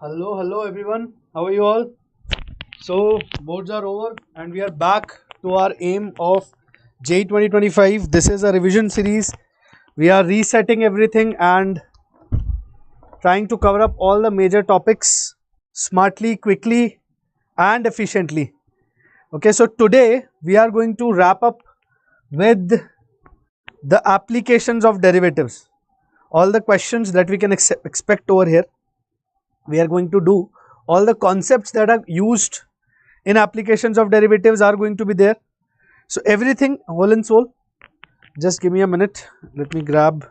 Hello everyone. How are you all? So boards are over and we are back to our aim of JEE 2025. This is a revision series. We are resetting everything and trying to cover up all the major topics smartly, quickly and efficiently. Okay, so today we are going to wrap up with the applications of derivatives. All the questions that we can expect over here. We are going to do all the concepts that are used in applications of derivatives are going to be there. So everything whole and soul. Just give me a minute. Let me grab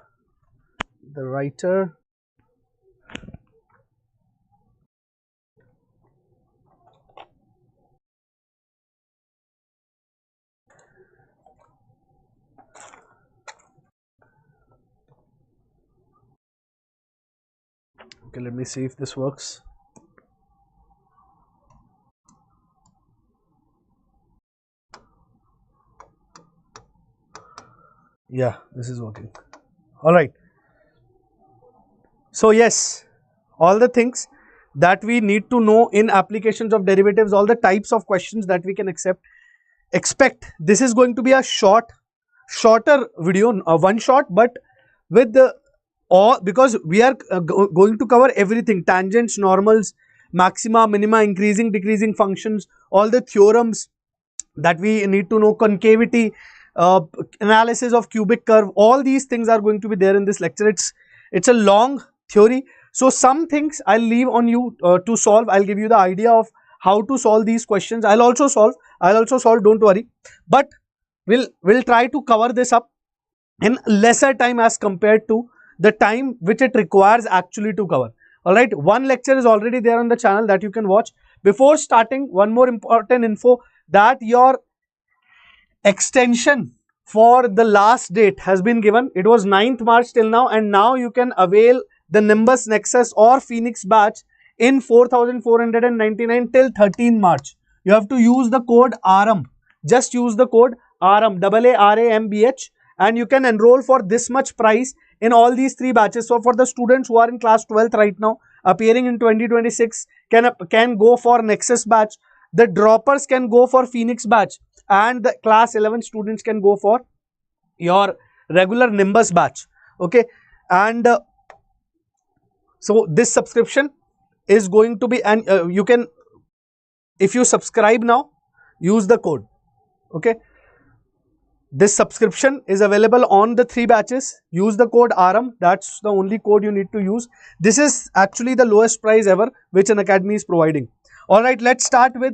the writer. Okay, let me see if this works. Yeah, this is working. All right. So yes, all the things that we need to know in applications of derivatives, all the types of questions that we can expect. This is going to be a shorter video, one shot, but with the because we are going to cover everything: tangents, normals, maxima, minima, increasing, decreasing functions, all the theorems that we need to know, concavity, analysis of cubic curve. All these things are going to be there in this lecture. It's a long theory, so some things I'll leave on you to solve. I'll give you the idea of how to solve these questions. I'll also solve, don't worry, but we'll try to cover this up in lesser time as compared to the time which it requires actually to cover. All right, one lecture is already there on the channel that you can watch. Before starting, one more important info, that your extension for the last date has been given. It was 9th March till now, and now you can avail the Nimbus, Nexus or Phoenix batch in 4,499 till 13 March. You have to use the code ARAMBH. Just use the code ARAMBH, AARAMBH, and you can enroll for this much price in all these three batches. So for the students who are in class 12th right now, appearing in 2026, can go for Nexus batch. The droppers can go for Phoenix batch, and the class 11 students can go for your regular Nimbus batch. Okay, and so this subscription is going to be, and you can, if you subscribe now, use the code. Okay, this subscription is available on the three batches. Use the code ARAM. That's the only code you need to use. This is actually the lowest price ever which Unacademy is providing. All right, let's start with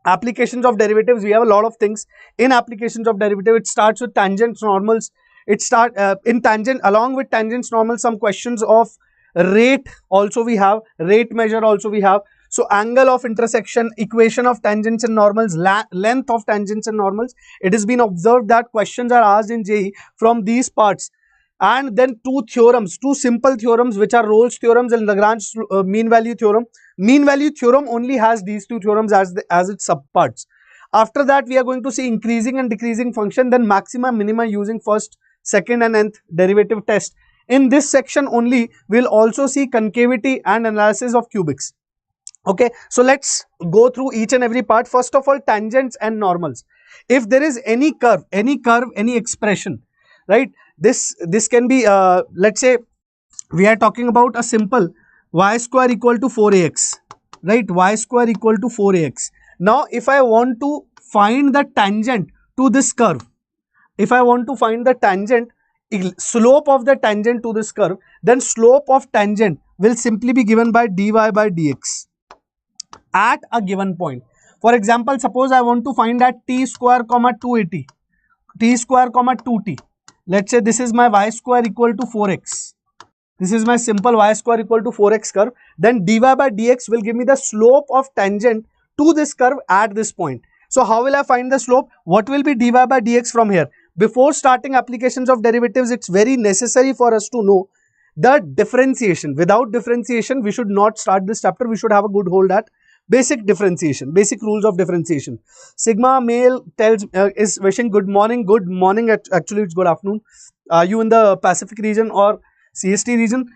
applications of derivatives. We have a lot of things in applications of derivative. It starts with tangents, normals. It start in tangent, along with tangents, normals, some questions of rate also we have, rate measure also we have. So angle of intersection, equation of tangents and normals, length of tangents and normals. It has been observed that questions are asked in JEE from these parts. And then two theorems, two simple theorems, which are Rolle's theorems and Lagrange's mean value theorem. Mean value theorem only has these two theorems as its subparts. After that, we are going to see increasing and decreasing function, then maxima, minima using first, second and nth derivative test. In this section only, we'll also see concavity and analysis of cubics. Okay, so let's go through each and every part. First of all, tangents and normals. If there is any curve, any expression, right? This can be, let's say we are talking about a simple y square equal to 4ax, right? Y square equal to 4ax. Now, if I want to find the tangent to this curve, if I want to find the tangent, slope of the tangent to this curve, then slope of tangent will simply be given by dy by dx at a given point. For example, suppose I want to find at t square comma 280, t square comma 2t. Let's say this is my y square equal to 4x. This is my simple y square equal to 4x curve. Then dy by dx will give me the slope of tangent to this curve at this point. So how will I find the slope? What will be dy by dx from here? Before starting applications of derivatives, it's very necessary for us to know the differentiation. Without differentiation, we should not start this chapter. We should have a good hold at basic differentiation, basic rules of differentiation. Sigma male is wishing good morning. Good morning, actually it's good afternoon. Are you in the Pacific region or CST region?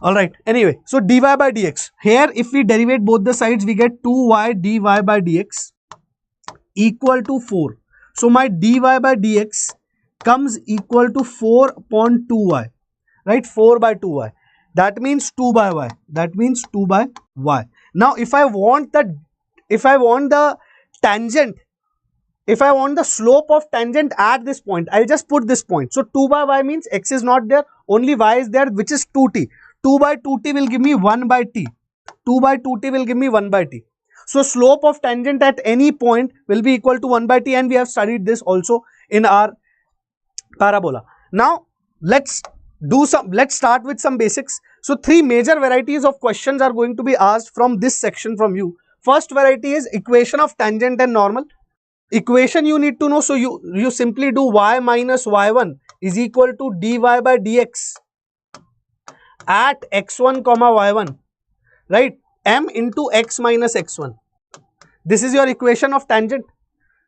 All right. Anyway, so dy by dx. Here, if we derivate both the sides, we get 2y dy by dx equal to 4. So my dy by dx comes equal to 4 upon 2y, right? 4 by 2y. That means 2 by y. That means 2 by y. Now, if I want the tangent, if I want the slope of tangent at this point, I'll just put this point. So 2 by y means x is not there, only y is there, which is 2t. 2 by 2t will give me 1 by t. 2 by 2t will give me 1 by t. So slope of tangent at any point will be equal to 1 by t, and we have studied this also in our parabola. Now let's start with some basics. So 3 major varieties of questions are going to be asked from this section from you. First variety is equation of tangent and normal. Equation you need to know, so you simply do y minus y1 is equal to dy by dx at x1 comma y1, right? M into x minus x1. This is your equation of tangent.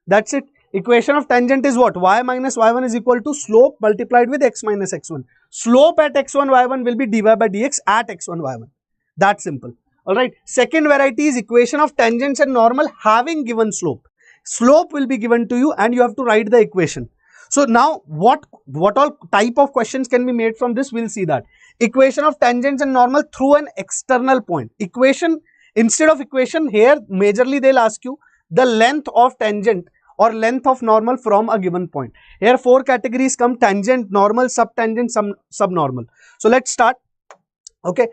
That's it. Equation of tangent is what? Y minus y1 is equal to slope multiplied with x minus x1. Slope at x1 y1 will be dy by dx at x1 y1. That's simple. Alright. Second variety is equation of tangents and normal having given slope. Slope will be given to you and you have to write the equation. So now what all type of questions can be made from this? We'll see that. Equation of tangents and normal through an external point. Equation, instead of equation, here majorly they'll ask you the length of tangent or length of normal from a given point. Here 4 categories come: tangent, normal, subtangent, subnormal. So let's start. Okay,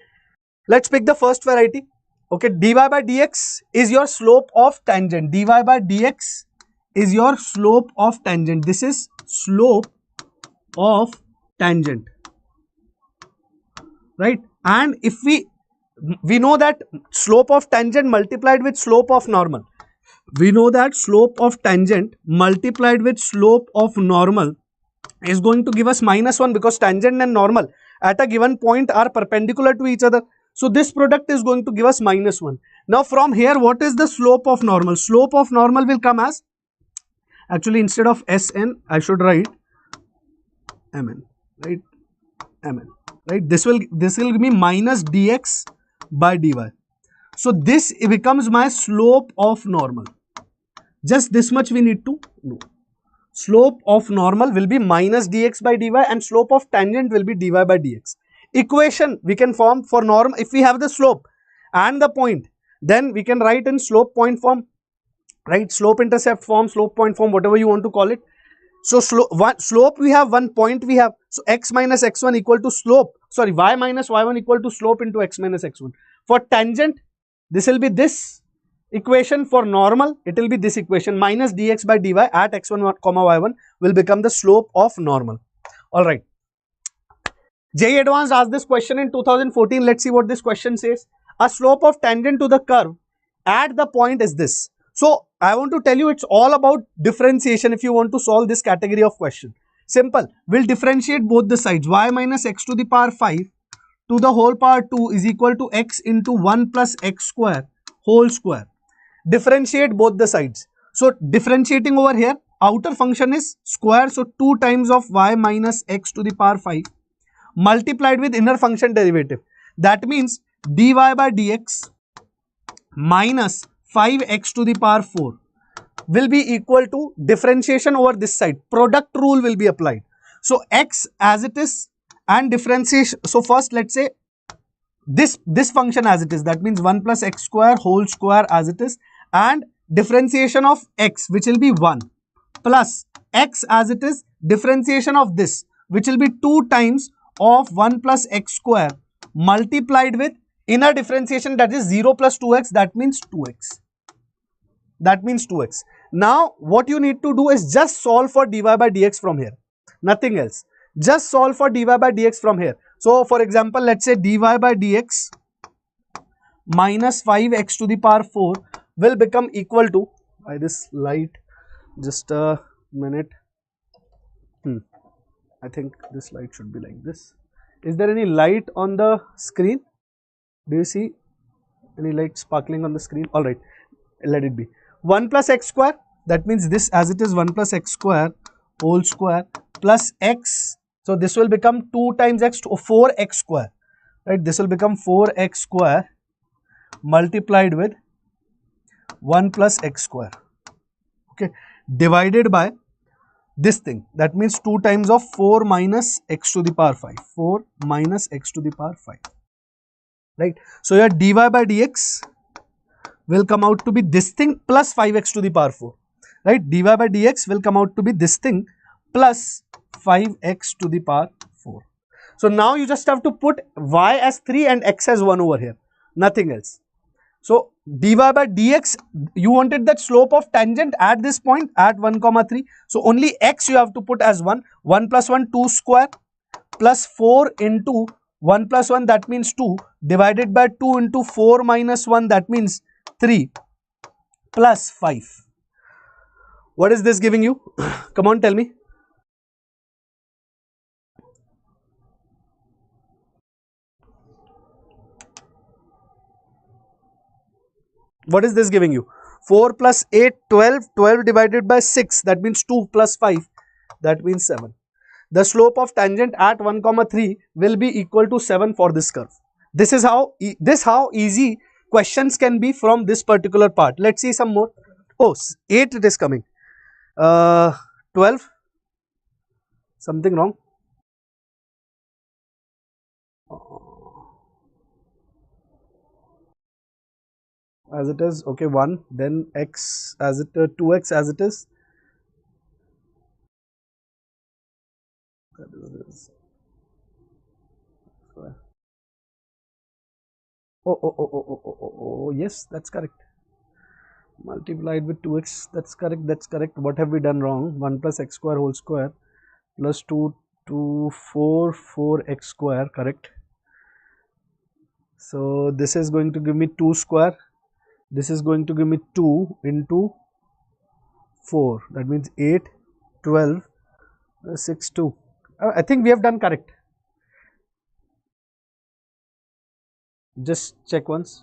let's pick the first variety. Okay, dy by dx is your slope of tangent. Dy by dx is your slope of tangent. This is slope of tangent, right? And if we know that slope of tangent multiplied with slope of normal. We know that slope of tangent multiplied with slope of normal is going to give us -1, because tangent and normal at a given point are perpendicular to each other. So this product is going to give us -1. Now from here, what is the slope of normal? Slope of normal will come as, actually instead of Sn, I should write Mn, right? Mn, right? This will give me minus dx by dy. So this becomes my slope of normal. Just this much we need to know. Slope of normal will be minus dx by dy and slope of tangent will be dy by dx. Equation we can form for norm. If we have the slope and the point, then we can write in slope point form, right? Slope intercept form, slope point form, whatever you want to call it. So slope we have, one point we have. So x minus x1 equal to slope, sorry, y minus y1 equal to slope into x minus x1. For tangent, this will be this equation. For normal, it will be this equation, minus dx by dy at x1 comma y1 will become the slope of normal. All right. JEE Advanced asked this question in 2014. Let's see what this question says. A slope of tangent to the curve at the point is this. So I want to tell you, it's all about differentiation if you want to solve this category of question. Simple. We'll differentiate both the sides. Y minus x to the power 5 to the whole power 2 is equal to x into 1 plus x square whole square. Differentiate both the sides. So differentiating over here, outer function is square. So 2 times of y minus x to the power 5 multiplied with inner function derivative. That means dy by dx minus 5x to the power 4 will be equal to differentiation over this side. Product rule will be applied. So x as it is and differentiation. So first let's say this function as it is. That means 1 plus x square whole square as it is, and differentiation of x, which will be 1, plus x as it is, differentiation of this, which will be 2 times of 1 plus x square multiplied with inner differentiation, that is 0 plus 2x, that means 2x. That means 2x. Now what you need to do is just solve for dy by dx from here. Nothing else. Just solve for dy by dx from here. So for example, let's say dy by dx minus 5x to the power 4 will become equal to, by this light, just a minute. I think this light should be like this. Is there any light on the screen? Do you see any light sparkling on the screen? All right, let it be. 1 plus x square, that means this as it is 1 plus x square whole square plus x. So this will become 2 times x to 4x square right? This will become 4x square multiplied with 1 plus x square, okay, divided by this thing. That means 2 times of 4 minus x to the power 5. 4 minus x to the power 5, right? So your dy by dx will come out to be this thing plus 5x to the power 4, right? Dy by dx will come out to be this thing plus 5x to the power 4. So now you just have to put y as 3 and x as 1 over here, nothing else. So dy by dx, you wanted that slope of tangent at this point at 1 comma 3. So only x you have to put as 1. 1 plus 1, 2 square plus 4 into 1 plus 1, that means 2, divided by 2 into 4 minus 1, that means 3 plus 5. What is this giving you? Come on, tell me. What is this giving you? 4 plus 8, 12, 12 divided by 6, that means 2 plus 5, that means 7. The slope of tangent at 1 comma 3 will be equal to 7 for this curve. This is how easy questions can be from this particular part. Let's see some more. Oh, 8 it is coming. 12, something wrong. As it is, okay, 1, then x as it 2x as it is. That is this. Oh, yes, that's correct. Multiplied with 2x, that's correct, that's correct. What have we done wrong? 1 plus x square whole square plus 2, 4, 4x square, correct. So this is going to give me 2 square. This is going to give me 2 into 4. That means 8, 12, 6, 2. I think we have done correct. Just check once.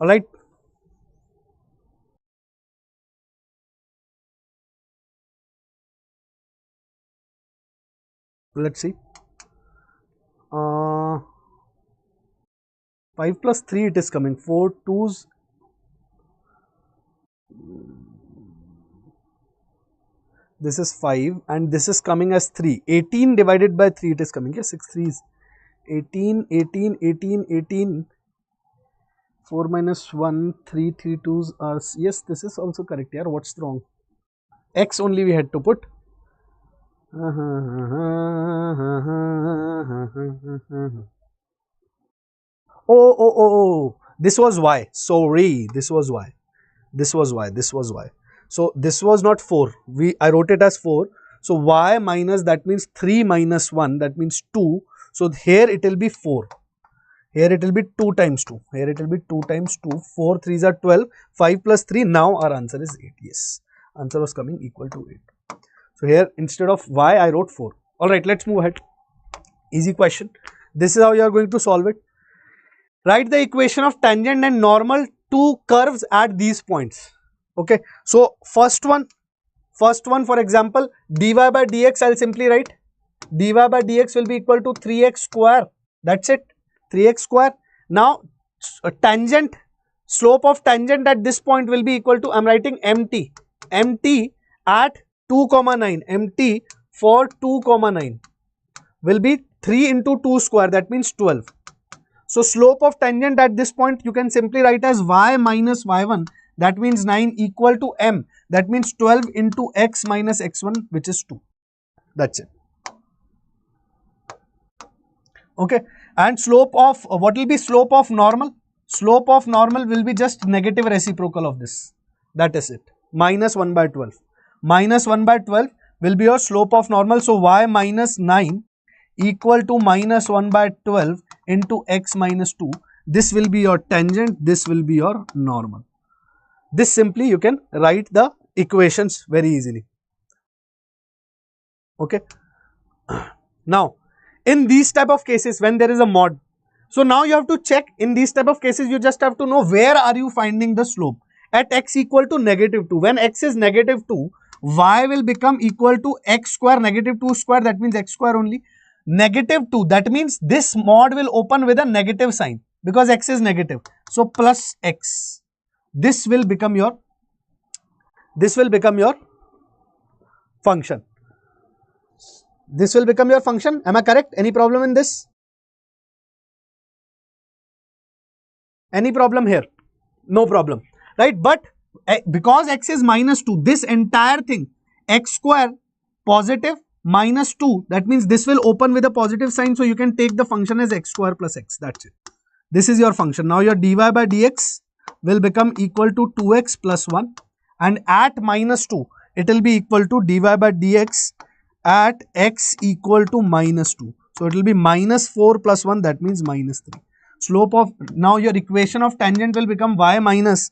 Alright. Let's see. 5 plus 3 it is coming. 4 2s. This is 5 and this is coming as 3. 18 divided by 3 it is coming. Yes, 6 3s. 18, 18, 18, 18. 4 minus 1, 3, 3 2s are, yes, this is also correct. Yeah, what's wrong? X only we had to put. Oh, this was y. Sorry, this was y. This was y. This was y. So this was not 4. I wrote it as 4. So y minus, that means 3 minus 1, that means 2. So here it will be 4. Here it will be 2 times 2. Here it will be 2 times 2. 4 3s are 12. 5 plus 3. Now our answer is 8. Yes. Answer was coming equal to 8. So here instead of y I wrote 4. Alright, let's move ahead. Easy question. This is how you are going to solve it. Write the equation of tangent and normal to curves at these points. Okay. So first one for example, dy by dx I'll simply write. Dy by dx will be equal to 3x square. That's it. 3x square. Now tangent, slope of tangent at this point will be equal to, I'm writing mt. Mt at 2 comma 9. Mt for 2 comma 9 will be 3 into 2 square, that means 12. So slope of tangent at this point you can simply write as y minus y1, that means 9, equal to m, that means 12 into x minus x1, which is 2. That's it. Okay. And slope of, what will be slope of normal? Slope of normal will be just negative reciprocal of this. That is it. Minus 1 by 12. Minus 1 by 12 will be your slope of normal. So y minus 9 equal to minus 1 by 12 into x minus 2. This will be your tangent. This will be your normal. This simply you can write the equations very easily. Okay. Now, in these type of cases when there is a mod, so now you have to check, in these type of cases you just have to know where are you finding the slope. At x equal to negative 2, when x is negative 2, y will become equal to x square negative 2 square, that means x square only. Negative 2, that means this mod will open with a negative sign because x is negative. So plus x. This will become your function. This will become your function. Am I correct? Any problem in this? Any problem here? No problem, right? But because x is minus 2, this entire thing, x square positive minus 2, that means this will open with a positive sign. So you can take the function as x square plus x. That's it. This is your function. Now your dy by dx will become equal to 2x plus 1, and at minus 2, it will be equal to dy by dx at x equal to minus 2. So it will be minus 4 plus 1, that means minus 3. Slope of, now your equation of tangent will become y minus,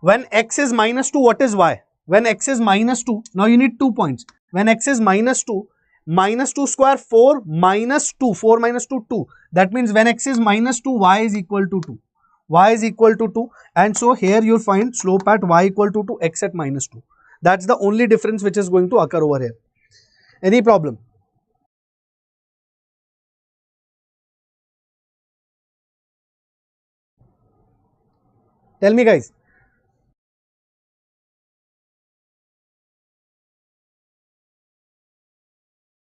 when x is minus 2, what is y? When x is minus 2, now you need 2 points. When x is minus 2, minus 2 square 4 minus 2, 4 minus 2, 2. That means when x is minus 2, y is equal to 2. Y is equal to 2, and so here you find slope at y equal to 2, x at minus 2. That's the only difference which is going to occur over here. Any problem? Tell me guys.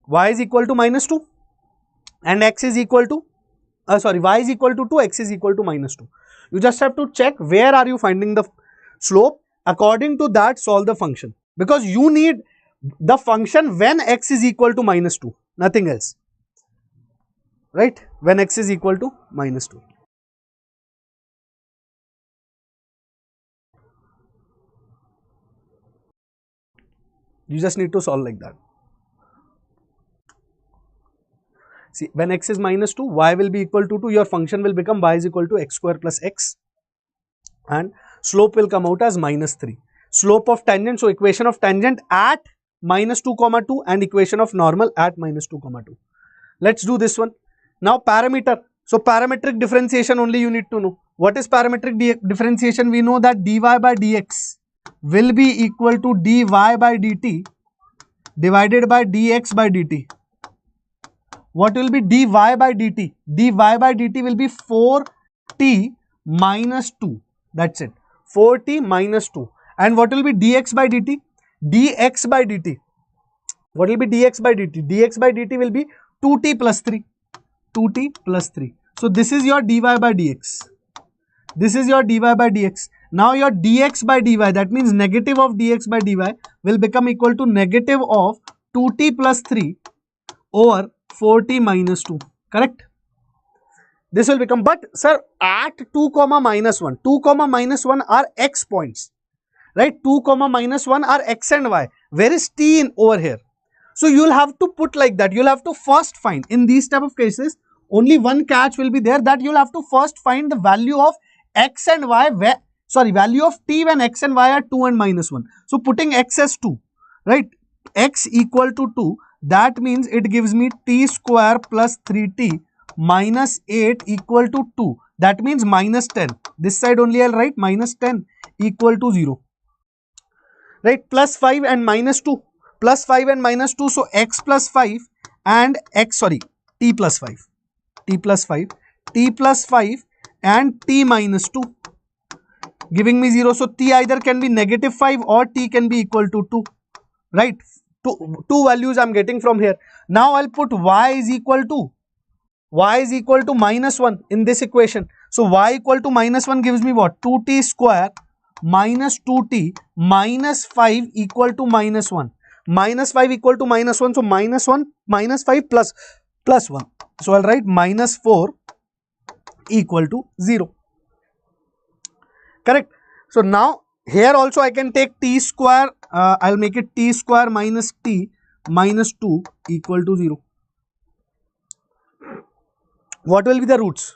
Y is equal to minus 2 and x is equal to, y is equal to 2, x is equal to minus 2. You just have to check where are you finding the slope. According to that, solve the function, because you need the function when x is equal to minus 2, nothing else, right? When x is equal to minus 2. You just need to solve like that. See, when x is minus 2, y will be equal to 2, your function will become y is equal to x square plus x, and slope will come out as minus 3. Slope of tangent, so equation of tangent at minus 2 comma 2 and equation of normal at minus 2 comma 2. Let's do this one. Now parameter. So parametric differentiation only you need to know. What is parametric differentiation? We know that dy by dx will be equal to dy by dt divided by dx by dt. What will be dy by dt? Dy by dt will be 4t minus 2. That's it. 4t minus 2. And what will be dx by dt? Dx by dt. What will be dx by dt? Dx by dt will be 2t plus 3. 2t plus 3. So this is your dy by dx. This is your dy by dx. Now your dx by dy, that means negative of dx by dy will become equal to negative of 2t plus 3 over 4t minus 2. Correct? This will become, but sir, at 2 comma minus 1, 2 comma minus 1 are x points, right? 2 comma minus 1 are x and y. Where is t in over here? So you'll have to put like that. You'll have to first find, in these type of cases, only one catch will be there, that you'll have to first find the value of x and y, value of t when x and y are 2 and minus 1. So putting x as 2, right? X equal to 2, that means it gives me t square plus 3t minus 8 equal to 2. That means minus 10. This side only I'll write minus 10 equal to 0. Right? Plus 5 and minus 2. Plus 5 and minus 2. So x plus 5 and t plus 5. T plus 5. T plus 5 and t minus 2. Giving me 0. So t either can be negative 5 or t can be equal to 2. Right? Two values I'm getting from here. Now I'll put y is equal to minus 1 in this equation. So y equal to minus 1 gives me what? 2t square minus 2t minus 5 equal to minus 1. Minus 5 equal to minus 1. So minus 1 minus 5 plus 1. So I'll write minus 4 equal to 0. Correct? So now here also I can take t square, I'll make it t square minus t minus 2 equal to 0. What will be the roots?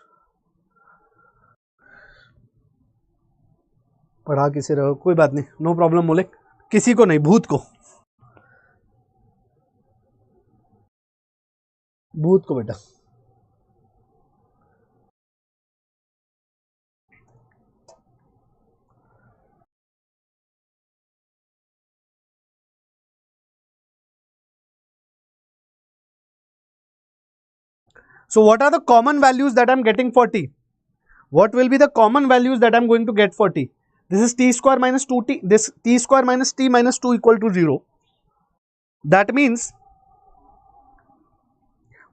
पढ़ा किसे रहो, कोई बात नहीं, no problem मोलिक, किसी को नहीं, भूत को बेटा So what are the common values that I'm getting for t? What will be the common values that I'm going to get for t? This is t square minus 2t, this t square minus t minus 2 equal to 0. That means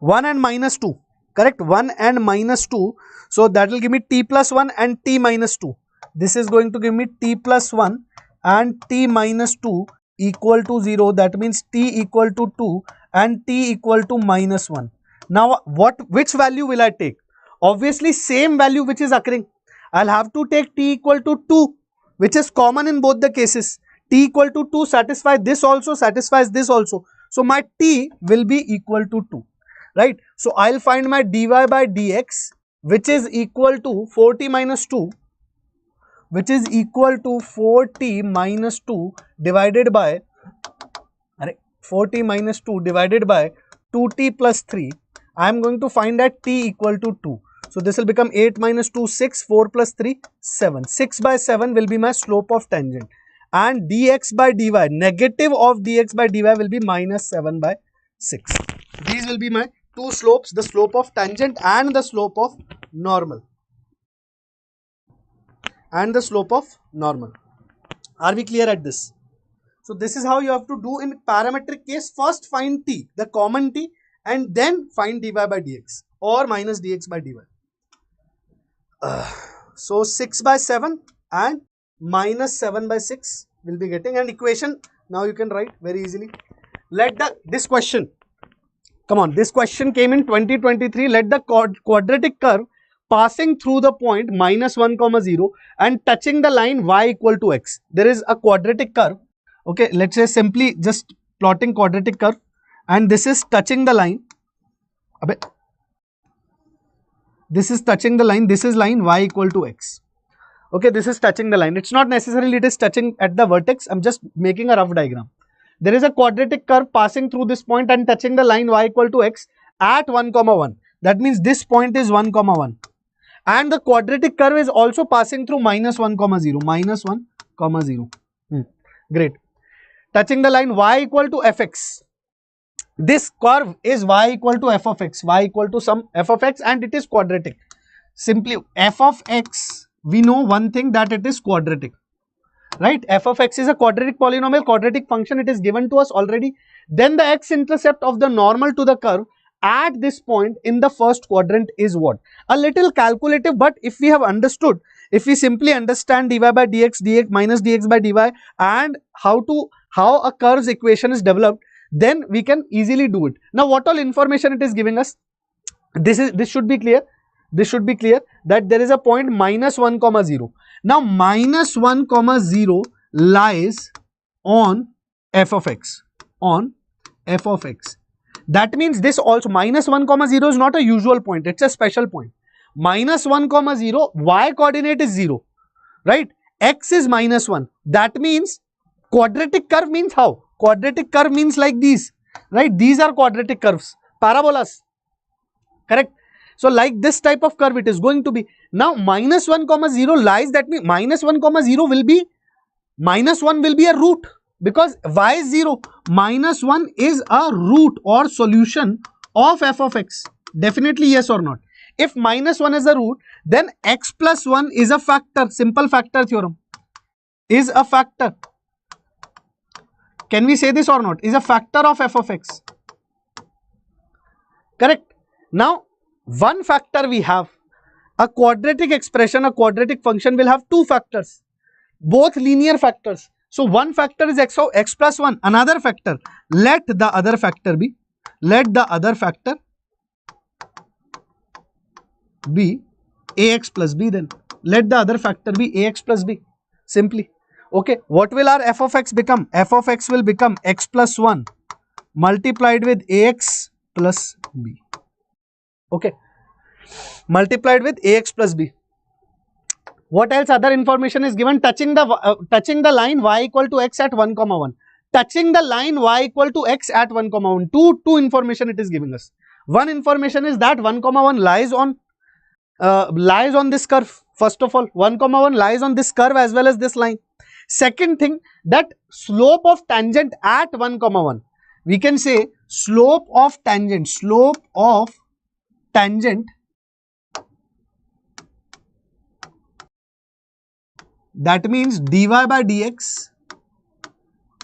1 and minus 2, correct? 1 and minus 2. So that will give me t plus 1 and t minus 2. This is going to give me t plus 1 and t minus 2 equal to 0. That means t equal to 2 and t equal to minus 1. Now which value will I take? Obviously same value which is occurring. I'll have to take t equal to 2, which is common in both the cases. T equal to 2 satisfies this also, satisfies this also. So my t will be equal to 2. Right. So I'll find my dy by dx, which is equal to 4t minus 2, which is equal to 4t minus 2 divided by 4t minus 2 divided by 2t plus 3. I am going to find that t equal to 2. So this will become 8 minus 2, 6, 4 plus 3, 7. 6 by 7 will be my slope of tangent. And dx by dy, negative of dx by dy will be minus 7 by 6. These will be my two slopes, the slope of tangent and the slope of normal. And the slope of normal. Are we clear at this? So this is how you have to do in parametric case. First find t, the common t, and then find dy by dx or minus dx by dy. So 6 by 7 and minus 7 by 6 will be getting an equation. Now you can write very easily. Let this question, come on, this question came in 2023. Let the quadratic curve passing through the point minus 1 comma 0 and touching the line y equal to x. There is a quadratic curve. Okay, let's say simply just plotting quadratic curve, and this is touching the line. This is touching the line. This is line y equal to x. Okay, this is touching the line. It's not necessarily it is touching at the vertex. I'm just making a rough diagram. There is a quadratic curve passing through this point and touching the line y equal to x at 1 comma 1. That means this point is 1 comma 1. And the quadratic curve is also passing through minus 1 comma 0. Minus 1 comma 0. Great. Touching the line y equal to fx. This curve is y equal to f of x. Y equal to some f of x, and it is quadratic. Simply f of x, we know one thing, that it is quadratic. Right? F of x is a quadratic polynomial, quadratic function. It is given to us already. Then the x-intercept of the normal to the curve at this point in the first quadrant is what? A little calculative, but if we have understood, if we simply understand dy by dx minus dx by dy and how a curve's equation is developed, then we can easily do it. Now what all information it is giving us? This should be clear. This should be clear that there is a point minus 1 comma 0. Now minus 1 comma 0 lies on f of x. On f of x. That means this also minus 1 comma 0 is not a usual point. It's a special point. Minus 1 comma 0, y coordinate is 0. Right? X is minus 1. That means quadratic curve means how? Quadratic curve means like these. Right? These are quadratic curves. Parabolas. Correct? So like this type of curve it is going to be. Now minus 1 comma 0 lies, that means minus 1 comma 0 will be, minus 1 will be a root because y is 0. Minus 1 is a root or solution of f of x. Definitely yes or not. If minus 1 is a root, then x plus 1 is a factor. Simple factor theorem is a factor. Can we say this or not? Is a factor of f of x. Correct. Now one factor we have. A quadratic expression, a quadratic function will have two factors, both linear factors. So one factor is x plus 1, another factor. Let the other factor be ax plus b then. Let the other factor be ax plus b. Simply. Okay, what will our f of x become? F of x will become x plus 1 multiplied with ax plus b. Okay, multiplied with ax plus b. What else other information is given? Touching the line y equal to x at 1 comma 1. Touching the line y equal to x at 1 comma 1. Two information it is giving us. One information is that 1 comma 1 lies on this curve. First of all, 1 comma 1 lies on this curve as well as this line. Second thing, that slope of tangent at 1 comma 1. We can say slope of tangent tangent, that means dy by dx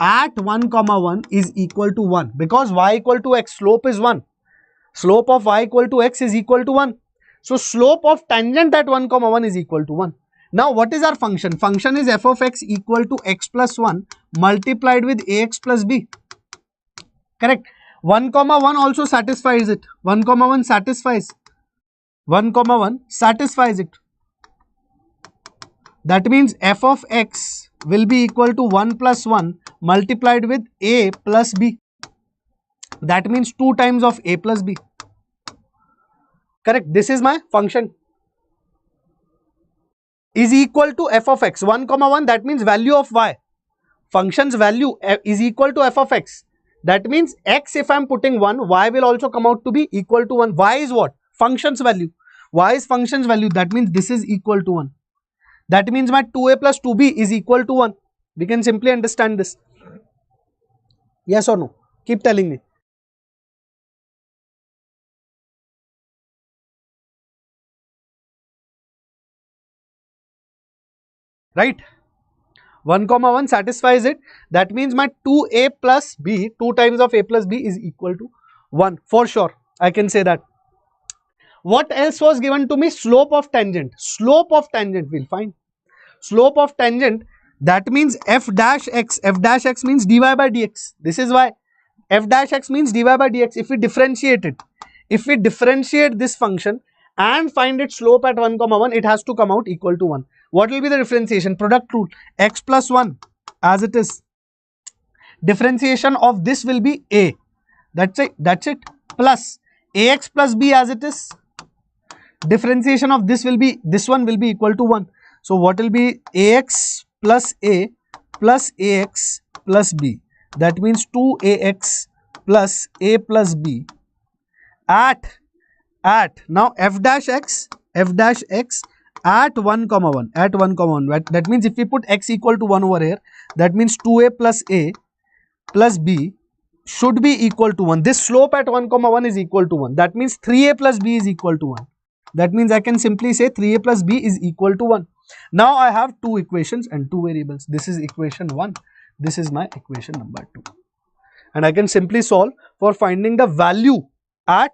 at 1 comma 1 is equal to 1, because y equal to x, slope is 1. Slope of y equal to x is equal to 1. So slope of tangent at 1 comma 1 is equal to 1. Now what is our function? Function is f of x equal to x plus 1 multiplied with ax plus b. Correct. 1 comma 1 also satisfies it. 1 comma 1 satisfies. 1 comma 1 satisfies it. That means f of x will be equal to 1 plus 1 multiplied with a plus b. That means 2 times of a plus b. Correct. This is my function. Is equal to f of x. 1 comma 1, that means value of y. Function's value is equal to f of x. That means x, if I am putting 1, y will also come out to be equal to 1. Y is what? Function's value. Y is function's value. That means this is equal to 1. That means my 2a plus 2b is equal to 1. We can simply understand this. Yes or no? Keep telling me. Right? 1 comma 1 satisfies it. That means my 2a plus b, 2 times of a plus b is equal to 1. For sure, I can say that. What else was given to me? Slope of tangent. Slope of tangent we'll find. Slope of tangent, that means f dash x. F dash x means dy by dx. This is why f dash x means dy by dx. If we differentiate it, if we differentiate this function and find its slope at 1 comma 1, it has to come out equal to 1. What will be the differentiation? Product rule. X plus 1 as it is. Differentiation of this will be a. That's it. That's it. Plus ax plus b as it is. Differentiation of this will be, this one will be equal to 1. So what will be ax plus a plus ax plus b. That means 2ax plus a plus b at now f dash x at 1 comma 1, at 1 comma 1. That means if we put x equal to 1 over here, that means 2a plus b should be equal to 1. This slope at 1 comma 1 is equal to 1. That means 3a plus b is equal to 1. That means I can simply say 3a plus b is equal to 1. Now I have two equations and two variables. This is equation 1. This is my equation number 2. And I can simply solve for finding the value at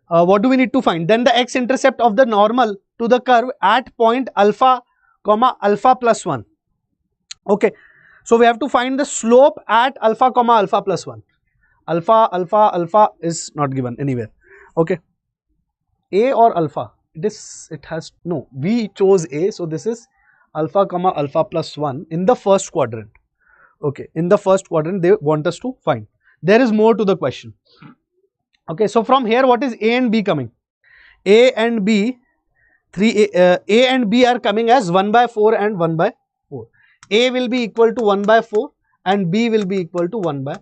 what do we need to find? Then the x-intercept of the normal to the curve at point alpha comma alpha plus 1. Okay. So we have to find the slope at alpha comma alpha plus 1. Alpha is not given anywhere. Okay. A or alpha? It has, no, we chose A. So this is alpha comma alpha plus 1 in the first quadrant. Okay. In the first quadrant they want us to find. There is more to the question. Okay, so from here what is A and B coming? A and B, A and B are coming as 1 by 4 and 1 by 4. A will be equal to 1 by 4 and B will be equal to 1 by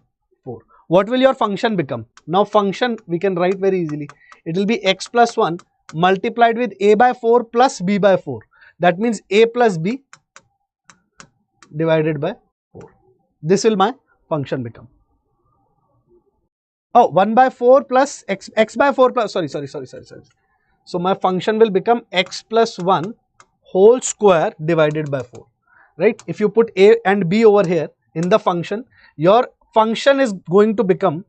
4. What will your function become? Now function we can write very easily. It will be x plus 1 multiplied with A by 4 plus B by 4. That means A plus B divided by 4. This will my function become. Oh, 1 by 4 plus x by 4 plus, sorry. So my function will become x plus 1 whole square divided by 4, right? If you put a and b over here in the function, your function is going to become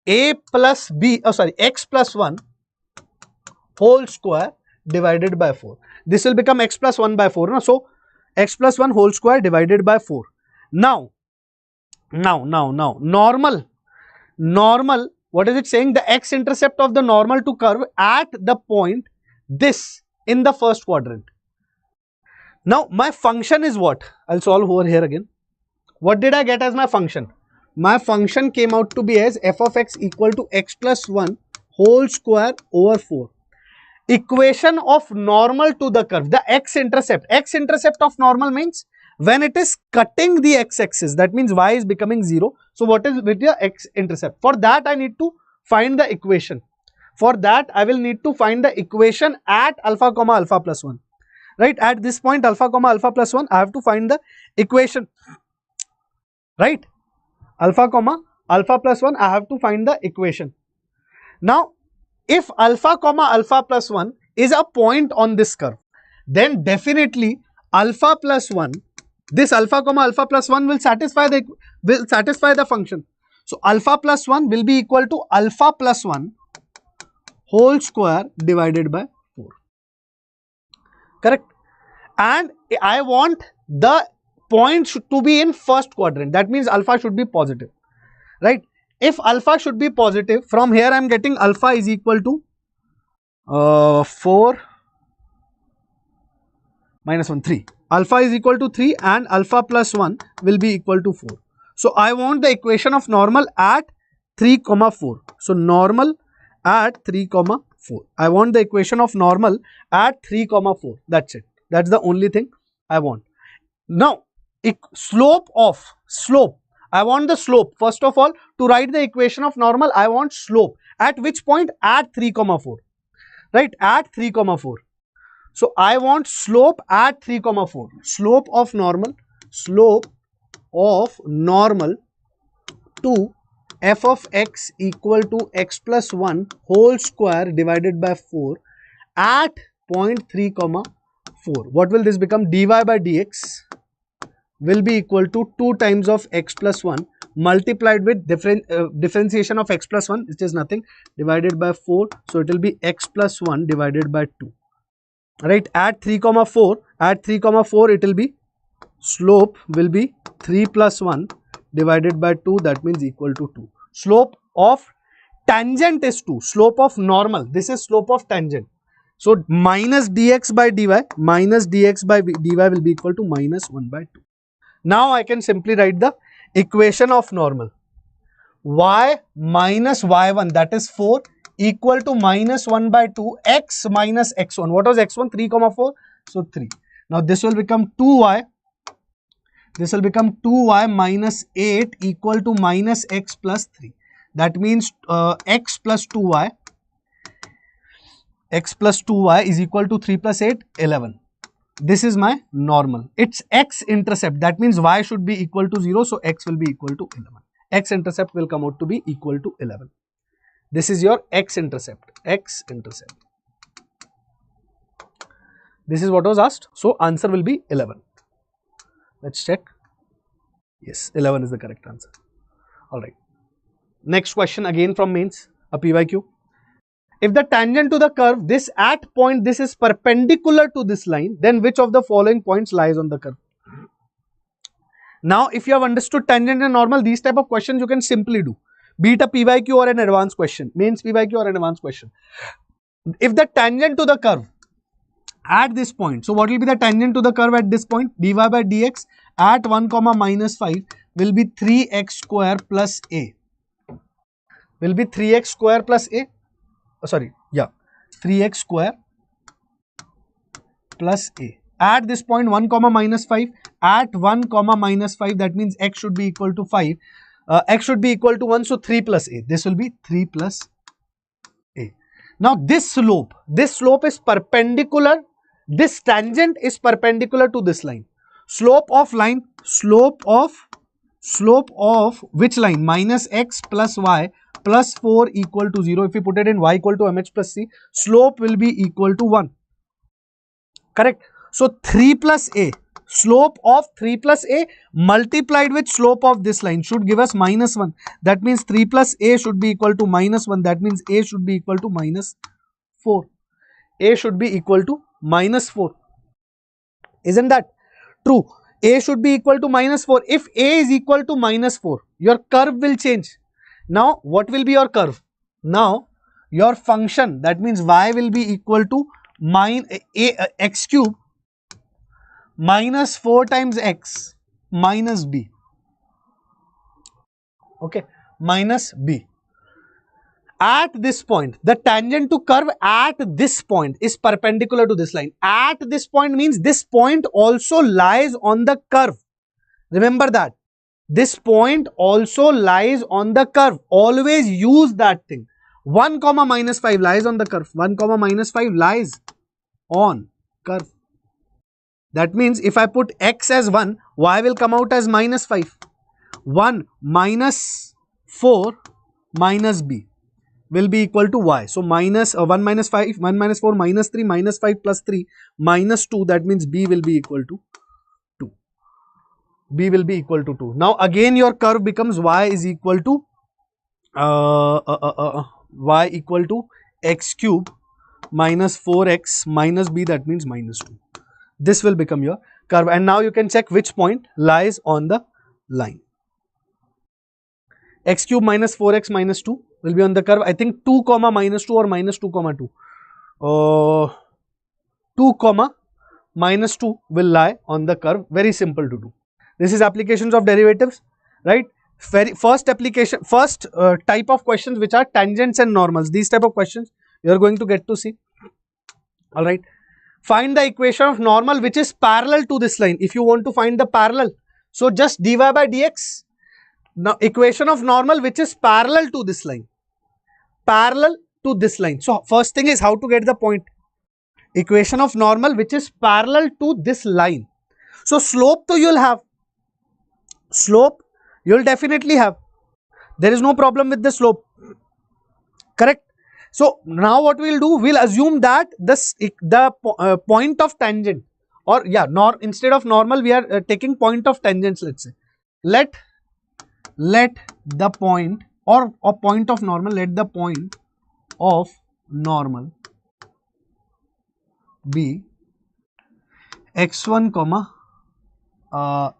a plus b, x plus 1 whole square divided by 4. This will become x plus 1 by 4. No? So x plus 1 whole square divided by 4. Now, normal, what is it saying? The x-intercept of the normal to curve at the point this in the first quadrant. Now my function is what? I'll solve over here again. What did I get as my function? My function came out to be as f of x equal to x plus 1 whole square over 4. Equation of normal to the curve, the x-intercept. X-intercept of normal means when it is cutting the x-axis, that means y is becoming 0. So what is with your x-intercept? For that I need to find the equation. For that I will need to find the equation at alpha comma alpha plus 1. Right? At this point alpha comma alpha plus 1, I have to find the equation. Right? Alpha comma alpha plus 1, I have to find the equation. Now if alpha comma alpha plus 1 is a point on this curve, then definitely alpha plus 1, this alpha comma alpha plus 1 will satisfy the function. So alpha plus 1 will be equal to alpha plus 1 whole square divided by 4. Correct? And I want the point to be in first quadrant. That means alpha should be positive. Right? If alpha should be positive, from here I am getting alpha is equal to 4 minus 1, 3. Alpha is equal to 3 and alpha plus 1 will be equal to 4. So I want the equation of normal at 3, 4. So normal at 3, 4. I want the equation of normal at 3, 4. That's it. That's the only thing I want. Now, slope. I want the slope. First of all, to write the equation of normal, I want slope. At which point? At 3, 4. Right? At 3, 4. So I want slope at 3, 4. Slope of normal to f of x equal to x plus 1 whole square divided by 4 at point 3, 4. What will this become? Dy by dx will be equal to 2 times of x plus 1 multiplied with differentiation of x plus 1, which is nothing, divided by 4. So it will be x plus 1 divided by 2. Right? At 3, 4, it will be slope will be 3 plus 1 divided by 2, that means equal to 2. Slope of tangent is 2. Slope of normal, this is slope of tangent. So minus dx by dy will be equal to minus 1 by 2. Now I can simply write the equation of normal. Y minus y1, that is 4, equal to minus 1 by 2 x minus x1. What was x1? 3, 4. So 3. Now this will become 2y. This will become 2y minus 8 equal to minus x plus 3. That means x plus 2y is equal to 3 plus 8, 11. This is my normal. It's x-intercept. That means y should be equal to 0. So x will be equal to 11. X-intercept will come out to be equal to 11. This is your x-intercept. X-intercept. This is what was asked. So answer will be 11. Let's check. Yes, 11 is the correct answer. Alright. Next question again from mains, a PYQ. If the tangent to the curve, this at point, this is perpendicular to this line, then which of the following points lies on the curve? Now, if you have understood tangent and normal, these type of questions you can simply do. Be it a PYQ or an advanced question, mains PYQ or an advanced question. If the tangent to the curve at this point, so what will be the tangent to the curve at this point? Dy by dx at 1, minus 5 will be 3x square plus a. Will be 3x square plus a. 3x square plus a. At this point 1, minus 5. At 1, minus 5, that means x should be equal to 5. X should be equal to 1, so 3 plus a. This will be 3 plus a. Now this slope is perpendicular. This tangent is perpendicular to this line. Slope of which line? Minus x plus y plus 4 equal to 0. If we put it in y equal to mh plus c, slope will be equal to 1. Correct? So 3 plus a, slope of 3 plus a multiplied with slope of this line should give us minus 1. That means 3 plus a should be equal to minus 1. That means a should be equal to minus 4. A should be equal to minus 4. Isn't that true? A should be equal to minus 4. If a is equal to minus 4, your curve will change. Now, what will be your curve? Now, your function, that means y will be equal to x cube minus 4 times x minus b. Okay, minus b. At this point, the tangent to curve at this point is perpendicular to this line. At this point means this point also lies on the curve. Remember that. This point also lies on the curve. Always use that thing. 1, minus 5 lies on the curve. 1, minus 5 lies on curve. That means if I put x as 1, y will come out as minus 5. 1 minus 4 minus b. will be equal to y. So minus 1 minus 5, 1 minus 4, minus 3, minus 5 plus 3, minus 2. That means b will be equal to 2. B will be equal to 2. Now again your curve becomes y is equal to y equal to x cube minus 4x minus b, that means minus 2. This will become your curve, and now you can check which point lies on the line. X cube minus 4x minus 2 will be on the curve. I think 2 comma minus 2 or minus 2 comma 2. 2 comma minus 2 will lie on the curve. Very simple to do. This is applications of derivatives, right? First type of questions which are tangents and normals. These type of questions you are going to get to see. All right. Find the equation of normal which is parallel to this line. If you want to find the parallel, so just dy by dx. Now equation of normal which is parallel to this line. Parallel to this line. So first thing is how to get the point. Equation of normal which is parallel to this line. So slope to you will have. Slope you will definitely have. There is no problem with the slope. Correct. So now what we will do, we will assume that the point of tangent, or yeah, instead of normal we are taking point of tangents. Let's say let the point or point of normal, let the point of normal be x1 comma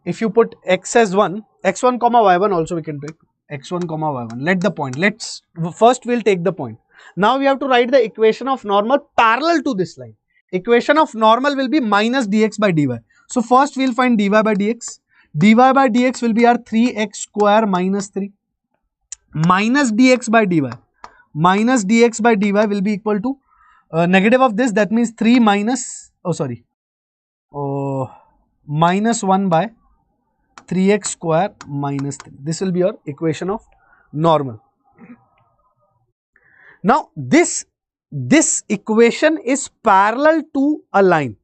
if you put x as 1, x1 comma y1 also we can take x1 comma y1. Let the point, first we will take the point. Now we have to write the equation of normal parallel to this line. Equation of normal will be minus dx by dy. So first we will find dy by dx. Dy by dx will be our 3x square minus 3 minus dx by dy. Minus dx by dy will be equal to negative of this, that means 3 minus, minus 1 by 3x square minus 3. This will be your equation of normal. Now this equation is parallel to a line,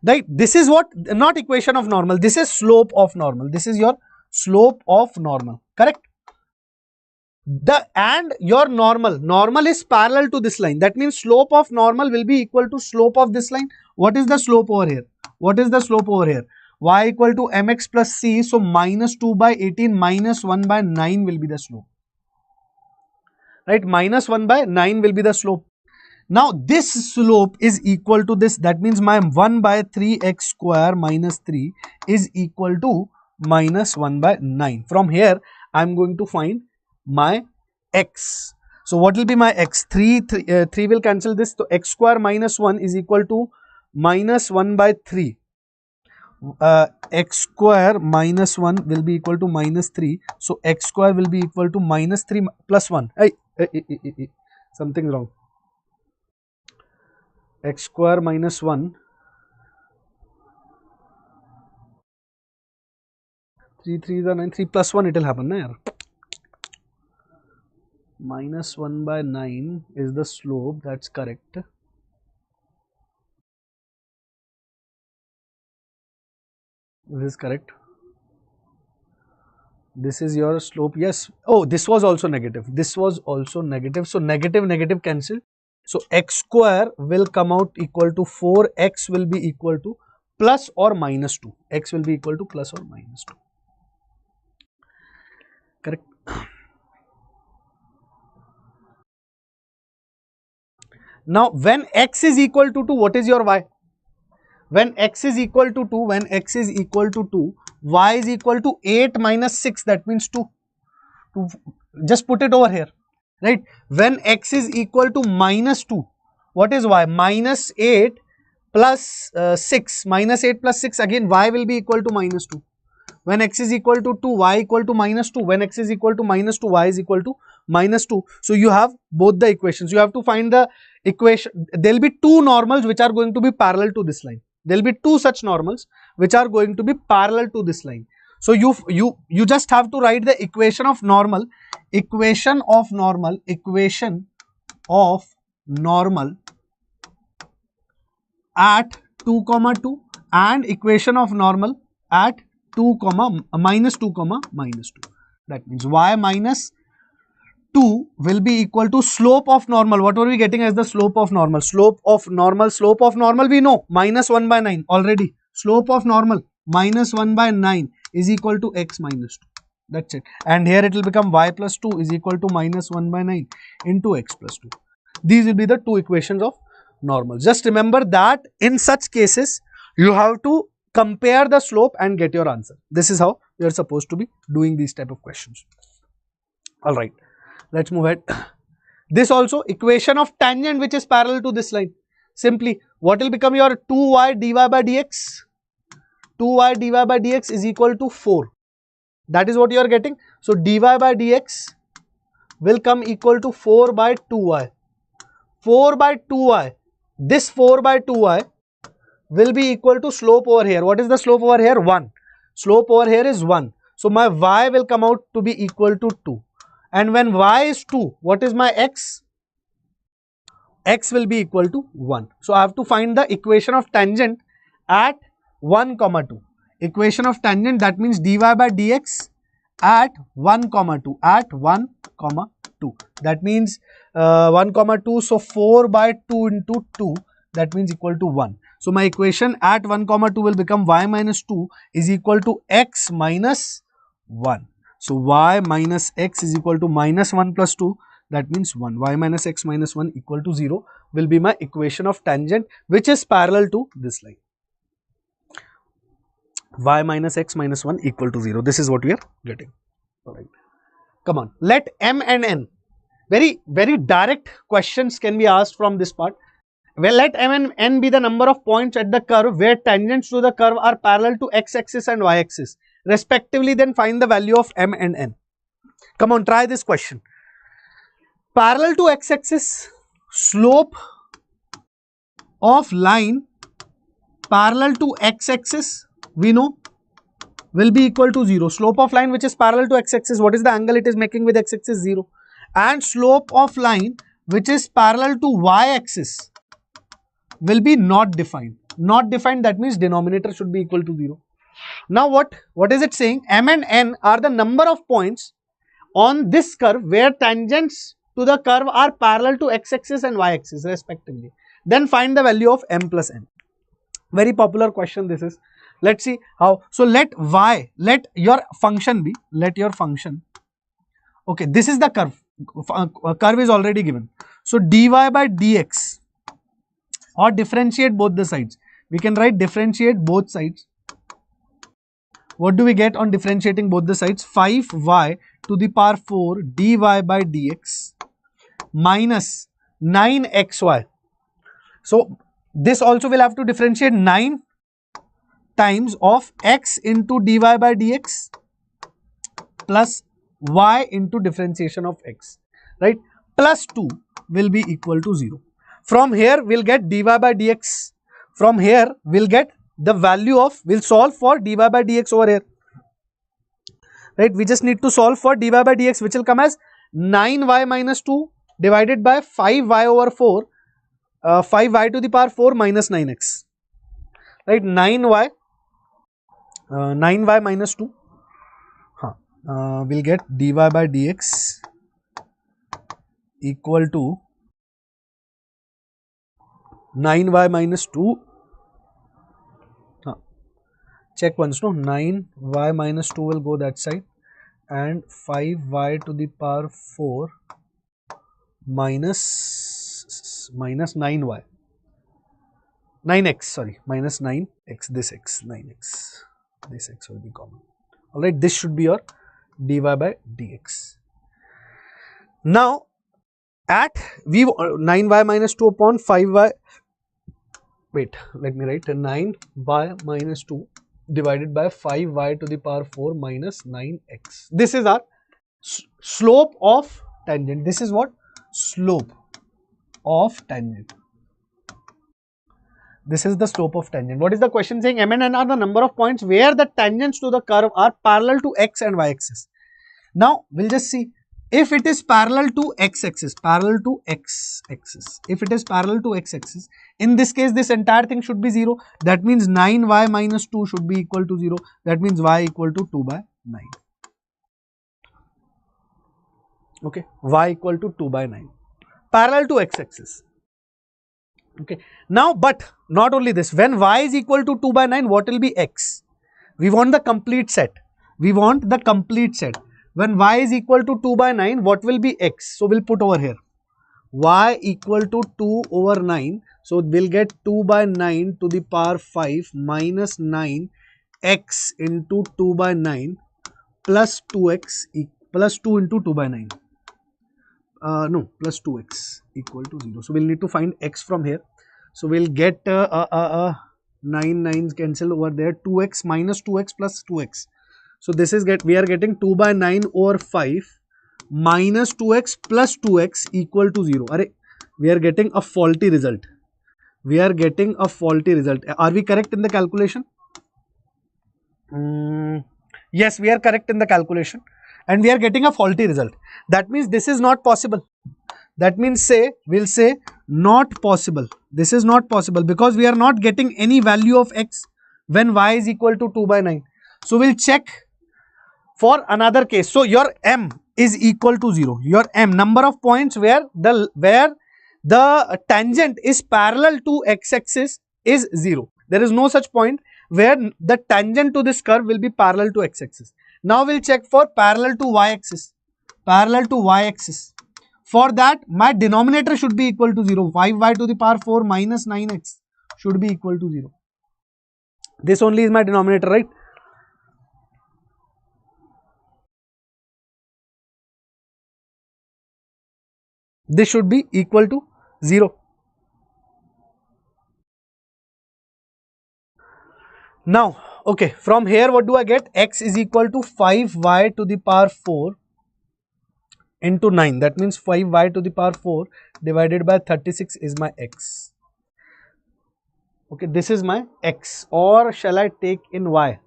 right? This is what, not equation of normal, this is slope of normal. This is your slope of normal, correct? And your normal is parallel to this line. That means slope of normal will be equal to slope of this line. What is the slope over here? What is the slope over here? Y equal to mx plus c. So minus 2 by 18 minus 1 by 9 will be the slope. Right, minus 1 by 9 will be the slope. Now this slope is equal to this, that means my 1 by 3x square minus 3 is equal to minus 1 by 9. From here I am going to find my x. So what will be my x? 3 will cancel this, so x square minus 1 is equal to minus 1 by 3. X square minus 1 will be equal to minus 3. So x square will be equal to minus 3 plus 1. Something wrong. X square minus 1. 3 3s are 9. 3 plus 1 it will happen. Na, minus 1 by 9 is the slope. That's correct. This is correct. This is your slope. Yes. Oh, this was also negative. This was also negative. So negative cancel. So x square will come out equal to 4. X will be equal to plus or minus 2. X will be equal to plus or minus 2. Correct. Now when x is equal to 2, what is your y? When x is equal to 2, y is equal to 8 minus 6, that means 2. Just put it over here, right? When x is equal to minus 2, what is y? Minus 8 plus 6, minus 8 plus 6, again y will be equal to minus 2. When x is equal to 2, y equal to minus 2. When x is equal to minus 2, y is equal to minus 2. So you have both the equations. You have to find the equation. There will be two normals which are going to be parallel to this line. There will be two such normals which are going to be parallel to this line. So you just have to write the equation of normal, equation of normal at 2 comma 2 and equation of normal at 2 comma minus 2 comma minus 2. That means y minus 2 will be equal to slope of normal. What were we getting as the slope of normal? Slope of normal we know, minus 1 by 9 already. Slope of normal minus 1 by 9 is equal to x minus 2. That's it. And here it will become y plus 2 is equal to minus 1 by 9 into x plus 2. These will be the two equations of normal. Just remember that in such cases, you have to compare the slope and get your answer. This is how you are supposed to be doing these type of questions. Alright, let's move ahead. This also equation of tangent which is parallel to this line. Simply, what will become your 2y dy by dx? 2y dy by dx is equal to 4. That is what you are getting. So, dy by dx will come equal to 4 by 2y. 4 by 2y. This 4 by 2y will be equal to slope over here. What is the slope over here? 1. Slope over here is 1. So, my y will come out to be equal to 2. And when y is 2, what is my x? X will be equal to 1. So, I have to find the equation of tangent at 1, 2. Equation of tangent, that means dy by dx at 1, 2. At 1, 2. That means 1, 2. So, 4 by 2 into 2, that means equal to 1. So, my equation at 1, 2 will become y minus 2 is equal to x minus 1. So, y minus x is equal to minus 1 plus 2, that means 1. Y minus x minus 1 equal to 0 will be my equation of tangent which is parallel to this line. Y minus x minus 1 equal to 0. This is what we are getting. Alright. Come on. Let m and n. Very direct questions can be asked from this part. Well, let m and n be the number of points at the curve where tangents to the curve are parallel to x-axis and y-axis respectively. Then find the value of m and n. Come on, try this question. Parallel to x-axis, slope of line parallel to x-axis, we know, will be equal to 0. Slope of line which is parallel to x-axis, what is the angle it is making with x-axis? 0. And slope of line which is parallel to y-axis will be not defined. Not defined, that means denominator should be equal to 0. Now what is it saying? M and n are the number of points on this curve where tangents to the curve are parallel to x-axis and y-axis respectively. Then find the value of m plus n. Very popular question this is. Let's see how. So, let your function be, okay, this is the curve. Curve is already given. So, dy by dx, or differentiate both the sides. We can write differentiate both sides. What do we get on differentiating both the sides? 5y to the power 4 dy by dx minus 9xy. So, this also will have to differentiate 9 times of x into dy by dx plus y into differentiation of x, right? Plus 2 will be equal to 0. From here, we will get dy by dx. From here, we will get the value of, we will solve for dy by dx over here, right? We just need to solve for dy by dx, which will come as 9y minus 2 divided by 5y over 4, 5y to the power 4 minus 9x, right? 9y minus 2, we'll get dy by dx equal to 9y minus 2, check once, no, 9y minus 2 will go that side, and 5y to the power 4 minus 9y, 9x, sorry, minus 9x, this x, 9x, this x will be common. Alright, this should be your dy by dx. Now, at 9y minus 2 upon 5y, wait, let me write 9y minus 2 divided by 5y to the power 4 minus 9x. This is our slope of tangent. This is what? Slope of tangent. This is the slope of tangent. What is the question saying? M and n are the number of points where the tangents to the curve are parallel to x and y axis. Now, we'll just see if it is parallel to x axis, if it is parallel to x axis, in this case, this entire thing should be 0. That means 9y minus 2 should be equal to 0. That means y equal to 2 by 9. Okay, y equal to 2 by 9, parallel to x-axis. Okay, now but not only this, when y is equal to 2 by 9, what will be x? We want the complete set. We want the complete set. When y is equal to 2 by 9, what will be x? So we'll put over here y equal to 2 over 9. So we'll get 2 by 9 to the power 5 minus 9 x into 2 by 9 plus 2x plus 2 into 2 by 9. No, plus 2x equal to 0. So we'll need to find x from here. So we'll get 9 9s cancel over there, 2x minus 2x plus 2x. So this is we are getting 2 by 9 over 5 minus 2x plus 2x equal to 0. We are getting a faulty result. We are getting a faulty result. Are we correct in the calculation? Yes, we are correct in the calculation. And we are getting a faulty result. That means this is not possible. That means we'll say not possible. This is not possible because we are not getting any value of x when y is equal to 2 by 9. So we'll check for another case. So your m is equal to 0. Your m, number of points where the tangent is parallel to x-axis, is 0. There is no such point where the tangent to this curve will be parallel to x-axis. Now we'll check for parallel to y-axis. Parallel to y-axis. For that, my denominator should be equal to 0. 5y to the power 4 minus 9x should be equal to 0. This only is my denominator, right? This should be equal to 0. Now, okay, from here what do I get? X is equal to 5y to the power 4 into 9. That means 5y to the power 4 divided by 36 is my x. Okay, this is my x, or shall I take in y?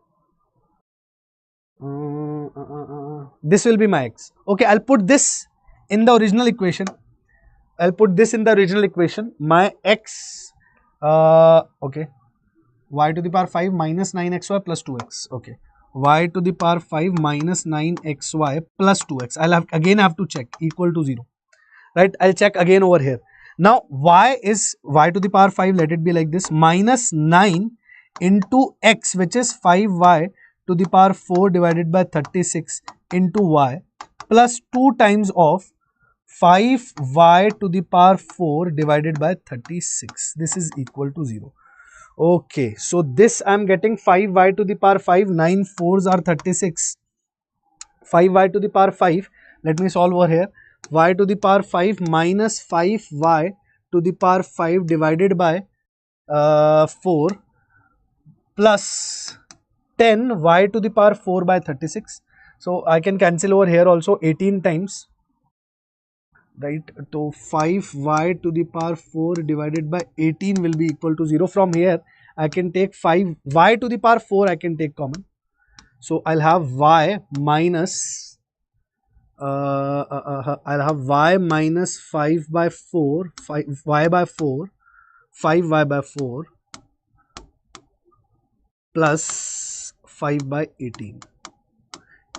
This will be my x. Okay, I'll put this in the original equation. I'll put this in the original equation. My x, okay, y to the power 5 minus 9xy plus 2x. Okay, y to the power 5 minus 9xy plus 2x. I'll again have to check equal to 0. Right, I'll check again over here. Now y is y to the power 5, let it be like this, minus 9 into x, which is 5y to the power 4 divided by 36 into y, plus 2 times of 5y to the power 4 divided by 36. This is equal to 0. Okay, so this I am getting 5y to the power 5, 9 4s are 36. 5y to the power 5, let me solve over here. Y to the power 5 minus 5y to the power 5 divided by 4 plus 10 y to the power 4 by 36. So I can cancel over here also 18 times. Right, so 5y to the power 4 divided by 18 will be equal to 0. From here I can take 5y to the power 4, I can take common. So I'll have y minus I'll have y minus 5 by 4, 5y by 4, 5y by 4 plus 5 by 18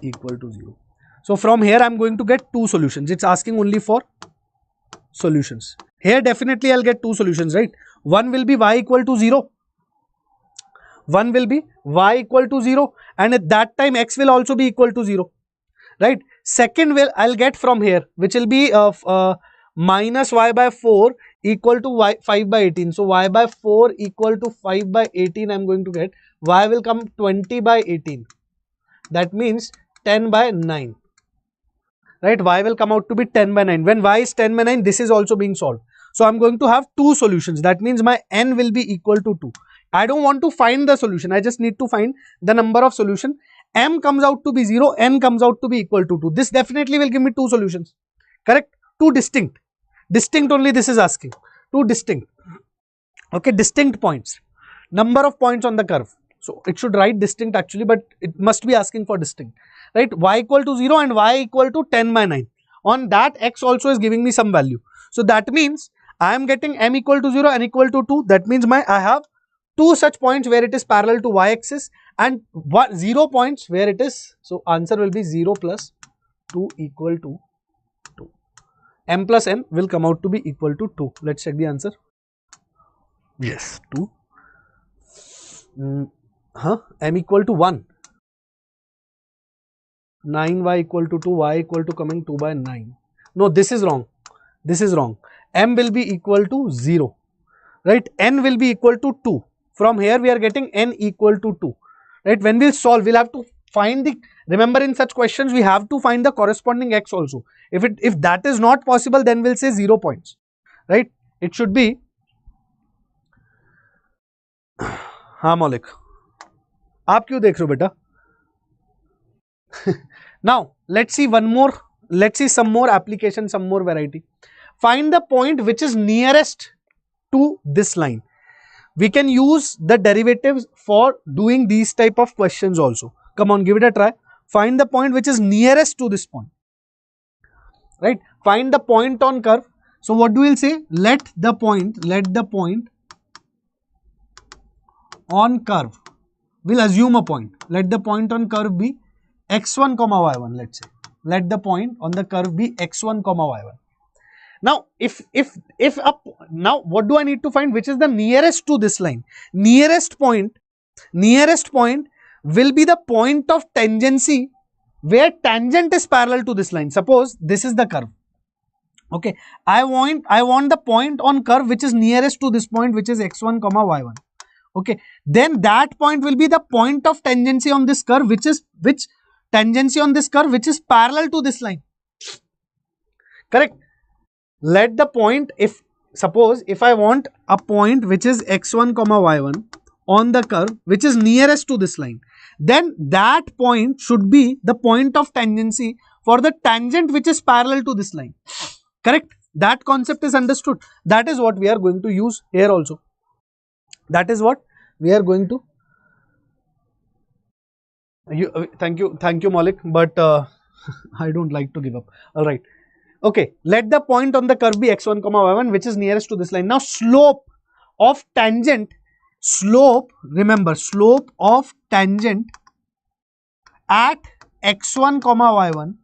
equal to 0. So from here I am going to get two solutions. It's asking only for solutions. Here definitely I'll get two solutions, right? One will be y equal to 0. One will be y equal to 0, and at that time x will also be equal to 0. Right? Second will I'll get from here, which will be minus y by 4 equal to y 5 by 18. So y by 4 equal to 5 by 18 I'm going to get. Y will come 20 by 18. That means 10 by 9. Right, y will come out to be 10 by 9. When y is 10 by 9, this is also being solved. So I'm going to have two solutions. That means my n will be equal to 2. I don't want to find the solution. I just need to find the number of solution. M comes out to be 0, n comes out to be equal to 2. This definitely will give me two solutions. Correct? Two distinct. Distinct only this is asking. Two distinct. Okay, distinct points. Number of points on the curve. So it should write distinct actually, but it must be asking for distinct. Right, y equal to 0 and y equal to 10 by 9. On that x also is giving me some value. So that means I am getting m equal to 0 and equal to 2. That means I have two such points where it is parallel to y axis and 0 points where it is. So answer will be 0 plus 2 equal to m plus n will come out to be equal to 2. Let's check the answer. Yes, 2. M equal to 1. 9y equal to 2, y equal to coming 2 by 9. No, this is wrong. This is wrong. M will be equal to 0. Right? N will be equal to 2. From here we are getting n equal to 2. Right? When we'll solve, we'll have to find the, remember in such questions we have to find the corresponding x also. If that is not possible, then we'll say 0 points. Right? It should be, हाँ मौलिक, आप क्यों देख रहे हो बेटा? Now let's see one more, let's see some more application, some more variety. Find the point which is nearest to this line. We can use the derivatives for doing these type of questions also. Come on, give it a try. Find the point which is nearest to this point. Right? Find the point on curve. So what do we say? Let the point on curve, we'll assume a point. Let the point on curve be x1 comma y1, let's say. Let the point on the curve be x1 comma y1. Now, now what do I need to find? Which is the nearest to this line? Nearest point will be the point of tangency where tangent is parallel to this line. Suppose this is the curve. Okay, I want the point on curve which is nearest to this point, which is x1 comma y1. Okay, then that point will be the point of tangency on this curve, which tangency on this curve which is parallel to this line. Correct? Let the point, suppose if I want a point which is x1 comma y1 on the curve which is nearest to this line, then that point should be the point of tangency for the tangent which is parallel to this line. Correct? That concept is understood. That is what we are going to use here also. That is what we are going to. Thank you Malik, but I don't like to give up. All right. Okay, let the point on the curve be x1 comma y1 which is nearest to this line. Now slope of tangent, remember slope of tangent at x1 comma y1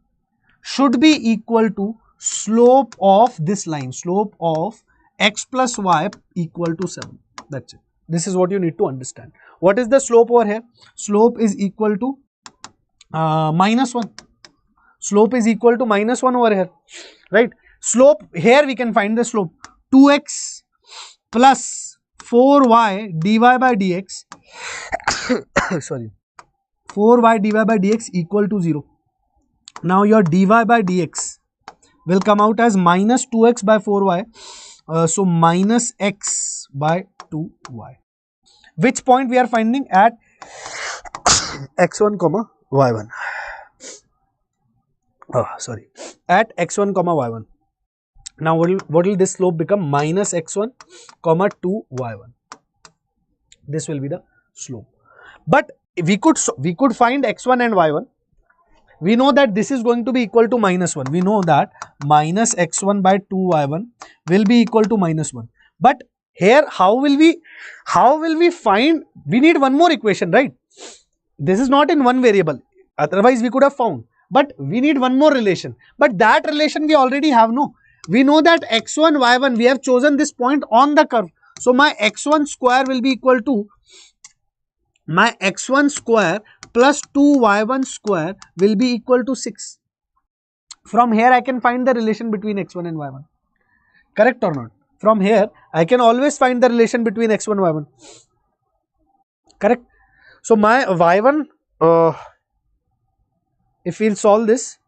should be equal to slope of this line, slope of x plus y equal to 7. That's it. This is what you need to understand. What is the slope over here? Slope is equal to minus 1. Slope is equal to minus 1 over here. Right? Slope, here we can find the slope. 2x plus 4y dy by dx sorry, 4y dy by dx equal to 0. Now your dy by dx will come out as minus 2x by 4y. So minus x by 2y. Which point we are finding? At x1 comma y1. At x1 comma y1. Now what will this slope become? Minus x1 comma 2y1. This will be the slope. But we could find x1 and y1. We know that this is going to be equal to minus 1. We know that minus x1 by 2y1 will be equal to minus 1. But here how will we find? We need one more equation, right? This is not in one variable. Otherwise we could have found. But we need one more relation. But that relation we already have, no? We know that x1, y1, we have chosen this point on the curve. So my x1 square will be equal to, my x1 square plus 2y1 square will be equal to 6. From here I can find the relation between x1 and y1. Correct or not? From here I can always find the relation between x1 and y1. Correct? So my y1, if we'll solve this,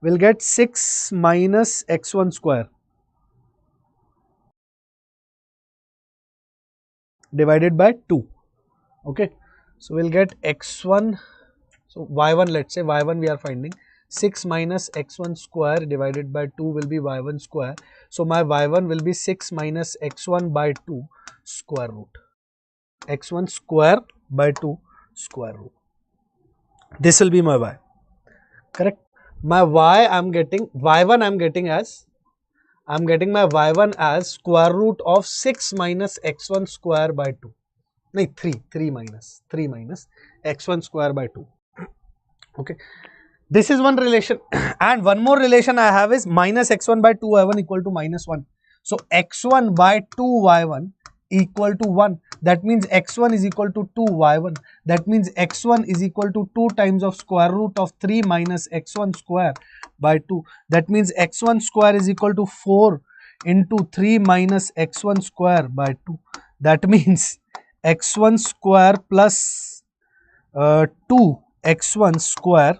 we'll get 6 minus x1 square divided by 2. Okay, so we'll get x1, so y1, let's say y1 we are finding 6 minus x1 square divided by 2 will be y1 square. So my y1 will be 6 minus x1 by 2 square root. X1 square by 2 square root. This will be my y. Correct? My y I am getting, y1 I am getting as, I am getting my y1 as square root of 6 minus x1 square by 2. No, 3 minus x1 square by 2. Okay. This is one relation and one more relation I have is minus x1 by 2y1 equal to minus 1. So x1 by 2y1 equal to 1. That means x1 is equal to 2y1. That means x1 is equal to 2 times of square root of 3 minus x1 square by 2. That means x1 square is equal to 4 into 3 minus x1 square by 2. That means x1 square plus 2 x1 square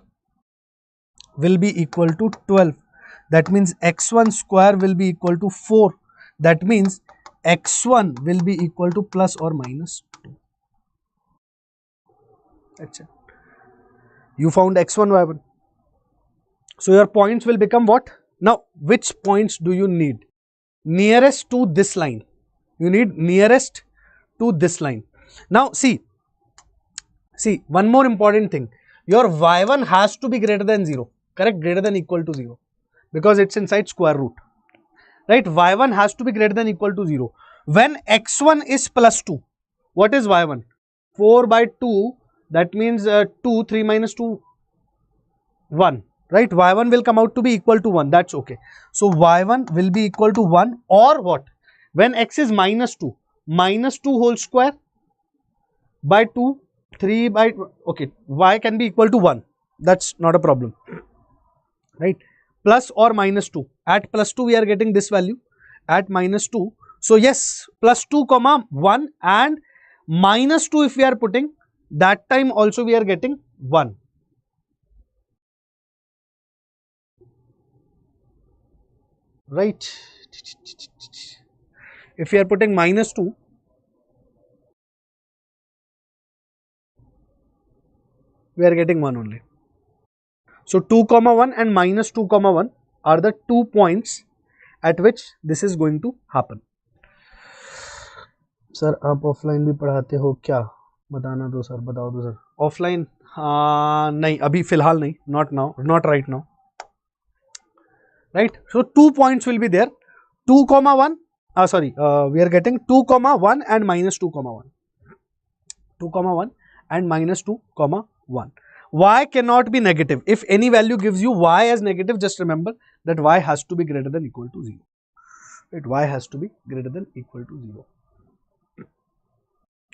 will be equal to 12. That means x1 square will be equal to 4. That means x1 will be equal to plus or minus 2. That's it. You found x1, y1. So your points will become what? Now, which points do you need? Nearest to this line. You need nearest to this line. Now, see, one more important thing. Your y1 has to be greater than 0. Correct? Greater than equal to 0. Because it's inside square root. Right? y1 has to be greater than equal to 0. When x1 is plus 2, what is y1? 4 by 2, that means 2, 3 minus 2, 1. Right? y1 will come out to be equal to 1. That's okay. So, y1 will be equal to 1 or what? When x is minus 2 whole square by 2, 3 by, okay, y can be equal to 1. That's not a problem. Right? Plus or minus 2. At plus 2 we are getting this value, at minus 2. So yes, plus 2 comma 1 and minus 2 if we are putting, that time also we are getting 1. Right? If we are putting minus 2, we are getting 1 only. So 2 comma 1 and minus 2 comma 1 are the 2 points at which this is going to happen. Sir, आप offline भी पढ़ाते हो क्या? बताना दो sir, बताओ दो sir. Offline नहीं, अभी फिलहाल नहीं, not now, not right now. Right? So 2 points will be there. 2 comma 1. We are getting 2 comma 1 and minus 2 comma 1. 2 comma 1 and minus 2 comma 1. Y cannot be negative. If any value gives you y as negative, just remember that y has to be greater than equal to 0. Right? Y has to be greater than equal to 0.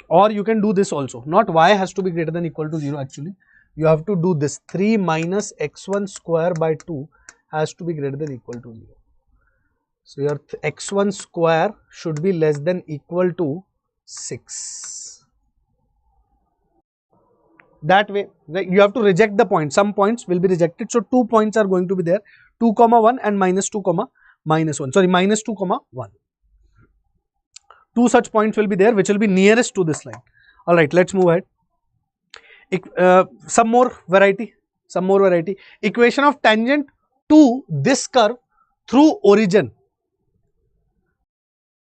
Or you can do this also. Not y has to be greater than equal to 0 actually. You have to do this. 3 minus x1 square by 2 has to be greater than equal to 0. So your x1 square should be less than equal to 6. That way, you have to reject the point. Some points will be rejected. So 2 points are going to be there. 2 comma 1 and minus 2 comma minus 1. Sorry, minus 2 comma 1. 2 such points will be there which will be nearest to this line. Alright, let's move ahead. Some more variety. Equation of tangent to this curve through origin.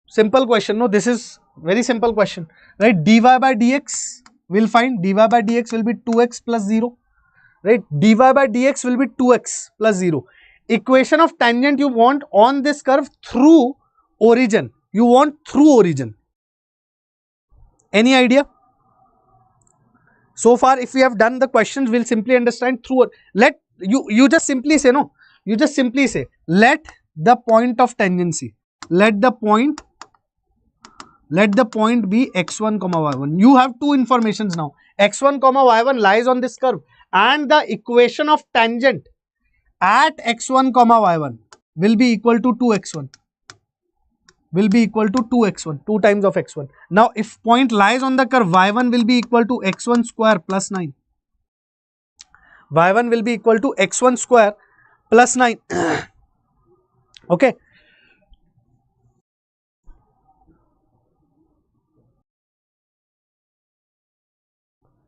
Simple question. No, this is very simple question. Right? Dy by dx. We'll find dy by dx will be 2x plus 0. Right? Dy by dx will be 2x plus 0. Equation of tangent you want on this curve through origin. You want through origin. Any idea? So far, if we have done the questions, we'll simply understand through. You just simply say no. You just simply say let the point of tangency. Let the point be x1 comma y1. You have two informations now. x1 comma y1 lies on this curve and the equation of tangent at x1 comma y1 will be equal to 2x1. Will be equal to 2x1, 2 times of x1. Now, if point lies on the curve, y1 will be equal to x1 square plus 9. y1 will be equal to x1 square plus 9. Okay.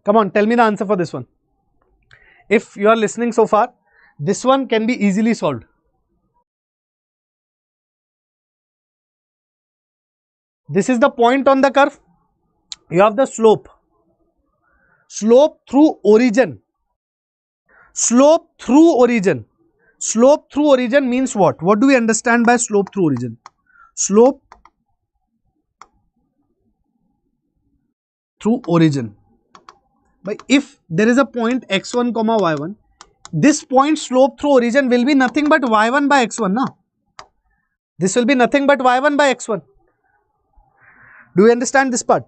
Come on, tell me the answer for this one. If you are listening so far, this one can be easily solved. This is the point on the curve. You have the slope. Slope through origin. Slope through origin. Slope through origin means what? What do we understand by slope through origin? Slope through origin. But if there is a point x1 comma y1 this point slope through origin will be nothing but y1 by x1 now. This will be nothing but y1 by x1. Do you understand this part?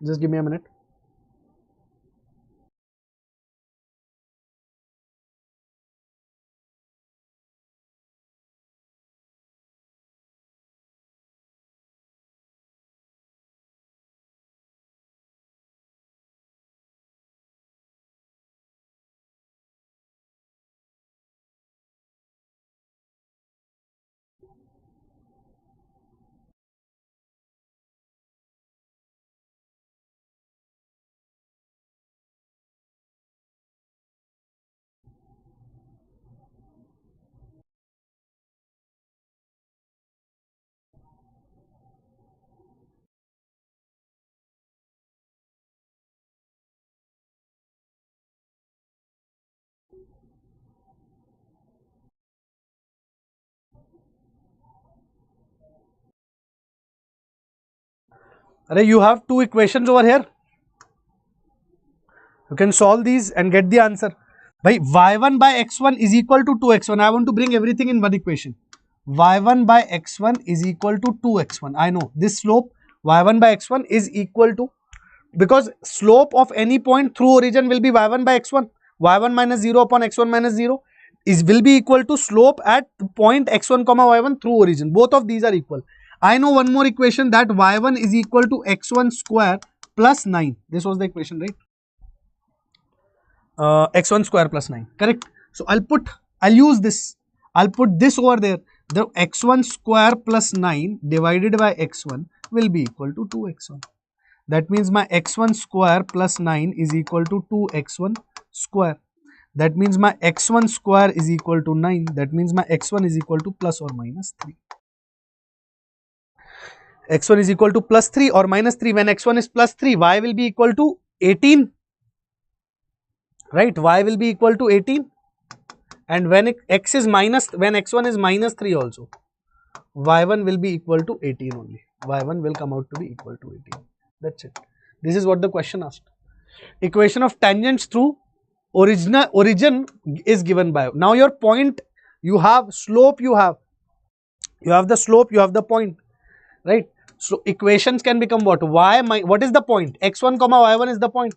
Just give me a minute. You have two equations over here. You can solve these and get the answer. By y1 by x1 is equal to 2x1. I want to bring everything in one equation. y1 by x1 is equal to 2x1. I know this slope y1 by x1 is equal to, because slope of any point through origin will be y1 by x1. y1 minus 0 upon x1 minus 0 will be equal to slope at point x1 comma y1 through origin. Both of these are equal. I know one more equation, that y1 is equal to x1 square plus 9. This was the equation, right? X1 square plus 9, correct? So I'll use this. I'll put this over there. The x1 square plus 9 divided by x1 will be equal to 2x1. That means my x1 square plus 9 is equal to 2x1 square. That means my x1 square is equal to 9. That means my x1 is equal to plus or minus 3. x1 is equal to plus 3 or minus 3. When x1 is plus 3, y will be equal to 18. Right? Y will be equal to 18. And when when x1 is minus 3 also, y1 will be equal to 18 only. y1 will come out to be equal to 18. That's it. This is what the question asked. Equation of tangents through origin is given by. Now your point, you have slope, you have the slope, you have the point, right? So equations can become what? What is the point? x1 comma y1 is the point.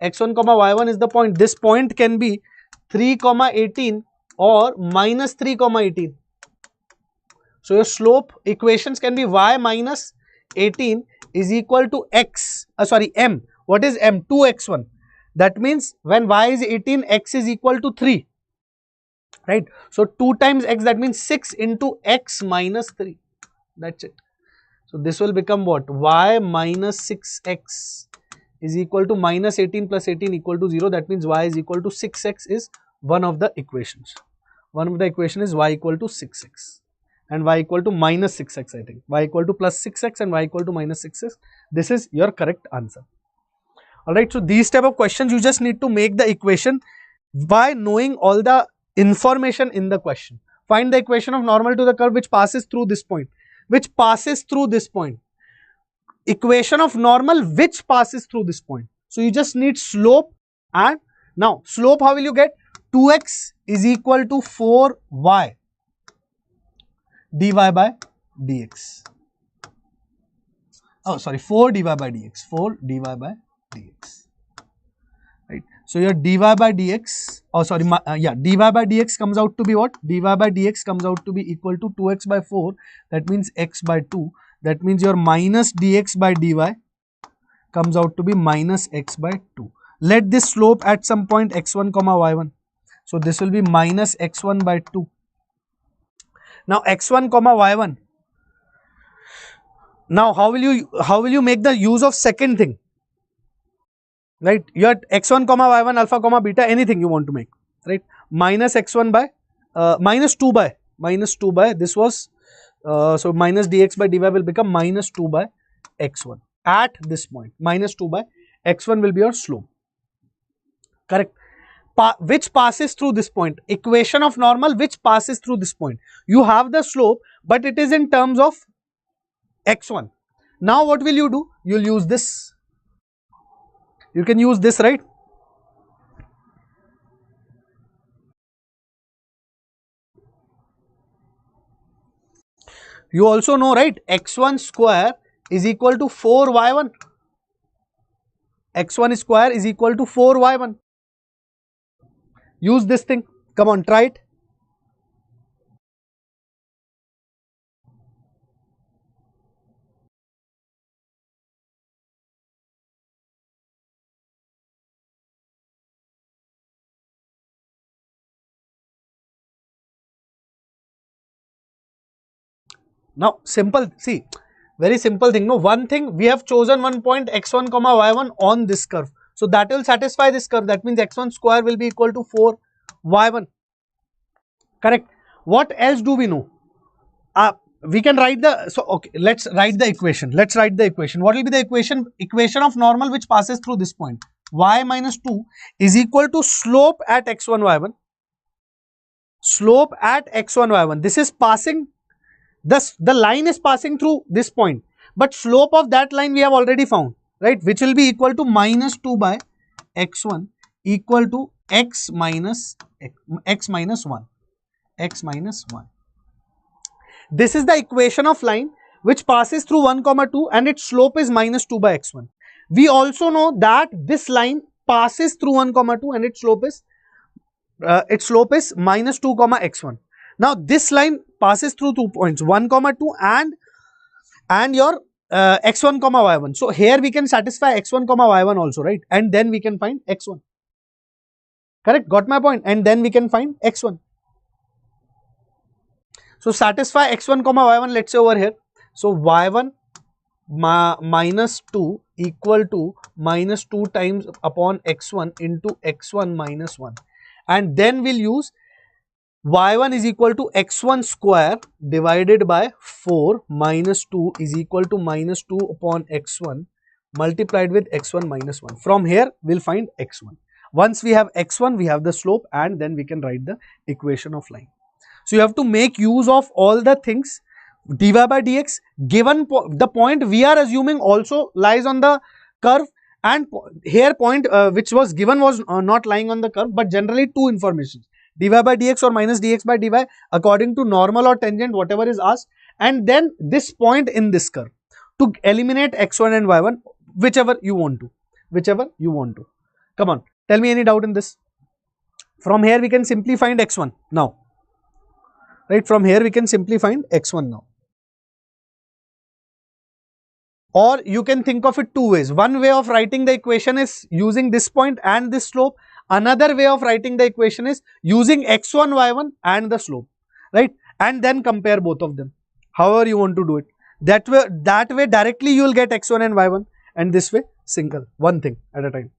x1 comma y1 is the point. This point can be 3 comma 18 or minus 3 comma 18. So your slope equations can be y minus 18 is equal to m. What is m? 2x1. That means when y is 18, x is equal to 3. Right? So 2 times x, that means 6 into x minus 3. That's it. So this will become what? Y minus 6x is equal to minus 18 plus 18 equal to 0. That means y is equal to 6x is one of the equations. One of the equation is y equal to 6x and y equal to minus 6x, I think. Y equal to plus 6x and y equal to minus 6x. This is your correct answer. Alright, so these type of questions you just need to make the equation by knowing all the information in the question. Find the equation of normal to the curve which passes through this point. Which passes through this point. Equation of normal which passes through this point. So you just need slope, and now slope how will you get? 2x is equal to 4y dy by dx. Oh sorry, 4 dy by dx. 4 dy by dx. Right. So your dy by dx, dy by dx comes out to be what? Dy by dx comes out to be equal to 2x by 4. That means x by 2. That means your minus dx by dy comes out to be minus x by 2. Let this slope at some point x1 comma y1. So this will be minus x1 by 2. Now x1 comma y1. Now how will you make the use of second thing? Right? Your x1 comma y1 alpha comma beta, anything you want to make. Right? Minus x1 by minus 2 by this was so minus dx by dy will become minus 2 by x1 at this point. Minus 2 by x1 will be your slope. Correct. Which passes through this point. Equation of normal which passes through this point. You have the slope, but it is in terms of x1. Now what will you do? You'll use this. You can use this, right? You also know, right? x1 square is equal to 4y1. x1 square is equal to 4y1. Use this thing. Come on, try it. Now, simple, see, very simple thing. No, one thing, we have chosen one point x1 comma y1 on this curve. So that will satisfy this curve. That means x1 square will be equal to 4y1. Correct. What else do we know? We can write the, so okay, let's write the equation. Let's write the equation. What will be the equation? Equation of normal which passes through this point. Y minus 2 is equal to slope at x1 y1. Slope at x1 y1. This is passing. Thus, the line is passing through this point, but slope of that line we have already found, right? Which will be equal to minus 2 by x1 equal to x minus 1. X minus 1. This is the equation of line which passes through 1 comma 2 and its slope is minus 2 by x1. We also know that this line passes through 1 comma 2 and its slope is minus 2 comma x1. Now this line passes through 2 points, 1 comma 2 and your x1 comma y1. So here we can satisfy x1 comma y1 also, right? And then we can find x1. Correct? Got my point? And then we can find x1. So satisfy x1 comma y1, let's say over here. So y1 minus 2 equal to minus 2 times upon x1 into x1 minus 1. And then we'll use y1 is equal to x1 square divided by 4 minus 2 is equal to minus 2 upon x1 multiplied with x1 minus 1. From here, we'll find x1. Once we have x1, we have the slope and then we can write the equation of line. So, you have to make use of all the things. Dy by dx given the point we are assuming also lies on the curve, and here point which was given was not lying on the curve, but generally two informations. Dy by dx or minus dx by dy according to normal or tangent, whatever is asked, and then this point in this curve to eliminate x1 and y1, whichever you want to. Come on, tell me any doubt in this. From here we can simply find x1 now, right? From here we can simply find x1 now. Or you can think of it two ways. One way of writing the equation is using this point and this slope. Another way of writing the equation is using x1, y1 and the slope, right? And then compare both of them. However you want to do it. That way directly you will get x1 and y1, and this way single, one thing at a time.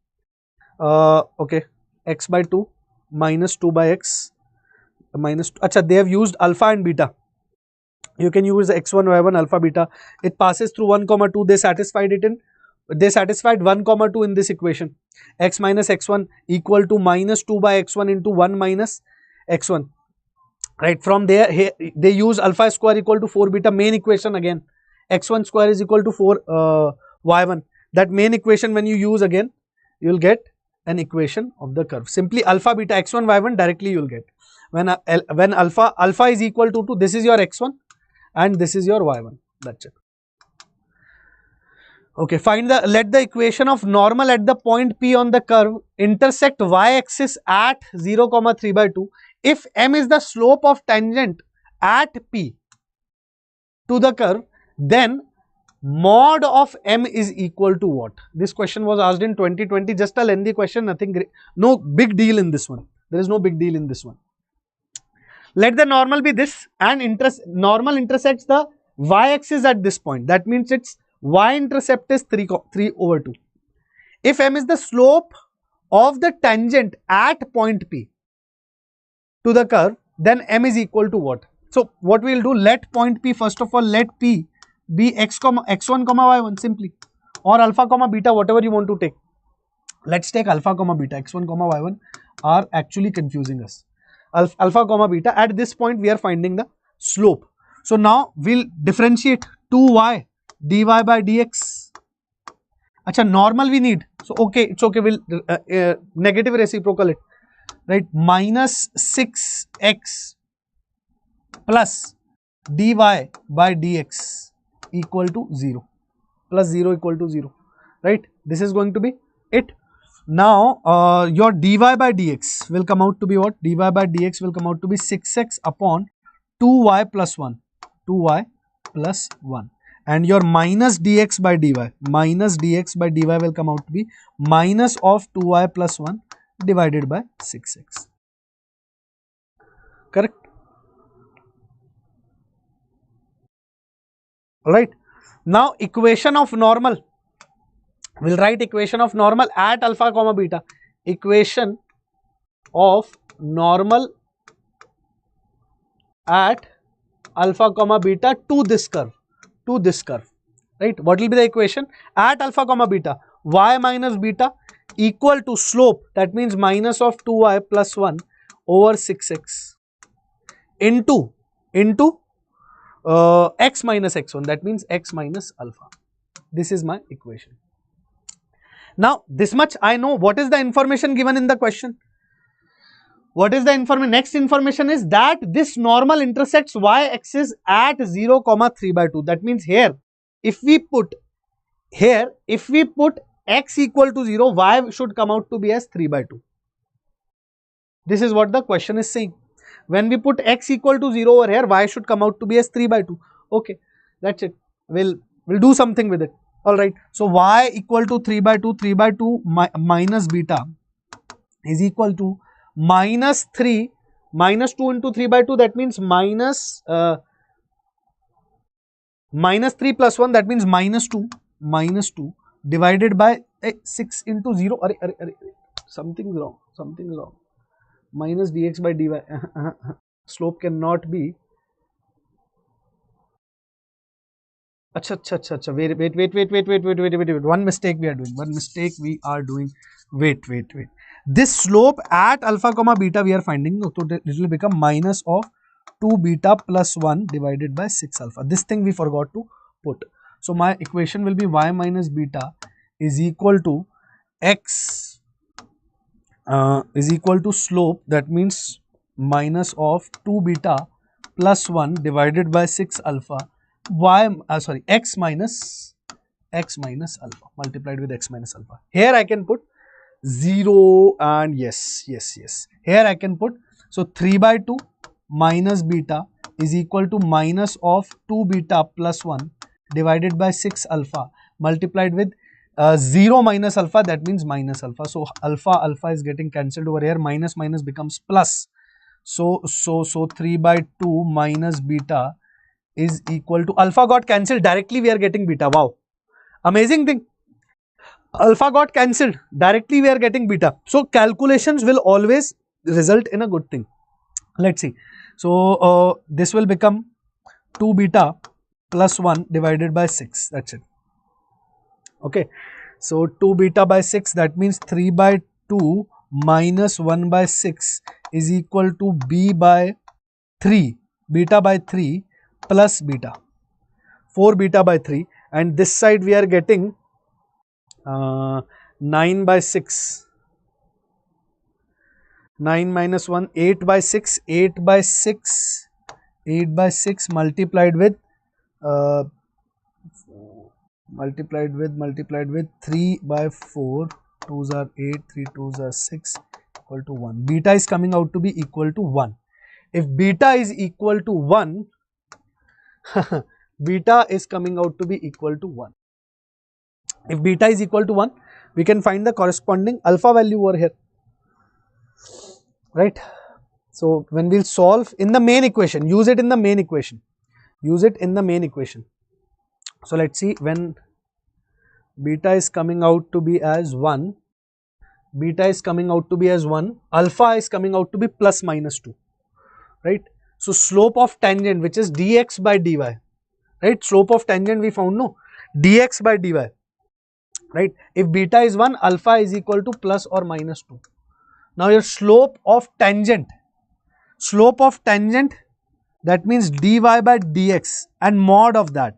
Okay, x by 2 minus 2 by x minus 2. Achha, they have used alpha and beta. You can use x1, y1, alpha, beta. It passes through 1 comma 2. They satisfied 1 comma 2 in this equation. X minus x1 equal to minus 2 by x1 into 1 minus x1. Right, from there here, they use alpha square equal to 4 beta, main equation again. X1 square is equal to 4 y1. That main equation when you use again, you will get an equation of the curve. Simply alpha beta x1 y1 directly you will get. When alpha is equal to 2, this is your x1 and this is your y1. That's it. Okay, let the equation of normal at the point P on the curve intersect y-axis at 0, 3 by 2. If M is the slope of tangent at P to the curve, then mod of M is equal to what? This question was asked in 2020, just a lengthy question, nothing great, no big deal in this one. There is no big deal in this one. Let the normal be this, and normal intersects the y-axis at this point. That means its y-intercept is 3 over 2. If M is the slope of the tangent at point P to the curve, then M is equal to what? So, what we will do, let point P, first of all, let P be x1 comma y1 simply, or alpha comma beta, whatever you want to take. Let's take alpha comma beta. X1 comma y1 are actually confusing us. Alpha comma beta, at this point we are finding the slope. So now we'll differentiate 2y dy by dx. Acha, normal we need. So okay, it's okay, we'll negative reciprocal it, right? Minus 6x plus dy by dx equal to 0, plus 0 equal to 0, right? This is going to be it. Now your dy by dx will come out to be what? Dy by dx will come out to be 6x upon 2y plus 1, 2y plus 1, and your minus dx by dy will come out to be minus of 2y plus 1 divided by 6x. Correct? Alright. Now equation of normal. We'll write equation of normal at alpha comma beta. Equation of normal at alpha comma beta to this curve. Right? What will be the equation? At alpha comma beta, y minus beta equal to slope, that means minus of 2y plus 1 over 6x into x minus x1, that means x minus alpha. This is my equation. Now this much I know. What is the information given in the question? What is the information? Next information is that this normal intersects y-axis at 0, 3 by 2. That means here, if we put x equal to 0, y should come out to be as 3 by 2. This is what the question is saying. When we put x equal to 0 over here, y should come out to be as 3 by 2. Okay, that's it. We'll do something with it. Alright, so y equal to 3 by 2, 3 by 2 minus beta is equal to minus 3, minus 2 into 3 by 2, that means minus 3 plus 1, that means minus 2 divided by 6 into 0, something's wrong, minus dx by dy, slope cannot be, acha, wait, one mistake we are doing, wait, this slope at alpha comma beta we are finding, so it will become minus of 2 beta plus 1 divided by 6 alpha. This thing we forgot to put. So my equation will be y minus beta is equal to x is equal to slope, that means minus of 2 beta plus 1 divided by 6 alpha, x minus alpha multiplied with x minus alpha. Here I can put 0 and yes. Here I can put, so 3 by 2 minus beta is equal to minus of 2 beta plus 1 divided by 6 alpha multiplied with 0 minus alpha, that means minus alpha. So alpha is getting cancelled over here, minus becomes plus. So 3 by 2 minus beta is equal to, alpha got cancelled, directly we are getting beta. Wow, amazing thing. Alpha got cancelled, directly we are getting beta. So calculations will always result in a good thing. Let's see. So this will become 2 beta plus 1 divided by 6, that's it. Okay, so 2 beta by 6, that means 3 by 2 minus 1 by 6 is equal to beta by 3 plus beta, 4 beta by 3, and this side we are getting 9 by 6, 9 minus 1, 8 by 6, 8 by 6 multiplied with 3 by 4, 2s are 8, 3 2s are 6, equal to 1. Beta is coming out to be equal to 1. If beta is equal to 1, beta is coming out to be equal to 1. If beta is equal to 1, we can find the corresponding alpha value over here, right? So when we'll solve in the main equation, use it in the main equation. So let's see, when beta is coming out to be as 1, alpha is coming out to be plus minus 2, right? So slope of tangent, which is dx by dy, right? Slope of tangent we found, no? Dx by dy, right? If beta is 1, alpha is equal to plus or minus 2. Now your slope of tangent, that means dy by dx, and mod of that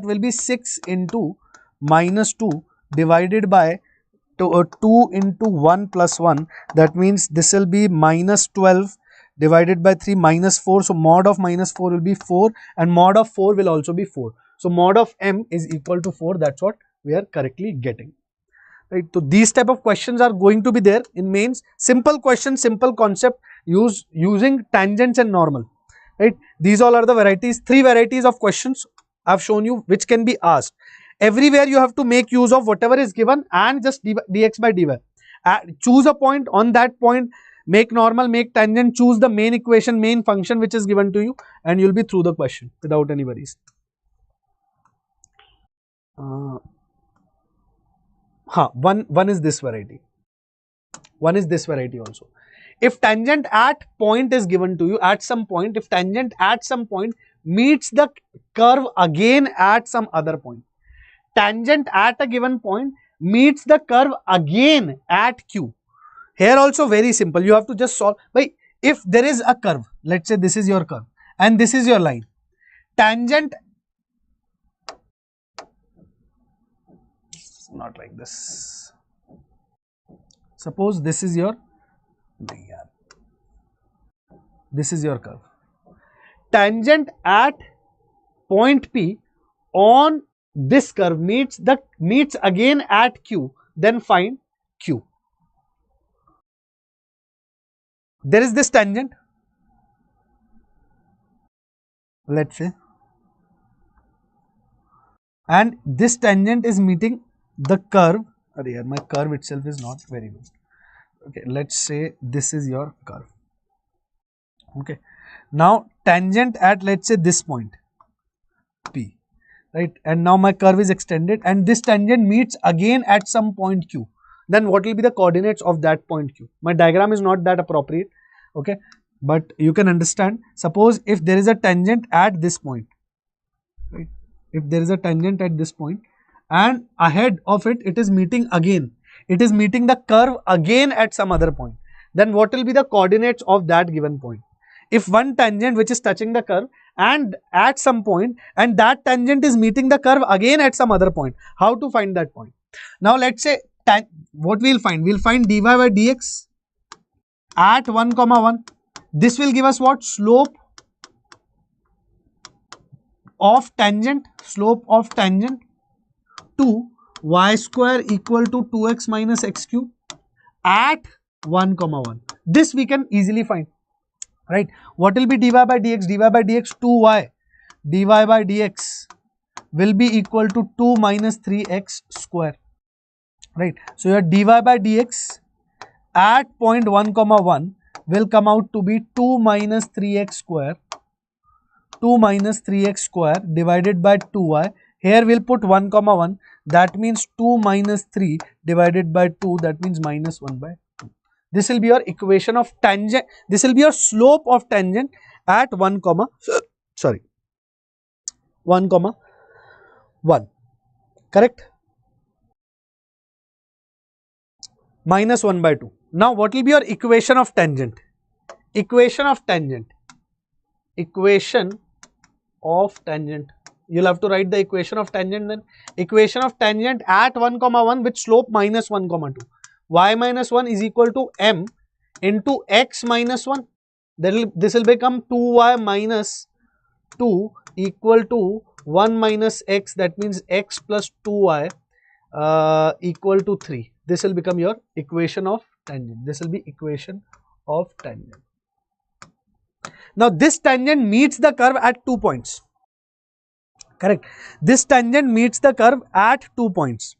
will be 6 into minus 2 divided by 2 into 1 plus 1, that means this will be minus 12 divided by 3 minus 4. So mod of minus 4 will be 4 and mod of 4 will also be 4. So mod of m is equal to 4. That's what we are correctly getting, right? So these type of questions are going to be there in mains. Simple question, simple concept, using tangents and normal, right? These all are the varieties, 3 varieties of questions I've shown you which can be asked. Everywhere you have to make use of whatever is given and just dx by dy. Choose a point, on that point make normal, make tangent, choose the main equation, main function which is given to you, and you'll be through the question without any worries. One is this variety. One is this variety also. If tangent at point is given to you at some point, if tangent at some point meets the curve again at some other point, tangent at a given point meets the curve again at Q. Here also very simple, you have to just solve. By if there is a curve, let's say this is your curve and this is your line, tangent, not like this, suppose this is your, this is your curve, tangent at point P on this curve meets again at Q, then find Q. There is this tangent, let's say, and this tangent is meeting the curve. Here my curve itself is not very good. Okay, let's say this is your curve. Okay, now tangent at, let's say, this point P, right? And now my curve is extended and this tangent meets again at some point Q. Then what will be the coordinates of that point Q? My diagram is not that appropriate, okay, but you can understand. Suppose if there is a tangent at this point, right? If there is a tangent at this point and ahead of it, it is meeting again, it is meeting the curve again at some other point, then what will be the coordinates of that given point? If one tangent which is touching the curve and at some point, and that tangent is meeting the curve again at some other point, how to find that point? Now let's say what we'll find? We'll find dy by dx at 1, 1. This will give us what? Slope of tangent, to y square equal to 2x minus x cube at 1, 1. This we can easily find, right? What will be dy by dx? Dy by dx 2y, dy by dx will be equal to 2 minus 3x square, right? So your dy by dx at point 1, 1 will come out to be 2 minus 3x square, divided by 2y. Here we'll put 1, 1, that means 2 minus 3 divided by 2, that means minus 1 by 2. This will be your equation of tangent, this will be your slope of tangent at 1, 1, correct? Minus 1 by 2. Now what will be your equation of tangent? Equation of tangent. You'll have to write the equation of tangent then. Equation of tangent at 1, 1 with slope minus 1, 2. Y minus 1 is equal to m into x minus 1. This will become 2y minus 2 equal to 1 minus x, that means x plus 2y equal to 3. This will become your equation of tangent. This will be equation of tangent. Now this tangent meets the curve at 2 points. Correct. This tangent meets the curve at 2 points.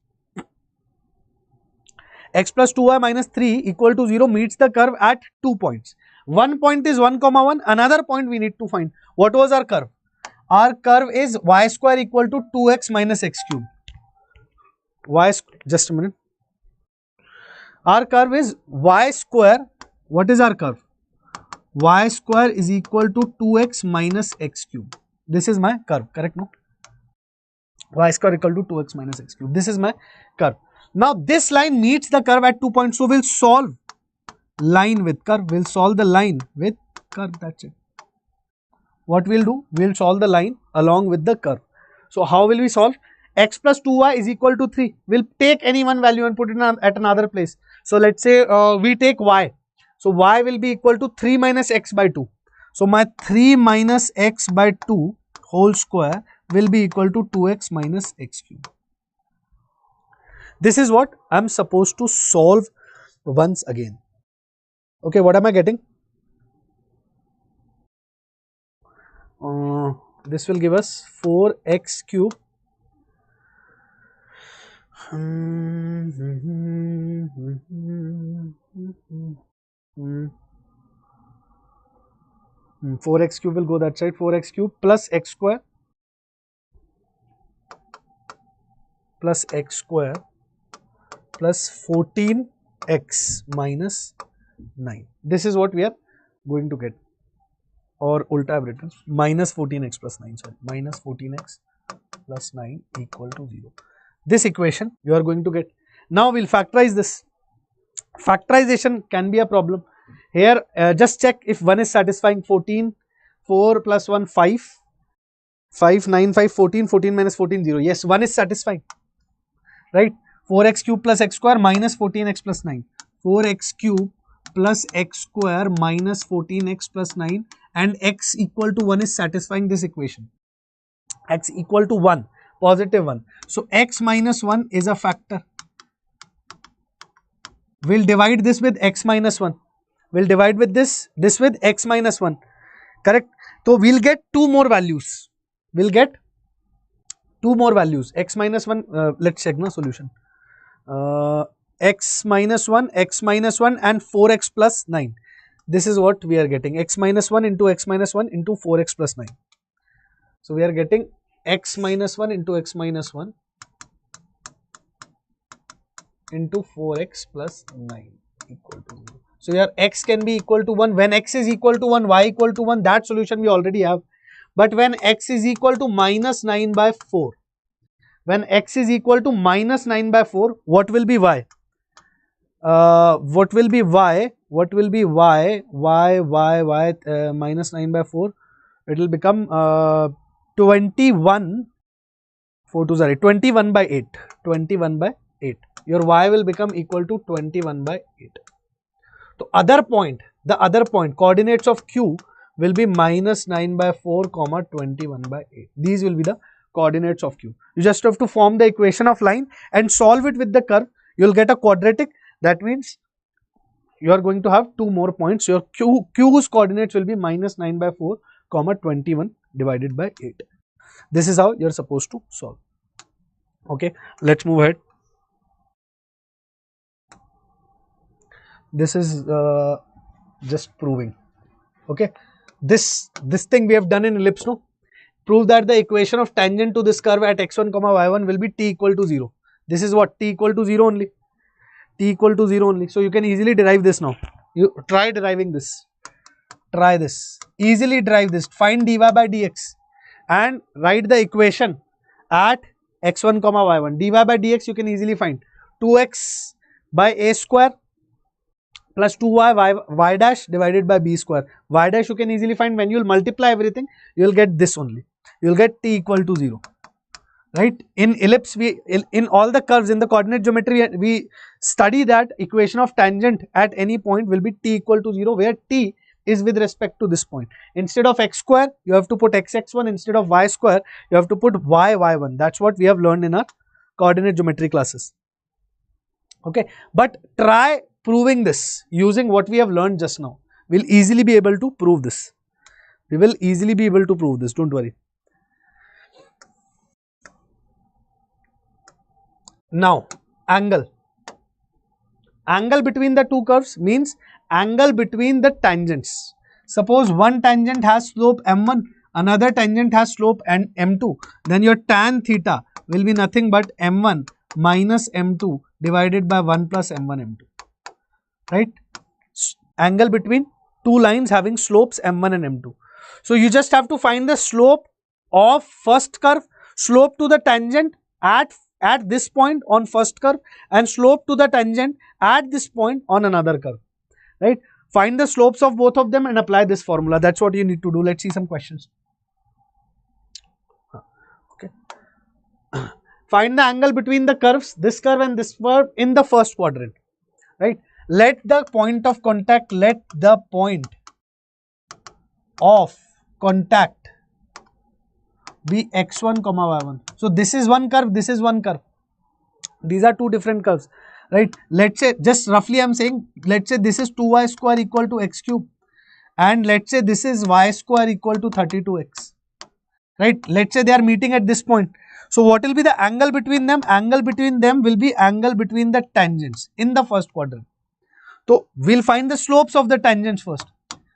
X plus 2y minus 3 equal to 0 meets the curve at 2 points. One point is 1, 1. Another point we need to find. What was our curve? Our curve is y square equal to 2x minus x cube. Just a minute. Our curve is y square. What is our curve? Y square is equal to 2x minus x cube. This is my curve, correct? No? Y square equal to 2x minus x cube. This is my curve. Now this line meets the curve at 2 points. So we'll solve line with curve. We'll solve the line with curve. That's it. What we'll do? We'll solve the line along with the curve. So how will we solve? X plus 2y is equal to 3. We'll take any one value and put it at another place. So let's say we take y. So y will be equal to 3 minus x by 2. So my 3 minus x by 2 whole square will be equal to 2x minus x cube. This is what I am supposed to solve once again. Okay, what am I getting? This will give us 4x cube 4x cube will go that side. 4x cube plus x square plus x square plus 14x minus 9. This is what we are going to get, or ulta I have written minus 14x plus 9, sorry, minus 14x plus 9 equal to 0. This equation you are going to get. Now we'll factorize this. Factorization can be a problem. Here just check if 1 is satisfying. 14, 4 plus 1, 5, 5, 9, 5, 14, 14 minus 14, 0. Yes, 1 is satisfying, right? 4x cube plus x square minus 14x plus 9. 4x cube plus x square minus 14x plus 9 and x equal to 1 is satisfying this equation. X equal to 1, positive 1. So x minus 1 is a factor. We'll divide this with x minus 1. We'll divide with this with x minus 1. Correct? So we'll get two more values. We'll get two more values. X minus 1, let's check the solution. X minus 1 and 4x plus 9. This is what we are getting. X minus 1 into x minus 1 into 4x plus 9. So we are getting x minus 1 into x minus 1 into 4x plus 9 equal to 0. So here x can be equal to 1. When x is equal to 1, y equal to 1, that solution we already have. But when x is equal to minus 9 by 4, when x is equal to minus 9 by 4, what will be y? What will be y? What will be y? Minus 9 by 4, it will become 21, 4 2 sorry, 21 by 8. 21 by 8. Your y will become equal to 21 by 8. So the other point, coordinates of q will be minus 9 by 4, 21 by 8. These will be the coordinates of q. You just have to form the equation of line and solve it with the curve. You will get a quadratic. That means you are going to have two more points. Your q's coordinates will be minus 9 by 4, 21 divided by 8. This is how you are supposed to solve. Okay, let's move ahead. This is just proving. Okay, this thing we have done in ellipse, no? Prove that the equation of tangent to this curve at x1 comma y1 will be t equal to 0. This is what? T equal to 0 only. T equal to 0 only. So you can easily derive this now. You try deriving this. Try this. Easily derive this. Find dy by dx and write the equation at x1 comma y1. dy by dx you can easily find 2x by a square plus 2y y dash divided by b square. Y dash you can easily find. When you will multiply everything, you will get this only. You will get t equal to 0. Right? In ellipse, in all the curves in the coordinate geometry, we study that equation of tangent at any point will be t equal to 0, where t is with respect to this point. Instead of x square, you have to put x1. Instead of y square, you have to put y1. That's what we have learned in our coordinate geometry classes. Okay, but try proving this using what we have learned just now. We'll easily be able to prove this. We will easily be able to prove this. Don't worry. Now, angle. Angle between the two curves means angle between the tangents. Suppose one tangent has slope m1, another tangent has slope and m2. Then your tan theta will be nothing but m1 minus m2 divided by 1 plus m1 m2. Right? Angle between two lines having slopes m1 and m2. So you just have to find the slope of first curve, slope to the tangent at this point on first curve, and slope to the tangent at this point on another curve, right? Find the slopes of both of them and apply this formula. That's what you need to do. Let's see some questions. Okay. Find the angle between the curves, this curve and this curve, in the first quadrant, right? Let the point of contact be x1 comma y1. So this is one curve, this is one curve. These are two different curves, right? Let's say, just roughly I'm saying, let's say this is 2y square equal to x cube, and let's say this is y square equal to 32x, right? Let's say they are meeting at this point. So what will be the angle between them? Angle between them will be angle between the tangents in the first quadrant. So we'll find the slopes of the tangents first.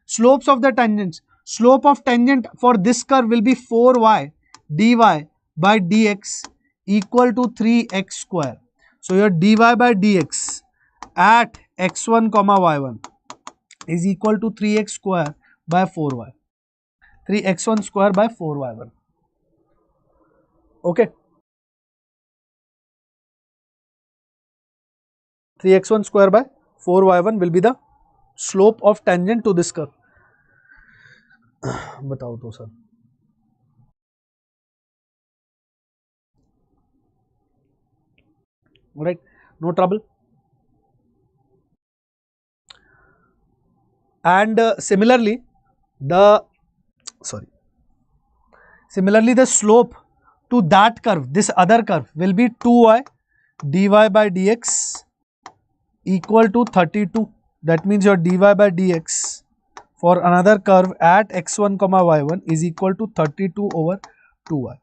Slopes of the tangents. Slope of tangent for this curve will be 4y dy by dx equal to 3x square. So your dy by dx at x1 comma y1 is equal to 3x square by 4y. 3x1 square by 4y1. Okay. 3x1 square by 4y1 will be the slope of tangent to this curve. बताओ तो sir. Alright, no trouble. And similarly the slope to that curve, this other curve, will be 2y dy by dx equal to 32. That means your dy by dx for another curve at x1 comma y1 is equal to 32 over 2y.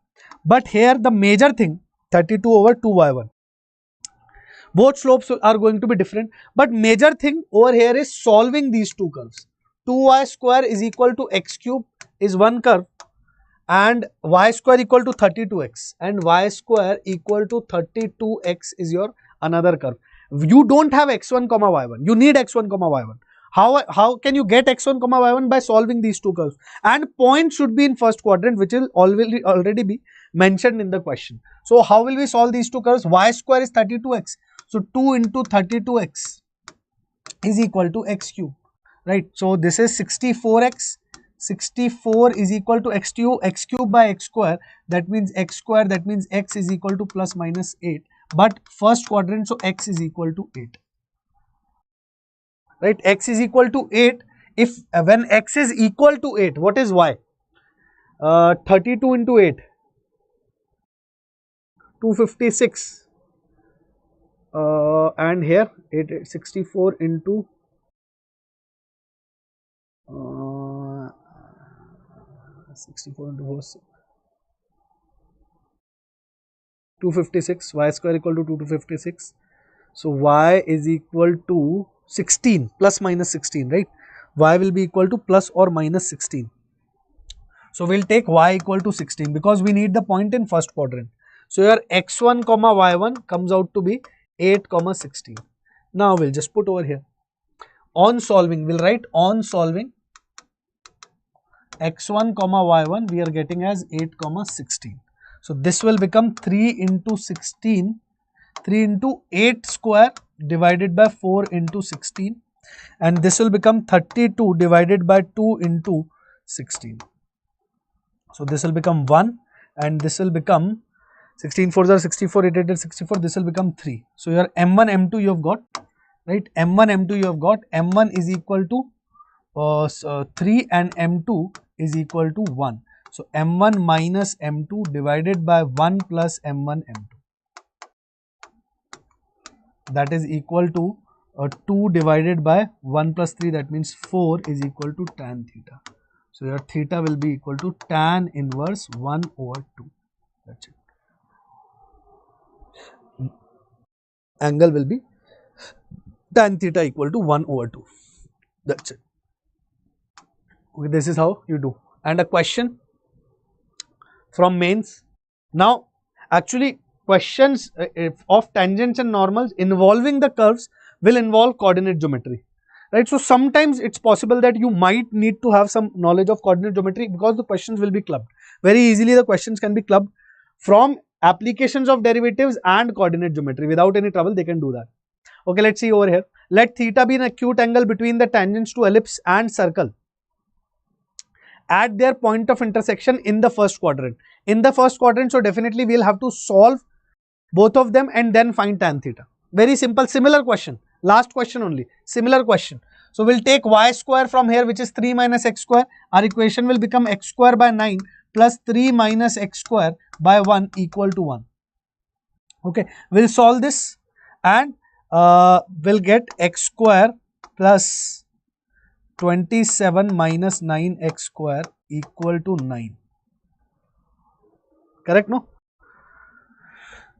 But here the major thing, 32 over 2y1. Both slopes are going to be different, but major thing over here is solving these two curves. 2y square is equal to x cube is one curve, and y square equal to 32x, and y square equal to 32x is your another curve. You don't have x1 comma y1, you need x1 comma y1. How can you get x1 comma y1? By solving these two curves, and point should be in first quadrant, which will already be mentioned in the question. So how will we solve these two curves? Y square is 32x, so 2 into 32x is equal to x cube, right? So this is 64x. 64 is equal to x cube by x square, that means x square, that means x is equal to plus minus 8, but first quadrant, so x is equal to 8, right? X is equal to 8. If when x is equal to 8, what is y? 32 into 8, 256, and here 64 into 64 into 4, 256, y square equal to 256. So y is equal to 16 plus minus 16, right? Y will be equal to plus or minus 16. So we'll take y equal to 16 because we need the point in first quadrant. So your x1 comma y1 comes out to be 8 comma 16. Now we'll just put over here. On solving, we'll write on solving x1 comma y1 we are getting as 8 comma 16. So this will become 3 into 16, 3 into 8 square divided by 4 into 16, and this will become 32 divided by 2 into 16. So this will become 1, and this will become 16 4s are 64, 8 8 is 64, this will become 3. So your m1 m2 you have got, right? M1 m2 you have got, m1 is equal to 3 and m2 is equal to 1. So m1 minus m2 divided by 1 plus m1 m2, that is equal to 2 divided by 1 plus 3, that means 4 is equal to tan theta. So your theta will be equal to tan inverse 1 over 2. That's it. Angle will be tan theta equal to 1 over 2. That's it. Okay, this is how you do. And a question from mains. Now actually questions of tangents and normals involving the curves will involve coordinate geometry, right? So sometimes it's possible that you might need to have some knowledge of coordinate geometry because the questions will be clubbed. Very easily the questions can be clubbed from applications of derivatives and coordinate geometry. Without any trouble they can do that. Okay, let's see over here. Let theta be an acute angle between the tangents to ellipse and circle at their point of intersection in the first quadrant. In the first quadrant, so definitely we'll have to solve both of them and then find tan theta. Very simple, similar question. Last question only, similar question. So we'll take y square from here, which is 3 minus x square. Our equation will become x square by 9 plus 3 minus x square by 1 equal to 1. Okay, we'll solve this and we'll get x square plus 27 minus 9x square equal to 9. Correct, no?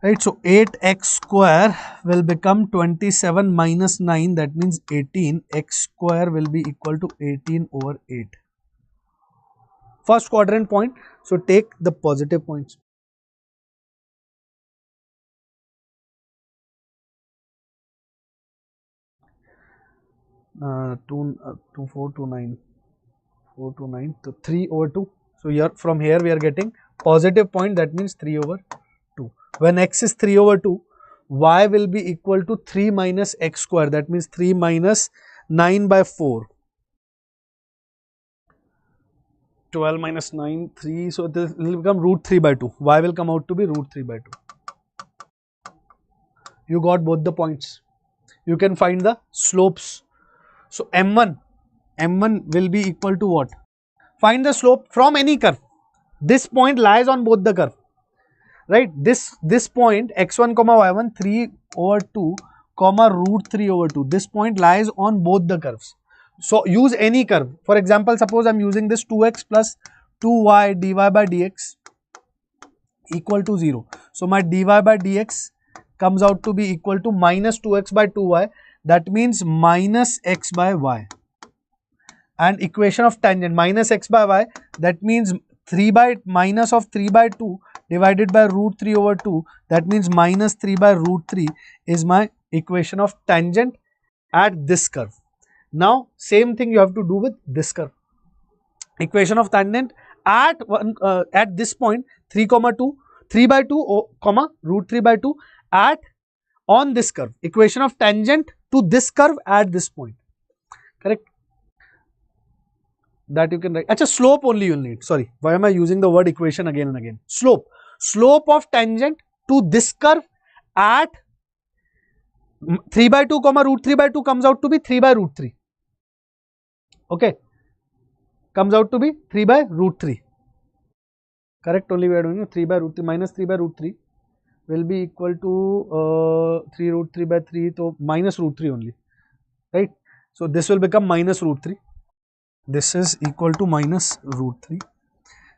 Right, so 8x square will become 27 minus 9, that means 18. X square will be equal to 18 over 8. First quadrant point, so take the positive points. 4 to 9, so 3 over 2. So here from here we are getting positive point, that means 3 over 2. When x is 3 over 2, y will be equal to 3 minus x square, that means 3 minus 9 by 4. 12 minus 9, 3, so this will become root 3 by 2. Y will come out to be root 3 by 2. You got both the points. You can find the slopes. So M1 will be equal to what? Find the slope from any curve. This point lies on both the curve, right? This point x1 comma y1 3 over 2 comma root 3 over 2. This point lies on both the curves. So use any curve. For example, suppose I am using this 2x plus 2y dy by dx equal to 0. So my dy by dx comes out to be equal to minus 2x by 2y. That means minus x by y. And equation of tangent minus x by y, that means 3 by minus of 3 by 2 divided by root 3 over 2, that means minus 3 by root 3 is my equation of tangent at this curve. Now same thing you have to do with this curve. Equation of tangent at this point 3 comma 2, 3 by 2 comma root 3 by 2 on this curve. Equation of tangent to this curve at this point. Correct? That you can write. Achha, slope only you will need. Sorry, why am I using the word equation again and again? Slope. Slope of tangent to this curve at 3 by 2 comma root 3 by 2 comes out to be 3 by root 3. Okay. Comes out to be 3 by root 3. Correct? Only we are doing 3 by root 3 minus 3 by root 3 will be equal to 3 root 3 by 3, so minus root 3 only, right? So this will become minus root 3. This is equal to minus root 3.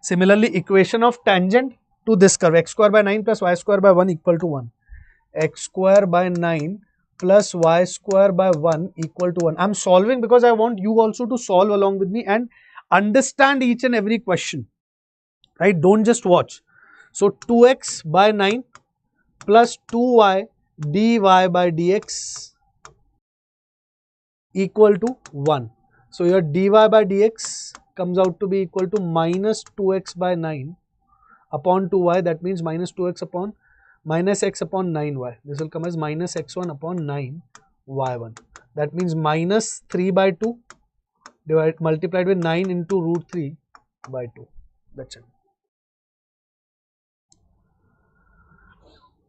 Similarly, equation of tangent to this curve, x square by 9 plus y square by 1 equal to 1. X square by 9 plus y square by 1 equal to 1. I am solving because I want you also to solve along with me and understand each and every question, right? Don't just watch. So 2x by 9 plus 2y dy by dx equal to 1. So your dy by dx comes out to be equal to minus 2x by 9 upon 2y, that means minus 2x upon minus x upon 9y. This will come as minus x1 upon 9y1. That means minus 3 by 2 multiplied with 9 into root 3 by 2. That's it.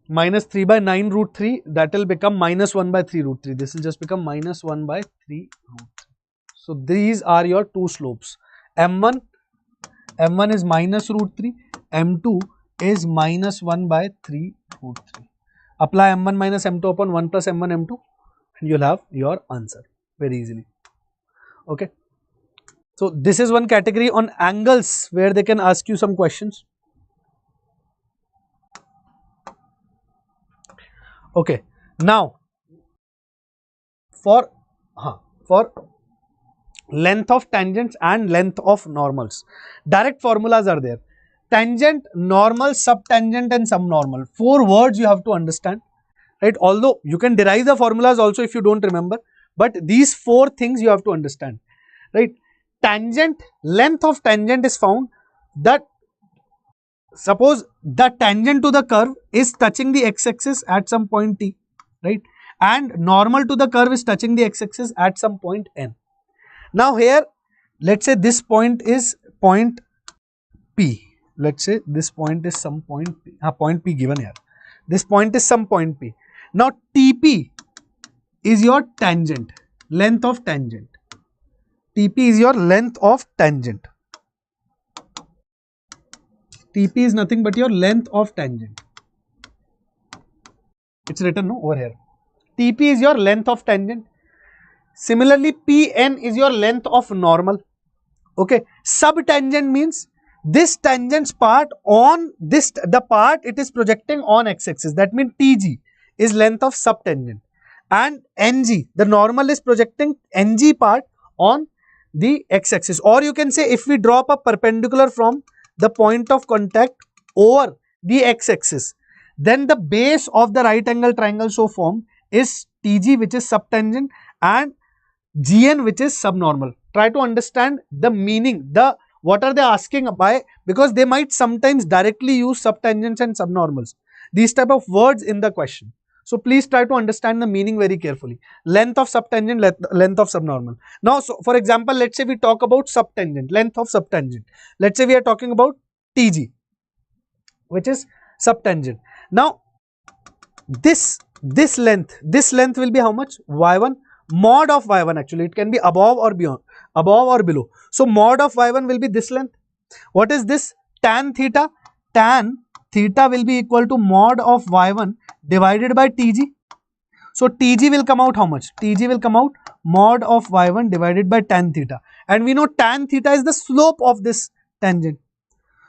Minus 3 by 9 root 3, that will become minus 1 by 3 root 3. This will just become minus 1 by 3 root 3. So these are your two slopes. M1 is minus root 3, M2 is minus 1 by 3 root 3. Apply M1 minus M2 upon 1 plus M1 M2 and you will have your answer very easily. Okay. So this is one category on angles where they can ask you some questions. Okay, now for length of tangents and length of normals, direct formulas are there. Tangent, normal, subtangent and subnormal. 4 words you have to understand, right? Although you can derive the formulas also if you don't remember, but these 4 things you have to understand, right? Tangent, length of tangent is found that suppose the tangent to the curve is touching the x-axis at some point t, right? And normal to the curve is touching the x-axis at some point n. Now here, let's say this point is point P. Let's say this point is some point P. Point P given here. This point is some point P. Now TP is your tangent, length of tangent. TP is your length of tangent. TP is nothing but your length of tangent. It's written no over here. TP is your length of tangent. Similarly, Pn is your length of normal. Okay. Subtangent means this tangent's part on this, the part it is projecting on x-axis. That means Tg is length of subtangent. And Ng, the normal is projecting Ng part on the x-axis. Or you can say if we drop a perpendicular from the point of contact over the x-axis, then the base of the right angle triangle so formed is Tg, which is subtangent, and Gn, which is subnormal. Try to understand the meaning, what are they asking by, because they might sometimes directly use subtangents and subnormals, these type of words in the question. So please try to understand the meaning very carefully. Length of subtangent, length of subnormal. Now, so for example, let's say we talk about subtangent, length of subtangent. Let's say we are talking about Tg, which is subtangent. Now, this length will be how much? Y1, mod of Y1 actually. It can be above or beyond, above or below. So mod of Y1 will be this length. What is this? Tan theta. Tan theta will be equal to mod of Y1 divided by Tg. So Tg will come out how much? Tg will come out mod of Y1 divided by tan theta. And we know tan theta is the slope of this tangent.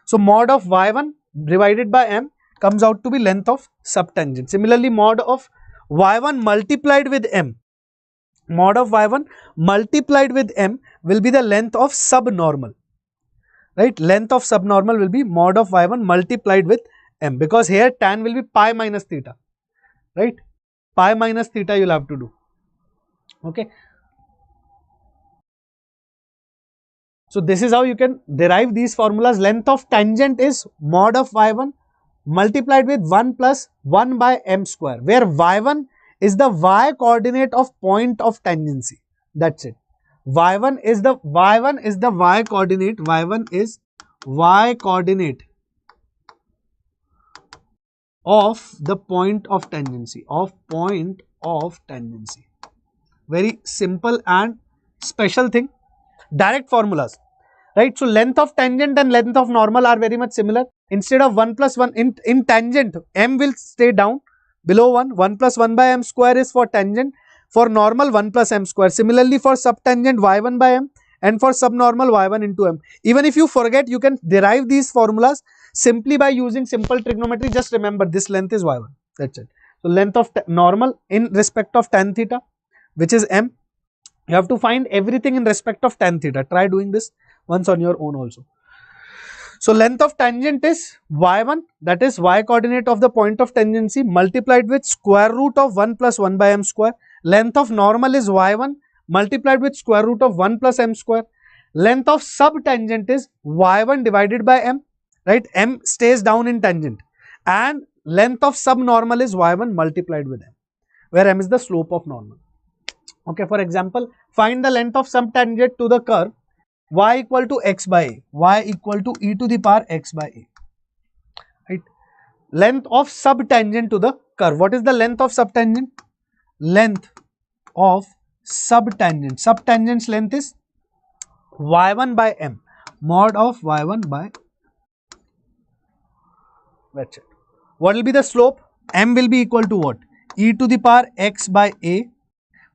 So mod of Y1 divided by m comes out to be length of subtangent. Similarly, mod of Y1 multiplied with m, mod of Y1 multiplied with m will be the length of subnormal, right? Length of subnormal will be mod of Y1 multiplied with m, because here tan will be pi minus theta, right? Pi minus theta you'll have to do, okay? So this is how you can derive these formulas. Length of tangent is mod of Y1 multiplied with 1 plus 1 by m square, where Y1 is the y coordinate of point of tangency. That's it. Y1 is the y coordinate. Y1 is y coordinate of the point of tangency, Very simple and special thing. Direct formulas, right? So length of tangent and length of normal are very much similar. Instead of 1 plus 1 in tangent, m will stay down below 1. 1 plus 1 by m square is for tangent. For normal, 1 plus m square. Similarly, for subtangent, y1 by m, and for subnormal, y1 into m. Even if you forget, you can derive these formulas simply by using simple trigonometry. Just remember this length is y1. That's it. So length of normal in respect of tan theta, which is m. You have to find everything in respect of tan theta. Try doing this once on your own also. So length of tangent is y1, that is y coordinate of the point of tangency, multiplied with square root of 1 plus 1 by m square. Length of normal is y1 multiplied with square root of 1 plus m square. Length of subtangent is y1 divided by m, right? M stays down in tangent. And length of subnormal is y1 multiplied with m, where m is the slope of normal. Okay, for example, find the length of subtangent to the curve y equal to x by a, y equal to e to the power x by a, right? Length of subtangent to the curve. What is the length of subtangent? Length of subtangent. Subtangent's length is y1 by m, mod of y1 by, that's it. What will be the slope? M will be equal to what? E to the power x by a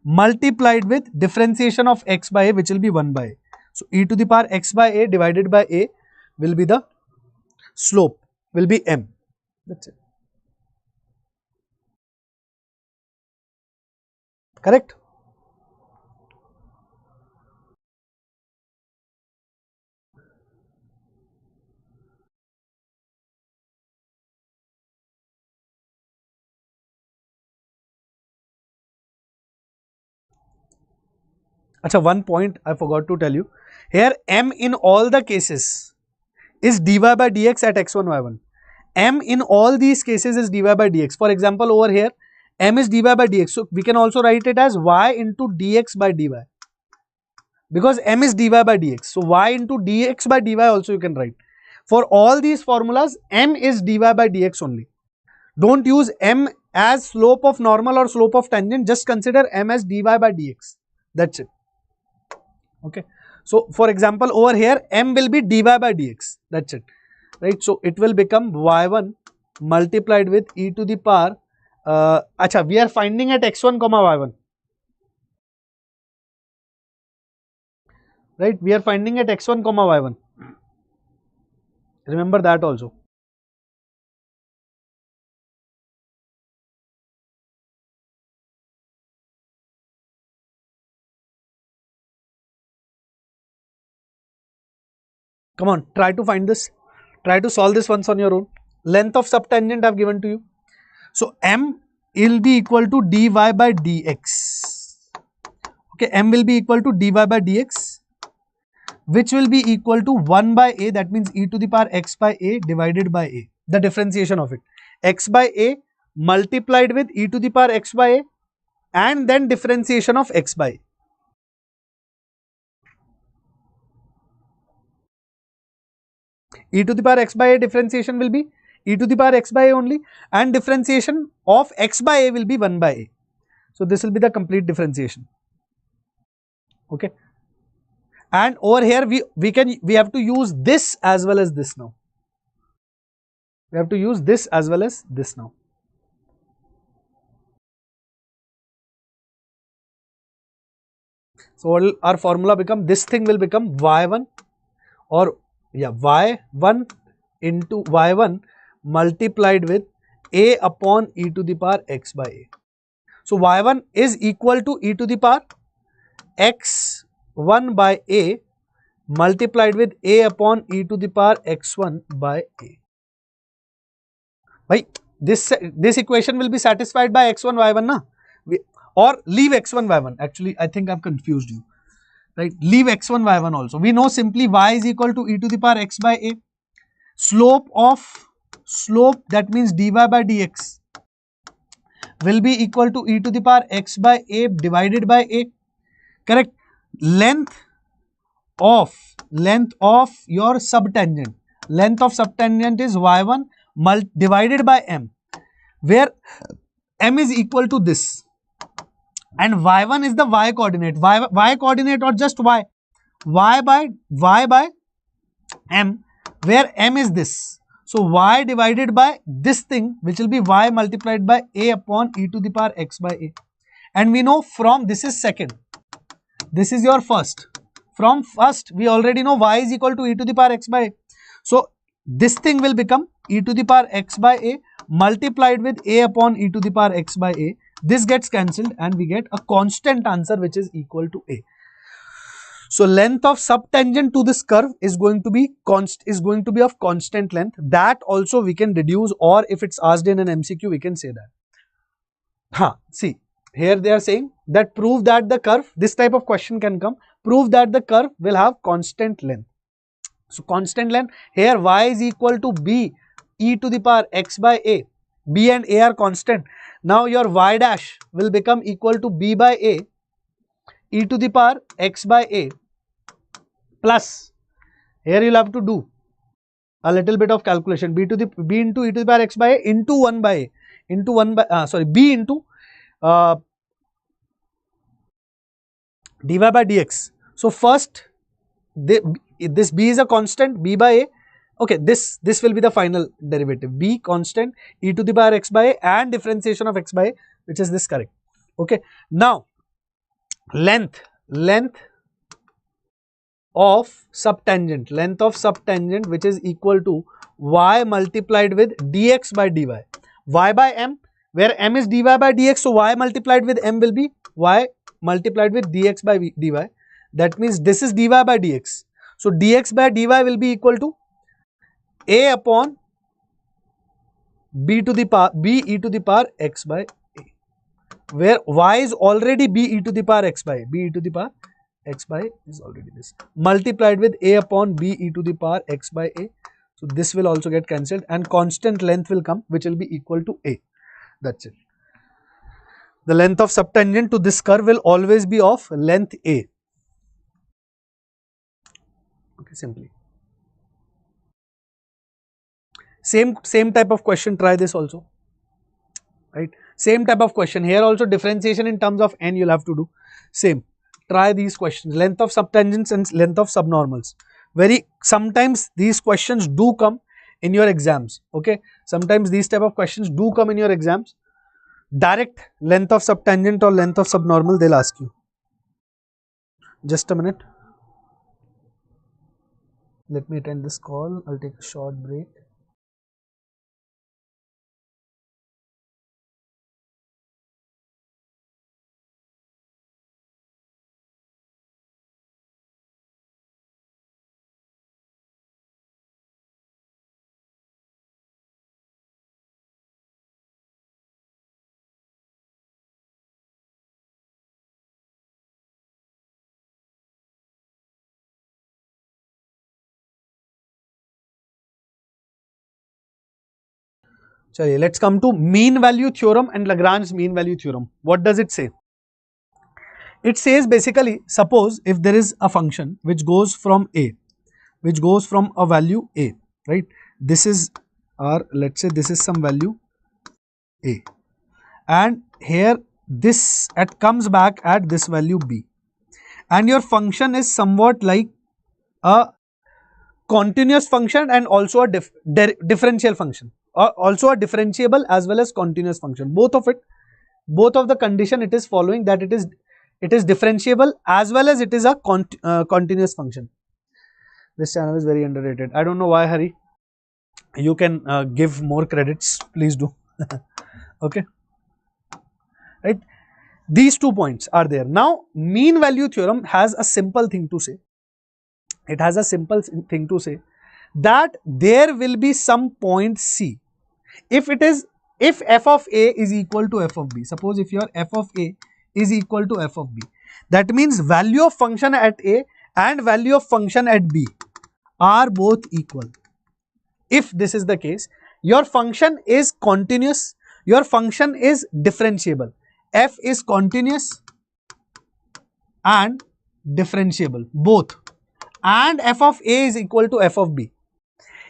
multiplied with differentiation of x by a, which will be 1 by a. So e to the power x by a divided by a will be the slope, will be m. That's it. Correct? Achha, one point I forgot to tell you. Here m in all the cases is dy by dx at x1, y1. M in all these cases is dy by dx. For example, over here, m is dy by dx. So we can also write it as y into dx by dy. Because m is dy by dx. So y into dx by dy also you can write. For all these formulas, m is dy by dx only. Don't use m as slope of normal or slope of tangent. Just consider m as dy by dx. That's it. Okay. So for example, over here, m will be dy by dx. That's it. Right. So it will become y1 multiplied with e to the power. We are finding at x1 comma y1. Right. We are finding at x1 comma y1. Remember that also. Come on, try to find this. Try to solve this once on your own. Length of subtangent I have given to you. So m will be equal to dy by dx. Okay, m will be equal to dy by dx, which will be equal to 1 by a, that means e to the power x by a divided by a, the differentiation of it. X by a multiplied with e to the power x by a and then differentiation of x by a. E to the power x by a differentiation will be e to the power x by a only, and differentiation of x by a will be 1 by a. So this will be the complete differentiation. Okay. And over here we have to use this as well as this now. We have to use this as well as this now. So our formula become, this thing will become y1 or y1 into y1 multiplied with a upon e to the power x by a. So y1 is equal to e to the power x1 by a multiplied with a upon e to the power x1 by a. Right? This equation will be satisfied by x1 y1 na? Or leave x1 y1. Actually, I think I've confused you. Right? Leave x1 y1 also. We know simply y is equal to e to the power x by a. Slope that means dy by dx will be equal to e to the power x by a divided by a. Correct? Length of your subtangent. Length of subtangent is y1 divided by m, where m is equal to this. And y1 is the y coordinate. Y coordinate or just y. Y by m, where m is this. So y divided by this thing, which will be y multiplied by a upon e to the power x by a. And we know from this is second, this is your first. From first, we already know y is equal to e to the power x by a. So this thing will become e to the power x by a multiplied with a upon e to the power x by a. This gets cancelled and we get a constant answer which is equal to a. So length of subtangent to this curve is going to be of constant length. That also we can deduce, or if it's asked in an MCQ, we can say that. See, here they are saying that prove that the curve, this type of question can come, prove that the curve will have constant length. So constant length, here y is equal to b e to the power x by a. B and a are constant. Now your y dash will become equal to b by a e to the power x by a plus, here you'll have to do a little bit of calculation, b into e to the power x by a into 1 by a into 1 by b into dy by dx. So first this b is a constant, b by a. Okay, this will be the final derivative, b constant e to the power x by a and differentiation of x by a, which is this, correct. Okay, now length of subtangent which is equal to y multiplied with dx by dy. Y by m, where m is dy by dx, so y multiplied with m will be y multiplied with dx by dy. That means this is dy by dx. So dx by dy will be equal to a upon b e to the power x by a, where y is already b e to the power x by a, b e to the power x by a is already this, multiplied with a upon b e to the power x by a. So this will also get cancelled and constant length will come, which will be equal to a. That's it. The length of subtangent to this curve will always be of length a. Okay, simply. Same type of question, try this also. Right? Same type of question. Here also differentiation in terms of n you'll have to do. Same. Try these questions. Length of subtangents and length of subnormals. Sometimes these questions do come in your exams. Okay. Sometimes these type of questions do come in your exams. Direct length of subtangent or length of subnormal they'll ask you. Just a minute. Let me attend this call. I'll take a short break. Let's come to mean value theorem and Lagrange's mean value theorem. What does it say? It says basically, suppose if there is a function which goes from a, which goes from a value a, right? This is our, let's say this is some value a, and here this comes back at this value b, and your function is somewhat like a continuous function and also a differential function, or also a differentiable as well as continuous function. Both of the condition it is following, that it is differentiable as well as it is a continuous function. This channel is very underrated. I don't know why, Hari. You can give more credits, please do. Okay, right? These 2 points are there. Now, mean value theorem has a simple thing to say. It has a simple thing to say that there will be some point C. If f of a is equal to f of b, suppose if your f of a is equal to f of b, that means value of function at a and value of function at b are both equal. If this is the case, your function is continuous, your function is differentiable. F is continuous and differentiable both, and f of a is equal to f of b.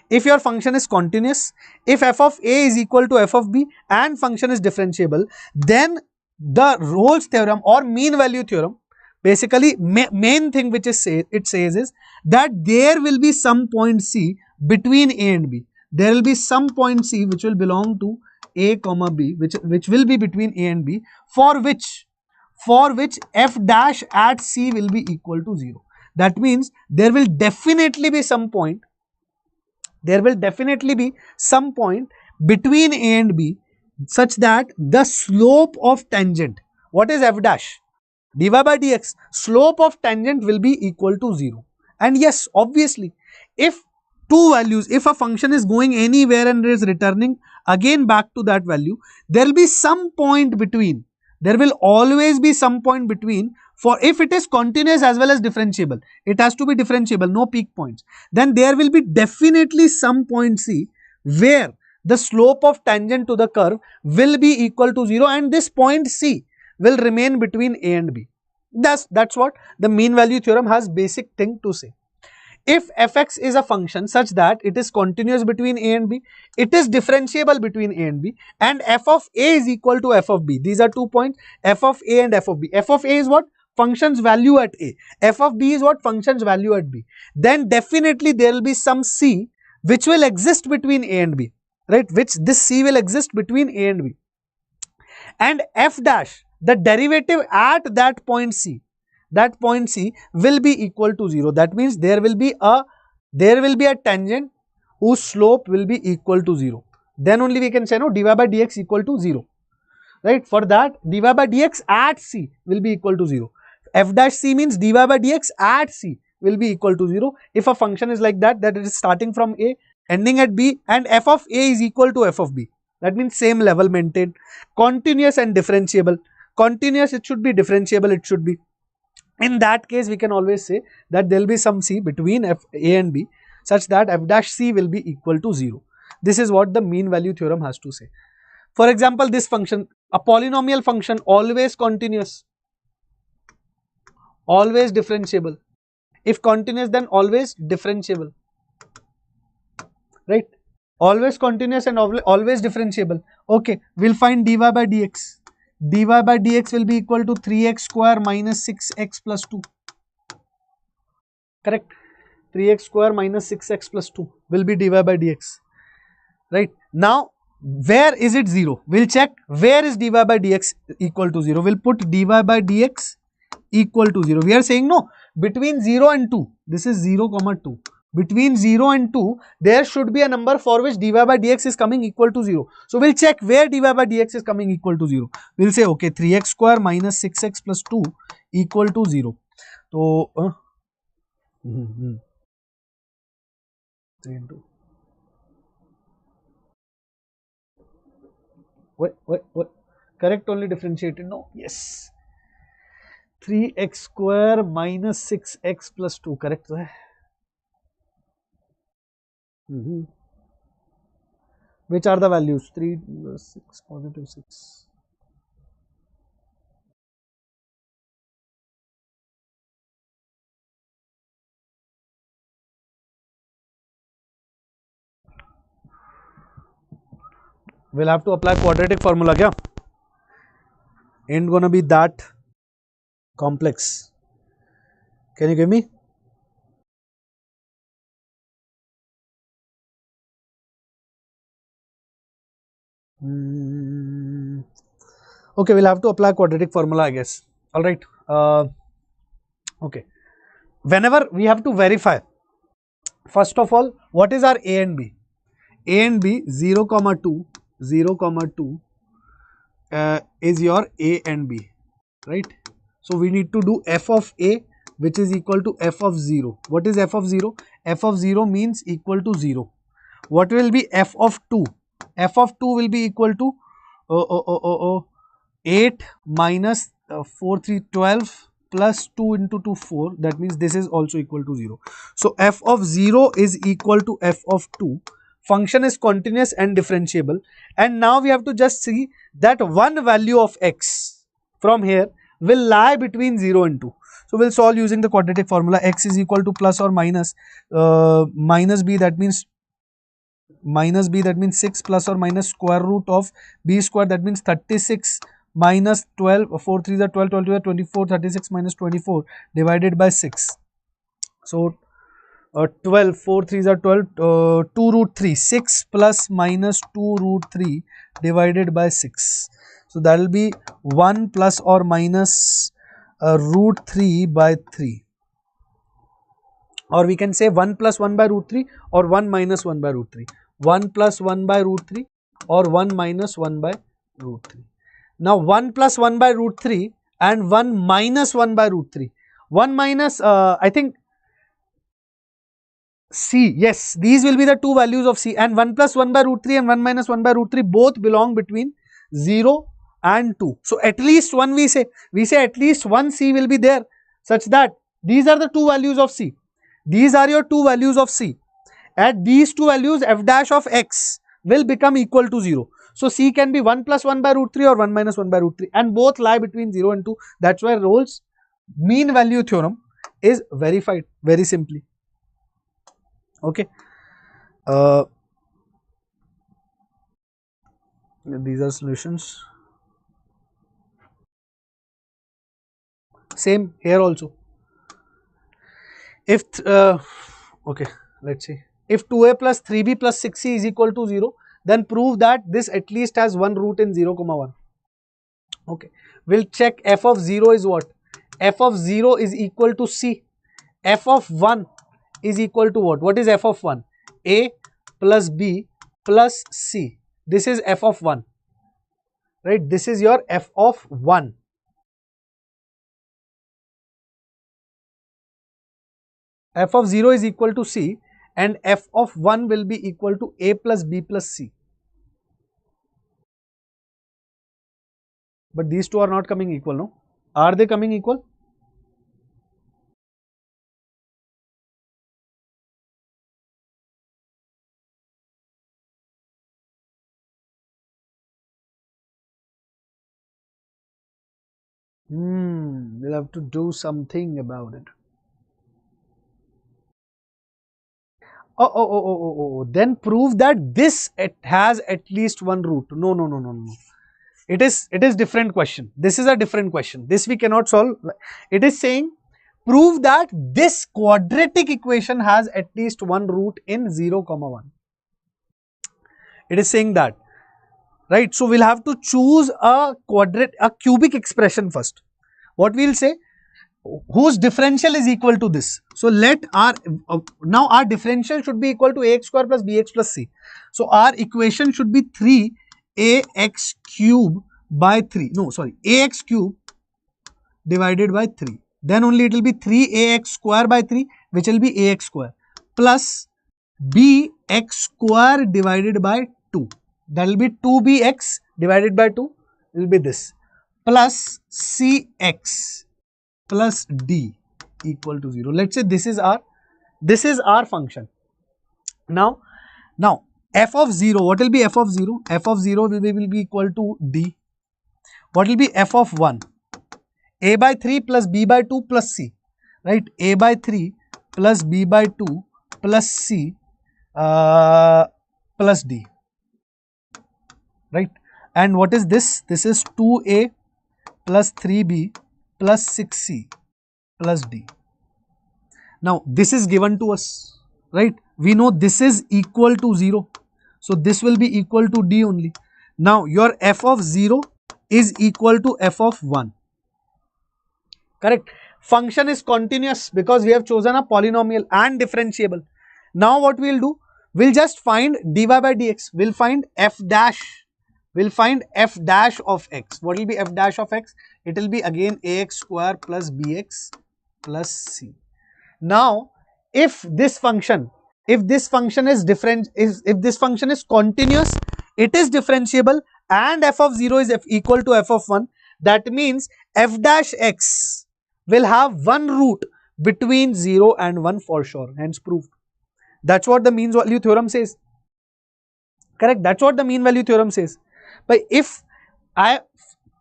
If your function is continuous, if f of a is equal to f of b and function is differentiable, then the Rolle's theorem or mean value theorem, basically main thing which it says is that there will be some point C between a and b. There will be some point C which will belong to a comma b, which will be between a and b, for which f dash at C will be equal to 0. That means there will definitely be some point, between a and b such that the slope of tangent, what is f dash? dy by dx, slope of tangent will be equal to 0. And yes, obviously, if two values, if a function is going anywhere and is returning again back to that value, there will be some point between. There will always be some point between. For if it is continuous as well as differentiable, it has to be differentiable, no peak points. Then there will be definitely some point C where the slope of tangent to the curve will be equal to 0, and this point C will remain between a and b. That's what the mean value theorem has basic thing to say. If fx is a function such that it is continuous between a and b, it is differentiable between a and b, and f of a is equal to f of b. These are 2 points, f of a and f of b. F of a is what? Function's value at a. F of b is what? Function's value at b. Then definitely there will be some c which will exist between a and b, right? Which this c will exist between a and b. And f dash, the derivative at that point c, will be equal to 0. That means there will be a tangent whose slope will be equal to 0. Then only we can say no, dy by dx equal to 0. Right? For that, dy by dx at c will be equal to 0. F dash c means dy by dx at c will be equal to 0. If a function is like that, that it is starting from a, ending at b, and f of a is equal to f of b. That means same level maintained. Continuous and differentiable. Continuous it should be, differentiable it should be. In that case, we can always say that there will be some c between f a and b such that f dash c will be equal to 0. This is what the mean value theorem has to say. For example, this function, a polynomial function, always continuous, always differentiable. If continuous, then always differentiable, right? Always continuous and always differentiable. Okay, we'll find dy by dx. dy by dx will be equal to 3x square minus 6x plus 2. Correct? 3x square minus 6x plus 2 will be dy by dx. Right? Now, where is it 0? We'll check where is dy by dx equal to 0. We'll put dy by dx equal to 0. We are saying no, between 0 and 2, this is 0 comma 2. Between 0 and 2, there should be a number for which dy by dx is coming equal to 0. So, we'll check where dy by dx is coming equal to 0. We'll say, okay, 3x square minus 6x plus 2 equal to 0. So, 3 into. What? Correct, only differentiated? No. Yes. 3x square minus 6x plus 2. Correct. Which are the values? 3, 6, positive 6. We'll have to apply quadratic formula. Kya? Ain't gonna be that complex. Can you give me? Okay, we'll have to apply quadratic formula, I guess. All right. Okay. Whenever we have to verify, first of all, what is our A and B? A and B 0 comma 2, 0 comma 2 is your A and B, right? So, we need to do f of A, which is equal to f of 0. What is f of 0? F of 0 means equal to 0. What will be f of 2? F of 2 will be equal to 8 minus 4, 3, 12 plus 2 into 2, 4. That means this is also equal to 0. So, f of 0 is equal to f of 2. Function is continuous and differentiable. And now we have to just see that one value of x from here will lie between 0 and 2. So, we will solve using the quadratic formula. X is equal to plus or minus minus b, that means 6 plus or minus square root of b square, that means 36 minus 12, 4 3 are 12, 12 2 are 24, 36 minus 24 divided by 6. So, 12, 4 3 are 12, 2 root 3, 6 plus minus 2 root 3 divided by 6. So, that will be 1 plus or minus root 3 by 3. Or we can say 1 plus 1 by root 3 or 1 minus 1 by root 3. 1 plus 1 by root 3 or 1 minus 1 by root 3. Now, 1 plus 1 by root 3 and 1 minus 1 by root 3. 1 minus, I think, C, yes, these will be the two values of C, and 1 plus 1 by root 3 and 1 minus 1 by root 3 both belong between 0 and 2. So, at least one we say at least one C will be there, such that these are the two values of C. These are your two values of C. At these two values, f dash of x will become equal to 0. So, C can be 1 plus 1 by root 3 or 1 minus 1 by root 3, and both lie between 0 and 2. That's why Rolle's mean value theorem is verified very simply. Okay. These are solutions. Same here also. If okay, let's see. If 2a plus 3b plus 6c is equal to 0, then prove that this at least has one root in 0 comma 1. Okay, we'll check f of 0 is what? F of 0 is equal to c. F of 1 is equal to what? What is f of 1? A plus b plus c. This is f of 1, right? This is your f of 1. F of 0 is equal to c, and f of 1 will be equal to a plus b plus c. But these two are not coming equal, no? Are they coming equal? We'll have to do something about it. Then prove that this it has at least one root. No. It is different question. This is a different question. This we cannot solve. It is saying prove that this quadratic equation has at least one root in 0, 1. It is saying that, right? So we'll have to choose a cubic expression first. What we'll say, whose differential is equal to this. So let our now our differential should be equal to ax square plus bx plus c. So our equation should be 3ax cube by 3. No, sorry, ax cube divided by 3. Then only it will be 3ax square by 3, which will be ax square, plus bx square divided by 2. That will be 2bx divided by 2 will be this, plus cx plus d equal to 0. Let's say this is our function. Now f of 0, what will be f of 0? F of 0 will be equal to d. What will be f of 1? A by 3 plus b by 2 plus c, right? A by 3 plus b by 2 plus c plus d, right? And what is this? This is 2a plus 3b plus 6c plus d. Now this is given to us, right? We know this is equal to 0. So this will be equal to d only. Now your f of 0 is equal to f of 1. Correct. Function is continuous because we have chosen a polynomial and differentiable. Now what we will do? We'll just find dy by dx. We'll find f dash. We'll find f dash of x. What will be f dash of x? It will be again ax square plus bx plus c. Now if this function is different, if this function is continuous, it is differentiable, and f of 0 is equal to f of 1, that means f dash x will have one root between 0 and 1 for sure, hence proved. That's what the mean value theorem says. Correct, that's what the mean value theorem says. But if I,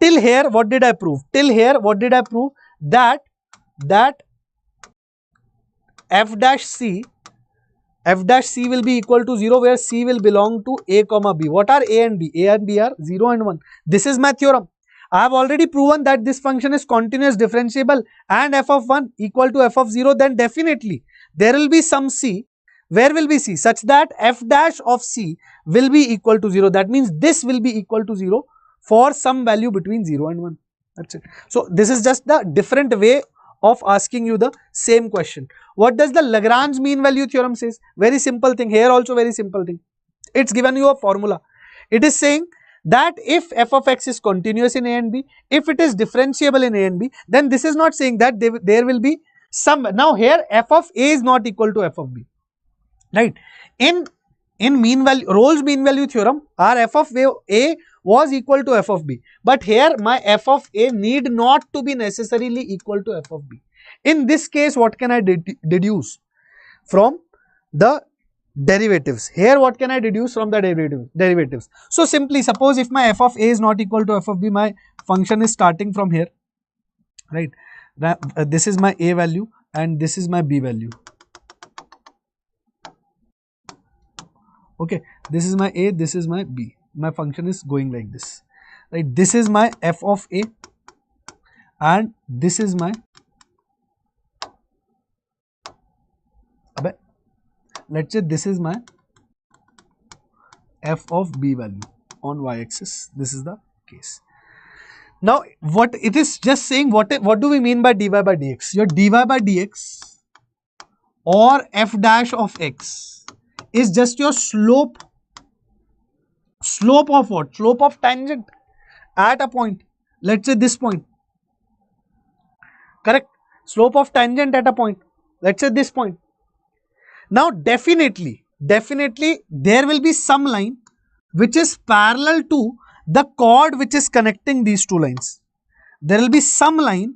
till here what did I prove? Till here what did I prove? That f dash c will be equal to 0 where c will belong to a comma b. What are a and b? A and b are 0 and 1. This is my theorem. I have already proven that this function is continuous, differentiable, and f of 1 equal to f of 0. Then definitely there will be some c. Where will be c? Such that f dash of c will be equal to 0. That means this will be equal to 0 for some value between 0 and 1. That's it. So this is just the different way of asking you the same question. What does the Lagrange mean value theorem says? Very simple thing. Here also very simple thing. It's given you a formula. It is saying that if f of x is continuous in a and b, if it is differentiable in a and b, then this is not saying that there will be some. Now here f of a is not equal to f of b, right? In mean value, Rolle's mean value theorem, our f of a was equal to f of b, but here my f of a need not to be necessarily equal to f of b. In this case, what can I deduce from the derivatives? Here what can I deduce from the derivatives? So simply, suppose if my f of a is not equal to f of b, my function is starting from here, right? This is my a value and this is my b value. Okay, this is my a, this is my b. My function is going like this, right? This is my f of a and this is my, let's say this is my f of b value on y-axis. This is the case. Now what it is just saying, what do we mean by dy by dx? Your dy by dx or f dash of x is just your slope. Slope of what? Slope of tangent at a point. Let's say this point. Correct? Slope of tangent at a point. Let's say this point. Now definitely there will be some line which is parallel to the chord which is connecting these two lines. There will be some line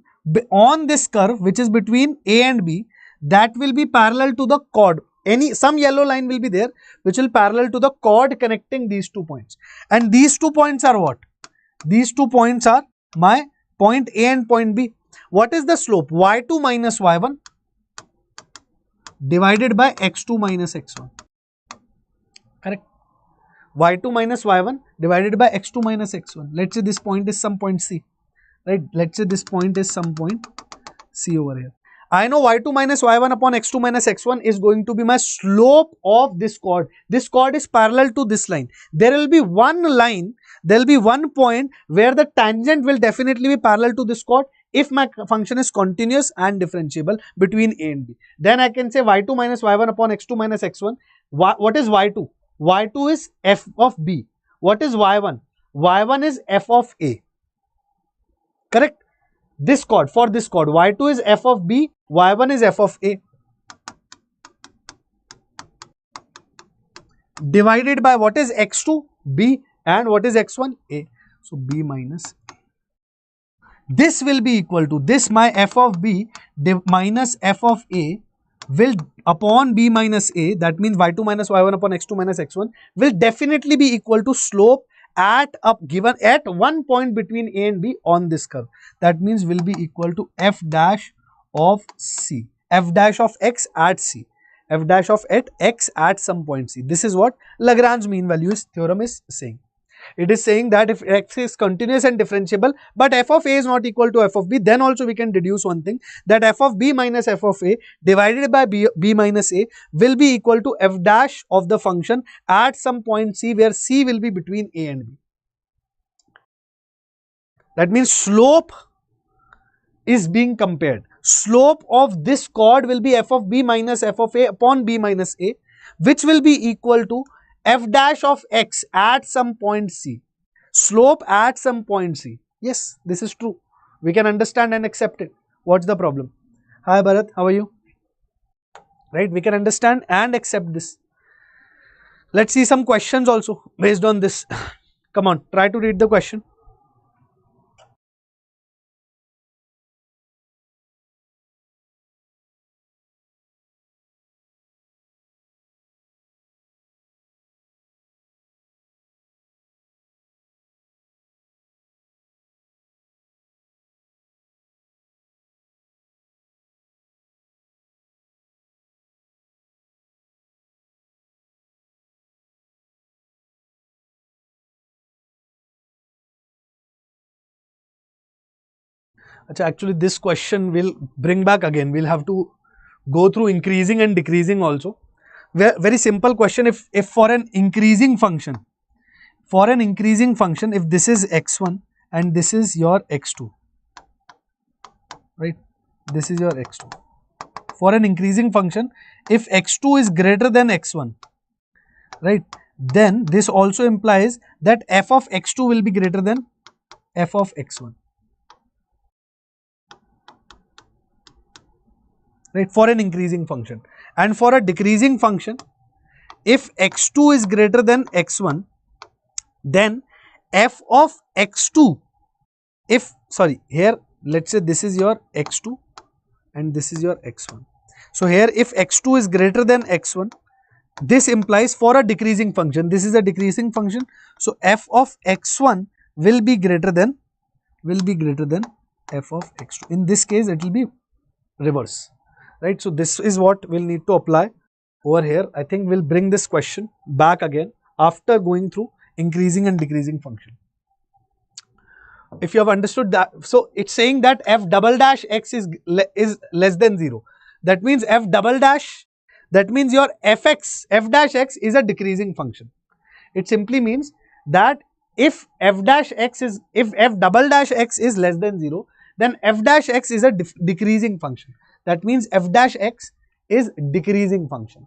on this curve which is between a and b that will be parallel to the chord. Some yellow line will be there which will parallel to the chord connecting these 2 points. And these 2 points are what? These 2 points are my point A and point B. What is the slope? y2 minus y1 divided by x2 minus x1. Correct. y2 minus y1 divided by x2 minus x1. Let's say this point is some point C. Right. Let's say this point is some point C over here. I know y2 minus y1 upon x2 minus x1 is going to be my slope of this chord. This chord is parallel to this line. There will be one line, there will be one point where the tangent will definitely be parallel to this chord if my function is continuous and differentiable between A and B. Then I can say y2 minus y1 upon x2 minus x1. What is y2? y2 is f of B. What is y1? y1 is f of A. Correct? This chord, for this chord, y2 is f of B, y1 is f of A. Divided by what is x2? B, and what is x1? A. So B minus A. This will be equal to this, my f of B minus f of A will upon B minus A, that means y2 minus y1 upon x2 minus x1 will definitely be equal to slope at given at one point between A and B on this curve. That means will be equal to f dash of C, f dash of x at C, f dash of at x at some point C. This is what Lagrange mean values theorem is saying. It is saying that if x is continuous and differentiable, but f of A is not equal to f of B, then also we can deduce one thing, that f of B minus f of A divided by B minus A will be equal to f dash of the function at some point C, where C will be between A and B. That means slope is being compared. Slope of this chord will be f of B minus f of A upon B minus A, which will be equal to f dash of x at some point C. Slope at some point C. Yes, this is true. We can understand and accept it. What's the problem? Hi Bharat, how are you? Right, we can understand and accept this. Let's see some questions also based on this. Come on, try to read the question. Actually, this question will bring back again. We'll have to go through increasing and decreasing also. Very simple question. If for an increasing function, if this is x1 and this is your x2, right? This is your x2. For an increasing function, if x2 is greater than x1, right? Then this also implies that f of x2 will be greater than f of x1. Right, for an increasing function. And for a decreasing function, if x2 is greater than x1, then f of x2, here let's say this is your x2 and this is your x1. So here if x2 is greater than x1, this implies for a decreasing function, this is a decreasing function, so f of x1 will be greater than f of x2. In this case it will be reverse. Right, so this is what we'll need to apply over here. I think we'll bring this question back again after going through increasing and decreasing function. If you have understood that, so it's saying that f double dash x is less than 0. That means f double dash, that means your f dash x is a decreasing function. It simply means that if f double dash x is less than 0, then f dash x is a decreasing function. That means f dash x is decreasing function.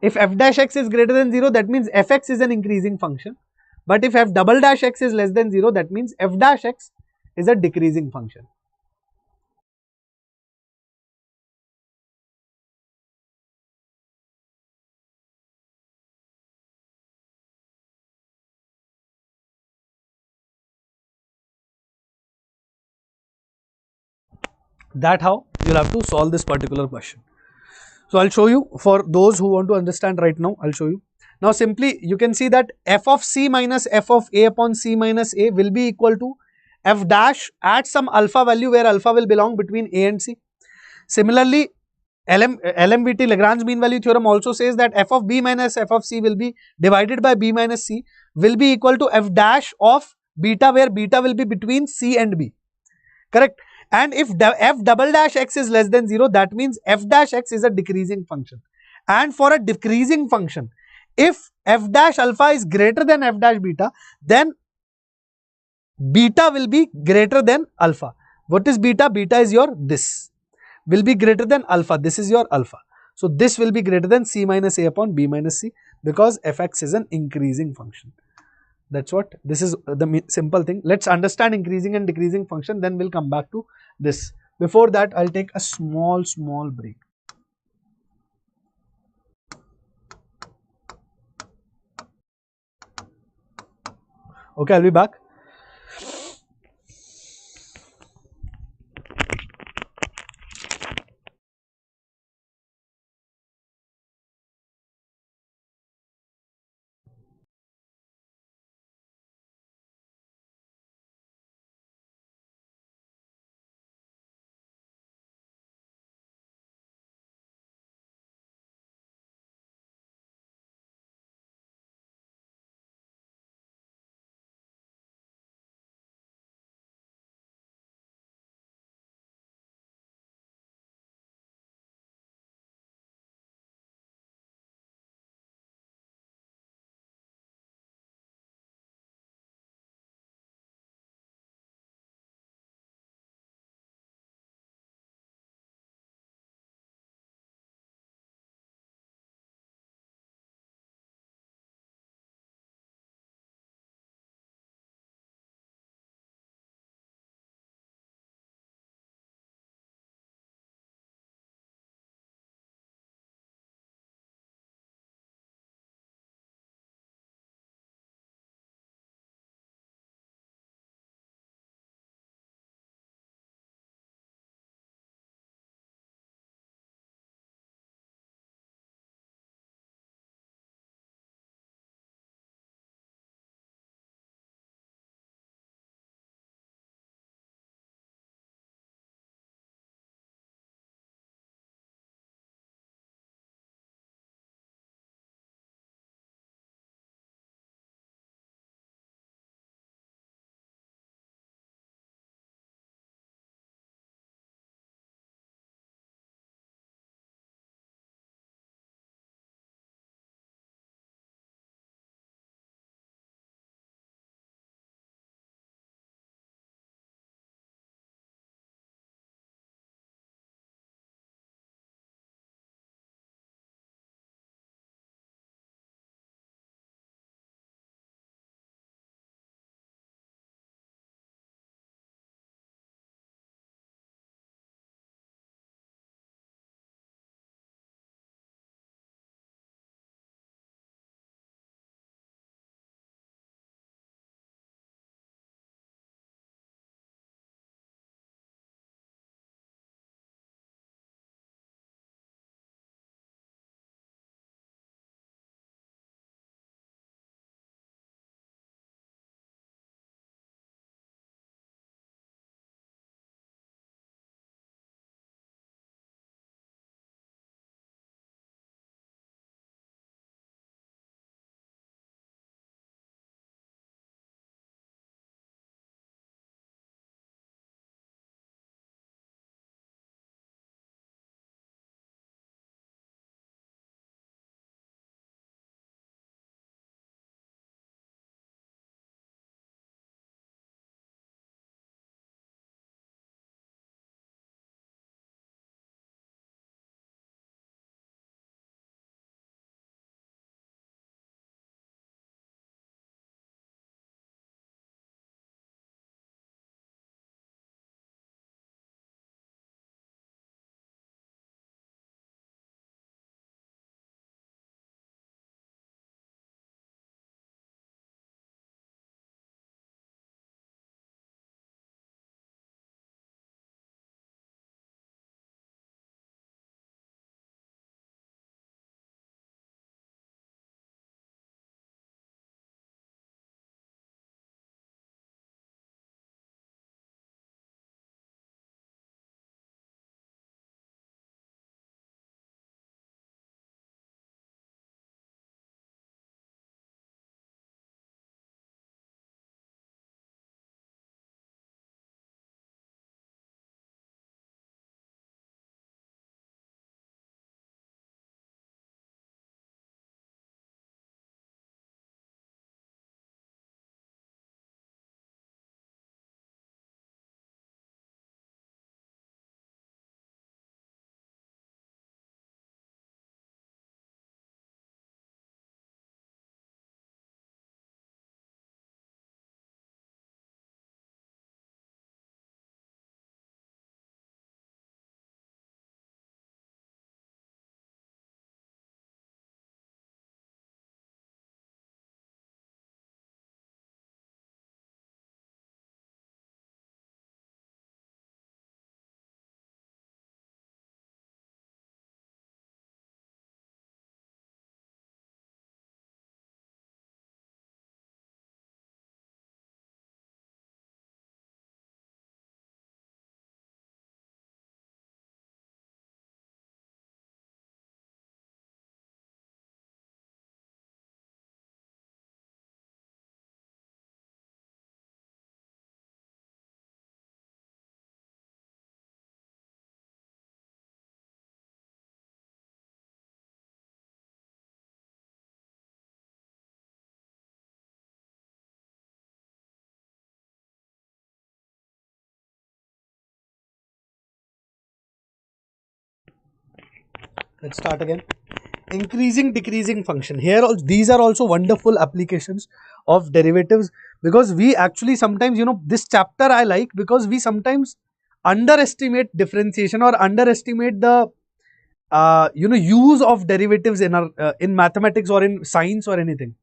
If f dash x is greater than 0, that means fx is an increasing function. But if f double dash x is less than 0, that means f dash x is a decreasing function. That's how you'll have to solve this particular question. So I'll show you for those who want to understand right now. I'll show you. Now simply you can see that f of c minus f of a upon c minus a will be equal to f dash at some alpha value where alpha will belong between a and c. Similarly, LMVT Lagrange mean value theorem also says that f of b minus f of c will be divided by b minus c will be equal to f dash of beta, where beta will be between c and b. Correct? And if f double dash x is less than 0, that means f dash x is a decreasing function. And for a decreasing function, if f dash alpha is greater than f dash beta, then beta will be greater than alpha. What is beta? Beta is your this. Will be greater than alpha. This is your alpha. So this will be greater than c minus a upon b minus c, because fx is an increasing function. That's what, this is the simple thing. Let's understand increasing and decreasing function, then we'll come back to this. Before that, I'll take a small break. Okay, I'll be back. Let's start again. Increasing, decreasing function. Here also, these are also wonderful applications of derivatives, because we actually sometimes, this chapter I like because we sometimes underestimate differentiation or underestimate the use of derivatives in our in mathematics or in science or anything.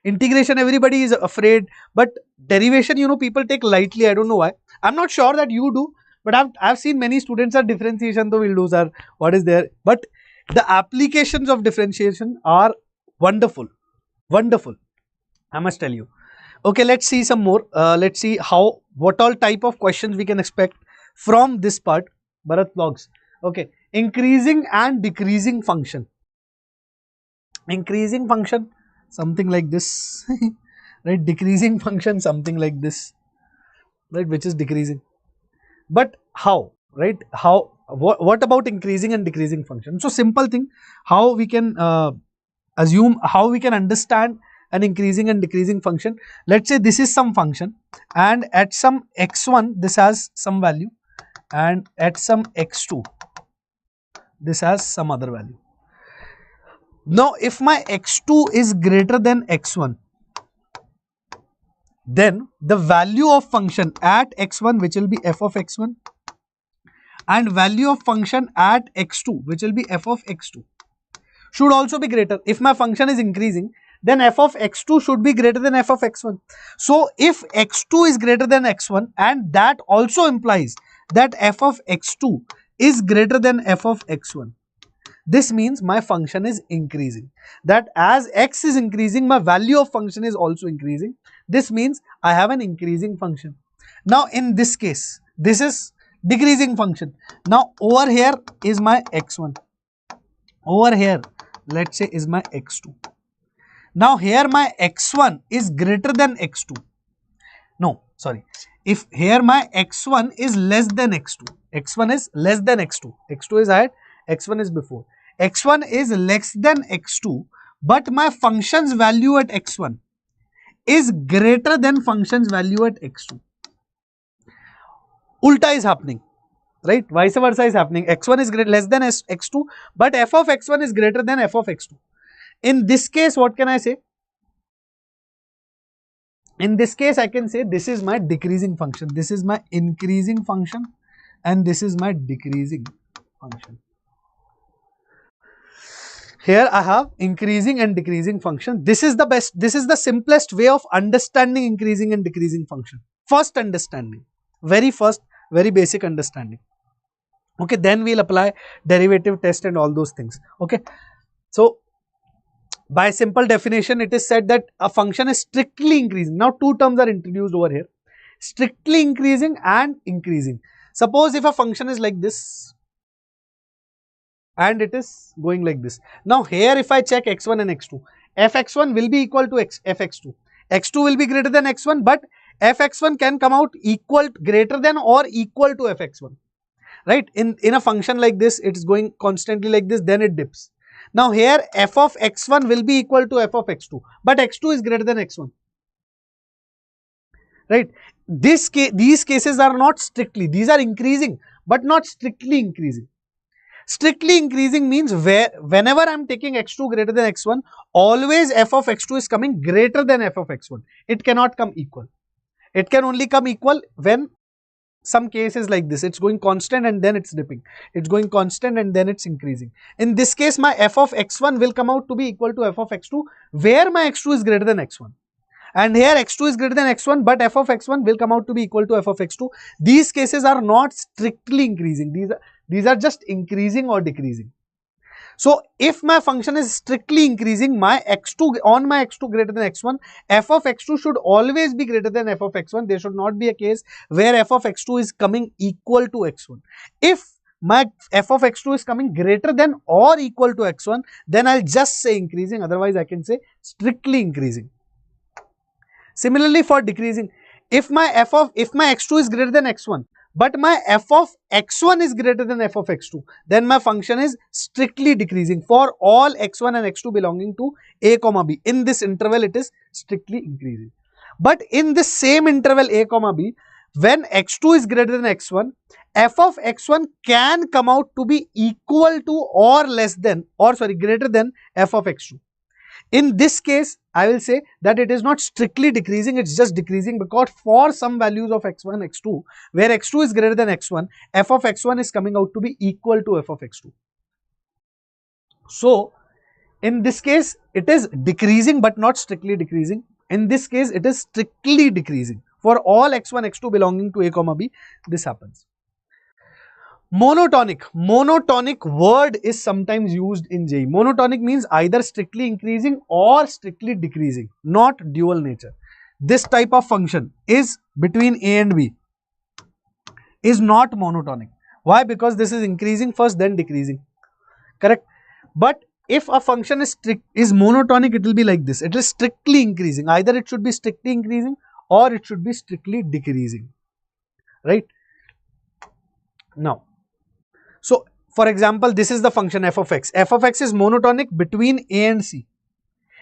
Integration everybody is afraid, but derivation people take lightly. I don't know why. I'm not sure that you do, but I've seen many students are differentiation, so we'll do sir what is there, but the applications of differentiation are wonderful, wonderful, I must tell you. Okay, let's see some more. Let's see what all type of questions we can expect from this part. Bharat vlogs. Okay, increasing and decreasing function. Increasing function, something like this, right? Decreasing function, something like this, right? Which is decreasing. But how, right? How? What about increasing and decreasing function? So simple thing, how we can assume, how we can understand an increasing and decreasing function. Let's say this is some function, and at some x1 this has some value, and at some x2 this has some other value. Now if my x2 is greater than x1, then the value of function at x1, which will be f of x1, and value of function at x2, which will be f of x2, should also be greater. If my function is increasing, then f of x2 should be greater than f of x1. So if x2 is greater than x1, and that also implies that f of x2 is greater than f of x1, this means my function is increasing. That as x is increasing, my value of function is also increasing. This means I have an increasing function. Now in this case, this is decreasing function. Now over here is my x1. Over here, let's say, is my x2. Now here my x1 is greater than x2. No, sorry. If here my x1 is less than x2, x1 is less than x2, x2 is ahead, x1 is before. x1 is less than x2, but my function's value at x1 is greater than function's value at x2. Ulta is happening, right? Vice versa is happening. x1 is less than x2, but f of x1 is greater than f of x2. In this case, what can I say? In this case, I can say this is my decreasing function, this is my increasing function, and this is my decreasing function. Here I have increasing and decreasing function. This is the best, this is the simplest way of understanding increasing and decreasing function. First understanding, very first, very basic understanding. Okay, then we'll apply derivative test and all those things. Okay, so by simple definition, it is said that a function is strictly increasing. Now two terms are introduced over here, strictly increasing and increasing. Suppose if a function is like this and it is going like this. Now here if I check x1 and x2, fx1 will be equal to fx2. x2 will be greater than x1, but fx1 can come out equal, greater than or equal to fx1. Right? In a function like this, it is going constantly like this, then it dips. Now here f of x1 will be equal to f of x2, but x2 is greater than x1. Right? These cases are not strictly, these are increasing, but not strictly increasing. Strictly increasing means whenever I am taking x2 greater than x1, always f of x2 is coming greater than f of x1. It cannot come equal. It can only come equal when some cases like this, it's going constant and then it's dipping. It's going constant and then it's increasing. In this case, my f of x1 will come out to be equal to f of x2, where my x2 is greater than x1. And here x2 is greater than x1, but f of x1 will come out to be equal to f of x2. These cases are not strictly increasing. These are just increasing or decreasing. So if my function is strictly increasing, my x2 greater than x1, f of x2 should always be greater than f of x1. There should not be a case where f of x2 is coming equal to x1. If my f of x2 is coming greater than or equal to x1, then I'll just say increasing, otherwise I can say strictly increasing. Similarly for decreasing, if my x2 is greater than x1, but my f of x1 is greater than f of x2, then my function is strictly decreasing for all x1 and x2 belonging to a comma b. In this interval, it is strictly increasing. But in this same interval a comma b, when x2 is greater than x1, f of x1 can come out to be equal to or less than, or sorry, greater than f of x2. In this case, I will say that it is not strictly decreasing, it's just decreasing, because for some values of x1, x2, where x2 is greater than x1, f of x1 is coming out to be equal to f of x2. So, in this case, it is decreasing but not strictly decreasing. In this case, it is strictly decreasing. For all x1, x2 belonging to a comma b, this happens. Monotonic. Monotonic word is sometimes used in JEE. Monotonic means either strictly increasing or strictly decreasing, not dual nature. This type of function is between a and b, is not monotonic. Why? Because this is increasing first, then decreasing. Correct? But if a function is monotonic, it will be like this. It is strictly increasing. Either it should be strictly increasing or it should be strictly decreasing. Right? Now, so for example, this is the function f of x. F of x is monotonic between a and c.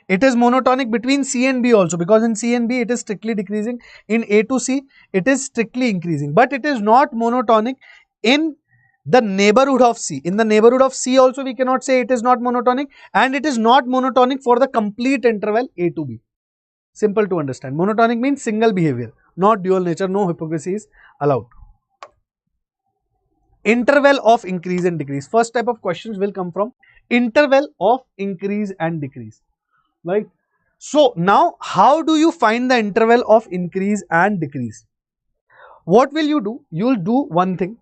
It is monotonic between c and b also, because in c and b it is strictly decreasing. In a to c it is strictly increasing. But it is not monotonic in the neighborhood of c. In the neighborhood of c also we cannot say it is not monotonic, and it is not monotonic for the complete interval a to b. Simple to understand. Monotonic means single behavior, not dual nature. No hypocrisy is allowed. Interval of increase and decrease. First type of questions will come from interval of increase and decrease. Right? So now, how do you find the interval of increase and decrease? What will you do? You'll do one thing.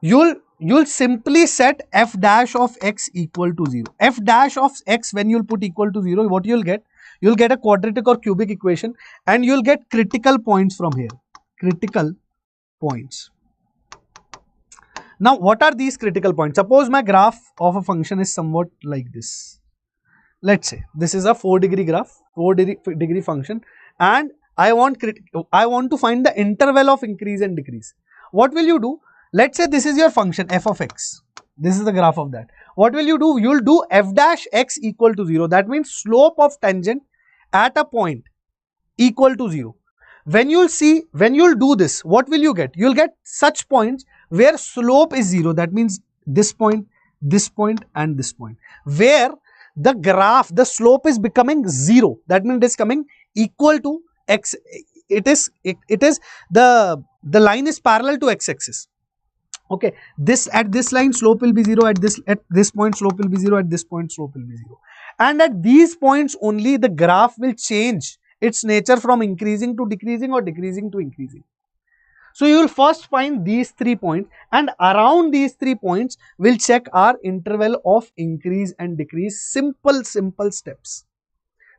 You'll simply set f dash of x equal to 0. F dash of x, when you'll put equal to 0, what you'll get? You'll get a quadratic or cubic equation, and you'll get critical points from here. Critical points. Now, what are these critical points? Suppose my graph of a function is somewhat like this. Let's say this is a 4-degree graph, 4-degree function, and I want to find the interval of increase and decrease. What will you do? Let's say this is your function f of x. This is the graph of that. What will you do? You'll do f dash x equal to 0. That means slope of tangent at a point equal to 0. When you'll do this, what will you get? You'll get such points where slope is 0. That means this point, and this point. Where the graph, the slope is becoming 0. That means it is coming equal to x. It is the line is parallel to x-axis. Okay, at this line slope will be 0, at this point slope will be 0, at this point slope will be 0. And at these points only the graph will change its nature from increasing to decreasing or decreasing to increasing. So you will first find these 3 points, and around these 3 points we'll check our interval of increase and decrease. Simple steps.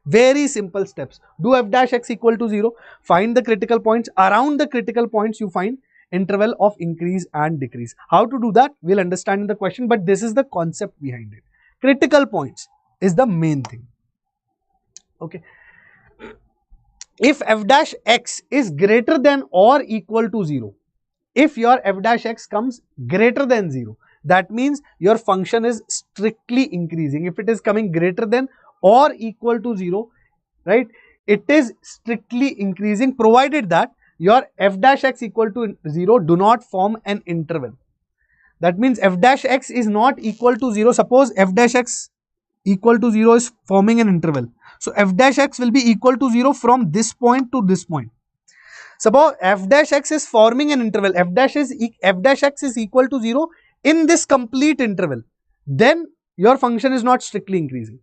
Very simple steps. Do f dash x equal to 0, find the critical points. Around the critical points you find interval of increase and decrease. How to do that? We'll understand in the question, but this is the concept behind it. Critical points is the main thing. Okay. If f dash x is greater than or equal to 0, if your f dash x comes greater than 0, that means your function is strictly increasing. If it is coming greater than or equal to 0, right, it is strictly increasing, provided that your f dash x equal to 0 do not form an interval. That means f dash x is not equal to 0. Suppose f dash x equal to 0 is forming an interval. So f dash x will be equal to 0 from this point to this point. Suppose f dash x is forming an interval, f dash x is equal to 0 in this complete interval, then your function is not strictly increasing.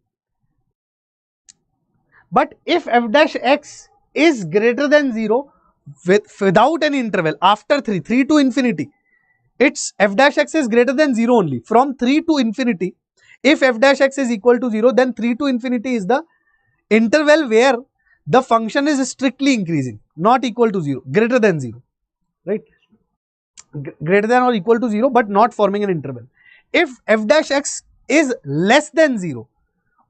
But if f dash x is greater than 0 without any interval, after 3 to infinity, its f dash x is greater than 0 only. From 3 to infinity, if f dash x is equal to 0, then 3 to infinity is the interval where the function is strictly increasing, not equal to 0, greater than 0, right? Greater than or equal to 0, but not forming an interval. If f dash x is less than 0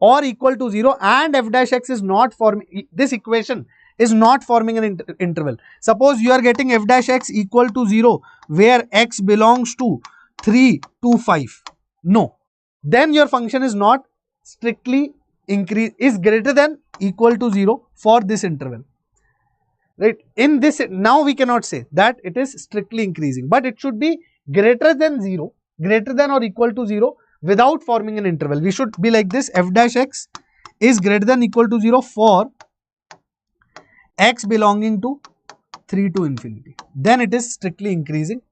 or equal to 0 and f dash x is not forming, this equation is not forming an interval. Suppose you are getting f dash x equal to 0 where x belongs to 3 to 5. No, then your function is not strictly increase, is greater than equal to 0 for this interval. right? In this, now we cannot say that it is strictly increasing, but it should be greater than 0, greater than or equal to 0 without forming an interval. We should be like this: f dash x is greater than equal to 0 for x belonging to 3 to infinity. Then it is strictly increasing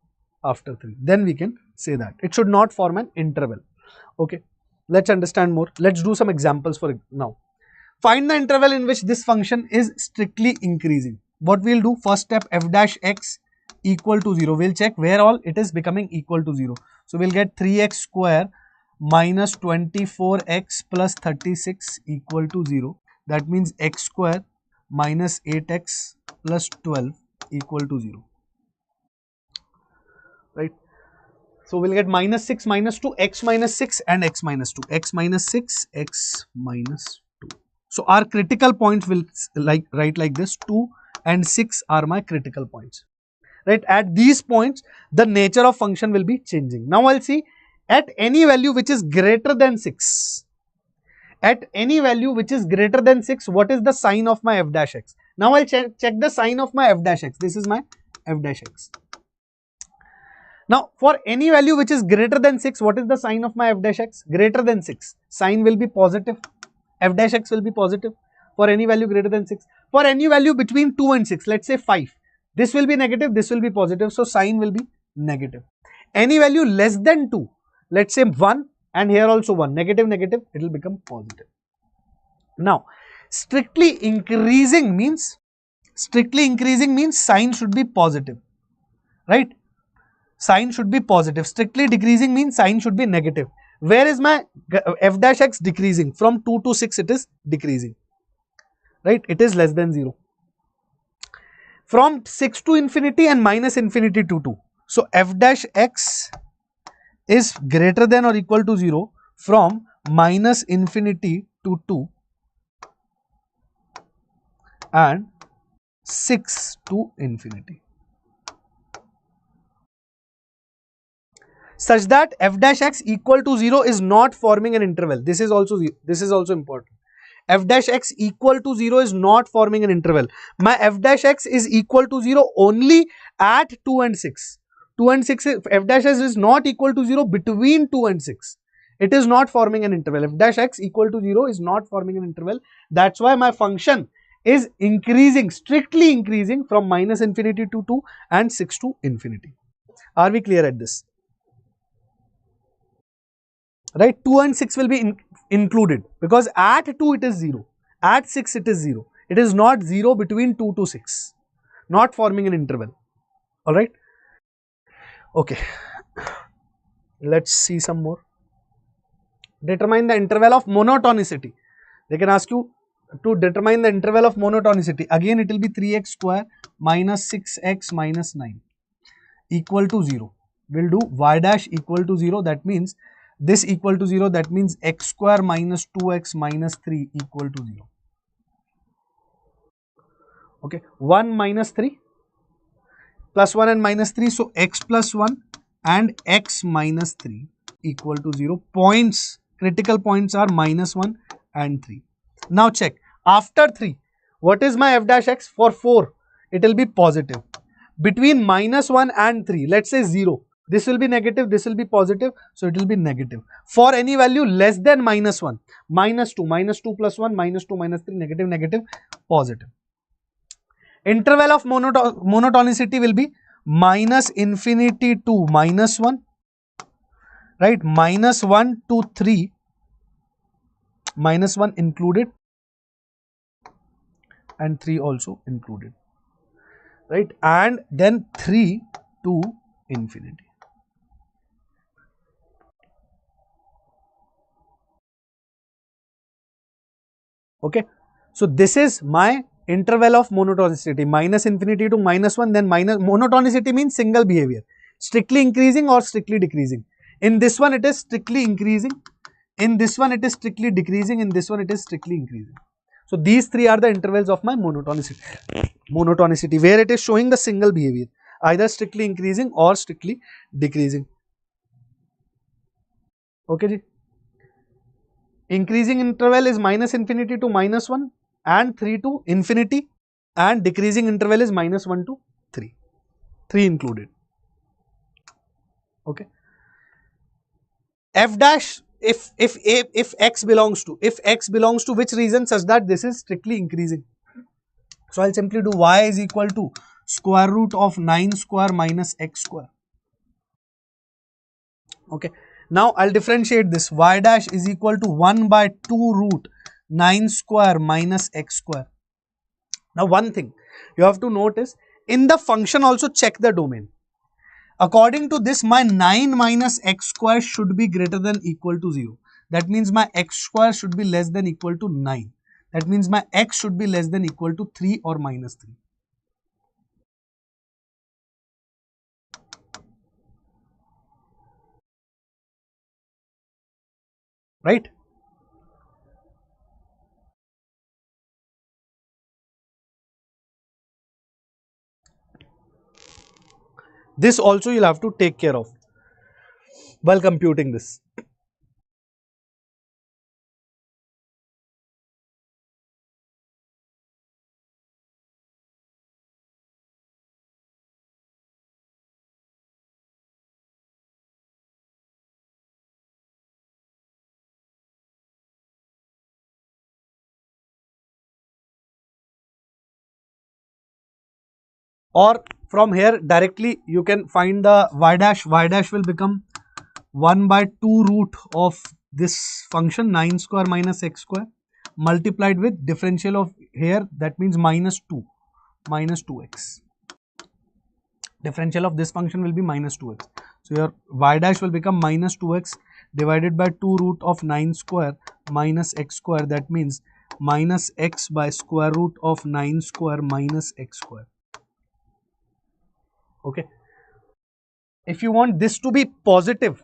after 3. Then we can say that it should not form an interval. Okay, let's understand more. Let's do some examples for it now. Find the interval in which this function is strictly increasing. What we'll do, first step, f dash x equal to 0. We'll check where all it is becoming equal to 0. So we'll get 3x square minus 24x plus 36 equal to 0. That means x square minus 8x plus 12 equal to 0. Right? So we'll get minus 6 minus 2, x minus 6 and x minus 2. X minus 6, x minus 2. So our critical points will write like this: 2 and 6 are my critical points. Right? At these points, the nature of function will be changing. Now I'll see at any value which is greater than 6. At any value which is greater than 6, what is the sign of my f dash x? Now I'll check the sign of my f dash x. This is my f dash x. Now for any value which is greater than 6, what is the sign of my f dash x? Greater than 6, sign will be positive. F dash x will be positive for any value greater than 6. For any value between 2 and 6, let's say 5, this will be negative, this will be positive, so sign will be negative. Any value less than 2, let's say 1, and here also 1, negative, negative, it will become positive. Now, strictly increasing means sign should be positive, right? Sign should be positive. Strictly decreasing means sign should be negative. Where is my f dash x decreasing? From 2 to 6 it is decreasing, right? It is less than 0. From 6 to infinity and minus infinity to 2. So f dash x is greater than or equal to 0 from minus infinity to 2 and 6 to infinity, such that f dash x equal to 0 is not forming an interval. This is also important. F dash x equal to 0 is not forming an interval. My f dash x is equal to 0 only at 2 and 6. 2 and 6, f dash x is not equal to 0 between 2 and 6. It is not forming an interval. F dash x equal to 0 is not forming an interval. That's why my function is increasing, strictly increasing from minus infinity to 2 and 6 to infinity. Are we clear at this? Right? 2 and 6 will be included because at 2 it is 0, at 6 it is 0. It is not 0 between 2 to 6, not forming an interval. Alright? Okay. Let's see some more. Determine the interval of monotonicity. They can ask you to determine the interval of monotonicity. Again it will be 3x square minus 6x minus 9 equal to 0. We'll do y dash equal to 0. That means this equal to 0. That means x square minus 2x minus 3 equal to 0. Okay. 1 minus 3 plus 1 and minus 3. So x plus 1 and x minus 3 equal to 0. Points, critical points are minus 1 and 3. Now check. After 3, what is my f dash x? For 4, it will be positive. Between minus 1 and 3, let's say 0. This will be negative, this will be positive, so it will be negative. For any value less than minus 1, minus 2 plus 1, minus 2 minus 3, negative, negative, positive. Interval of monotonicity will be minus infinity to minus 1, right? Minus 1 to 3, minus 1 included and 3 also included, right? And then 3 to infinity. Okay, so this is my interval of monotonicity, minus infinity to minus 1, then minus. Monotonicity means single behavior, strictly increasing or strictly decreasing. In this one it is strictly increasing, in this one it is strictly decreasing, in this one it is strictly increasing. So these three are the intervals of my monotonicity, where it is showing the single behavior, either strictly increasing or strictly decreasing. Okay ji. Increasing interval is minus infinity to minus 1 and 3 to infinity. and decreasing interval is -1 to 3. 3 included. Okay. F dash, if x belongs to which region such that this is strictly increasing. So I'll simply do y is equal to square root of 9 square minus x square. Okay. Now I'll differentiate this. Y dash is equal to 1 by 2 root 9 square minus x square. Now one thing you have to notice, in the function also check the domain. According to this, my 9 minus x square should be greater than equal to 0. That means my x square should be less than equal to 9. That means my x should be less than equal to 3 or minus 3. Right? This also you'll have to take care of while computing this. Or from here directly you can find the y dash. Y dash will become 1 by 2 root of this function 9 square minus x square multiplied with differential of here, that means minus 2x. Differential of this function will be minus 2x. So your y dash will become minus 2x divided by 2 root of 9 square minus x square, that means minus x by square root of 9 square minus x square. Okay. If you want this to be positive,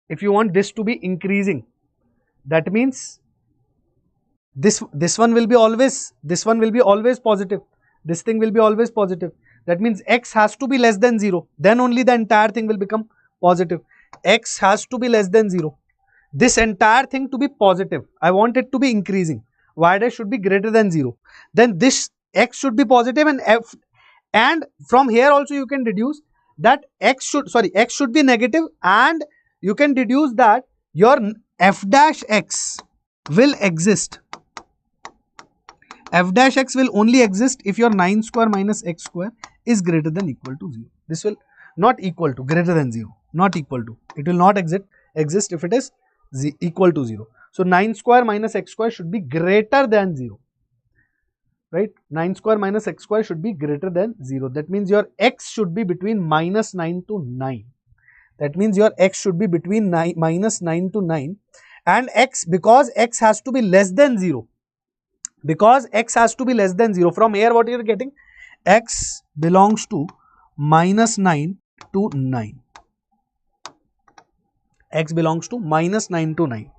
if you want this to be increasing, that means this one will be always positive. This thing will be always positive. That means x has to be less than 0. Then only the entire thing will become positive. X has to be less than 0. This entire thing to be positive. I want it to be increasing. Y dash should be greater than 0. Then this x should be positive, and from here also you can deduce that x should be negative, and you can deduce that your f dash x will exist. F dash x will only exist if your 9 square minus x square is greater than equal to 0. This will not equal to, greater than 0, not equal to. It will not exist if it is equal to 0. So 9 square minus x square should be greater than 0. Right? 9 square minus x square should be greater than 0. That means your x should be between minus 9 to 9. That means your x should be between minus 9 to 9, and x, because x has to be less than 0. Because x has to be less than 0. From here what you are getting? X belongs to minus 9 to 9. X belongs to minus 9 to 9.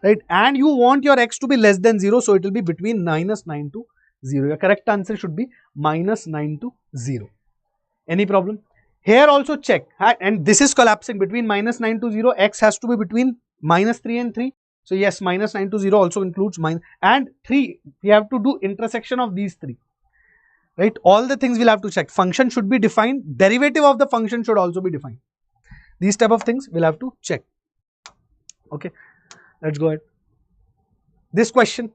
Right? And you want your x to be less than 0. So it will be between minus 9 to 0. Your correct answer should be minus 9 to 0. Any problem? Here also check. And this is collapsing between minus 9 to 0. X has to be between minus 3 and 3. So yes, minus 9 to 0 also includes minus and 3. We have to do intersection of these 3. Right? All the things we'll have to check. Function should be defined. Derivative of the function should also be defined. These type of things we'll have to check. Okay. Let's go ahead. This question.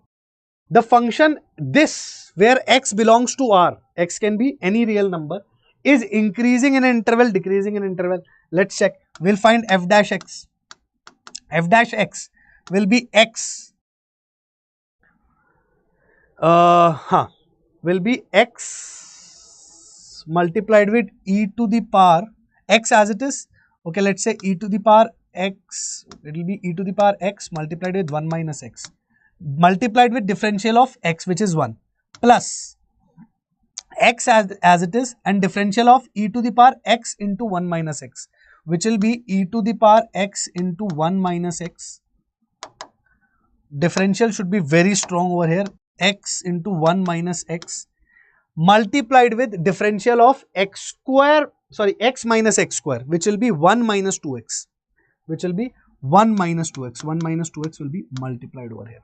The function this, where x belongs to R, x can be any real number, is increasing in an interval, decreasing in an interval. Let's check. We'll find f dash x. F dash x will be x, will be x multiplied with e to the power x as it is. Okay, let's say e to the power x, it will be e to the power x multiplied with 1 minus x, multiplied with differential of x, which is 1, plus x as it is, and differential of e to the power x into 1 minus x, which will be e to the power x into 1 minus x. Differential should be very strong over here, x into 1 minus x, multiplied with differential of x minus x square, which will be 1 minus 2x, which will be 1 minus 2x. 1 minus 2x will be multiplied over here.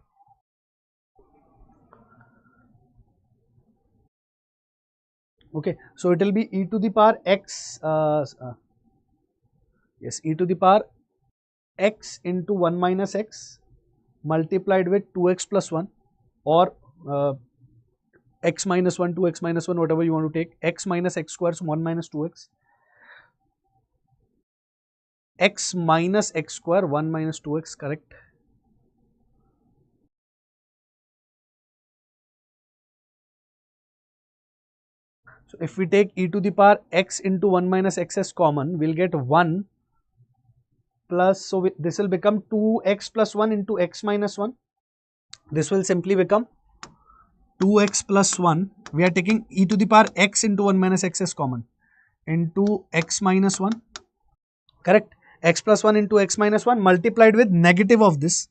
Okay, so it will be e to the power x, yes, e to the power x into 1 minus x multiplied with 2x plus 1, or x minus 1, 2x minus 1, whatever you want to take, x minus x square, so 1 minus 2x, x minus x square, 1 minus 2x, correct. So if we take e to the power x into 1 minus x as common, we'll get 1 plus, so this will become 2x plus 1 into x minus 1. This will simply become 2x plus 1. We are taking e to the power x into 1 minus x as common, into x minus 1, correct. X plus 1 into x minus 1 multiplied with negative of this.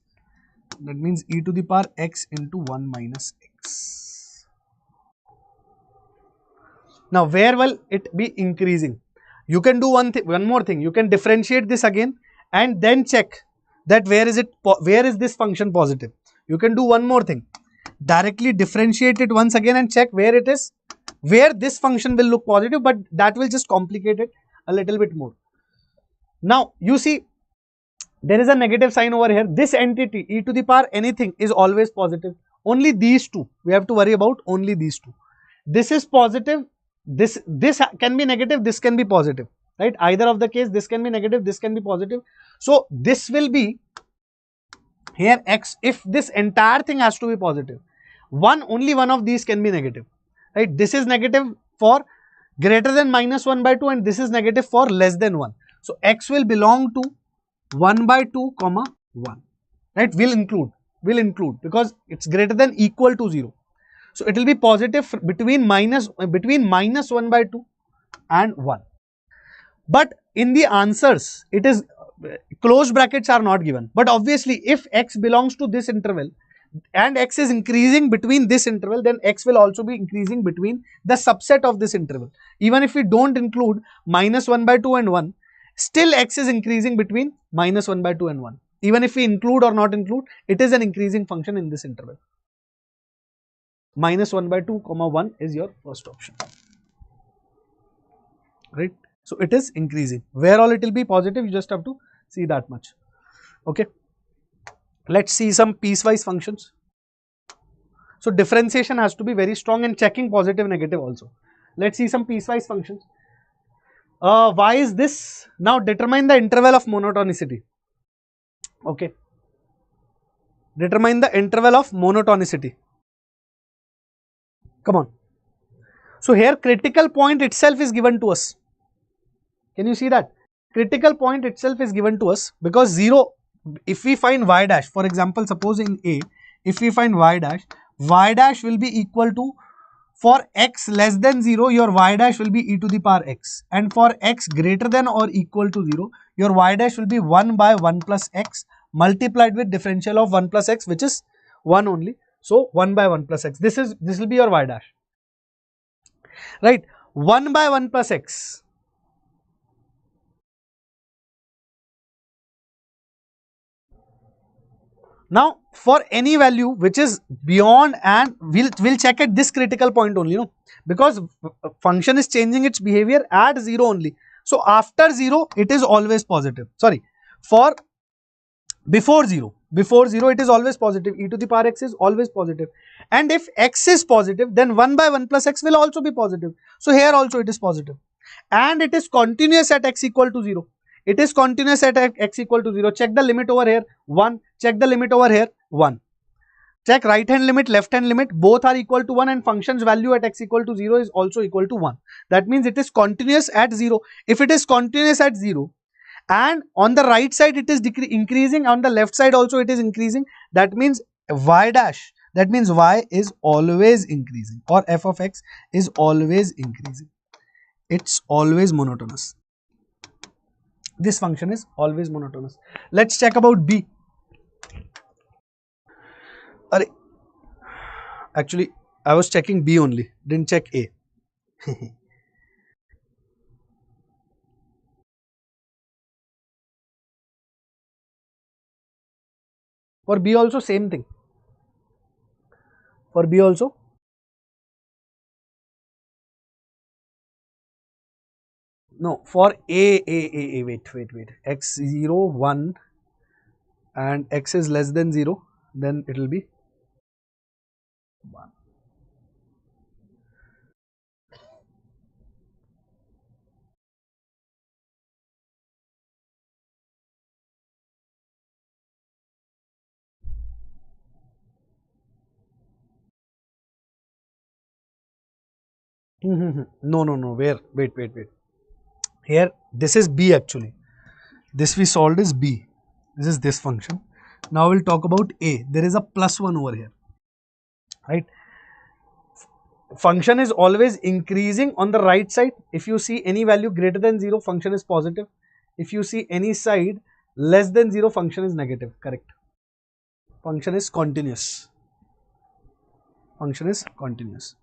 That means e to the power x into 1 minus x. Now, where will it be increasing? You can do one more thing. You can differentiate this again and then check that where is this function positive. You can do one more thing. Directly differentiate it once again and check where it is, where this function will look positive, but that will just complicate it a little bit more. Now, you see, there is a negative sign over here. This entity, e to the power anything, is always positive. Only these two, we have to worry about only these two. This is positive, this can be negative, this can be positive, right? Either of the case, this can be negative, this can be positive. So, this will be here x, if this entire thing has to be positive, only one of these can be negative, right? This is negative for greater than minus 1 by 2 and this is negative for less than 1. So, x will belong to 1 by 2 comma 1, right? Will include because it's greater than equal to 0. So, it will be positive between minus 1 by 2 and 1. But in the answers, it is closed brackets are not given. But obviously, if x belongs to this interval and x is increasing between this interval, then x will also be increasing between the subset of this interval. Even if we don't include minus 1 by 2 and 1, still x is increasing between minus 1 by 2 and 1. Even if we include or not include, it is an increasing function in this interval. Minus 1 by 2 comma 1 is your first option, right? So it is increasing. Where all it will be positive, you just have to see that much. Okay. Let's see some piecewise functions. So differentiation has to be very strong and checking positive negative also. Let's see some piecewise functions. Why is this? Now determine the interval of monotonicity. Okay. Determine the interval of monotonicity. Come on. So here critical point itself is given to us. Can you see that? Critical point itself is given to us because 0, if we find y dash, for example, suppose in A, if we find y dash will be equal to, for x less than 0, your y dash will be e to the power x, and for x greater than or equal to 0, your y dash will be 1 by 1 plus x multiplied with differential of 1 plus x, which is 1 only. So 1 by 1 plus x. This will be your y dash, right? 1 by 1 plus x. Now, for any value which is beyond, and we'll check at this critical point only, no? Because function is changing its behavior at 0 only. So, after 0, it is always positive. Sorry, for before 0 it is always positive. E to the power x is always positive. And if x is positive, then 1 by 1 plus x will also be positive. So, here also it is positive. And it is continuous at x equal to 0. It is continuous at x equal to 0. Check the limit over here, 1. Check the limit over here, 1. Check right hand limit, left hand limit, both are equal to 1 and function's value at x equal to 0 is also equal to 1. That means it is continuous at 0. If it is continuous at 0 and on the right side it is increasing, on the left side also it is increasing, that means y dash, that means y is always increasing, or f of x is always increasing. It's always monotonous. This function is always monotonous. Let's check about B. Actually, I was checking B only, didn't check A. For B also same thing. For B also No, for a wait, x 0 1 and x is less than 0, then it will be 1. No, where, wait, here this is b actually, this we solved is b, this is this function. Now we'll talk about a. There is a plus 1 over here, right? Function is always increasing on the right side. If you see any value greater than 0, function is positive. If you see any side less than 0, function is negative. Correct. Function is continuous. Function is continuous.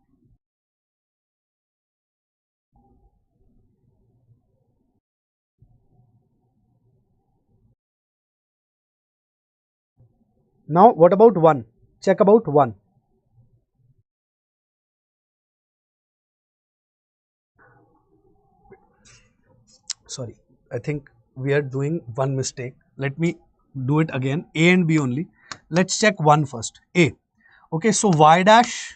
Now what about 1? Check about 1. Sorry, I think we are doing one mistake. Let me do it again. A and B only. Let's check 1 first. A. Okay, so y dash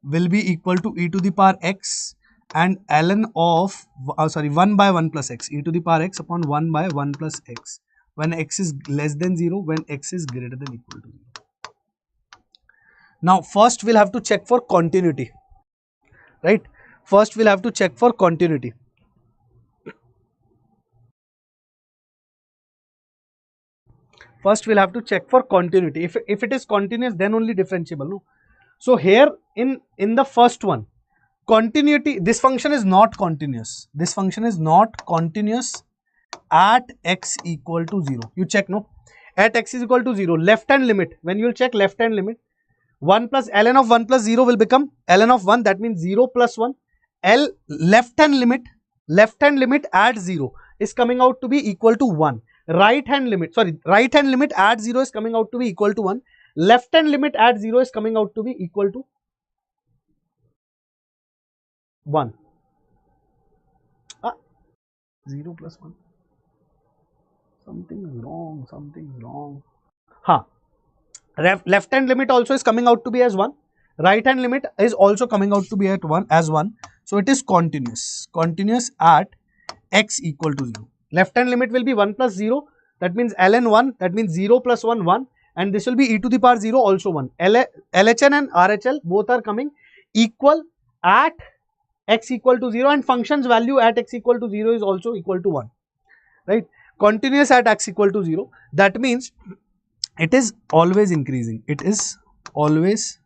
will be equal to e to the power x and ln of 1 by 1 plus x, e to the power x upon 1 by 1 plus x, when x is less than 0, when x is greater than equal to 0. Now first we'll have to check for continuity, right? First we'll have to check for continuity. First we'll have to check for continuity. If it is continuous, then only differentiable, no? So here in the first one, continuity, this function is not continuous. This function is not continuous at x equal to 0. You check, no? At x is equal to 0, left hand limit, when you will check left hand limit, 1 plus ln of 1 plus 0 will become ln of 1, that means 0 plus 1. Left hand limit at 0 is coming out to be equal to 1. Right hand limit at 0 is coming out to be equal to 1. Left hand limit at 0 is coming out to be equal to 1. 0 plus 1. Something is wrong. Left hand limit also is coming out to be as 1. Right hand limit is also coming out to be at 1 as 1. So it is continuous. Continuous at x equal to 0. Left hand limit will be 1 plus 0. That means ln 1. That means 0 plus 1, 1. And this will be e to the power 0 also 1. LHN and RHL both are coming equal at x equal to 0, and function's value at x equal to 0 is also equal to 1. Right? Continuous at x equal to 0. That means it is always increasing. It is always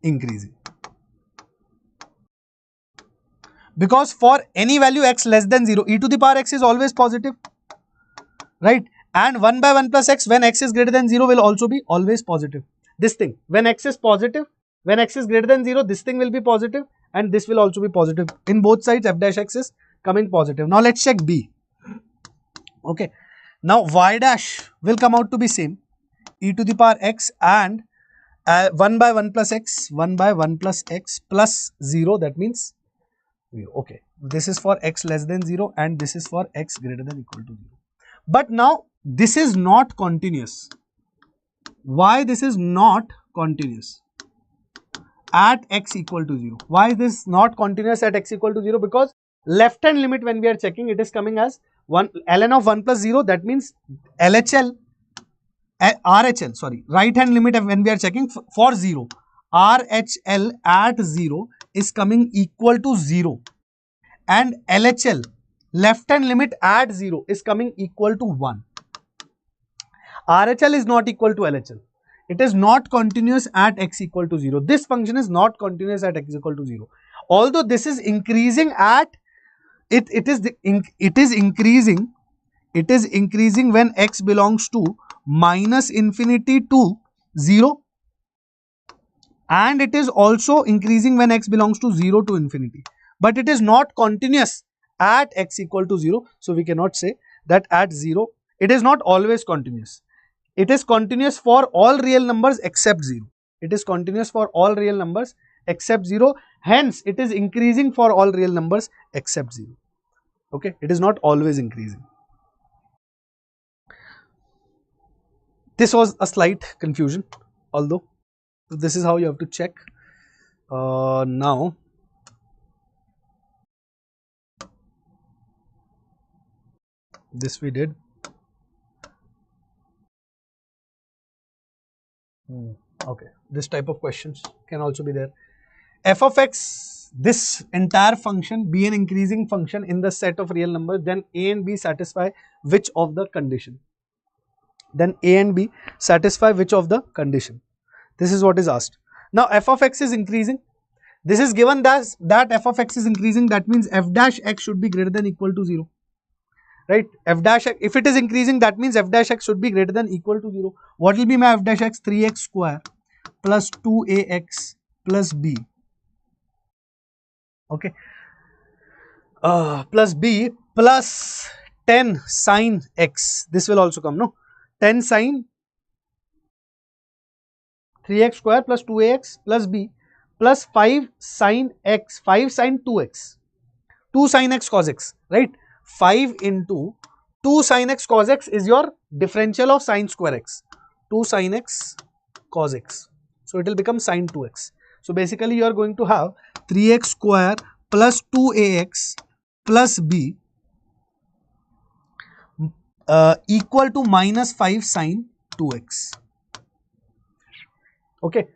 increasing. Because for any value x less than 0, e to the power x is always positive. Right? And 1 by 1 plus x when x is greater than 0 will also be always positive. This thing, when x is positive, when x is greater than 0, this thing will be positive and this will also be positive. In both sides, f dash x is coming positive. Now let's check b. Okay. Now y dash will come out to be same, e to the power x and 1 by 1 plus x, 1 by 1 plus x plus 0, that means 0. Okay. This is for x less than 0 and this is for x greater than equal to 0. But now this is not continuous. Why this is not continuous at x equal to 0? Why is this not continuous at x equal to 0? Because left hand limit when we are checking, it is coming as 1 ln of 1 plus 0, that means RHL, right hand limit when we are checking for 0, RHL at 0 is coming equal to 0 and LHL, left hand limit at 0 is coming equal to 1. RHL is not equal to LHL. It is not continuous at x equal to 0. This function is not continuous at x equal to 0. Although this is increasing at it is increasing when x belongs to minus infinity to 0, and it is also increasing when x belongs to 0 to infinity. But it is not continuous at x equal to 0. So we cannot say that at 0, it is not always continuous. It is continuous for all real numbers except 0. It is continuous for all real numbers except 0. Hence, it is increasing for all real numbers except 0. Okay, it is not always increasing. This was a slight confusion, although this is how you have to check. Now this we did. Okay, this type of questions can also be there. F of x, this entire function be an increasing function in the set of real numbers, then a and b satisfy which of the condition? Then a and b satisfy which of the condition? This is what is asked. Now f of x is increasing. This is given that f of x is increasing, that means f dash x should be greater than equal to 0. Right? F dash x, if it is increasing, that means f dash x should be greater than equal to 0. What will be my f dash x? 3x square plus 2ax plus b. Okay. Plus b plus 10 sine x. This will also come, no? 10 sine 3x square plus 2ax plus b plus 5 sine x, 5 sine 2x, 2 sine x cos x, right? 5 into 2 sine x cos x is your differential of sine square x, 2 sine x cos x. So it will become sine 2x. So basically you are going to have 3x square plus 2ax plus b equal to minus 5 sine 2x. Okay.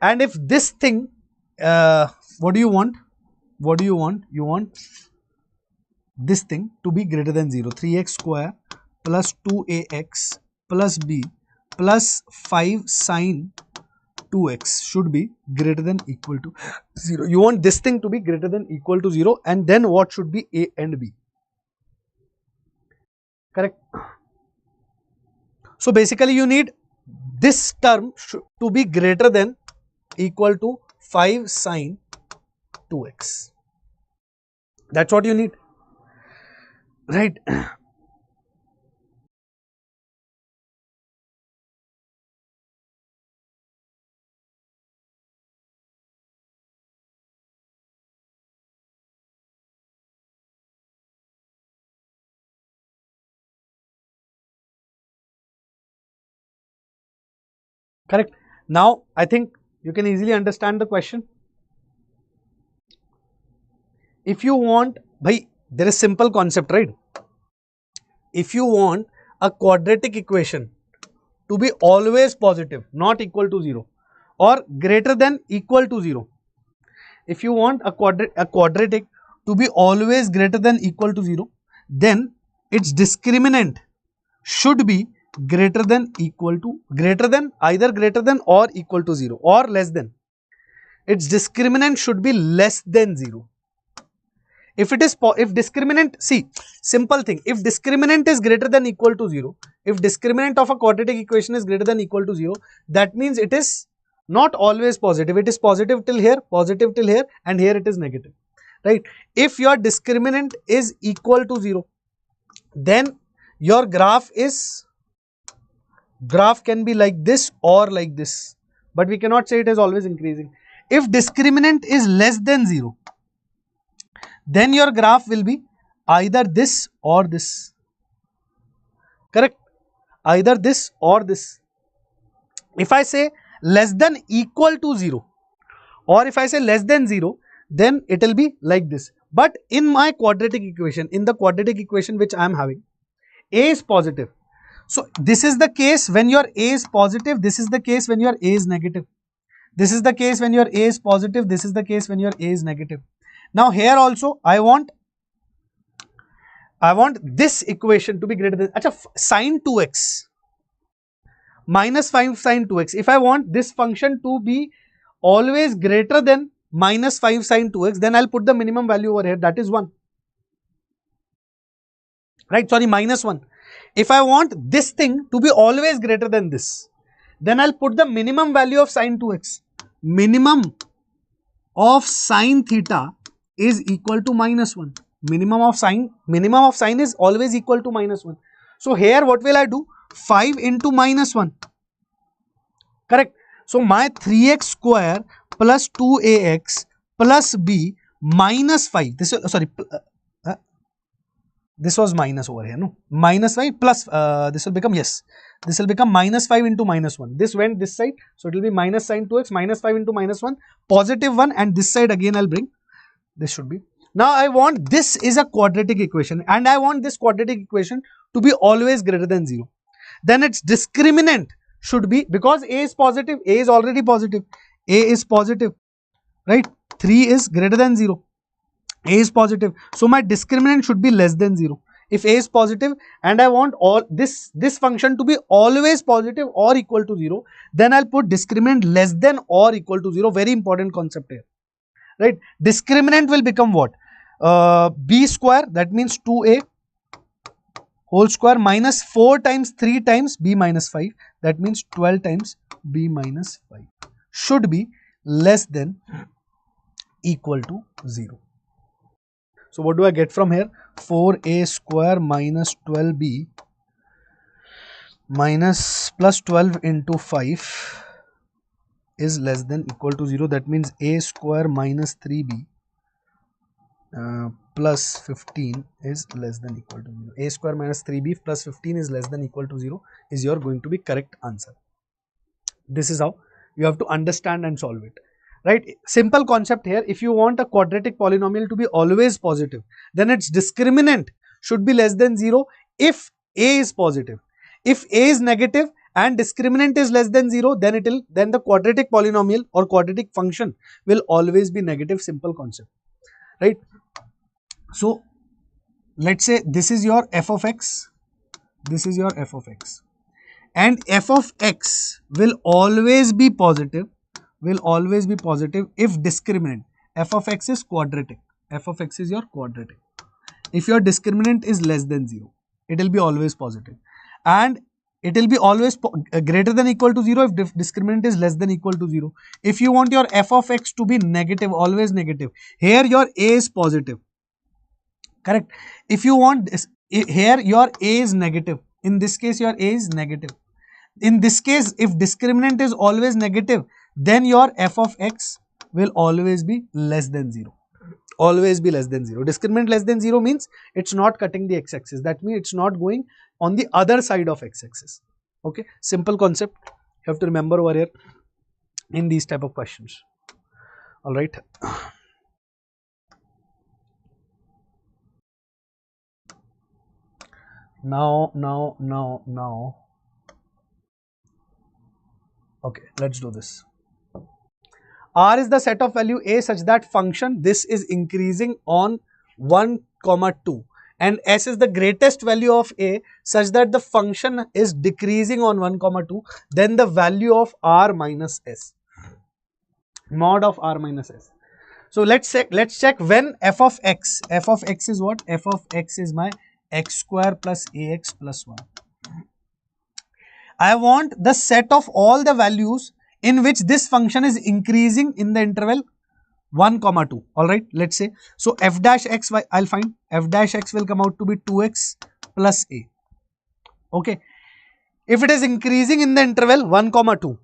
And if this thing, what do you want? What do you want? You want this thing to be greater than 0. 3x square plus 2ax plus b plus 5 sine 2x should be greater than equal to 0. You want this thing to be greater than equal to 0, and then what should be a and b? Correct. So basically you need this term to be greater than equal to 5 sine 2x. That's what you need, right? Correct. Now I think you can easily understand the question. If you want, there is simple concept, right? If you want a quadratic equation to be always positive, not equal to 0, or greater than equal to 0, if you want a quadratic to be always greater than equal to 0, then its discriminant should be greater than equal to, either greater than or equal to 0 or less than. Its discriminant should be less than 0. If it is, if discriminant, see, simple thing, if discriminant is greater than equal to 0, if discriminant of a quadratic equation is greater than equal to 0, that means it is not always positive. It is positive till here, and here it is negative, right? If your discriminant is equal to 0, then your graph can be like this or like this, but we cannot say it is always increasing. If discriminant is less than 0, then your graph will be either this or this. Correct? Either this or this. If I say less than equal to 0, or if I say less than 0, then it will be like this. But in my quadratic equation, in the quadratic equation which I am having, a is positive. So this is the case when your a is positive, this is the case when your a is negative. This is the case when your a is positive, this is the case when your a is negative. Now here also I want this equation to be greater than sine 2x minus 5 sine 2x. If I want this function to be always greater than minus 5 sine 2x, then I'll put the minimum value over here, that is 1. Right? Sorry, minus 1. If I want this thing to be always greater than this, then I'll put the minimum value of sine 2x. Minimum of sine theta is equal to minus 1. Minimum of sine is always equal to minus 1. So here what will I do? 5 into minus 1. Correct. So my 3x square plus 2ax plus b minus 5. This is, sorry, this was minus over here, no? Minus 5 plus, this will become, yes, this will become minus 5 into minus 1. This went this side, so it will be minus sin 2x, minus 5 into minus 1, positive 1, and this side again I'll bring, this should be. Now I want, this is a quadratic equation, and I want this quadratic equation to be always greater than 0. Then its discriminant should be, because a is positive, a is already positive, a is positive, right? 3 is greater than 0. A is positive, so my discriminant should be less than 0. If a is positive and I want all this function to be always positive or equal to 0, then I'll put discriminant less than or equal to 0. Very important concept here, right? Discriminant will become what? B square, that means 2a whole square, minus 4 times 3 times b minus 5, that means 12 times b minus 5 should be less than equal to 0. So what do I get from here? 4a square minus 12b minus plus 12 into 5 is less than equal to 0. That means a square minus 3b plus 15 is less than equal to 0. A square minus 3b plus 15 is less than equal to 0 is your going to be correct answer. This is how you have to understand and solve it. Right, simple concept here. If you want a quadratic polynomial to be always positive, then its discriminant should be less than 0 if a is positive. If a is negative and discriminant is less than 0, then the quadratic polynomial or quadratic function will always be negative. Simple concept, right? So let's say this is your f of x, this is your f of x, and f of x will always be positive, if discriminant f of x is quadratic. F of x is your quadratic. If your discriminant is less than 0, it will be always positive, and it will be always greater than equal to 0 if discriminant is less than equal to 0. If you want your f of x to be negative, always negative, here your a is positive, correct? If you want this, here your a is negative, in this case your a is negative. In this case, if discriminant is always negative, then your f of x will always be less than 0. Always be less than 0. Discriminant less than 0 means it's not cutting the x-axis. That means it's not going on the other side of x-axis. Okay, simple concept. You have to remember over here in these type of questions. All right. Now. Okay, let's do this. R is the set of value a such that function this is increasing on 1, 2, and s is the greatest value of a such that the function is decreasing on 1, 2, then the value of r minus s, mod of r minus s. So let's check when f of x is what? F of x is my x square plus ax plus 1. I want the set of all the values in which this function is increasing in the interval 1, 2. Alright, let's say. So f dash x, I'll find f dash x will come out to be 2x plus a. Okay. If it is increasing in the interval 1, 2.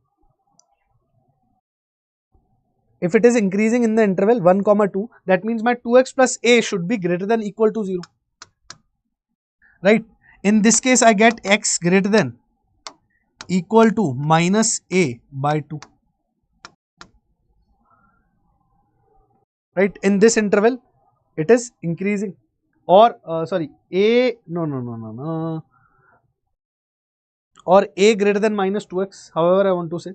If it is increasing in the interval 1, 2, that means my 2x plus a should be greater than equal to 0. Right. In this case, I get x greater than equal to minus a by 2. Right, in this interval it is increasing, or sorry, a or a greater than minus 2x, however I want to say.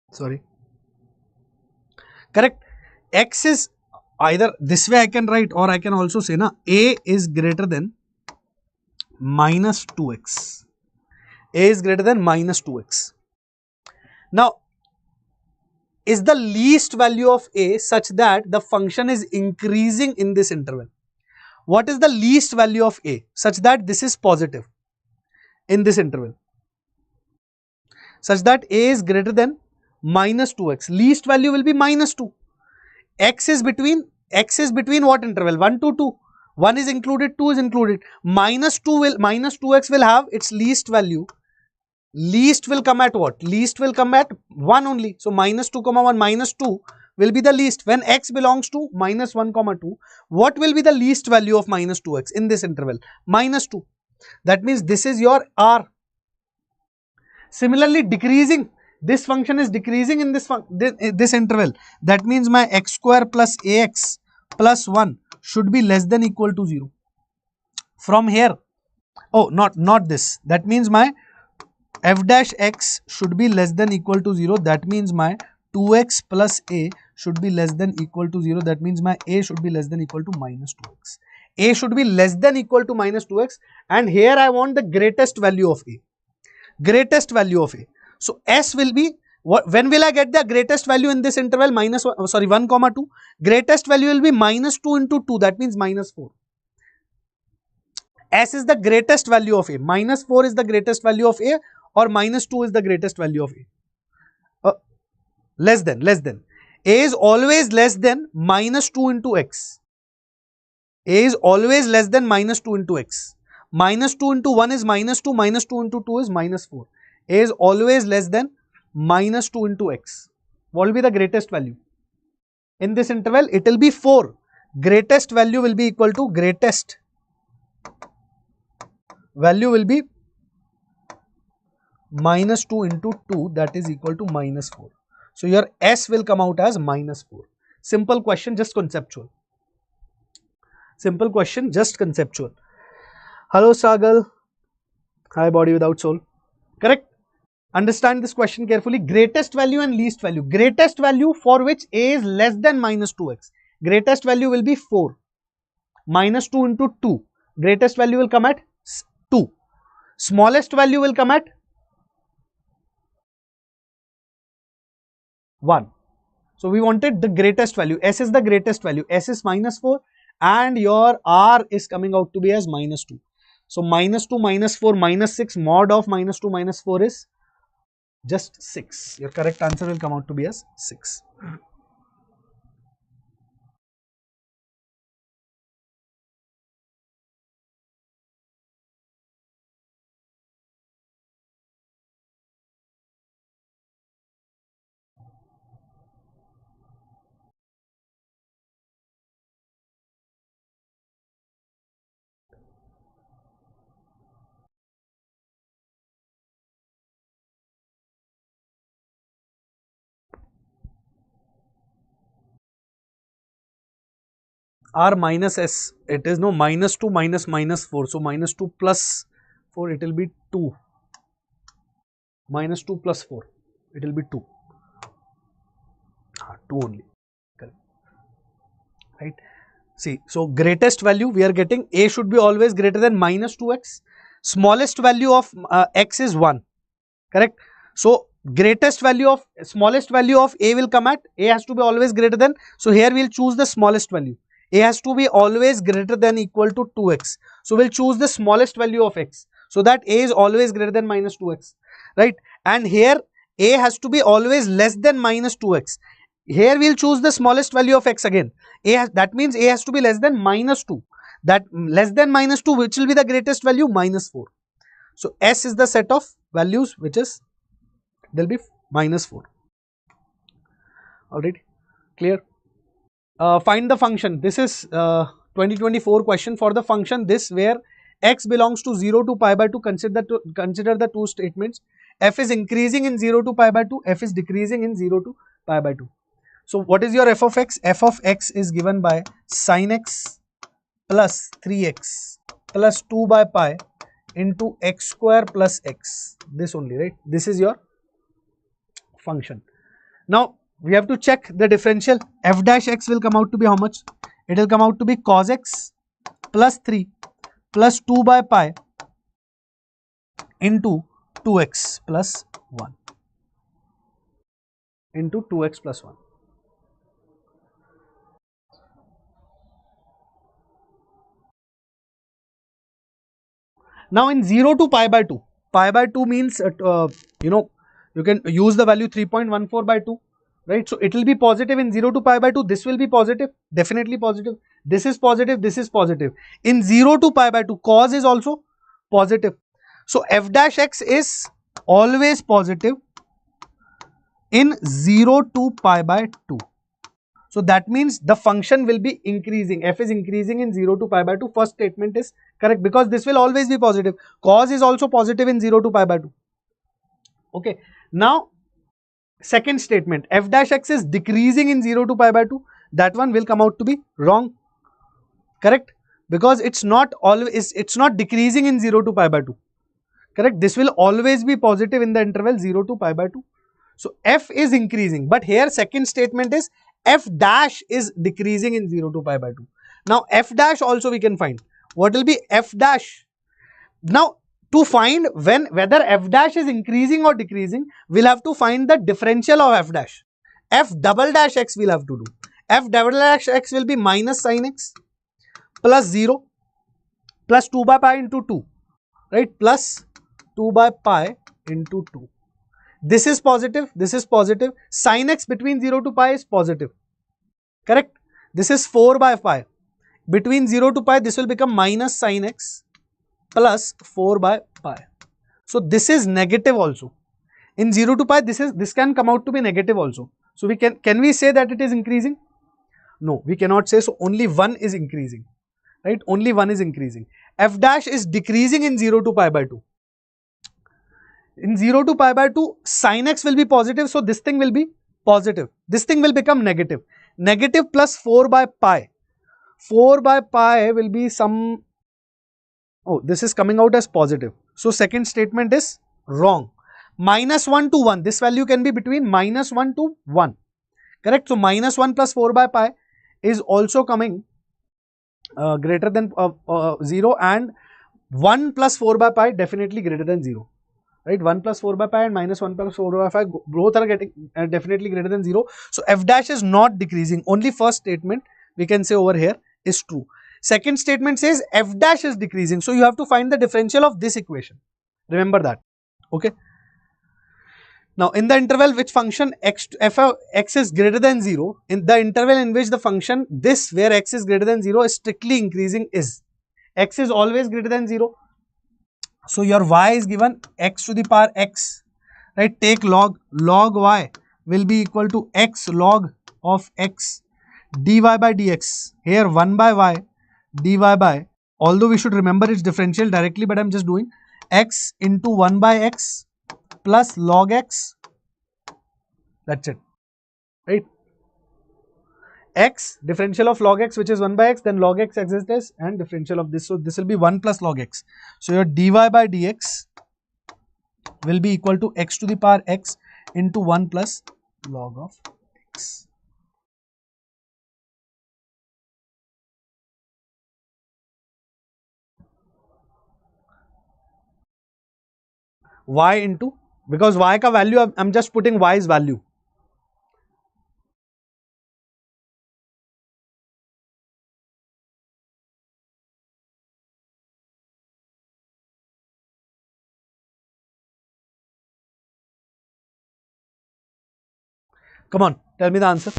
Sorry, correct. X is either this way I can write, or I can also say na a is greater than minus 2x. A is greater than minus 2x. Now, is the least value of a such that the function is increasing in this interval. What is the least value of a such that this is positive in this interval? Such that a is greater than minus 2x. Least value will be minus 2. X is between x is between what interval? 1 to 2. 1 is included, 2 is included. Minus 2x will have its least value. Least will come at what? Least will come at 1 only. So minus 2 comma 1, minus 2 will be the least. When x belongs to minus 1 comma 2, what will be the least value of minus 2x in this interval? Minus 2. That means this is your r. Similarly, decreasing, this function is decreasing in this interval. That means my x square plus ax plus 1 should be less than equal to 0. From here, oh, not this. That means my f dash x should be less than equal to 0. That means my 2x plus a should be less than equal to 0. That means my a should be less than equal to minus 2x. A should be less than equal to minus 2x, and here I want the greatest value of a. Greatest value of a. So s will be, when will I get the greatest value in this interval? 1 comma 2. Greatest value will be minus 2 into 2. That means minus 4. S is the greatest value of a. Minus 4 is the greatest value of a, or minus 2 is the greatest value of a. Less than. A is always less than minus 2 into x. A is always less than minus 2 into x. Minus 2 into 1 is minus 2, minus 2 into 2 is minus 4. A is always less than minus 2 into x. What will be the greatest value? In this interval, it will be 4. Greatest value will be equal to, greatest value will be minus 2 into 2, that is equal to minus 4. So your s will come out as minus 4. Simple question, just conceptual. Simple question, just conceptual. Hello Sagal. Hi body without soul. Correct? Understand this question carefully. Greatest value and least value. Greatest value for which a is less than minus 2x. Greatest value will be 4. Minus 2 into 2. Greatest value will come at 2. Smallest value will come at 1. So we wanted the greatest value. S is the greatest value. S is minus 4 and your R is coming out to be as minus 2. So minus 2 minus 4 minus 6, mod of minus 2 minus 4 is just 6. Your correct answer will come out to be as 6. R minus S, it is no minus 2 minus minus 4. So minus 2 plus 4, it will be 2. Minus 2 plus 4, it will be 2. 2 only. Correct. Right. See, so greatest value we are getting, a should be always greater than minus 2x. Smallest value of x is 1. Correct. So greatest value of, smallest value of a will come at, a has to be always greater than, so here we will choose the smallest value. A has to be always greater than equal to 2x. So we'll choose the smallest value of x, so that a is always greater than minus 2x, right? And here a has to be always less than minus 2x. Here we'll choose the smallest value of x again. That means a has to be less than minus 2. That less than minus 2, which will be the greatest value? Minus 4. So s is the set of values which is, there will be minus 4. Alright, clear? Find the function. This is 2024 question for the function this, where x belongs to 0 to pi by 2. Consider the two statements. F is increasing in 0 to pi by 2. F is decreasing in 0 to pi by 2. So what is your f of x? F of x is given by sin x plus 3x plus 2 by pi into x square plus x. This only, right? This is your function. Now we have to check the differential. F dash x will come out to be how much? It will come out to be cos x plus 3 plus 2 by pi into 2x plus 1 into 2x plus 1. Now in 0 to pi by 2 means, you can use the value 3.14 by 2. right? So it will be positive in 0 to pi by 2. This will be positive, definitely positive. This is positive, this is positive. In 0 to pi by 2, cos is also positive. So f dash x is always positive in 0 to pi by 2. So that means the function will be increasing. F is increasing in 0 to pi by 2. First statement is correct because this will always be positive. Cos is also positive in 0 to pi by 2. Okay. Now, second statement, f dash x is decreasing in 0 to pi by 2. That one will come out to be wrong. Correct? Because it's not always, it's not decreasing in 0 to pi by 2. Correct? This will always be positive in the interval 0 to pi by 2. So f is increasing, but here second statement is f dash is decreasing in 0 to pi by 2. Now f dash also we can find. What will be f dash? Now to find whether f dash is increasing or decreasing, we'll have to find the differential of f dash. F double dash x we'll have to do. F double dash x will be minus sin x plus 0 plus 2 by pi into 2, right? Plus 2 by pi into 2. This is positive, this is positive. Sin x between 0 to pi is positive. Correct? This is 4 by pi. Between 0 to pi, this will become minus sin x plus 4 by pi. So this is negative also. In 0 to pi, this can come out to be negative also. So we can we say that it is increasing? No, we cannot say. So only one is increasing, right? Only one is increasing. F dash is decreasing in 0 to pi by 2. In 0 to pi by 2, sin x will be positive, so this thing will be positive. This thing will become negative. Negative plus 4 by pi. 4 by pi will be some, oh, this is coming out as positive. So second statement is wrong. Minus 1 to 1, this value can be between minus 1 to 1. Correct? So minus 1 plus 4 by pi is also coming greater than 0, and 1 plus 4 by pi definitely greater than 0. Right, 1 plus 4 by pi and minus 1 plus 4 by pi both are getting definitely greater than 0. So f dash is not decreasing. Only first statement we can say over here is true. Second statement says f dash is decreasing. So you have to find the differential of this equation. Remember that. Okay. Now in the interval which function f of x is greater than 0, in the interval in which the function this where x is greater than 0 is strictly increasing is x is always greater than 0. So your y is given x to the power x, right? Take log y will be equal to x log of x dy by dx. Here 1 by y dy by, although we should remember its differential directly, but I'm just doing x into 1 by x plus log x. That's it, right? X differential of log x, which is 1 by x, then log x exists, and differential of this. So this will be 1 plus log x. So your dy by dx will be equal to x to the power x into 1 plus log of x. Y into, because y ka value I'm just putting y's value. Come on, tell me the answer.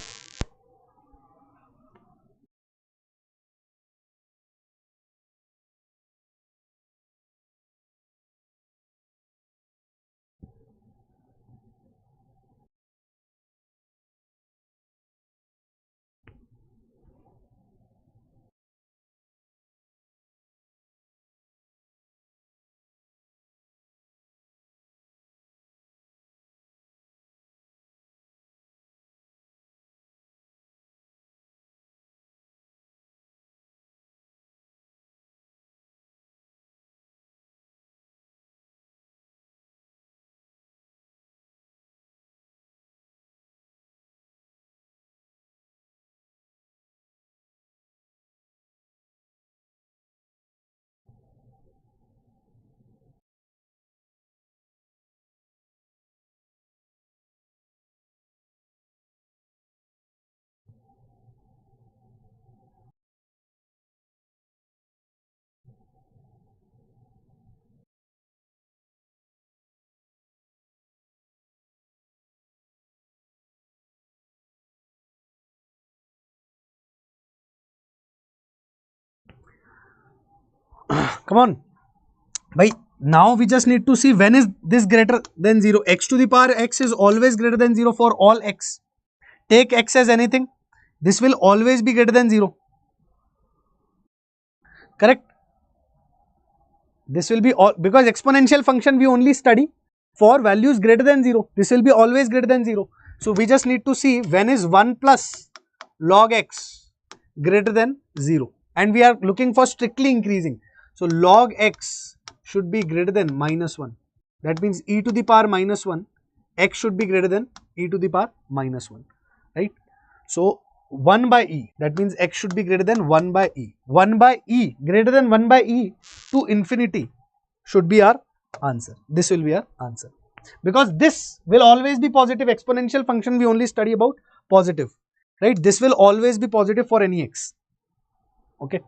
Come on. Bhai, now we just need to see when is this greater than 0. X to the power x is always greater than 0 for all x. Take x as anything. This will always be greater than 0. Correct? This will be all, because exponential function we only study for values greater than 0. This will be always greater than 0. So we just need to see when is 1 plus log x greater than 0. And we are looking for strictly increasing. So log x should be greater than minus 1. That means e to the power minus 1, x should be greater than e to the power minus 1. Right? So 1 by e, that means x should be greater than 1 by e. 1 by e greater than 1 by e to infinity should be our answer. This will be our answer. Because this will always be positive. Exponential function we only study about positive. Right? This will always be positive for any x. Okay.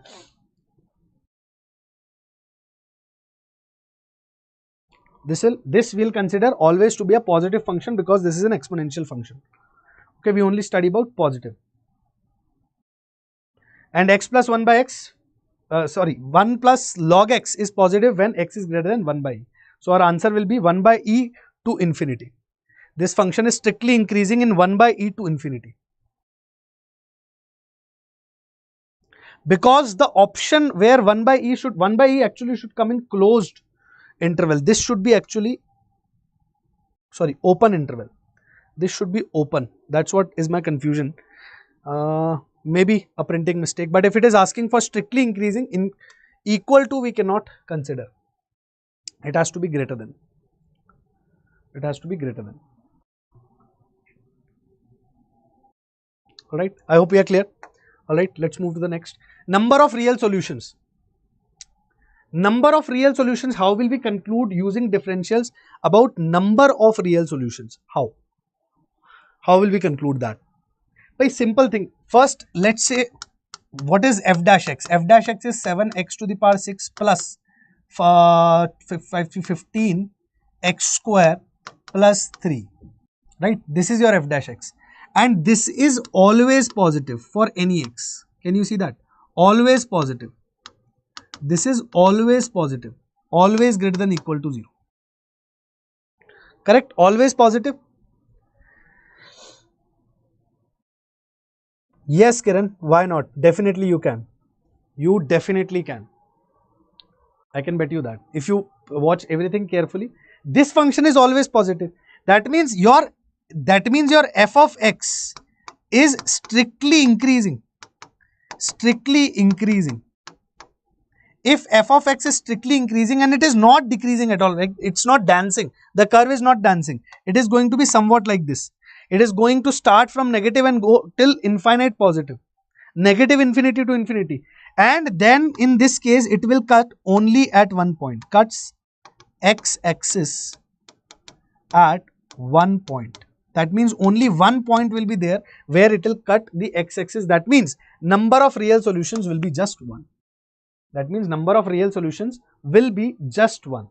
This will consider always to be a positive function because this is an exponential function. Okay, we only study about positive. And x plus 1 by x, 1 plus log x is positive when x is greater than 1 by e. So our answer will be 1 by e to infinity. This function is strictly increasing in 1 by e to infinity. Because the option where 1 by e actually should come in closed interval. This should be actually, open interval. This should be open. That's what is my confusion. Maybe a printing mistake, but if it is asking for strictly increasing, in equal to we cannot consider. It has to be greater than. It has to be greater than. Alright, I hope we are clear. Alright, let's move to the next. Number of real solutions. Number of real solutions, how will we conclude using differentials about number of real solutions? How? How will we conclude that? By simple thing. First, let's say, what is f dash x? F dash x is 7x to the power 6 plus 15 x square plus 3. Right? This is your f dash x. And this is always positive for any x. Can you see that? Always positive. This is always positive. Always greater than equal to 0. Correct? Always positive. Yes, Kiran, why not? Definitely you can. You definitely can. I can bet you that. If you watch everything carefully, this function is always positive. That means your f of x is strictly increasing. Strictly increasing. If f of x is strictly increasing and it is not decreasing at all, right? It's not dancing. The curve is not dancing. It is going to be somewhat like this. It is going to start from negative and go till infinite positive. Negative infinity to infinity. And then in this case, it will cut only at one point. Cuts x-axis at one point. That means only one point will be there where it will cut the x-axis. That means number of real solutions will be just 1. That means number of real solutions will be just 1.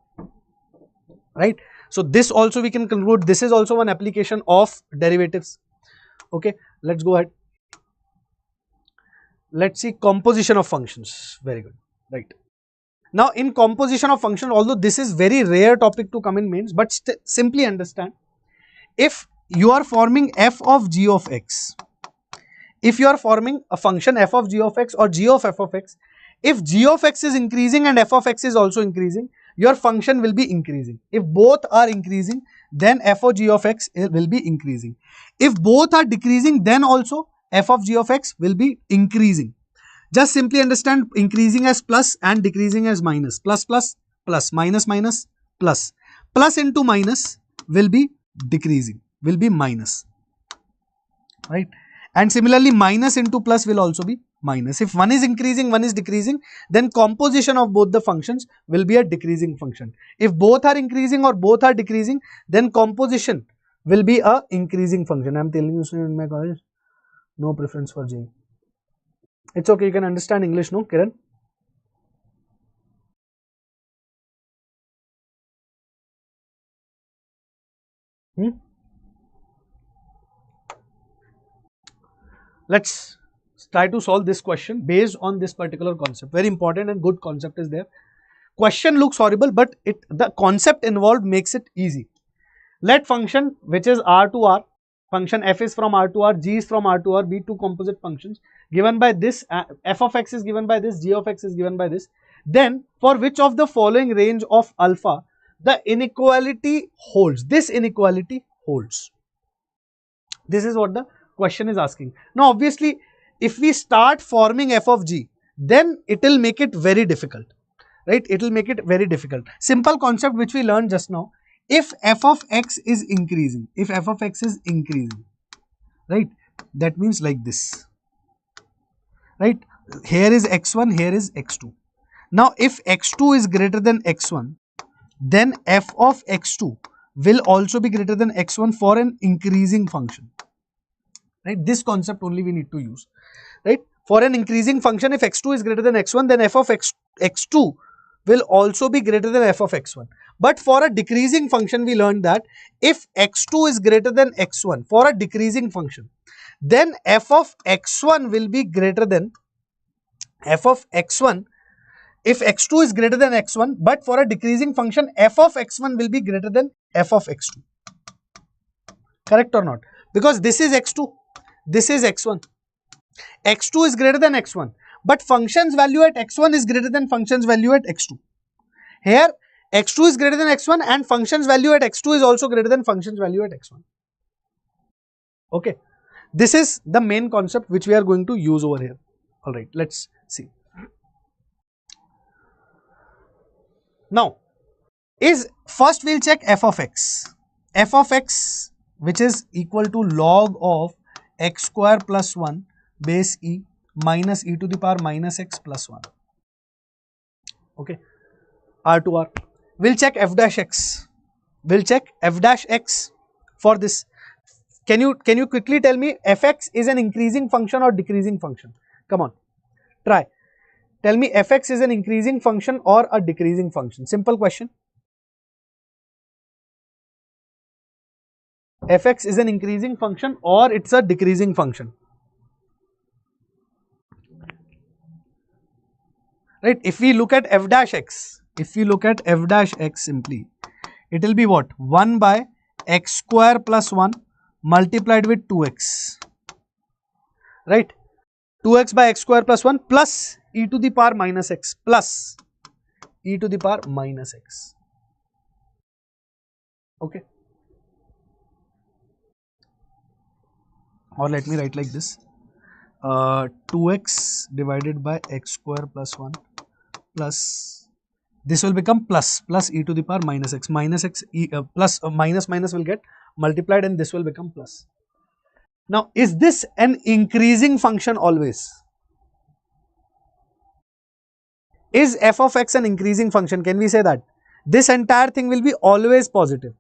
Right? So this also we can conclude. This is also one application of derivatives. Okay, let's go ahead. Let's see composition of functions. Very good. Right. Now in composition of functions, although this is very rare topic to come in mains, but simply understand, if you are forming f of g of x, if you are forming a function f of g of x or g of f of x, if g of x is increasing and f of x is also increasing, your function will be increasing. If both are increasing, then f of g of x will be increasing. If both are decreasing, then also f of g of x will be increasing. Just simply understand increasing as plus and decreasing as minus. Plus plus plus, minus minus plus. Plus into minus will be decreasing, will be minus. Right? And similarly minus into plus will also be minus. If one is increasing, one is decreasing, then composition of both the functions will be a decreasing function. If both are increasing or both are decreasing, then composition will be a increasing function. I am telling you in my college, no preference for JEE. It's okay, you can understand English, no, Kiran? Let's try to solve this question based on this particular concept. Very important and good concept is there. Question looks horrible, but the concept involved makes it easy. Let function which is R to R, function f is from R to R, g is from R to R, be two composite functions given by this, f of x is given by this, g of x is given by this. Then for which of the following range of alpha the inequality holds? This inequality holds. This is what the question is asking. Now obviously if we start forming f of g, then it will make it very difficult, right? It will make it very difficult. Simple concept which we learned just now. If f of x is increasing, right, that means like this, right? Here is x1, here is x2. Now if x2 is greater than x1, then f of x2 will also be greater than x1 for an increasing function, right? This concept only we need to use, right? For an increasing function, if x2 is greater than x1, then f of x2 will also be greater than f of x1. But for a decreasing function, we learned that if x2 is greater than x1 for a decreasing function, then f of x1 will be greater than f of x1. If x2 is greater than x1, but for a decreasing function, f of x1 will be greater than f of x2. Correct or not? Because this is x2, this is x1. x2 is greater than x1, but function's value at x1 is greater than function's value at x2. Here x2 is greater than x1 and function's value at x2 is also greater than function's value at x1. Okay, this is the main concept which we are going to use over here. All right, let's see. Now first we'll check f of x. F of x, which is equal to log of x square plus 1 base e minus e to the power minus x plus 1. Okay, R to R. We'll check f dash x. We'll check f dash x for this. Can you quickly tell me fx is an increasing function or decreasing function? Come on, try. Tell me fx is an increasing function or a decreasing function. Simple question. Fx is an increasing function or it's a decreasing function. Right, if we look at f dash x, simply, it will be what? 1 by x square plus 1 multiplied with 2x, right? 2x by x square plus 1 plus e to the power minus x plus e to the power minus x. Okay. Or let me write like this, 2x divided by x square plus 1 plus, this will become plus e to the power minus x, plus minus will get multiplied and this will become plus. Now is this an increasing function always? Is f of x an increasing function? Can we say that? This entire thing will be always positive.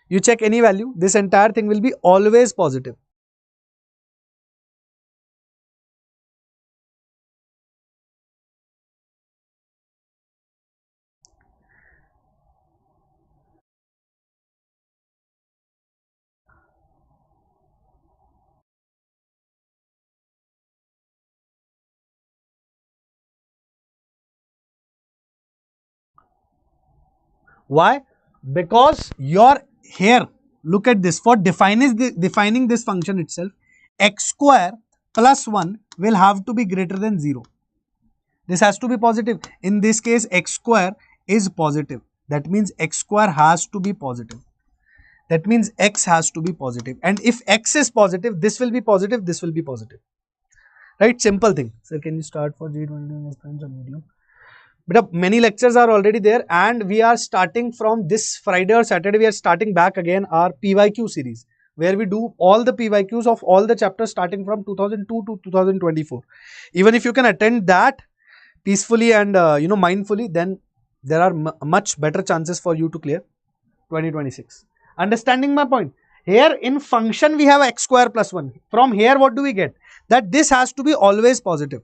You check any value, this entire thing will be always positive. Why? Because your here, look at this, for defining this function itself, x square plus 1 will have to be greater than 0. This has to be positive. In this case, x square is positive. That means x square has to be positive. That means x has to be positive. And if x is positive, this will be positive, this will be positive. Right? Simple thing. Sir, can you start for JEE medium? But many lectures are already there and we are starting from this Friday or Saturday, we are starting back again our PYQ series, where we do all the PYQs of all the chapters starting from 2002 to 2024. Even if you can attend that peacefully and mindfully, then there are much better chances for you to clear 2026. Understanding my point? Here in function we have x square plus 1. From here what do we get? That this has to be always positive.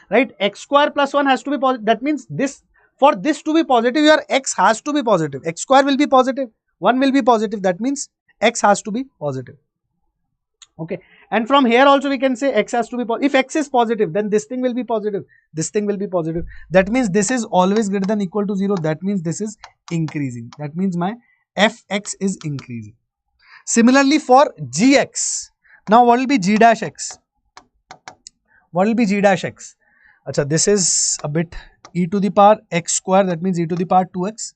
Right, x square plus 1 has to be positive. That means this, for this to be positive, your x has to be positive. X square will be positive, 1 will be positive. That means x has to be positive. Okay, And from here also we can say x has to be positive. If x is positive, then this thing will be positive, this thing will be positive. That means this is always greater than equal to 0. That means this is increasing. That means my fx is increasing. Similarly for gx. Now what will be g dash x? What will be g dash x? Achha, this is a bit e to the power x square, that means e to the power 2x.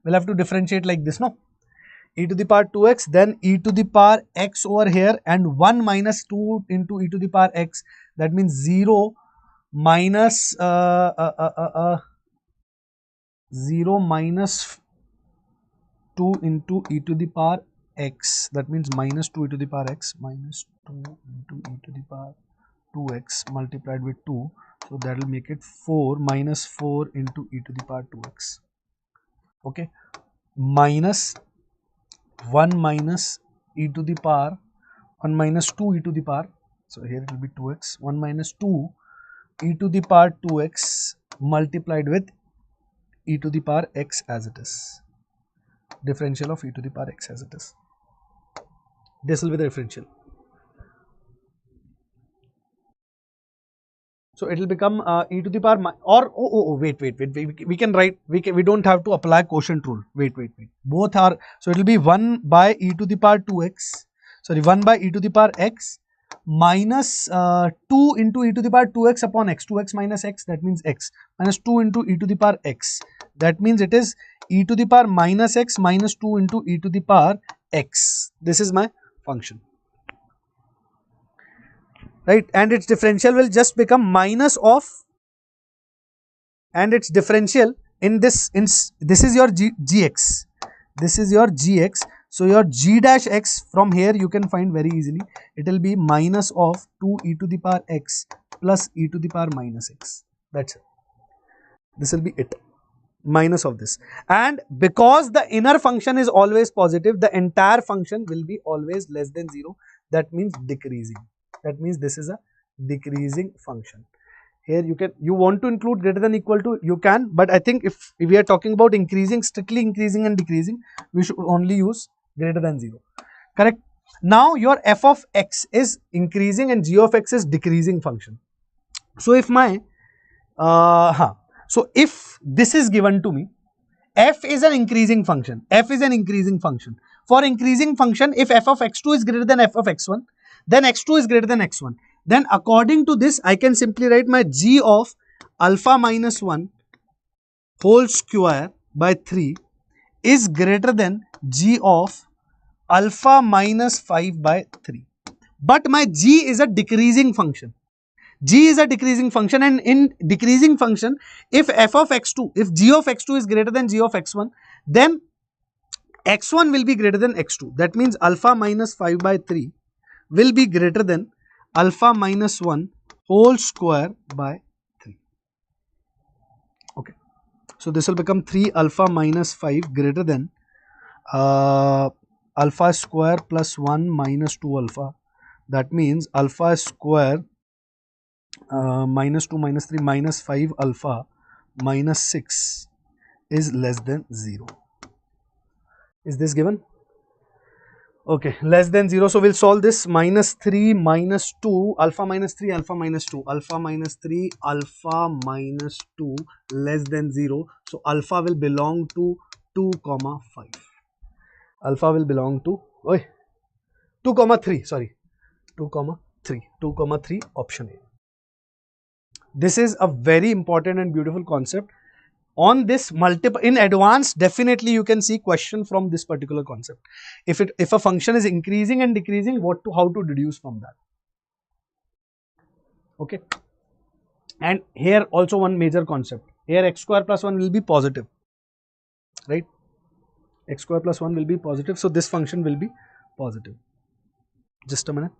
We'll have to differentiate like this, no? E to the power 2x, then e to the power x over here, and 1 minus 2 into e to the power x. That means 0 minus 0 minus 2 into e to the power x. That means minus 2 e to the power x, minus 2 into e to the power 2x multiplied with 2. So that will make it 4 minus 4 into e to the power 2x. Okay, minus 1 minus e to the power 1 minus 2 e to the power, so here it will be 2x, 1 minus 2 e to the power 2x multiplied with e to the power x as it is. Differential of e to the power x as it is. This will be the differential. So it will become e to the power wait, we can write, we don't have to apply quotient rule. Wait. Both are, so it will be 1 by e to the power 2x, sorry 1 by e to the power x minus 2 into e to the power 2x upon x, 2x minus x, that means x, minus 2 into e to the power x. That means it is e to the power minus x minus 2 into e to the power x. This is my function. Right, and its differential will just become minus of, and its differential in this, this is your gx, this is your gx. So your g dash x from here you can find very easily. It will be minus of 2 e to the power x plus e to the power minus x. That's it. This will be it, minus of this. And because the inner function is always positive, the entire function will be always less than 0. That means decreasing. That means this is a decreasing function. Here you want to include greater than equal to, you can, but I think if we are talking about increasing, strictly increasing and decreasing, we should only use greater than 0. Correct? Now your f of x is increasing and g of x is decreasing function. So if my so if this is given to me, f is an increasing function, f is an increasing function. For increasing function, if f of x2 is greater than f of x1, then x2 is greater than x1. Then according to this, I can simply write my g of alpha minus 1 whole square by 3 is greater than g of alpha minus 5 by 3. But my g is a decreasing function. G is a decreasing function, and in decreasing function, if f of x2, if g of x2 is greater than g of x1, then x1 will be greater than x2. That means alpha minus 5 by 3 will be greater than alpha minus 1 whole square by 3. Okay. So this will become 3 alpha minus 5 greater than alpha square plus 1 minus 2 alpha. That means alpha square minus 2 minus 3 minus 5 alpha minus 6 is less than 0. Is this given? Okay, less than 0. So we'll solve this. Minus 3 minus 2 alpha minus 3 alpha minus 2 alpha minus 3 alpha minus 2 less than 0. So alpha will belong to 2 comma 5. Alpha will belong to 2 comma 3, sorry, 2 comma 3, 2 comma 3, option A. This is a very important and beautiful concept. On this multiple, in advanced, definitely you can see question from this particular concept. If a function is increasing and decreasing, how to deduce from that. Okay. And here also one major concept. Here x square plus 1 will be positive, right? X square plus 1 will be positive. So this function will be positive. Just a minute.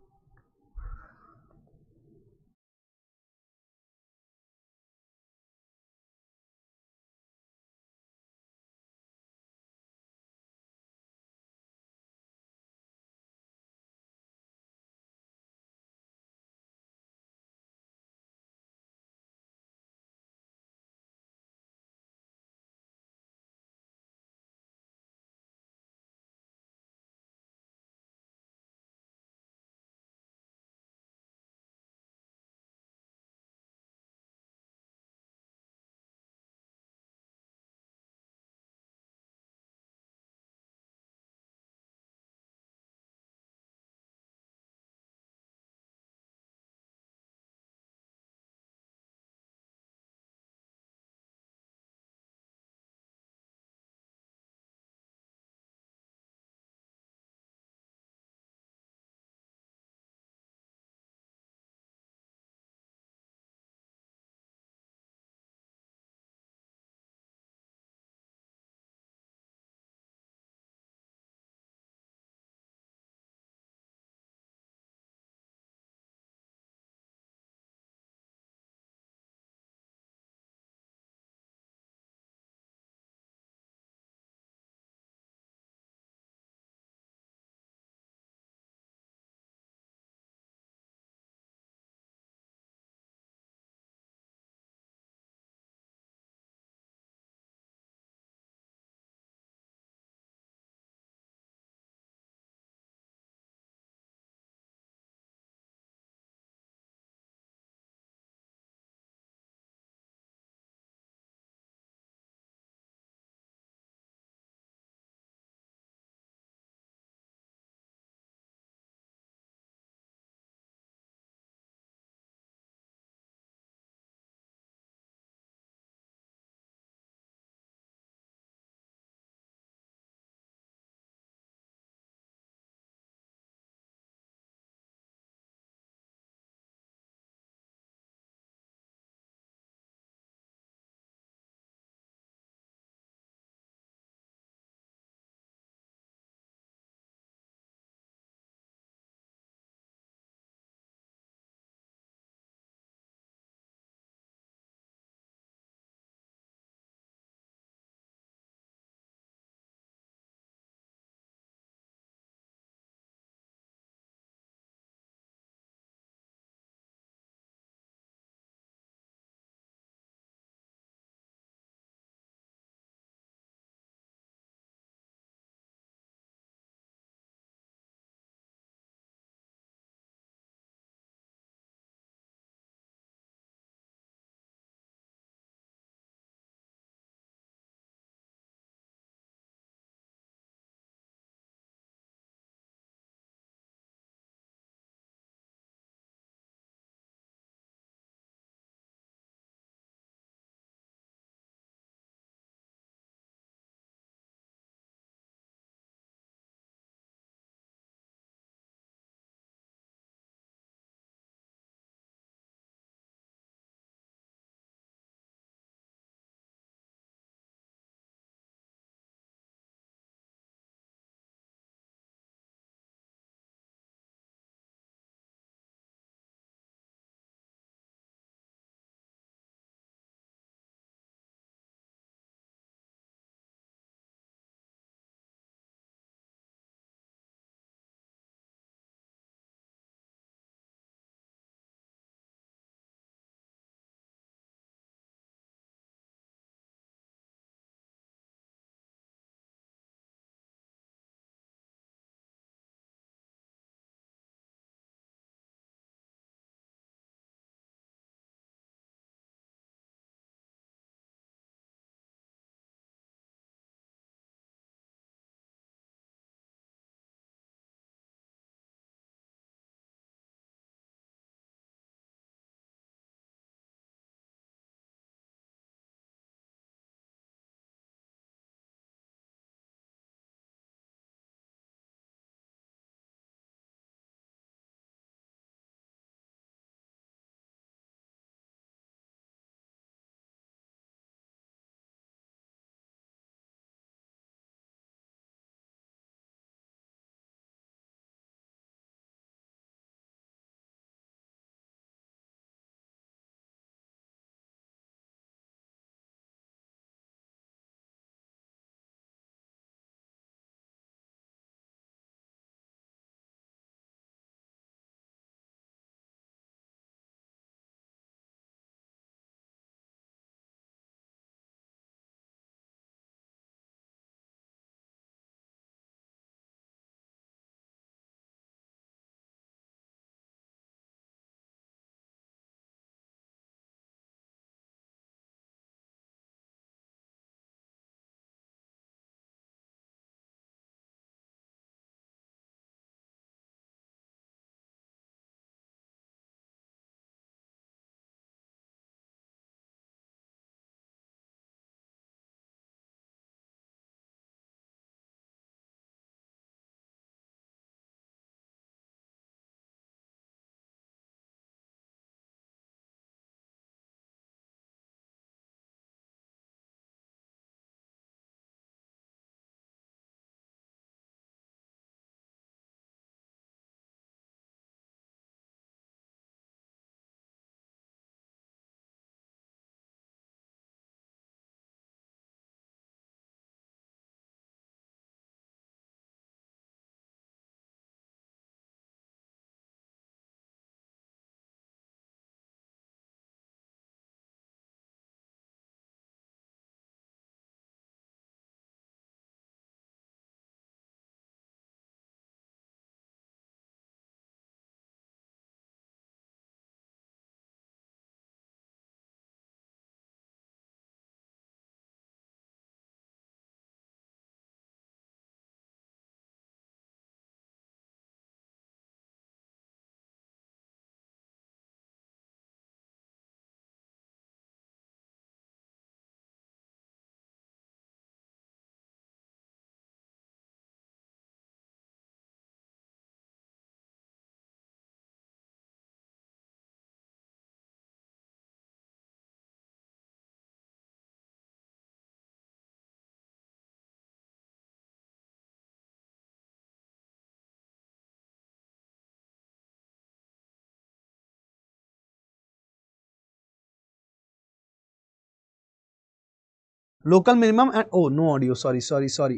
Local minimum and, oh no audio, sorry,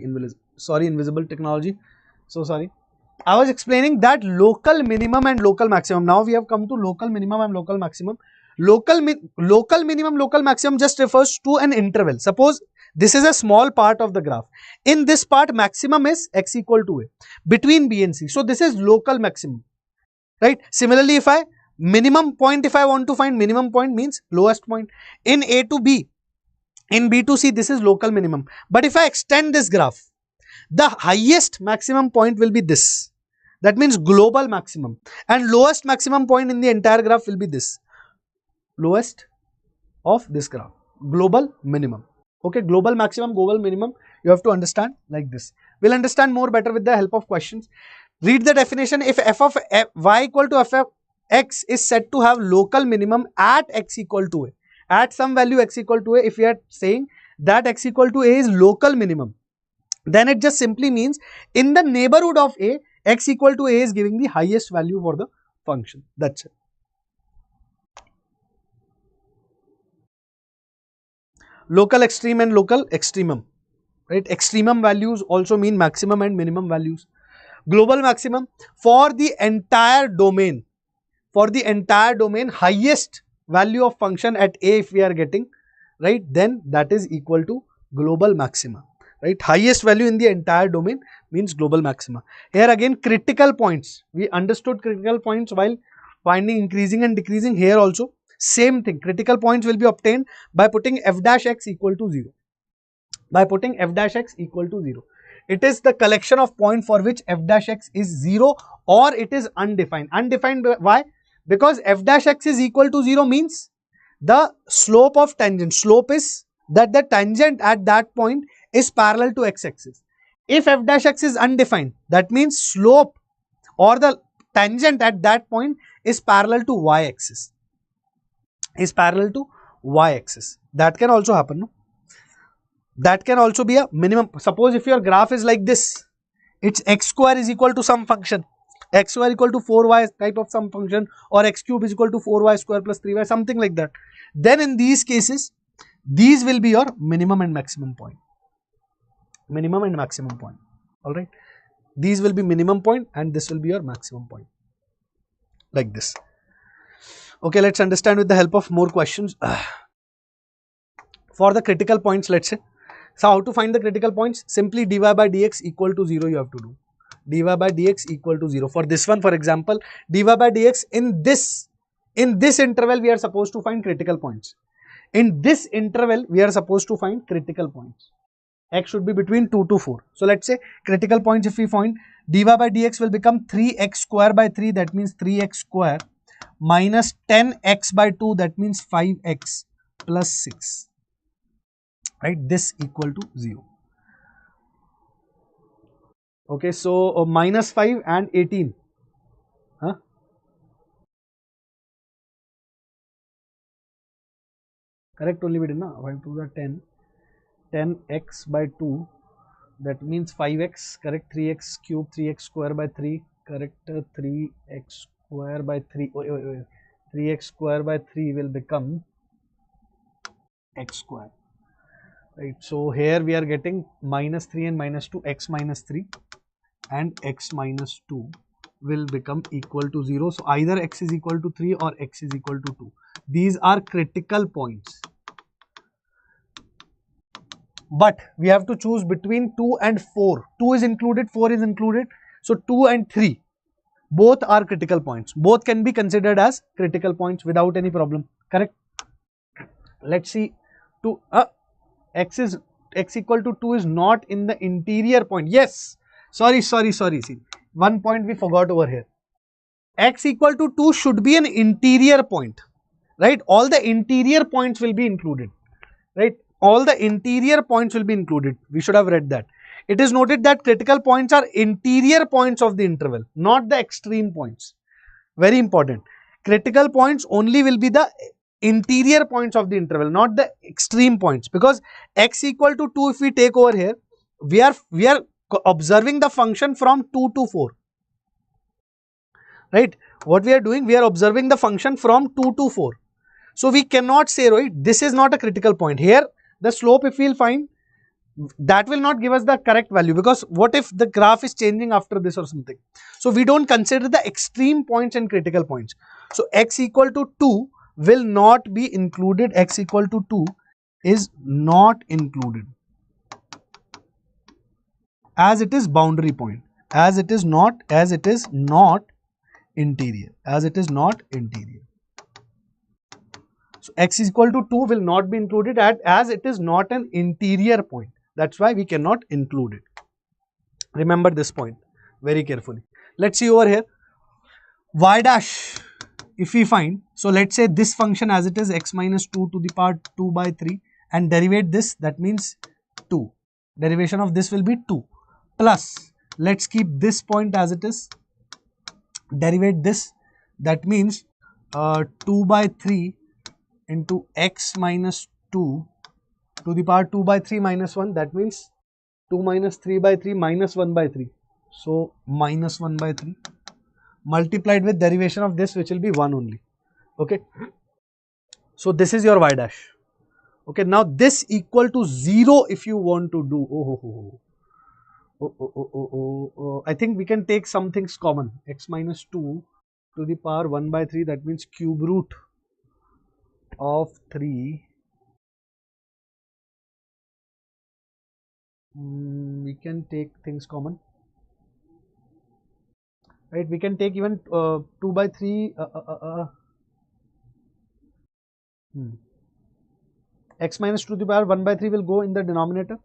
invisible technology, so sorry. I was explaining that local minimum and local maximum. Now we have come to local minimum and local maximum. Local minimum, local maximum just refers to an interval. Suppose this is a small part of the graph. In this part, maximum is x equal to a between b and c. So this is local maximum, right? Similarly, if I minimum point, if I want to find minimum point, means lowest point in a to b, in b to c, this is local minimum. But if I extend this graph, the highest maximum point will be this. That means global maximum, and lowest maximum point in the entire graph will be this, lowest of this graph, global minimum. Okay, global maximum, global minimum, you have to understand like this. We'll understand more better with the help of questions. Read the definition. If f of y equal to f of x is said to have local minimum at x equal to a, at some value x equal to a, if we are saying that x equal to a is local minimum, then it just simply means in the neighborhood of a, x equal to a is giving the highest value for the function. That's it. Local extreme and local extremum, right? Extremum values also mean maximum and minimum values. Global maximum for the entire domain, highest value of function at a if we are getting, right, then that is equal to global maxima, right? Highest value in the entire domain means global maxima. Here again, critical points, we understood critical points while finding increasing and decreasing. Here also same thing, critical points will be obtained by putting f dash x equal to 0. By putting f dash x equal to 0, it is the collection of point for which f dash x is 0 or it is undefined. Undefined, why? Because f dash x is equal to 0 means the slope of tangent, slope is that the tangent at that point is parallel to x-axis. If f dash x is undefined, that means slope or the tangent at that point is parallel to y-axis. That can also happen, no? That can also be a minimum. Suppose if your graph is like this, its x square is equal to some function, x square equal to 4y type of some function, or x cube is equal to 4y square plus 3y, something like that. Then in these cases, these will be your minimum and maximum point. Minimum and maximum point. Alright. These will be minimum point and this will be your maximum point. Like this. Okay, let's understand with the help of more questions. For the critical points, let's say. So how to find the critical points? Simply dy by dx equal to 0 you have to do. Dy by dx equal to 0. For this one, for example, dy by dx in this interval we are supposed to find critical points. In this interval we are supposed to find critical points. X should be between 2 to 4. So let's say critical points, if we find, dy by dx will become 3x square by 3, that means 3x square, minus 10x by 2, that means 5x plus 6. Right, this equal to 0. Okay, so minus 5 and 18. Huh? Correct only we did, na? 5 to the 10. 10x by 2, that means 5x, correct, 3x cube, 3x square by 3, correct, 3x square by 3, 3x square by 3 will become x square. Right, so here we are getting minus 3 and minus 2, x minus 3 and x minus 2 will become equal to 0. So either x is equal to 3 or x is equal to 2. These are critical points. But we have to choose between 2 and 4. 2 is included, 4 is included. So 2 and 3, both are critical points. Both can be considered as critical points without any problem. Correct? Let's see. X equal to 2 is not in the interior point. Yes. Sorry. See, one point we forgot over here. X equal to 2 should be an interior point. Right? All the interior points will be included. Right? All the interior points will be included. We should have read that. It is noted that critical points are interior points of the interval, not the extreme points. Very important. Critical points only will be the interior points of the interval, not the extreme points, because x equal to 2, if we take over here, we are observing the function from 2 to 4. Right? What we are doing, we are observing the function from 2 to 4. So we cannot say, right, this is not a critical point. Here The slope, if we'll find, that will not give us the correct value, because what if the graph is changing after this or something? So we don't consider the extreme points and critical points. So x equal to 2 will not be included. X equal to 2 is not included, as it is boundary point, as it is not interior, as it is not interior. So x is equal to 2 will not be included as it is not an interior point. That's why we cannot include it. Remember this point very carefully. Let's see over here. Y dash, if we find, so let's say this function as it is x minus 2 to the power 2 by 3 and derivate this, that means 2. Derivation of this will be 2 plus, let's keep this point as it is, derivate this, that means 2 by 3 into x minus 2 to the power 2 by 3 minus 1, that means 2 minus 3 by 3 minus 1 by 3. So minus 1 by 3 multiplied with derivation of this, which will be 1 only. Okay. So this is your y dash. Okay. Now this equal to 0 if you want to do. I think we can take some things common. X minus 2 to the power 1 by 3, that means cube root of 3. We can take things common, right? We can take even 2 by 3 x minus 2 to the power 1 by 3 will go in the denominator.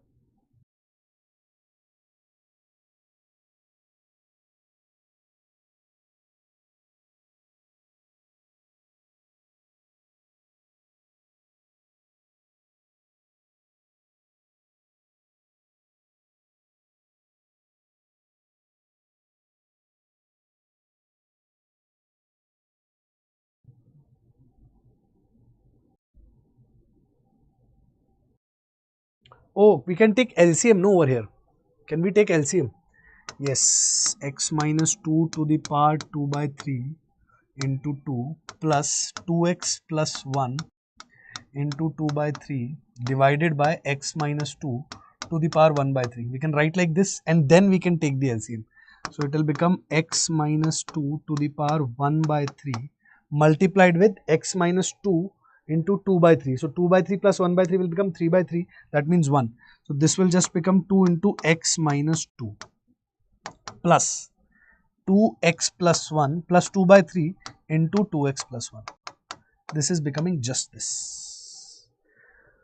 Oh, we can take LCM, no, over here. Can we take LCM? Yes, x minus 2 to the power 2 by 3 into 2 plus 2x plus 1 into 2 by 3 divided by x minus 2 to the power 1 by 3. We can write like this and then we can take the LCM. So it will become x minus 2 to the power 1 by 3 multiplied with x minus 2 into 2 by 3. So 2 by 3 plus 1 by 3 will become 3 by 3. That means 1. So this will just become 2 into x minus 2 plus 2x plus 1 plus 2 by 3 into 2x plus 1. This is becoming just this.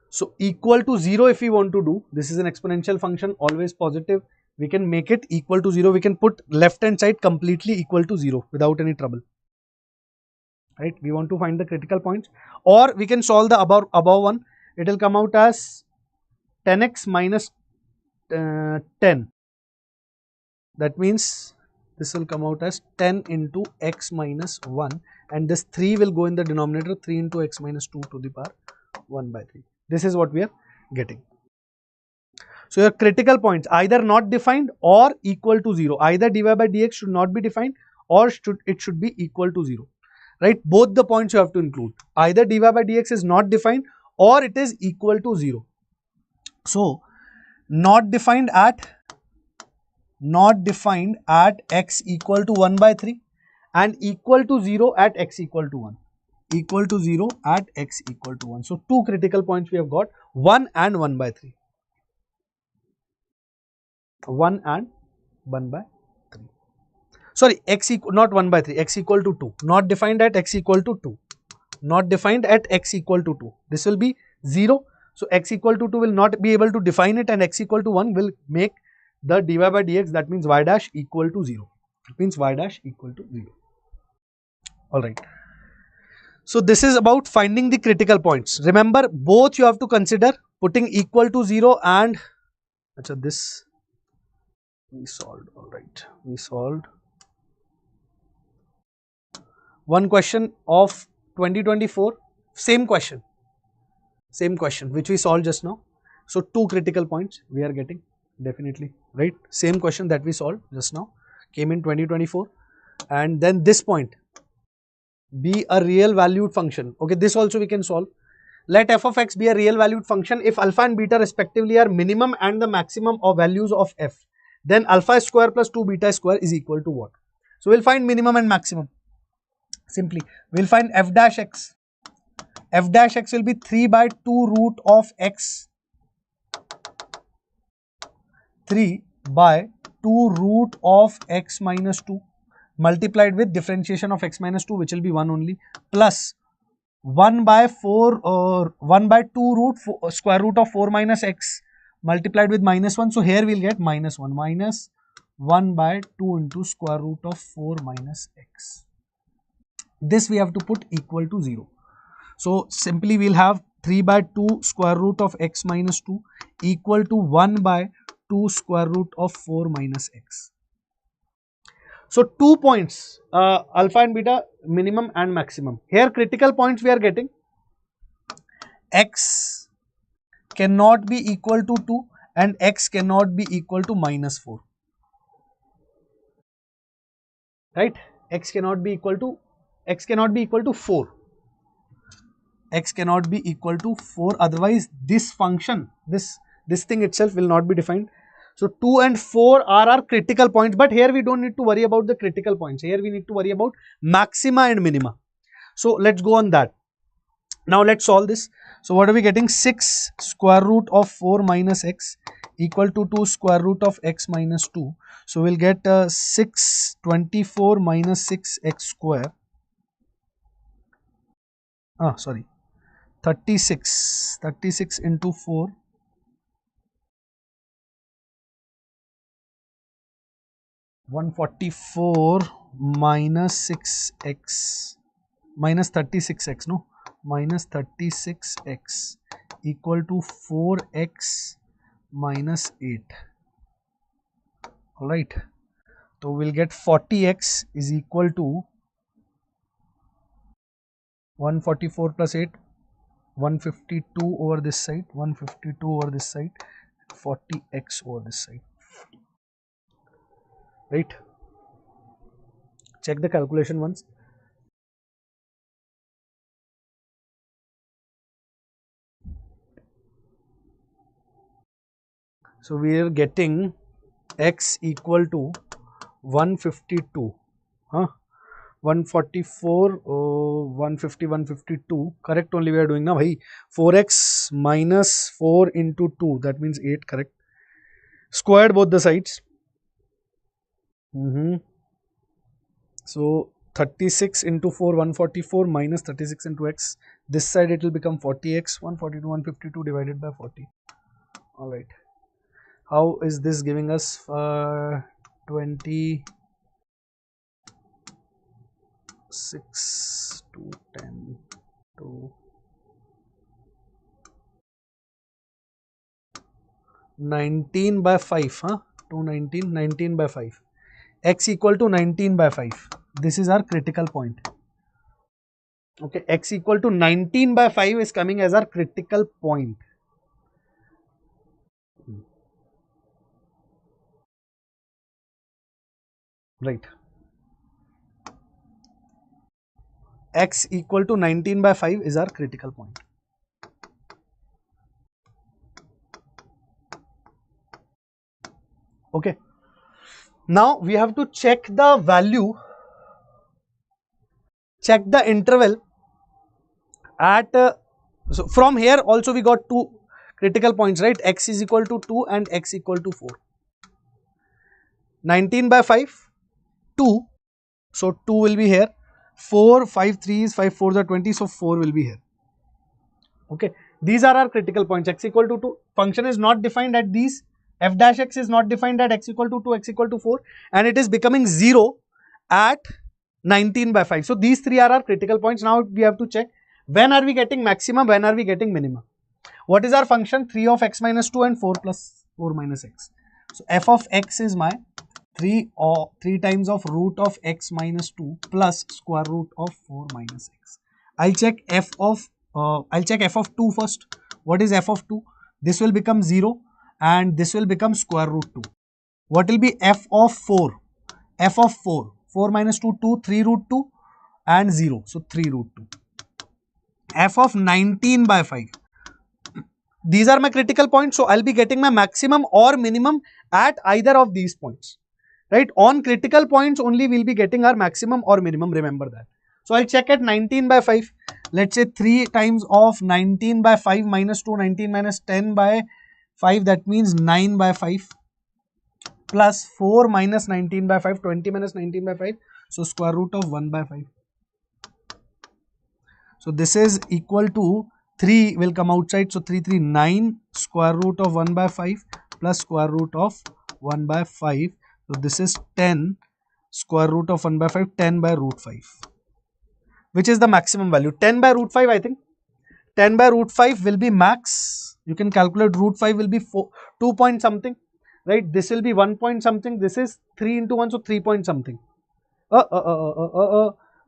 So equal to 0 if we want to do, this is an exponential function, always positive. We can make it equal to 0. We can put left hand side completely equal to 0 without any trouble. Right? We want to find the critical points, or we can solve the above one. It will come out as 10x minus 10. That means this will come out as 10 into x minus 1, and this 3 will go in the denominator, 3 into x minus 2 to the power 1 by 3. This is what we are getting. So your critical points either not defined or equal to 0. Either dy by dx should not be defined or it should be equal to 0. Right? Both the points you have to include. Either dy by dx is not defined or it is equal to 0. So not defined at x equal to 1 by 3 and equal to 0 at x equal to 1. Equal to 0 at x equal to 1. So two critical points we have got, 1 and 1 by 3. 1 and 1 by 3. Sorry, x equal, not 1 by 3, x equal to 2. Not defined at x equal to 2. Not defined at x equal to 2. This will be 0. So x equal to 2 will not be able to define it, and x equal to 1 will make the dy by dx, that means y dash equal to 0. It means y dash equal to 0. Alright. So this is about finding the critical points. Remember, both you have to consider putting equal to 0 and this we solved. Alright. We solved one question of 2024. Same question which we solved just now. So two critical points we are getting, definitely, right? Same question that we solved just now came in 2024, and then this point, be a real valued function. Okay, this also we can solve. let f of x be a real valued function if alpha and beta respectively are minimum and the maximum of values of f. Then alpha square plus 2 beta square is equal to what? So we'll find minimum and maximum. Simply, we'll find f dash x. F dash x will be 3 by 2 root of x. 3 by 2 root of x minus 2 multiplied with differentiation of x minus 2, which will be 1 only, plus 1 by 4 or 1 by 2 root square root of 4 minus x multiplied with minus 1. So here we'll get minus 1 minus 1 by 2 into square root of 4 minus x. This we have to put equal to 0. So simply we'll have 3 by 2 square root of x minus 2 equal to 1 by 2 square root of 4 minus x. So 2 points, alpha and beta, minimum and maximum. Here critical points we are getting. X cannot be equal to 2 and x cannot be equal to minus 4. Right? X cannot be equal to 4. X cannot be equal to 4. Otherwise, this function, this thing itself will not be defined. So 2 and 4 are our critical points, but here we don't need to worry about the critical points. Here we need to worry about maxima and minima. So let's go on that. Now let's solve this. So what are we getting? 6 square root of 4 minus x equal to 2 square root of x minus 2. So we'll get 624 minus 6x square. 36 into 4. 144 minus 6x minus 36x, no, minus 36x equal to 4x minus 8. Alright, so we'll get 40x is equal to 144 plus 8, 152 over this side, 152 over this side, 40x over this side. Right? Check the calculation once. So we are getting x equal to 152. 144, 150, 152. Correct only we are doing now. 4x minus 4 into 2. That means 8. Correct. Squared both the sides. So 36 into 4, 144 minus 36 into x. This side it will become 40x, 142, 152 divided by 40. Alright. How is this giving us 26 to 10 to 19 by 5, 219, 19 by 5. X equal to 19 by 5. This is our critical point. Okay, x equal to 19 by 5 is coming as our critical point. Right. X equal to 19 by 5 is our critical point. Okay. Now we have to check the value, check the interval at, so from here also we got two critical points, right? X is equal to 2 and x equal to 4. 19 by 5, 2. So 2 will be here. 4, 5, 3 is 5, 4 are 20. So 4 will be here. Okay. These are our critical points. X equal to 2. Function is not defined at these. F dash x is not defined at x equal to 2, x equal to 4. And it is becoming 0 at 19 by 5. So these three are our critical points. Now we have to check when are we getting maximum, when are we getting minima. What is our function? 3 of x minus 2 and 4 plus 4 minus x. So f of x is my 3 times of root of x minus 2 plus square root of 4 minus x. I'll check f of 2 first. What is f of 2? This will become 0 and this will become square root 2. What will be f of 4? F of 4. 4 minus 2, 2, 3 root 2 and 0. So 3 root 2. f of 19 by 5. These are my critical points, so I'll be getting my maximum or minimum at either of these points, right? On critical points only we'll be getting our maximum or minimum, remember that. So I'll check at 19 by 5. Let's say 3 times of 19 by 5 minus 2, 19 minus 10 by 5, that means 9 by 5, plus 4 minus 19 by 5, 20 minus 19 by 5, so square root of 1 by 5. So this is equal to 3 will come outside, so 3, 3, 9 square root of 1 by 5 plus square root of 1 by 5. So this is 10 square root of 1 by 5, 10 by root 5. Which is the maximum value? 10 by root 5, I think. 10 by root 5 will be max. You can calculate root 5 will be 2 point something, right? This will be 1 point something. This is 3 into 1, so 3 point something.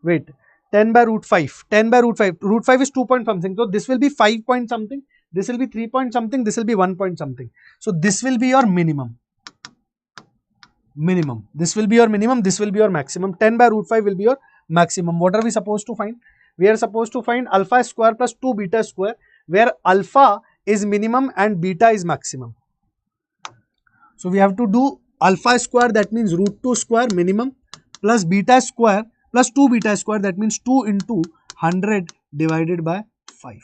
Wait. 10 by root 5. 10 by root 5. Root 5 is 2 point something. So this will be 5 point something. This will be 3 point something. This will be 1 point something. So this will be your minimum. This will be your minimum. This will be your maximum. 10 by root 5 will be your maximum. What are we supposed to find? We are supposed to find alpha square plus 2 beta square, where alpha is minimum and beta is maximum. So we have to do alpha square, that means root 2 square minimum, plus beta square plus 2 beta square, that means 2 into 100 divided by 5.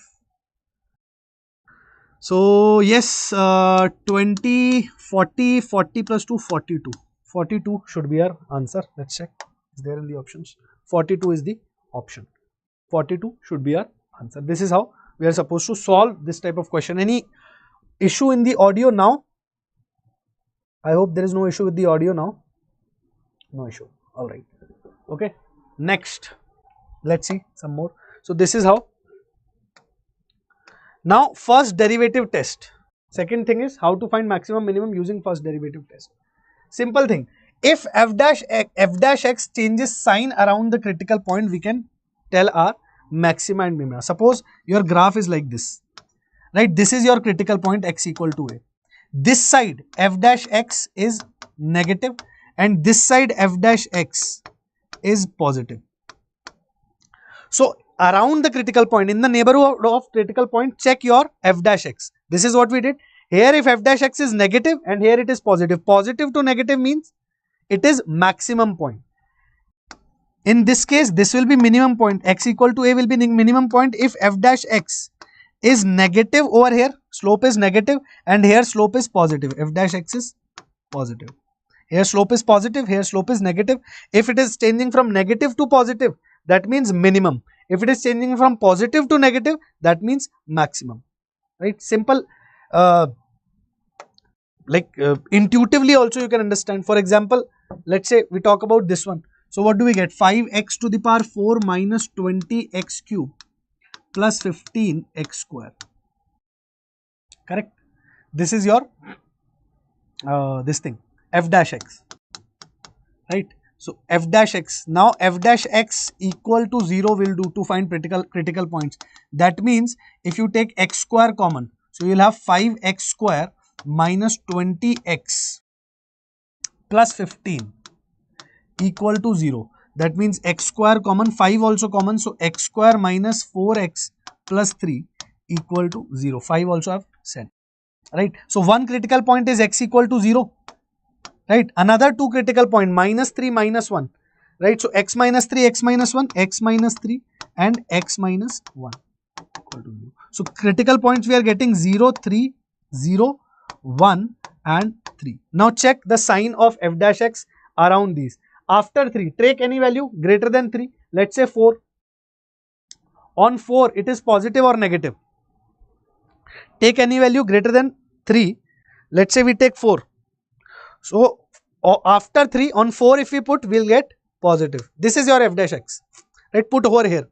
So yes, 20, 40, 40 plus 2, 42. 42 should be our answer. Let's check. Is there in the options? 42 is the option. 42 should be our answer. This is how we are supposed to solve this type of question. Any issue in the audio now? I hope there is no issue with the audio now. No issue. All right. Okay. Next, let's see some more. So this is how. Now first derivative test. Second thing is how to find maximum minimum using first derivative test. Simple thing. If f dash x changes sign around the critical point, we can tell our maxima and minima. Suppose your graph is like this, right? This is your critical point, x equal to a. This side f dash x is negative and this side f dash x is positive. So around the critical point, in the neighborhood of critical point, check your f dash x. This is what we did. Here if f dash x is negative and here it is positive. Positive to negative means it is maximum point. In this case, this will be minimum point. X equal to a will be minimum point if f dash x is negative over here, slope is negative, and here slope is positive. F dash x is positive. Here slope is positive, here slope is negative. If it is changing from negative to positive, that means minimum. If it is changing from positive to negative, that means maximum. Right? Simple. Intuitively also you can understand. For example, let's say we talk about this one. So what do we get? 5x to the power 4 minus 20x cube plus 15x square. Correct? This is your this thing, f dash x. Right? So f dash x. Now f dash x equal to 0 will do to find critical points. That means if you take x square common, so you will have 5x square minus 20x plus 15 equal to 0. That means x square common, 5 also common, so x square minus 4x plus 3 equal to 0. 5 also I have said. Right. So one critical point is x equal to 0. Right. Another two critical point, minus 3 minus 1. Right. So x minus 3, x minus 1, x minus 3 and x minus 1 equal to 0. So critical points we are getting 0, 3, 0, 1 and 3. Now check the sign of f dash x around these. After 3, take any value greater than 3. Let's say 4. On 4, it is positive or negative. Take any value greater than 3. Let's say we take 4. So after 3, on 4 if we put, we'll get positive. This is your f dash x. Right, put over here.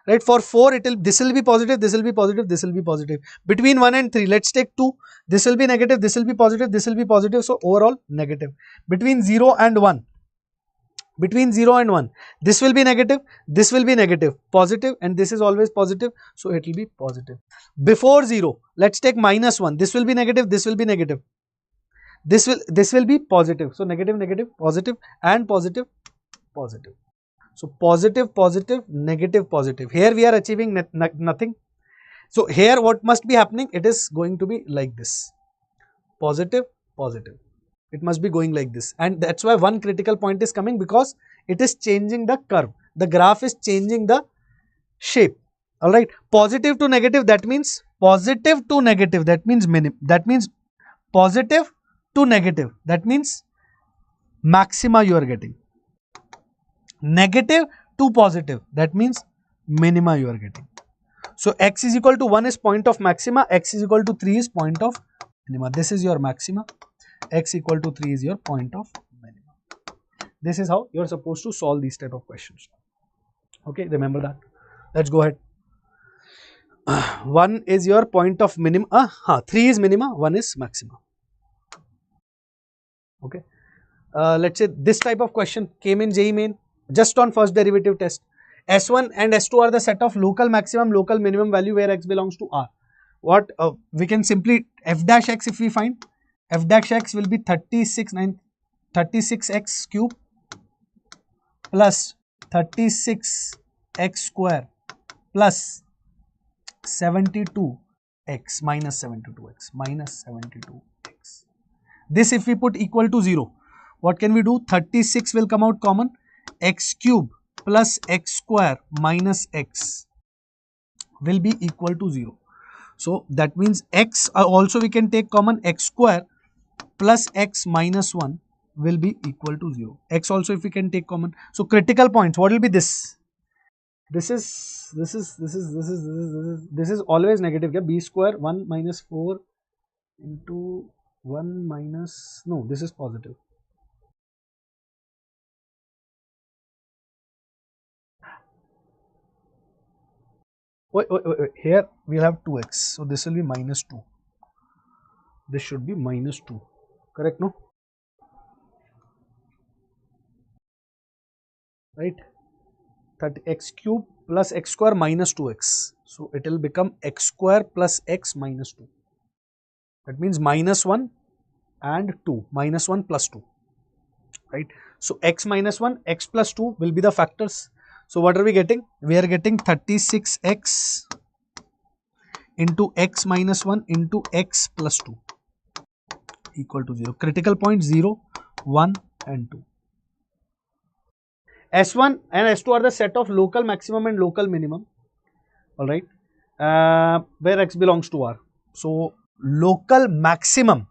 Right, for 4 this will be positive, this will be positive, this will be positive. Between 1 and 3, let's take 2. This will be negative, this will be positive, this will be positive. So overall negative. Between 0 and 1. Between 0 and 1, this will be negative, this will be negative, positive, and this is always positive, so it will be positive. Before 0, let's take minus 1, this will be negative, this will be negative, this will be positive, so negative, negative, positive and positive, positive. So positive, positive, negative, positive. Here we are achieving nothing. So here what must be happening? It is going to be like this. Positive, positive. It must be going like this, and that's why one critical point is coming, because it is changing the curve. The graph is changing the shape. All right. Positive to negative, that means positive to negative, that means that means positive to negative, that means maxima you are getting. Negative to positive, that means minima you are getting. So x is equal to 1 is point of maxima, x is equal to 3 is point of minima. This is your maxima, x equal to 3 is your point of minima. This is how you are supposed to solve these type of questions. Okay, remember that. Let's go ahead. 1 is your point of minima, 3 is minima, 1 is maxima. Okay. Let's say this type of question came in JEE Main just on first derivative test. S1 and S2 are the set of local maximum, local minimum value where x belongs to R. What we can simply f dash x, if we find f dash x will be 36x cube plus 36x square plus 72x minus 72x minus 72x. This if we put equal to 0, what can we do? 36 will come out common, x cube plus x square minus x will be equal to 0. So that means x also we can take common, x square plus x minus 1 will be equal to 0. X also if we can take common. So critical points, what will be this? This is always negative. B square 1 minus 4 into 1 minus, no, this is positive. Wait, here we will have 2x, so this will be minus 2. This should be minus 2, correct, no? Right, 30x cube plus x square minus 2x, so it will become x square plus x minus 2. That means minus 1 and 2, minus 1 plus 2, right? So x minus 1, x plus 2 will be the factors. So what are we getting? We are getting 36x into x minus 1 into x plus 2 equal to 0. Critical point 0, 1 and 2. S1 and S2 are the set of local maximum and local minimum, all right, where x belongs to R. So local maximum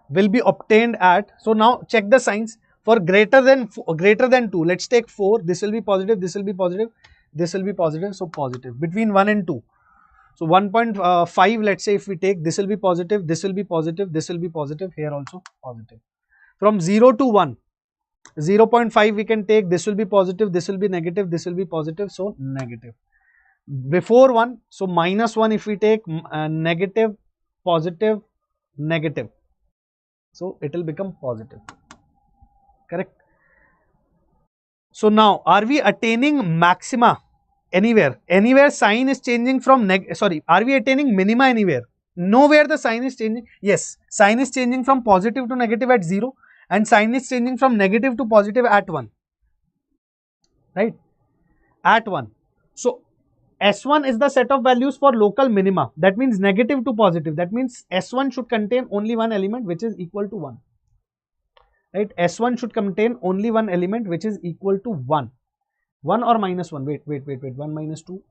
will be obtained at, so now check the signs for greater than 2. Let's take 4, this will be positive, this will be positive, this will be positive, so positive. Between 1 and 2, so 1.5, let's say if we take, this will be positive, this will be positive, this will be positive, here also positive. From 0 to 1, 0.5 we can take, this will be positive, this will be negative, this will be positive, so negative. Before 1, so minus 1 if we take, negative, positive, negative, so it will become positive, correct? So now, are we attaining maxima anywhere? Anywhere sign is changing from are we attaining minima anywhere? Nowhere the sign is changing. Yes, sign is changing from positive to negative at 0 and sign is changing from negative to positive at 1, right? At 1. So S1 is the set of values for local minima, that means negative to positive, that means S1 should contain only one element which is equal to 1, right? S1 should contain only one element which is equal to 1. 1 or minus 1, wait, 1 minus 2.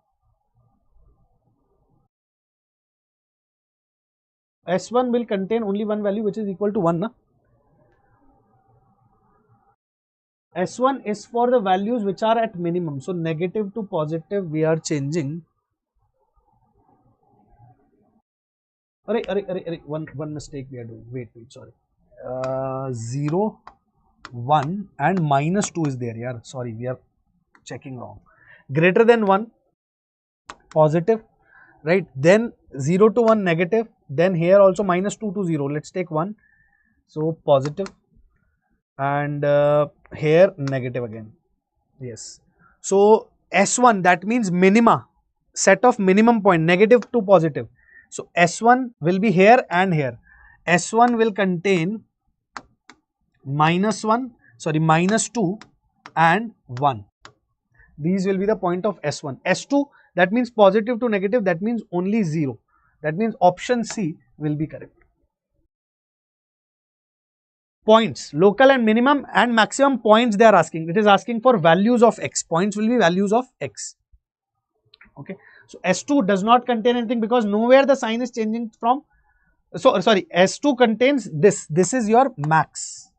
S1 will contain only one value which is equal to 1, na? S1 is for the values which are at minimum. So negative to positive we are changing. One mistake we are doing. Wait, sorry. 0, 1 and minus 2 is there. Yeah, sorry, we are checking wrong. Greater than 1, positive, right? Then 0 to 1, negative. Then here also minus 2 to 0. Let's take 1. So positive. And here negative again. Yes. So S1, that means minima, set of minimum point, negative to positive. So S1 will be here and here. S1 will contain -2 and 1. These will be the point of S1. S2, that means positive to negative, that means only 0. That means option C will be correct. Points, local and minimum and maximum points they are asking. It is asking for values of x. Points will be values of x. Okay. So S2 does not contain anything because nowhere the sign is changing from. So sorry, S2 contains this. This is your max.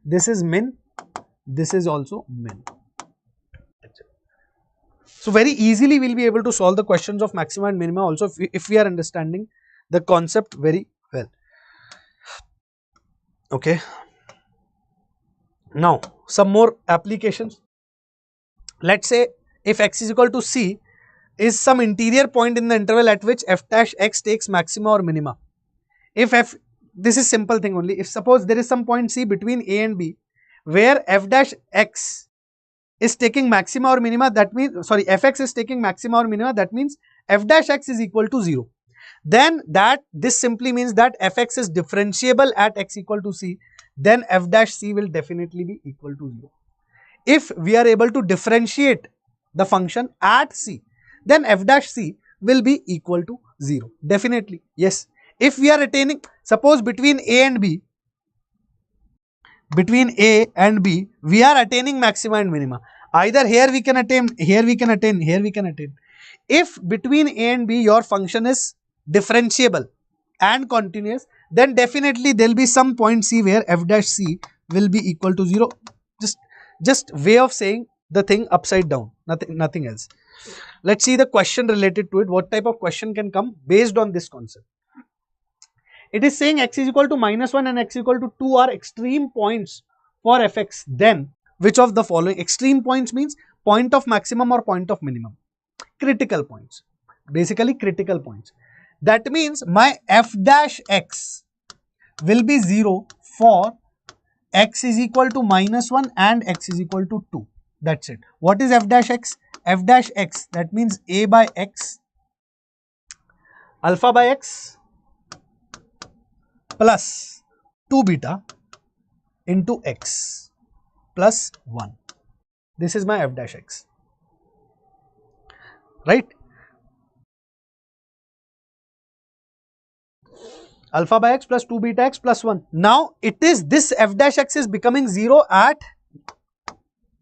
This is min. This is also min. So very easily we will be able to solve the questions of maxima and minima also if we are understanding the concept very well. Okay. Now some more applications. Let's say if x is equal to c is some interior point in the interval at which f dash x takes maxima or minima. If f, this is simple thing only. If suppose there is some point c between a and b where f dash x is taking maxima or minima, that means, sorry, fx is taking maxima or minima, that means f dash x is equal to 0. Then this simply means that fx is differentiable at x equal to c, then f dash c will definitely be equal to 0. If we are able to differentiate the function at c, then f dash c will be equal to 0. Definitely, yes. If we are attaining, suppose between a and b, we are attaining maxima and minima. Either here we can attain, here we can attain, here we can attain. If between a and b your function is differentiable and continuous, then definitely there will be some point c where f dash c will be equal to 0. Just way of saying the thing upside down, nothing else. Let's see the question related to it. What type of question can come based on this concept? It is saying x is equal to -1 and x equal to 2 are extreme points for fx. Then which of the following? Extreme points means point of maximum or point of minimum. Critical points, basically critical points. That means my f dash x will be 0 for x is equal to -1 and x is equal to 2. That's it. What is f dash x? F dash x, that means a by x, alpha by x plus 2 beta into x plus 1. This is my f dash x, right? Alpha by x plus 2 beta x plus 1. Now it is this f dash x is becoming 0 at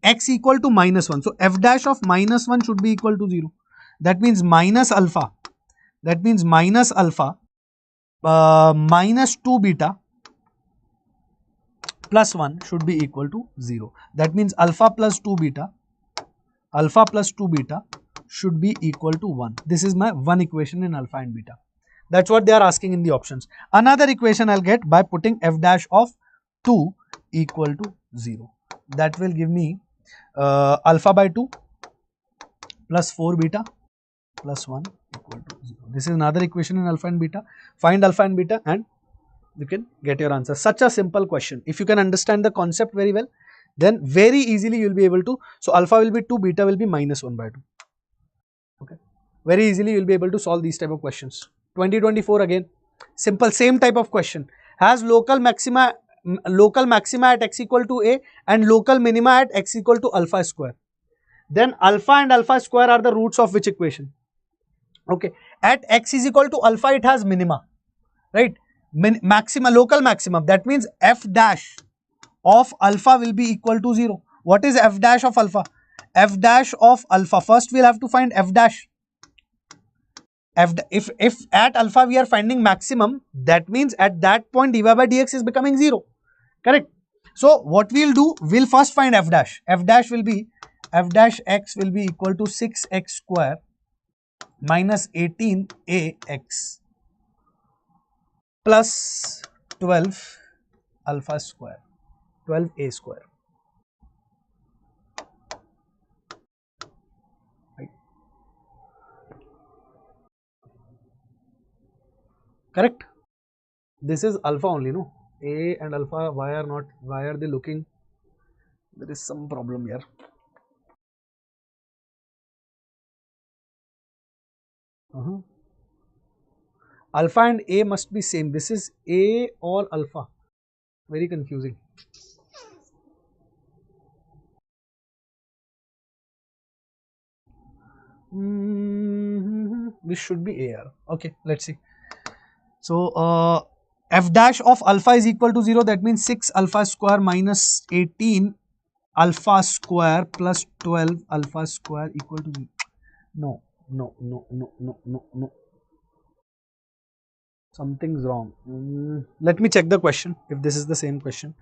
x equal to -1. So f dash of -1 should be equal to 0. That means minus alpha. That means minus alpha minus 2 beta plus 1 should be equal to 0. That means alpha plus 2 beta should be equal to 1. This is my one equation in alpha and beta. That's what they are asking in the options. Another equation I'll get by putting f dash of 2 equal to 0. That will give me alpha by 2 plus 4 beta plus 1 equal to 0. This is another equation in alpha and beta. Find alpha and beta and you can get your answer. Such a simple question. If you can understand the concept very well, then very easily you will be able to. So alpha will be 2, beta will be -1 by 2. Okay. Very easily you will be able to solve these type of questions. 2024 again. Simple, same type of question. Has local maxima at x equal to a and local minima at x equal to alpha square. Then alpha and alpha square are the roots of which equation? Okay. At x is equal to alpha, it has minima, right? Maxima, local maximum. That means f dash of alpha will be equal to 0. What is f dash of alpha? F dash of alpha. First we'll have to find f dash. If at alpha we are finding maximum, that means at that point dy by dx is becoming 0. Correct? So what we'll do, we'll first find f dash. F dash will be, f dash x will be equal to 6x square minus 18ax plus 12 alpha square, 12a square. Right? Correct? This is alpha only, no? A and alpha, why are they looking? There is some problem here. Alpha and A must be same. This is A or alpha. Very confusing. This should be AR. Okay, let's see. So f dash of alpha is equal to 0. That means 6 alpha square minus 18 alpha square plus 12 alpha square equal to 0. No, no, no, no, no, no, no. Something's wrong. Let me check the question if this is the same question.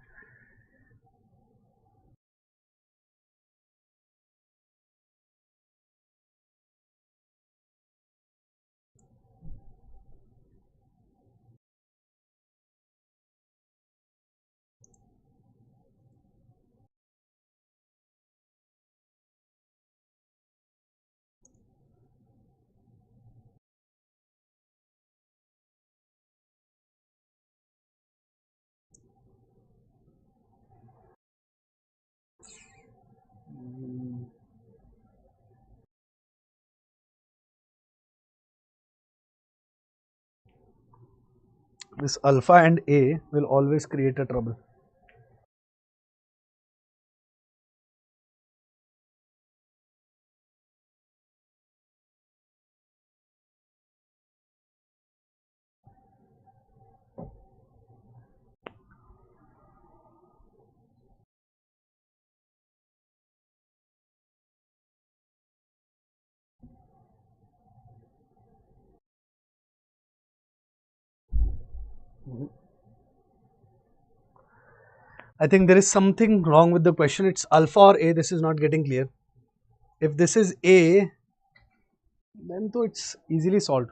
This alpha and A will always create a trouble. I think there is something wrong with the question. It's alpha or A. This is not getting clear. If this is A, then though it's easily solved.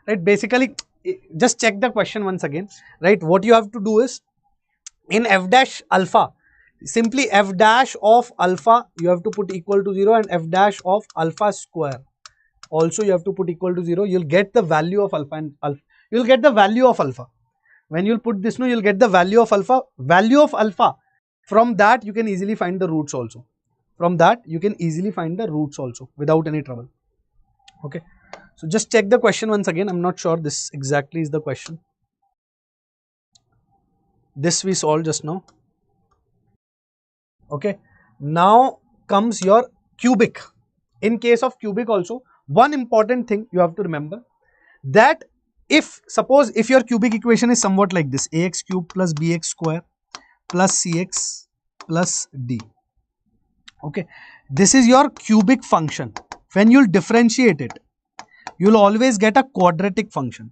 Right? Basically, just check the question once again. Right? What you have to do is in f dash alpha, simply f dash of alpha you have to put equal to 0 and f dash of alpha square also you have to put equal to 0. You'll get the value of alpha and alpha. You'll get the value of alpha. When you'll put this, no, you'll get the value of alpha. Value of alpha. From that, you can easily find the roots also. From that, you can easily find the roots also without any trouble. Okay. So just check the question once again. I'm not sure this exactly is the question. This we solved just now. Okay. Now comes your cubic. In case of cubic also, one important thing you have to remember that if suppose if your cubic equation is somewhat like this, ax cube plus bx square plus cx plus d. Okay, this is your cubic function. When you'll differentiate it, you'll always get a quadratic function.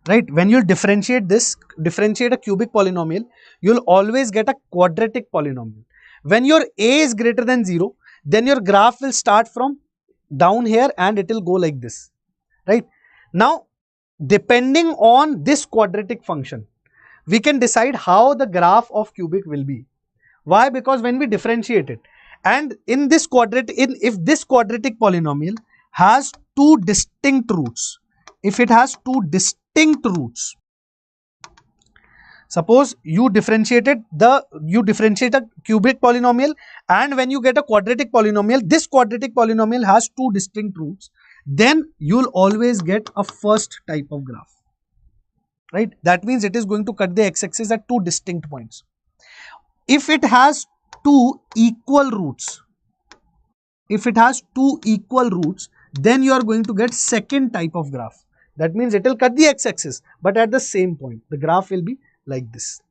Right? When you'll differentiate this, differentiate a cubic polynomial, you'll always get a quadratic polynomial. When your a is greater than 0, then your graph will start from down here and it will go like this. Right? Now, depending on this quadratic function, we can decide how the graph of cubic will be. Why? Because when we differentiate it, and in this quadratic, if this quadratic polynomial has two distinct roots, if it has two distinct roots, suppose you differentiate a cubic polynomial, and when you get a quadratic polynomial, this quadratic polynomial has two distinct roots, then you'll always get a first type of graph. Right? That means it is going to cut the x-axis at two distinct points. If it has two equal roots, then you are going to get second type of graph. That means it will cut the x-axis, but at the same point, the graph will be like this.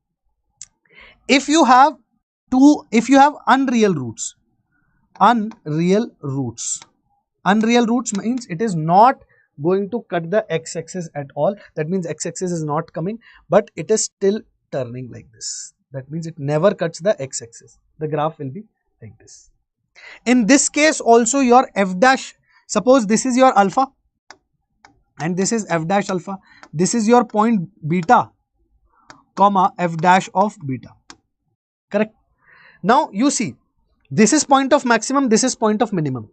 If you have unreal roots means it is not going to cut the x-axis at all. That means x-axis is not coming, but it is still turning like this. That means it never cuts the x-axis. The graph will be like this. In this case also, your f dash, suppose this is your alpha and this is f dash alpha. This is your point beta, comma f dash of beta. Correct? Now you see, this is point of maximum, this is point of minimum.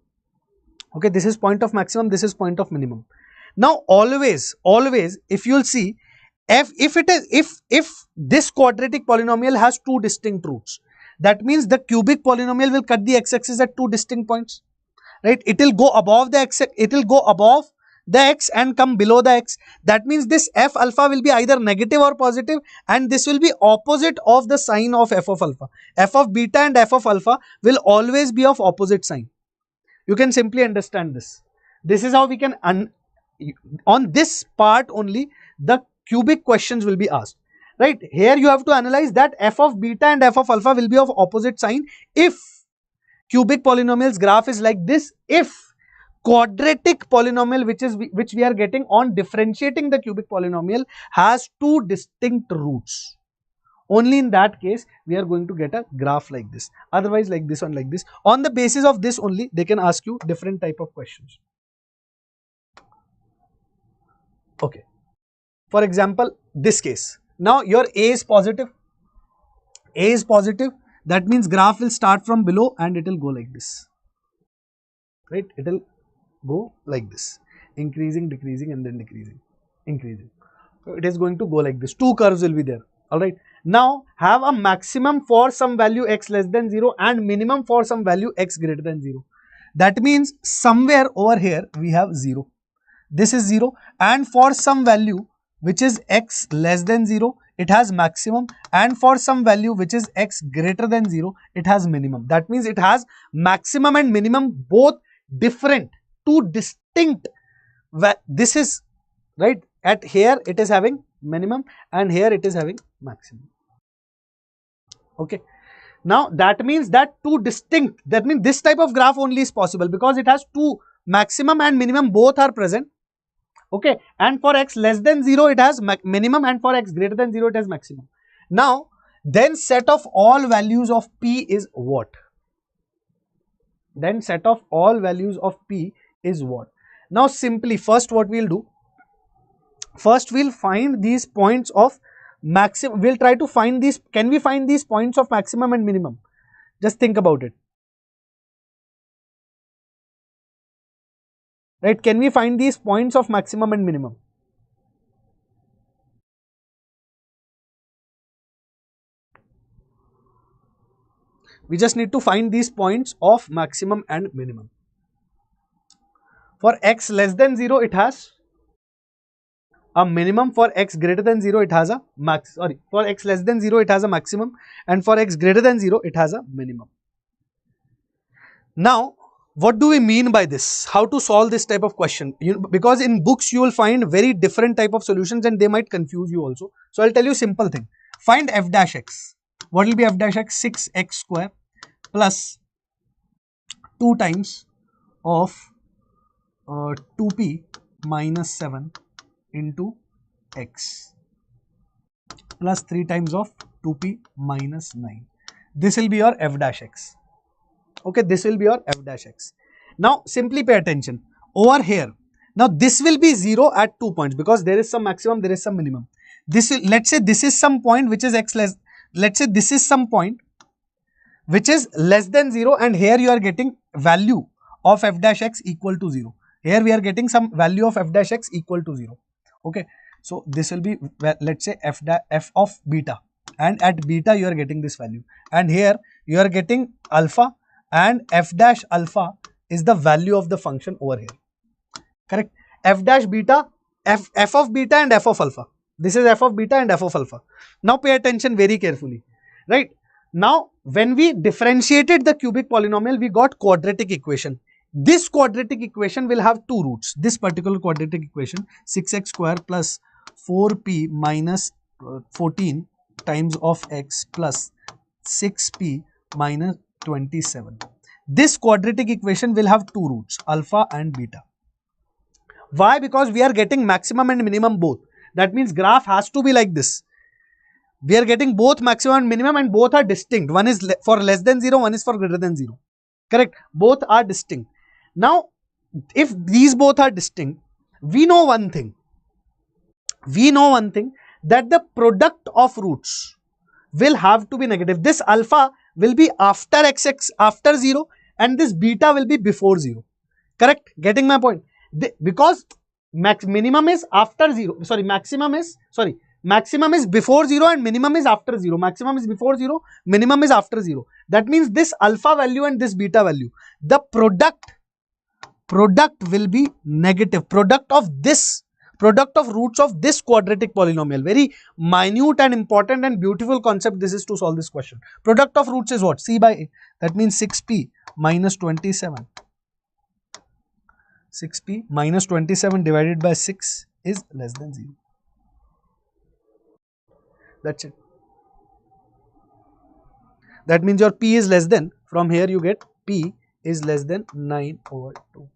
Okay, this is point of maximum, this is point of minimum. Now always if you will see, if this quadratic polynomial has two distinct roots, that means the cubic polynomial will cut the x-axis at two distinct points. Right? It will go above the x, it will go above the x and come below the x. That means this f alpha will be either negative or positive, and this will be opposite of the sign of f of alpha. F of beta and f of alpha will always be of opposite sign. You can simply understand this. This is how we can, on this part only, the cubic questions will be asked. Right, here you have to analyze that f of beta and f of alpha will be of opposite sign if cubic polynomials graph is like this, if quadratic polynomial which we are getting on differentiating the cubic polynomial has two distinct roots. Only in that case we are going to get a graph like this. Otherwise like this one, like this. On the basis of this only they can ask you different type of questions. Okay, for example this case. Now your A is positive. A is positive. That means graph will start from below and it will go like this. Right? It will go like this. Increasing, decreasing, and then decreasing. Increasing. So it is going to go like this. Two curves will be there. Alright. Now have a maximum for some value x less than 0 and minimum for some value x greater than 0. That means somewhere over here we have 0. This is 0, and for some value which is x less than 0, it has maximum, and for some value which is x greater than 0, it has minimum. That means it has maximum and minimum both different, two distinct. This is right, at here it is having minimum and here it is having maximum. Okay. Now that means that two distinct, that means this type of graph only is possible because it has two, maximum and minimum both are present. Okay, and for x less than 0 it has minimum, and for x greater than 0 it has maximum. Now then set of all values of p is what? Then set of all values of p is what? Now simply first what we will do, first we will find these points of maximum. We will try to find these, can we find these points of maximum and minimum? Just think about it. Right, can we find these points of maximum and minimum? We just need to find these points of maximum and minimum. For x less than 0 it has a minimum, for x greater than 0 it has a max, sorry, for x less than 0 it has a maximum, and for x greater than 0 it has a minimum. Now what do we mean by this? How to solve this type of question? Because in books you will find very different type of solutions and they might confuse you also. So I'll tell you simple thing. Find f dash x. What will be f dash x? 6x square plus 2 times of 2p minus 7 into x plus 3 times of 2p minus 9. This will be your f dash x. Okay, this will be your f dash x. Now simply pay attention over here. Now this will be 0 at 2 points because there is some maximum, there is some minimum. This will, let's say this is some point which is x less, let's say this is some point which is less than 0, and here you are getting value of f dash x equal to 0. Here we are getting some value of f dash x equal to 0. Okay, so this will be, let's say f of beta, and at beta you are getting this value, and here you are getting alpha, and f dash alpha is the value of the function over here. Correct? F dash beta, f of beta and f of alpha. This is f of beta and f of alpha. Now pay attention very carefully. Right? Now when we differentiated the cubic polynomial, we got quadratic equation. This quadratic equation will have two roots. This particular quadratic equation, 6x square plus 4p minus 14 times of x plus 6p minus 27. This quadratic equation will have two roots, alpha and beta. Why? Because we are getting maximum and minimum both. That means graph has to be like this. We are getting both maximum and minimum, and both are distinct. One is for less than 0, one is for greater than 0. Correct? Both are distinct. Now, if these both are distinct, we know one thing. We know one thing, that the product of roots will have to be negative. This alpha will be after xx, after 0, and this beta will be before 0. Correct? Getting my point? Because minimum is after 0, maximum is before 0 and minimum is after 0. Maximum is before 0, minimum is after 0. That means this alpha value and this beta value, the product product will be negative. Product of roots of this quadratic polynomial. Very minute and important and beautiful concept this is to solve this question. Product of roots is what? C by A. That means 6p minus 27. 6p minus 27 divided by 6 is less than 0. That's it. That means your p is less than, from here you get p is less than 9 over 2.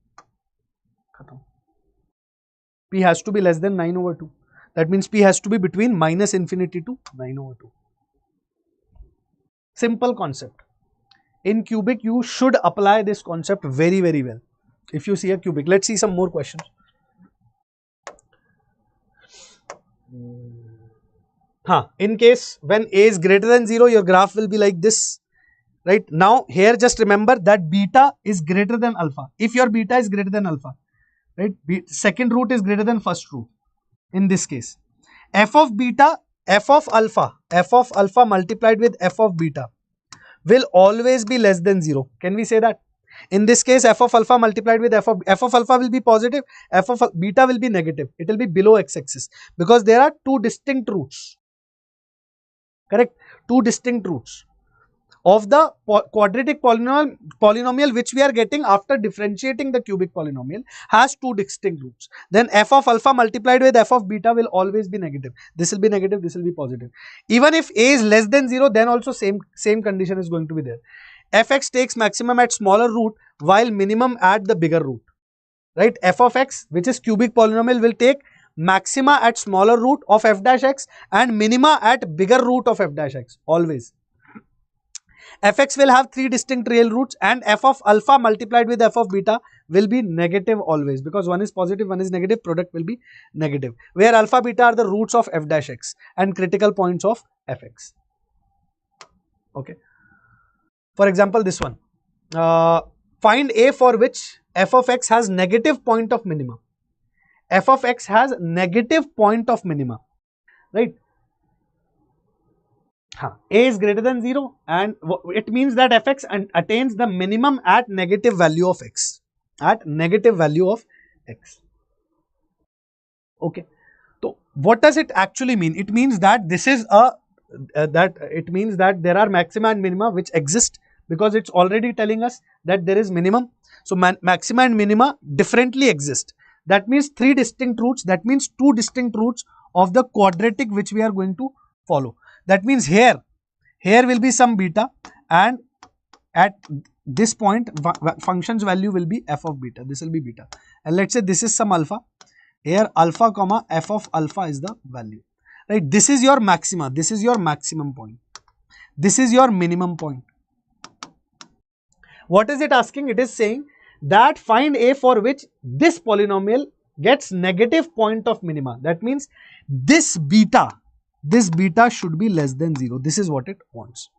P has to be less than 9 over 2. That means P has to be between minus infinity to 9 over 2. Simple concept. In cubic, you should apply this concept very, very well. If you see a cubic, let's see some more questions. In case when A is greater than 0, your graph will be like this. Right now, here just remember that beta is greater than alpha. If your beta is greater than alpha, right, second root is greater than first root. In this case, f of alpha multiplied with f of beta will always be less than 0. Can we say that? In this case, f of alpha multiplied with f of alpha will be positive, f of beta will be negative. It will be below x-axis because there are two distinct roots. Correct? Two distinct roots of the quadratic polynomial which we are getting after differentiating the cubic polynomial has two distinct roots. Then f of alpha multiplied with f of beta will always be negative. This will be negative, this will be positive. Even if A is less than 0, then also same condition is going to be there. Fx takes maximum at smaller root while minimum at the bigger root. Right? F of x, which is cubic polynomial, will take maxima at smaller root of f dash x and minima at bigger root of f dash x always. Fx will have three distinct real roots and f of alpha multiplied with f of beta will be negative always because one is positive, one is negative, product will be negative. Where alpha beta are the roots of f dash x and critical points of fx. Okay. For example, this one. Find A for which f of x has negative point of minima. F of x has negative point of minima. Right? A is greater than 0 and it means that fx attains the minimum at negative value of x. At negative value of x. Okay. So what does it actually mean? It means that this is it means that there are maxima and minima which exist because it's already telling us that there is minimum. So maxima and minima differently exist. That means three distinct roots. That means two distinct roots of the quadratic which we are going to follow. That means here will be some beta and at this point function's value will be f of beta. This will be beta. And let's say this is some alpha. Here alpha comma f of alpha is the value. Right? This is your maxima. This is your maximum point. This is your minimum point. What is it asking? It is saying that find A for which this polynomial gets negative point of minima. That means this beta should be less than 0. This is what it wants.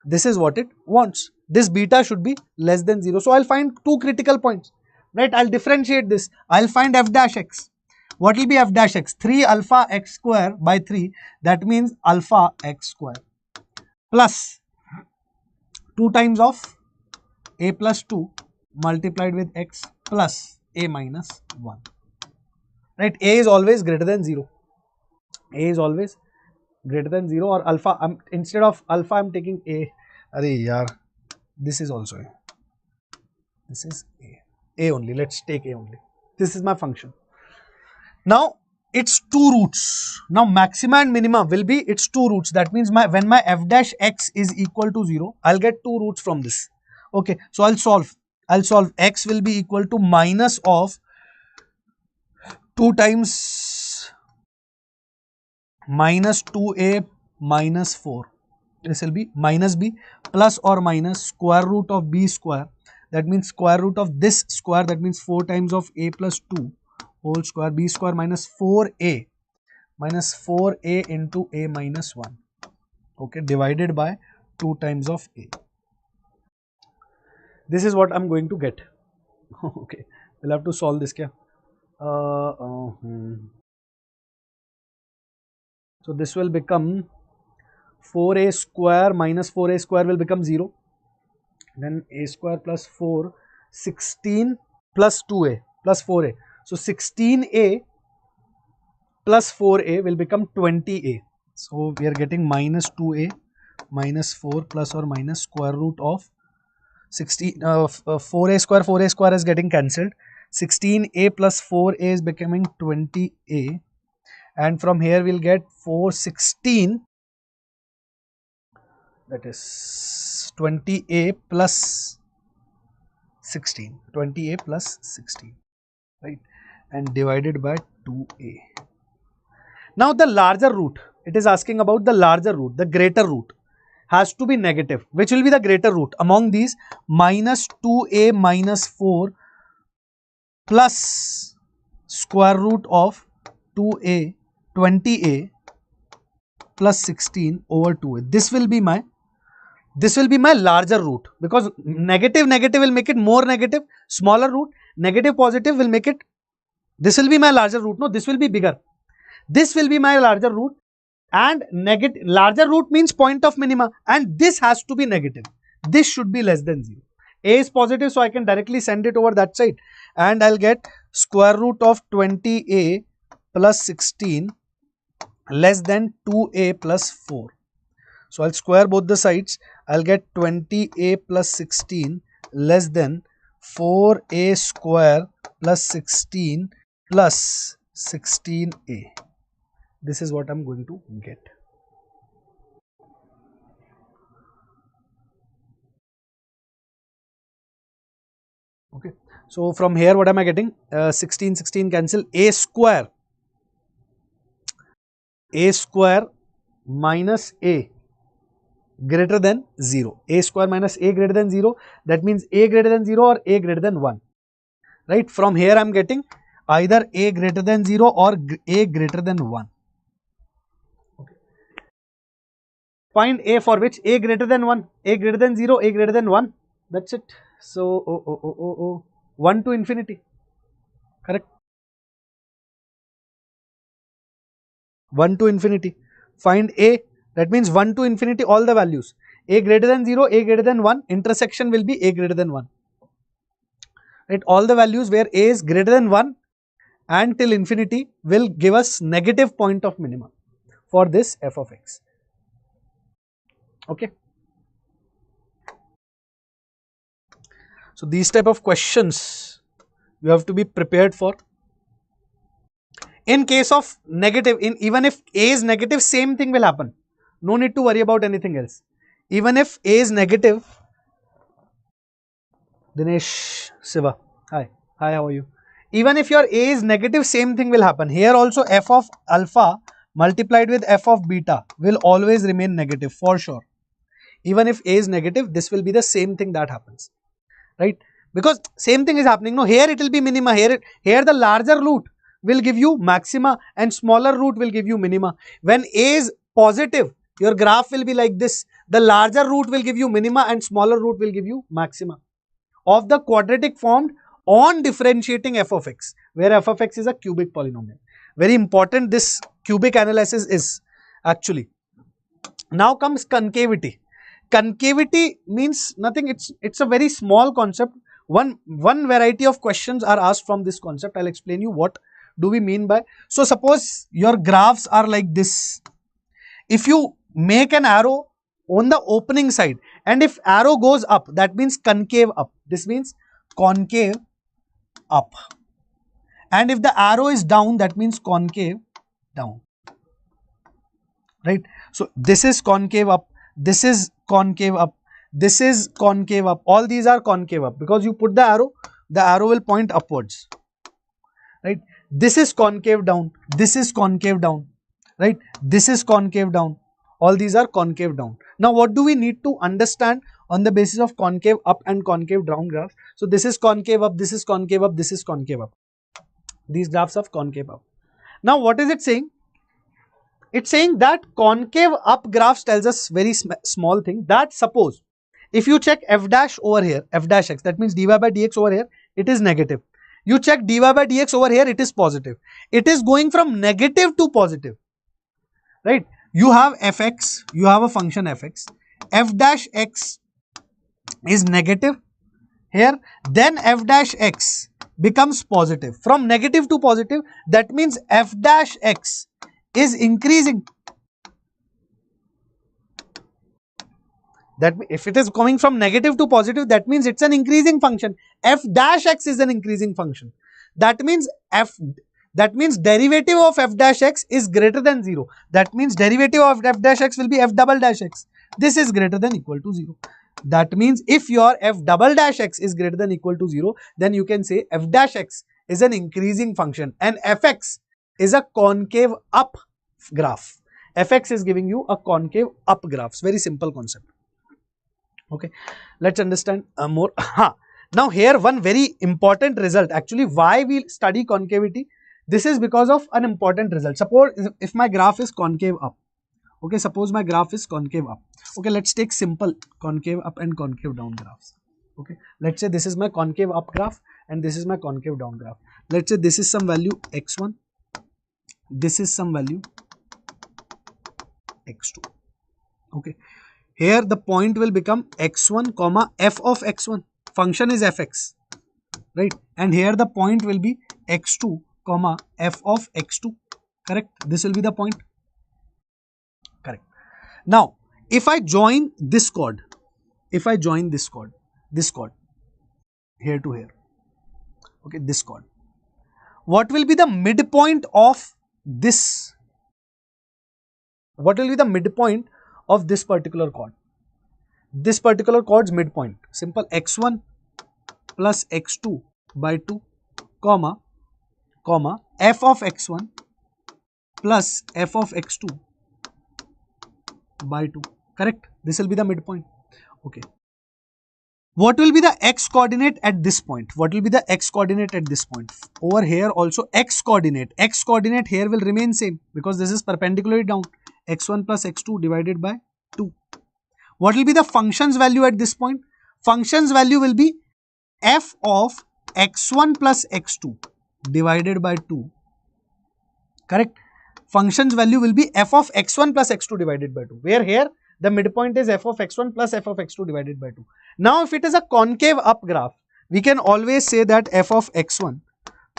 This is what it wants. This beta should be less than 0. So I'll find two critical points. Right? I'll differentiate this. I'll find f dash x. What will be f dash x? 3 alpha x square by 3. That means alpha x square plus 2 times of a plus 2 multiplied with x plus a minus 1. Right? A is always greater than 0. A is always greater than 0 or alpha. Instead of alpha, I'm taking A. Arey yaar, this is also A. This is A. A only. Let's take A only. This is my function. Now, its two roots. Now, maxima and minima will be its two roots. That means when my f dash x is equal to 0, I'll get two roots from this. Okay. So, I'll solve. X will be equal to minus of 2 times minus 2a minus 4. This will be minus b plus or minus square root of b square. That means square root of this square. That means 4 times of a plus 2 whole square b square minus 4a into a minus 1. Okay. Divided by 2 times of a. This is what I'm going to get. Okay. We'll have to solve this. Kya? So this will become 4a square minus 4a square will become 0. Then a square plus 4, 16 plus 2a plus 4a. So 16a plus 4a will become 20a. So we are getting minus 2a minus 4 plus or minus square root of 4a square is getting cancelled. 16a plus 4a is becoming 20a, and from here we'll get 416, that is 20a plus 16, 20a plus 16, right, and divided by 2a. Now the larger root, it is asking about the larger root, the greater root has to be negative. Which will be the greater root among these? Minus 2a minus 4 plus square root of 2a, 20a plus 16 over 2a. This will be my larger root, because negative will make it more negative, smaller root, negative positive will make it, this will be my larger root. No, this will be bigger. This will be my larger root, and negative, larger root means point of minima, and this has to be negative. This should be less than 0. A is positive, so I can directly send it over that side, and I'll get square root of 20a plus 16 less than 2a plus 4. So I'll square both the sides. I'll get 20a plus 16 less than 4a square plus 16 plus 16a. This is what I'm going to get. Okay. So from here what am I getting? 16 cancel. A square minus a greater than 0. A square minus a greater than 0. That means a greater than 0 or a greater than 1. Right. From here I am getting either a greater than 0 or a greater than 1. Okay. Find a for which a greater than 1, a greater than 0, a greater than 1. That's it. So 1 to infinity. Correct. 1 to infinity. Find a, that means 1 to infinity, all the values. A greater than 0, a greater than 1, intersection will be a greater than 1. Right, all the values where a is greater than 1 and till infinity will give us negative point of minima for this f of x. Okay. So these type of questions you have to be prepared for. In case of negative, even if a is negative, same thing will happen. No need to worry about anything else. Even if a is negative, Dinesh Siva, hi, how are you? Even if your a is negative, same thing will happen. Here also f of alpha multiplied with f of beta will always remain negative for sure. Even if a is negative, this will be the same thing that happens, right? Because same thing is happening. No, here it will be minima. Here the larger root will give you maxima and smaller root will give you minima. When a is positive, your graph will be like this. The larger root will give you minima and smaller root will give you maxima of the quadratic formed on differentiating f of x, where f of x is a cubic polynomial. Very important this cubic analysis is actually. Now comes concavity. Concavity means nothing, it's a very small concept. One variety of questions are asked from this concept. I'll explain you what do we mean by. So suppose your graphs are like this. If you make an arrow on the opening side and if arrow goes up, that means concave up. This means concave up. And if the arrow is down, that means concave down. Right? So this is concave up, this is concave up, this is concave up. All these are concave up because you put the arrow will point upwards. Right? This is concave down, this is concave down. Right? This is concave down. All these are concave down. Now what do we need to understand on the basis of concave up and concave down graphs? So this is concave up, this is concave up, this is concave up. These graphs of concave up. Now what is it saying? It's saying that concave up graphs tells us very small thing, that suppose if you check f dash over here, f dash x, that means dy by dx over here, it is negative. You check dy by dx over here, it is positive. It is going from negative to positive. Right? You have fx, you have a function fx, f dash x is negative here, then f dash x becomes positive. From negative to positive, that means f dash x is increasing. That if it is coming from negative to positive, that means it's an increasing function. F dash x is an increasing function. That means derivative of f dash x is greater than 0. That means derivative of f dash x will be f double dash x. This is greater than equal to 0. That means if your f double dash x is greater than equal to 0, then you can say f dash x is an increasing function and fx is a concave up graph. Fx is giving you a concave up graphs. Very simple concept. Okay, let's understand more. Now here one very important result. Actually, why we study concavity? This is because of an important result. Suppose if my graph is concave up. Okay, suppose my graph is concave up. Okay, let's take simple concave up and concave down graphs. Okay, let's say this is my concave up graph and this is my concave down graph. Let's say this is some value x1, this is some value x2. Okay, here the point will become x1 comma f of x1. Function is fx, right? And here the point will be x2 comma f of x2. Correct? This will be the point. Correct. Now, if I join this chord, here to here, okay, this chord, what will be the midpoint of this? What will be the midpoint of this particular chord? This particular chord's midpoint, simple, x1 plus x2 by 2 comma f of x1 plus f of x2 by 2. Correct? This will be the midpoint. Okay. What will be the x coordinate at this point? What will be the x coordinate at this point? Over here also x coordinate here will remain same because this is perpendicularly down. X1 plus x2 divided by 2. What will be the function's value at this point? Function's value will be f of x1 plus x2 divided by 2. Correct? Function's value will be f of x1 plus x2 divided by 2. Where here the midpoint is f of x1 plus f of x2 divided by 2. Now if it is a concave up graph, we can always say that f of x1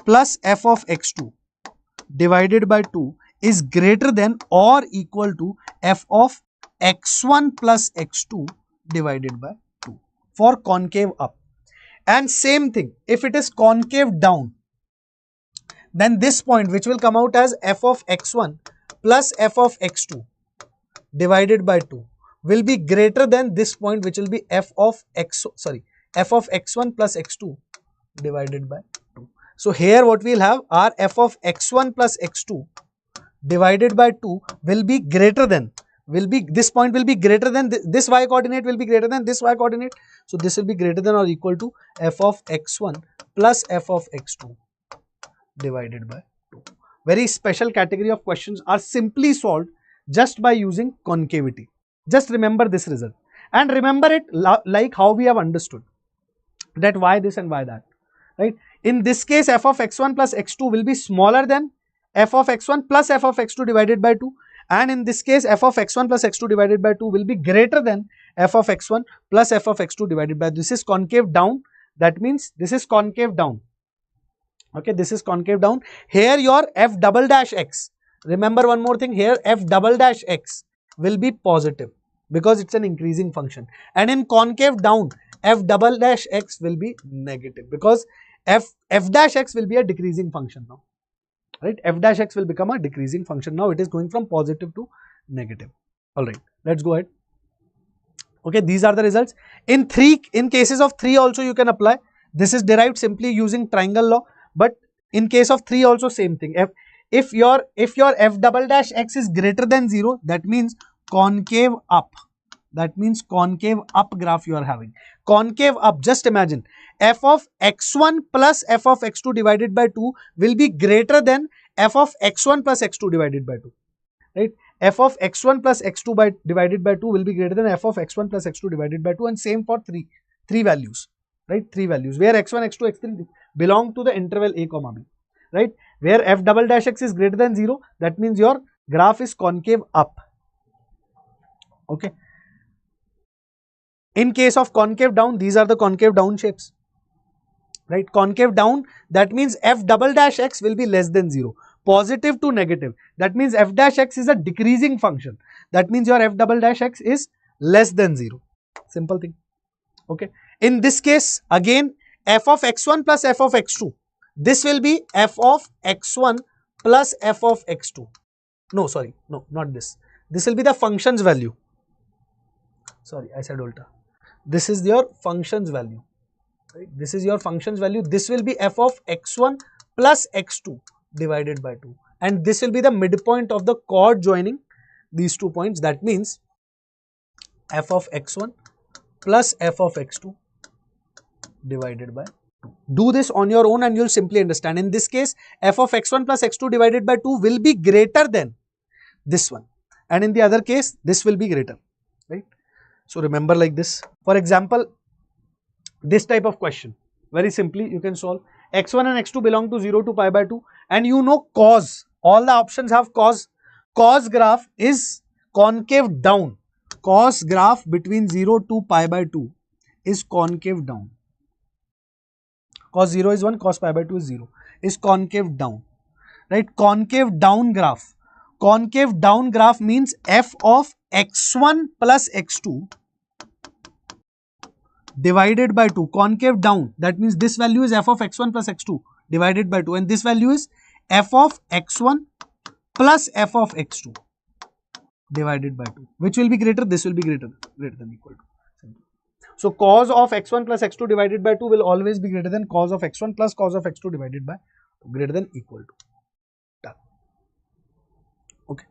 plus f of x2 divided by 2 is greater than or equal to f of x1 plus x2 divided by 2 for concave up. And same thing, if it is concave down, then this point which will come out as f of x1 plus f of x2 divided by 2 will be greater than this point which will be f of x1 plus x2 divided by 2. So here what we will have are f of x1 plus x2 divided by 2 will be greater than, this point will be greater than this y coordinate will be greater than this y coordinate. So this will be greater than or equal to f of x1 plus f of x2 divided by 2. Very special category of questions are simply solved just by using concavity. Just remember this result and remember it like how we have understood that why this and why that, right? In this case, f of x1 plus x2 will be smaller than f of x1 plus f of x2 divided by 2, and in this case f of x1 plus x2 divided by 2 will be greater than f of x1 plus f of x2 divided by 2. This is concave down, that means this is concave down. Okay, this is concave down. Here your f double dash x, remember one more thing, here f double dash x will be positive because it's an increasing function, and in concave down f double dash x will be negative because f dash x will be a decreasing function now, right? F dash x will become a decreasing function. Now it is going from positive to negative. All right, let's go ahead. Okay, these are the results. In cases of 3 also you can apply. This is derived simply using triangle law, but in case of 3 also same thing. If your f double dash x is greater than 0, that means concave up. That means concave up graph you are having. Concave up, just imagine f of x1 plus f of x2 divided by 2 will be greater than f of x1 plus x2 divided by 2, right? F of x1 plus x2 divided by 2 will be greater than f of x1 plus x2 divided by 2, and same for 3 values, right? 3 values where x1, x2, x3 belong to the interval a comma b, right? Where f double dash x is greater than 0, that means your graph is concave up. Okay. In case of concave down, these are the concave down shapes. right? Concave down, that means f double dash x will be less than 0. Positive to negative, that means f dash x is a decreasing function. That means your f double dash x is less than 0. Simple thing. Okay. In this case, again, f of x1 plus f of x2. This will be f of x1 plus f of x2. No, sorry, no, not this. This will be the function's value. Sorry, I said ulta. This is your function's value. Right? This is your function's value. This will be f of x1 plus x2 divided by 2. And this will be the midpoint of the chord joining these 2 points. That means f of x1 plus f of x2 divided by 2. Do this on your own and you'll simply understand. In this case, f of x1 plus x2 divided by 2 will be greater than this one. And in the other case, this will be greater, right? So remember like this. For example, this type of question, very simply you can solve. X1 and x2 belong to 0 to pi by 2 and you know cos, all the options have cos. Cos graph is concave down. Cos graph between 0 to pi by 2 is concave down. Cos 0 is 1, cos pi by 2 is 0, is concave down, right? Concave down graph. Concave down graph means f of x1 plus x2 divided by 2. Concave down, that means this value is f of x1 plus x2 divided by 2 and this value is f of x1 plus f of x2 divided by 2. Which will be greater? This will be greater than equal to. So cos of x1 plus x2 divided by 2 will always be greater than cos of x1 plus cos of x2 divided by 2, greater than equal to. Done. Okay.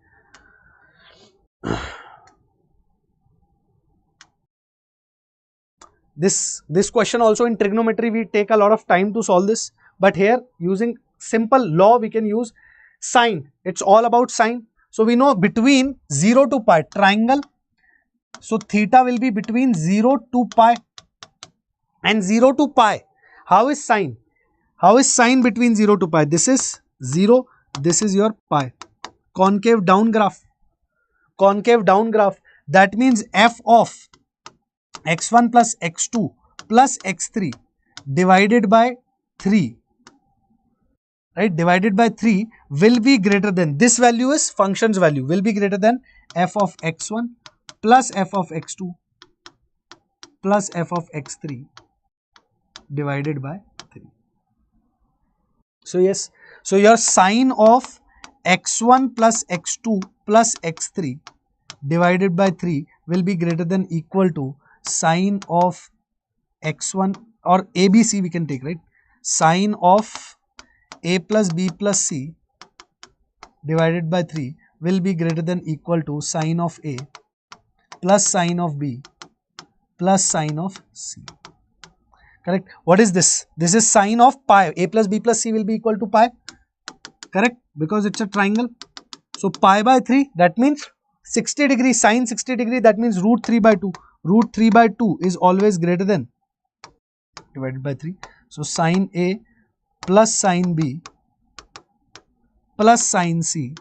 This question also in trigonometry we take a lot of time to solve this, but here using simple law we can use sine. It's all about sine. So we know between 0 to pi, triangle, so theta will be between 0 to pi and 0 to pi. How is sine? How is sine between 0 to pi? This is 0, this is your pi. Concave down graph. Concave down graph, that means f of x1 plus x2 plus x3 divided by 3, right, divided by 3 will be greater than, this value is function's value, will be greater than f of x1 plus f of x2 plus f of x3 divided by 3. So yes, so your sine of x1 plus x2 plus x3 divided by 3 will be greater than equal to sine of x1, or ABC we can take, right? Sine of a plus b plus c divided by 3 will be greater than equal to sine of a plus sine of b plus sine of c. Correct? What is this? This is sine of pi. A plus b plus c will be equal to pi. Correct? Because it's a triangle. So pi by 3, that means 60 degree, sine 60 degree, that means root 3 by 2. Root 3 by 2 is always greater than divided by 3. So sine A plus sine B plus sine C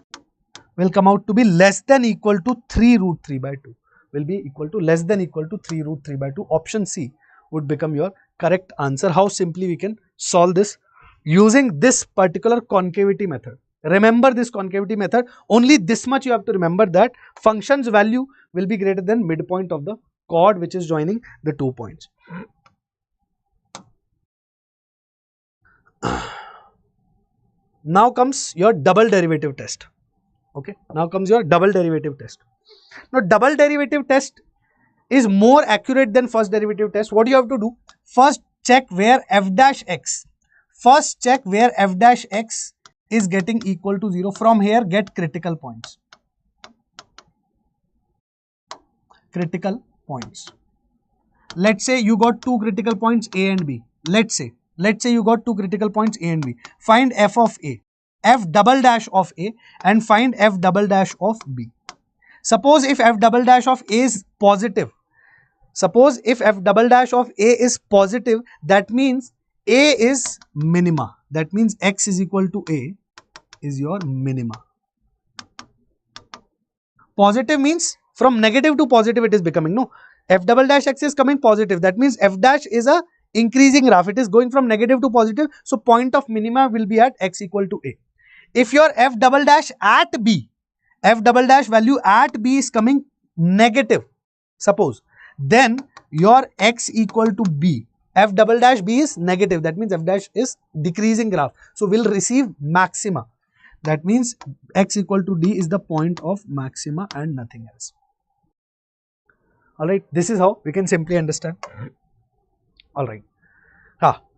will come out to be less than equal to 3 root 3 by 2. Will be equal to less than equal to 3 root 3 by 2. Option C would become your correct answer. How simply we can solve this using this particular concavity method. Remember this concavity method. Only this much you have to remember, that function's value will be greater than midpoint of the chord which is joining the 2 points. Now comes your double derivative test. Okay, now comes your double derivative test. Now double derivative test is more accurate than first derivative test. What you have to do? First check where f dash x. First check where f dash x is getting equal to 0. From here get critical points. Critical points. Let's say you got 2 critical points A and B. Let's say you got 2 critical points A and B. Find f of A, f double dash of A, and find f double dash of B. Suppose if f double dash of A is positive. Suppose if f double dash of A is positive, that means A is minima. That means x is equal to A is your minima. Positive means from negative to positive it is becoming, no. F double dash x is coming positive. That means f dash is a increasing graph. It is going from negative to positive. So point of minima will be at x equal to a. If your f double dash at b, f double dash value at b is coming negative, suppose, then your x equal to b, f double dash b is negative, that means f dash is decreasing graph. So we'll receive maxima. That means x equal to d is the point of maxima and nothing else. Alright, this is how we can simply understand. Alright,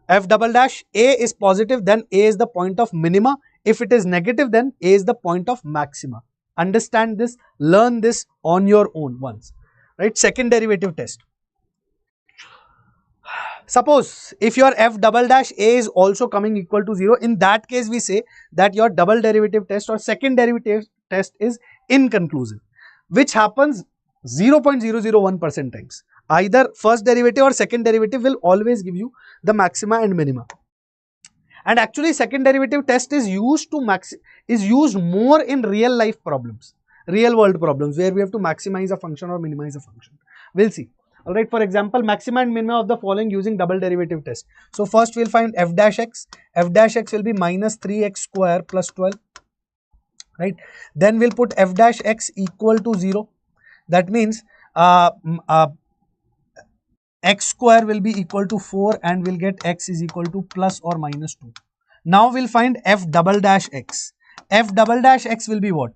f double dash a is positive, then a is the point of minima. If it is negative, then a is the point of maxima. Understand this, learn this on your own once. Right, second derivative test. Suppose if your f double dash a is also coming equal to 0, in that case we say that your double derivative test or second derivative test is inconclusive, which happens 0.001% times. Either first derivative or second derivative will always give you the maxima and minima. And actually second derivative test is used more in real life problems, real world problems, where we have to maximize a function or minimize a function. We'll see. Alright, for example, maxima and minima of the following using double derivative test. So first we'll find f dash x. F dash x will be minus 3x square plus 12. Right. Then we'll put f dash x equal to 0. That means x square will be equal to 4 and we'll get x is equal to plus or minus 2. Now we'll find f double dash x. F double dash x will be what?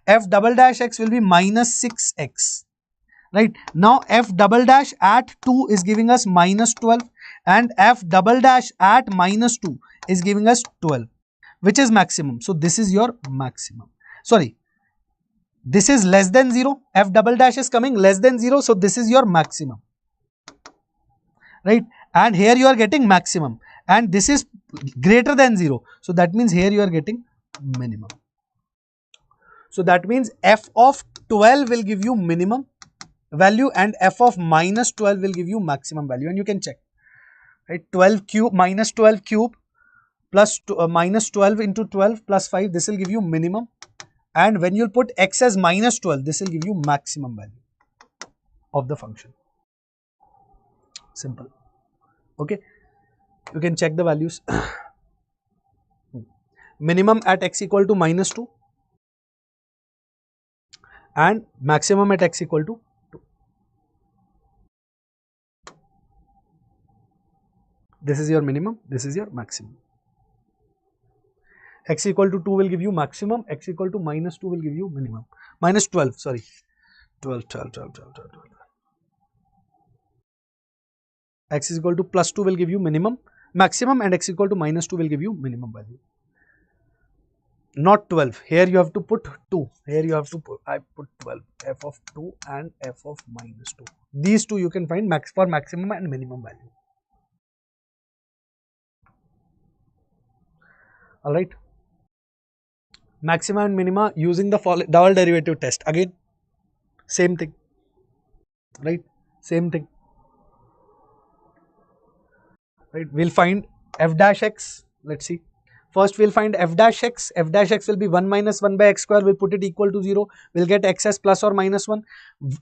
F double dash x will be minus 6x. Right. Now f double dash at 2 is giving us minus 12 and f double dash at minus 2 is giving us 12, which is maximum. So this is your maximum. Sorry, this is less than 0. F double dash is coming less than 0. So this is your maximum. Right. And here you are getting maximum and this is greater than 0. So that means here you are getting minimum. So that means f of 12 will give you minimum value and f of minus 12 will give you maximum value, and you can check. Right, 12 cube minus 12 cube plus minus 12 into 12 plus 5, this will give you minimum, and when you put x as minus 12, this will give you maximum value of the function. Simple. Okay, you can check the values. Minimum at x equal to minus 2 and maximum at x equal to 2. This is your minimum, this is your maximum. X equal to 2 will give you maximum, x equal to minus 2 will give you minimum. Minus 12, sorry. 12. X is equal to plus 2 will give you minimum, maximum, and x equal to minus 2 will give you minimum value. Not 12. Here you have to put 2. Here you have to put, I put 12. F of 2 and f of minus 2. These two you can find for maximum and minimum value. Alright. Maxima and minima using the double derivative test. Again, same thing. Right? Same thing. Right? We'll find f dash x. Let's see. First we'll find f dash x. F dash x will be 1 minus 1 by x square. We'll put it equal to 0. We'll get x as plus or minus 1.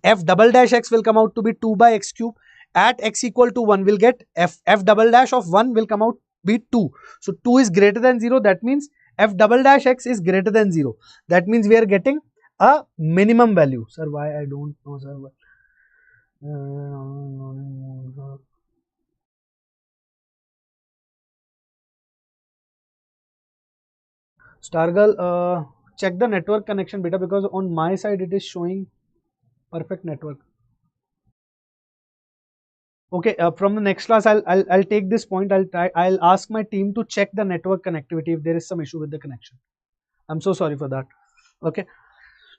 F double dash x will come out to be 2 by x cube. At x equal to 1, we'll get f double dash of 1 will come out be 2. So 2 is greater than 0. That means f double dash x is greater than 0. That means we are getting a minimum value. Sir, why I don't know, sir? Stargirl, check the network connection beta, because on my side it is showing perfect network. Okay, from the next class I'll take this point. I'll ask my team to check the network connectivity if there is some issue with the connection. I'm so sorry for that. Okay,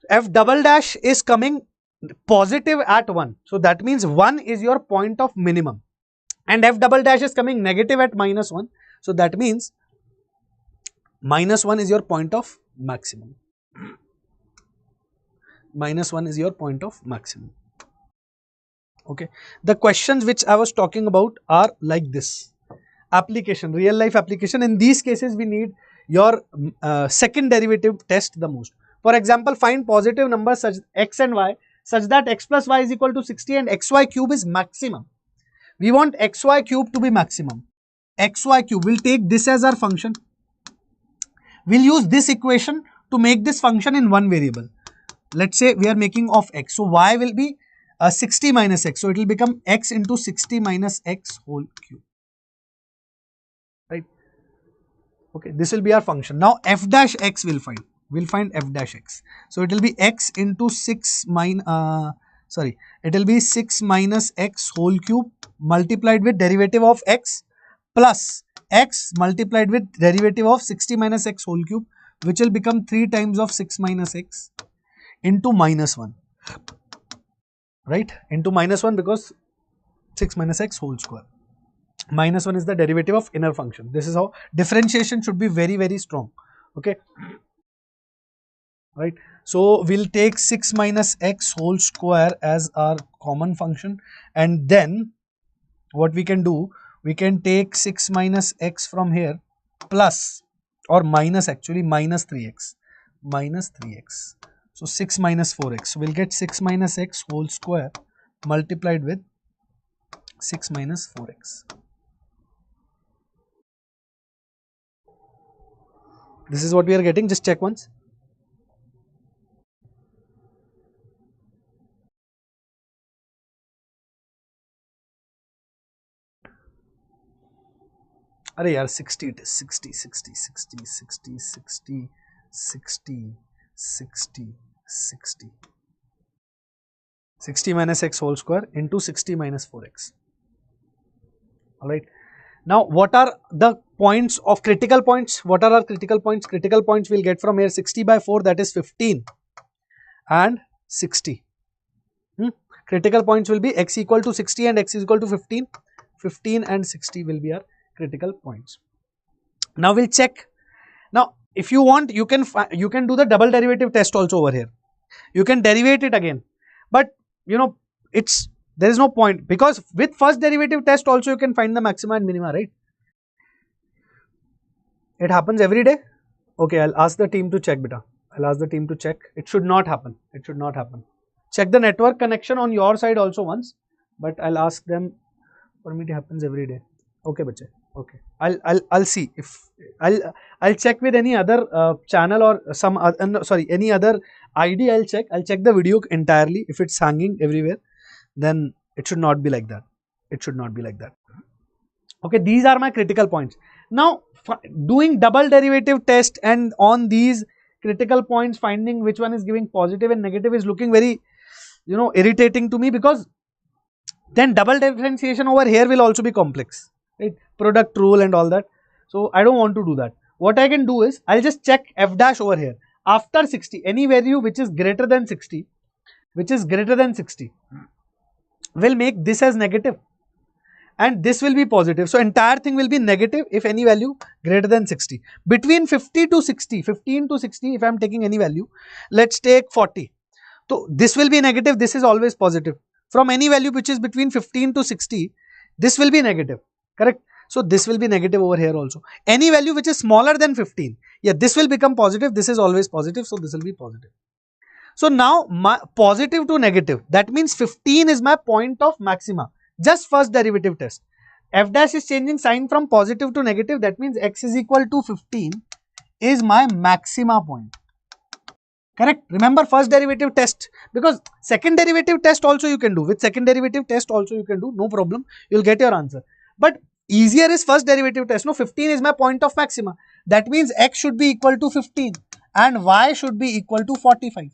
f double dash is coming positive at 1, so that means 1 is your point of minimum, and f double dash is coming negative at minus 1, so that means minus 1 is your point of maximum. Minus 1 is your point of maximum. Okay, the questions which I was talking about are like this. Application, real life application. In these cases we need your second derivative test the most. For example, find positive numbers such x and y such that x plus y is equal to 60 and xy cube is maximum. We want xy cube to be maximum. Xy cube, we'll take this as our function. We'll use this equation to make this function in one variable. Let's say we are making of x. So y will be 60 minus x. So it will become x into 60 minus x whole cube. Right? Okay, this will be our function. Now f dash x we'll find. We'll find f dash x. So it will be x into 6 minus, it will be 6 minus x whole cube multiplied with derivative of x plus x multiplied with derivative of 60 minus x whole cube, which will become 3 times of 6 minus x into minus 1. Right? Into minus 1 because 6 minus x whole square. Minus 1 is the derivative of inner function. This is how differentiation should be very, very strong. Okay. Right. So we'll take 6 minus x whole square as our common function, and then what we can do, we can take 6 minus x from here plus or minus, actually minus 3x. So 6 minus 4x. So we'll get 6 minus x whole square multiplied with 6 minus 4x. This is what we are getting. Just check once. अरे यार 60 it is 60 minus x whole square into 60 minus 4x. Alright. Now what are the points of critical points? What are our critical points? Critical points we'll get from here 60 by 4, that is 15 and 60. Critical points will be x equal to 60 and x is equal to 15. 15 and 60 will be our critical points. Now we'll check. Now if you want, you can do the double derivative test also over here. You can derivate it again, but you know there is no point, because with first derivative test also you can find the maxima and minima, right? It happens every day. Okay, I'll ask the team to check, beta. I'll ask the team to check. It should not happen. It should not happen. Check the network connection on your side also once, but I'll ask them. For me it happens every day. Okay, bache. Okay, I'll see if I'll check with any other channel or some any other ID. I'll check the video entirely. If it's hanging everywhere, then it should not be like that. It should not be like that. Okay, these are my critical points. Now doing double derivative test and on these critical points finding which one is giving positive and negative is looking very irritating to me, because then double differentiation over here will also be complex, right? Product rule and all that. So I don't want to do that. What I can do is I'll just check f dash over here after 60, any value which is greater than 60, will make this as negative and this will be positive. So entire thing will be negative if any value greater than 60. Between 15 to 60, if I am taking any value, let's take 40. So this will be negative, this is always positive. From any value which is between 15 to 60, this will be negative, correct? So this will be negative over here also. Any value which is smaller than 15, yeah, this will become positive, this is always positive, so this will be positive. So now my positive to negative, that means 15 is my point of maxima. Just first derivative test. F dash is changing sign from positive to negative, that means x is equal to 15 is my maxima point. Correct? Remember first derivative test, because second derivative test also you can do. With second derivative test also you can do, no problem, you will get your answer. But easier is first derivative test. No, 15 is my point of maxima. That means x should be equal to 15 and y should be equal to 45.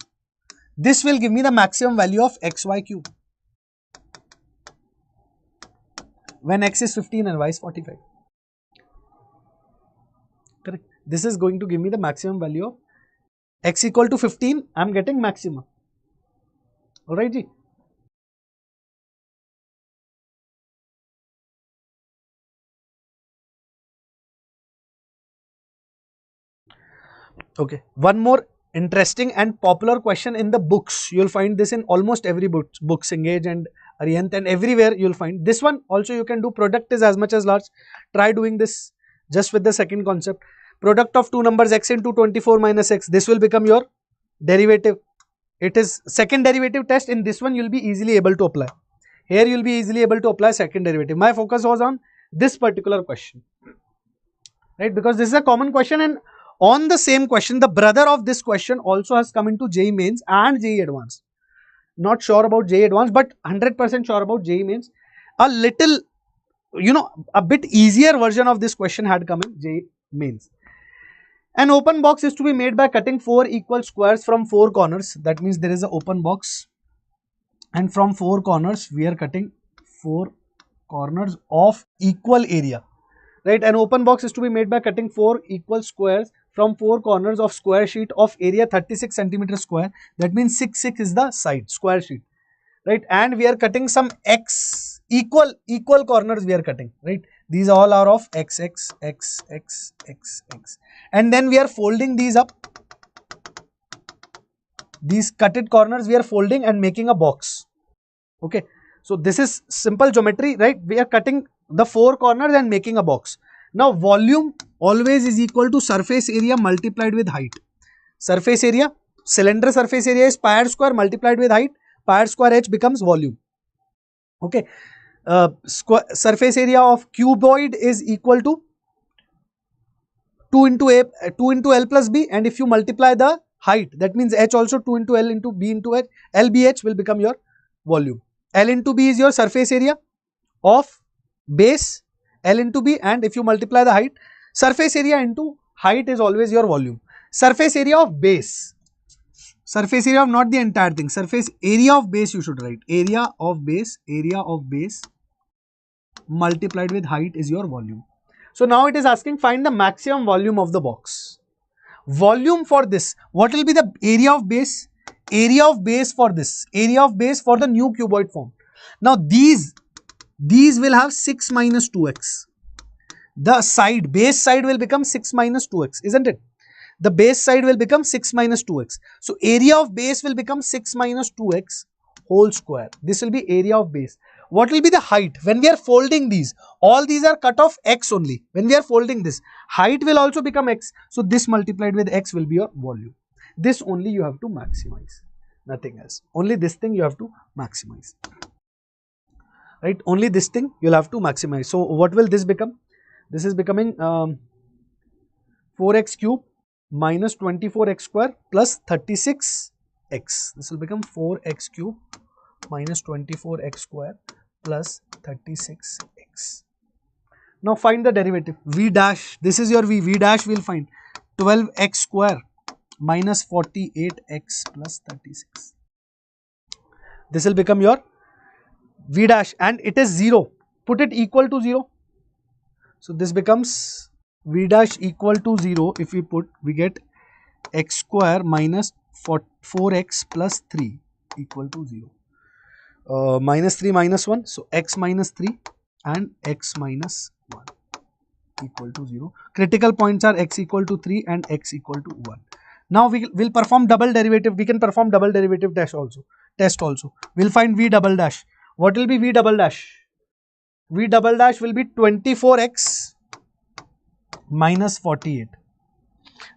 This will give me the maximum value of xy cube when x is 15 and y is 45. Correct? This is going to give me the maximum value of x equal to 15, I am getting maxima. Alright ji. Okay, one more interesting and popular question in the books. You will find this in almost every books, Engage and Arihant, and everywhere you will find. This one also you can do. Product is as much as large. Try doing this just with the second concept. Product of two numbers x into 24 minus x. This will become your derivative. It is second derivative test. In this one you will be easily able to apply. Here you will be easily able to apply second derivative. My focus was on this particular question, right? Because this is a common question, and on the same question, the brother of this question also has come into JEE Mains and JEE Advanced. Not sure about JEE Advanced, but 100% sure about JEE Mains. A little, a bit easier version of this question had come in JEE Mains. An open box is to be made by cutting 4 equal squares from 4 corners. That means there is an open box, and from 4 corners we are cutting 4 corners of equal area, right? An open box is to be made by cutting 4 equal squares from 4 corners of square sheet of area 36 centimeter square. That means 6 is the side square sheet, right? And we are cutting some x equal corners we are cutting, right? These all are of x, and then we are folding these up. These cutted corners we are folding and making a box. Okay, so this is simple geometry, right? We are cutting the 4 corners and making a box. Now volume always is equal to surface area multiplied with height. Surface area, cylinder surface area is pi r square multiplied with height. Pi r square h becomes volume. Okay, surface area of cuboid is equal to 2 into L plus B, and if you multiply the height, that means h also 2 into L into B into h, LBH will become your volume. L into B is your surface area of base, L into B, and if you multiply the height, surface area into height is always your volume. Surface area of base, surface area of not the entire thing, surface area of base you should write, area of base multiplied with height is your volume. So now it is asking find the maximum volume of the box. Volume for this, what will be the area of base? Area of base for this, area of base for the new cuboid form. Now these will have 6 minus 2x. The side, base side will become 6 minus 2x, isn't it? The base side will become 6 minus 2x. So area of base will become 6 minus 2x whole square. This will be area of base. What will be the height? When we are folding these, all these are cut off x only. When we are folding this, height will also become x. So this multiplied with x will be your volume. This only you have to maximize, nothing else. Only this thing you have to maximize, right? Only this thing you'll have to maximize. So what will this become? This is becoming 4x cube minus 24x square plus 36x. This will become 4x cube minus 24x square plus 36x. Now find the derivative. V dash, this is your V dash will find 12x square minus 48x plus 36. This will become your V dash, and it is 0. Put it equal to 0. So this becomes V dash equal to 0. If we put, we get x square minus 4x plus 3 equal to 0. Minus 3 minus 1. So x minus 3 and x minus 1 equal to 0. Critical points are x equal to 3 and x equal to 1. Now we will perform double derivative. We can perform double derivative test also. We'll find V double dash. What will be V double dash? V double dash will be 24x minus 48.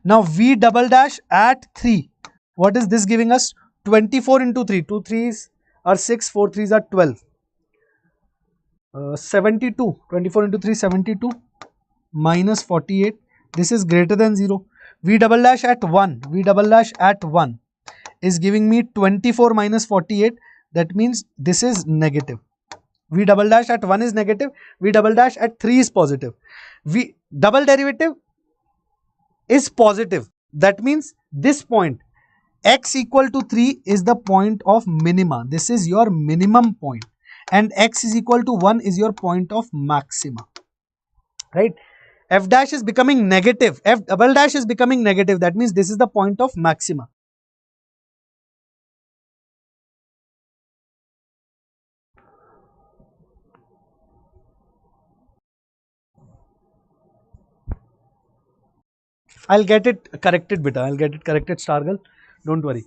Now V double dash at 3. What is this giving us? 24 into 3. 2 3s are 6, 4 3s are 12. 72. 24 into 3, 72 minus 48. This is greater than 0. V double dash at 1. V double dash at 1 is giving me 24 minus 48. That means this is negative. V double dash at 1 is negative. V double dash at 3 is positive. V double derivative is positive. That means this point x equal to 3 is the point of minima. This is your minimum point, and x is equal to 1 is your point of maxima, right? F dash is becoming negative. F double dash is becoming negative. That means this is the point of maxima. I'll get it corrected, beta. I'll get it corrected, star girl. Don't worry.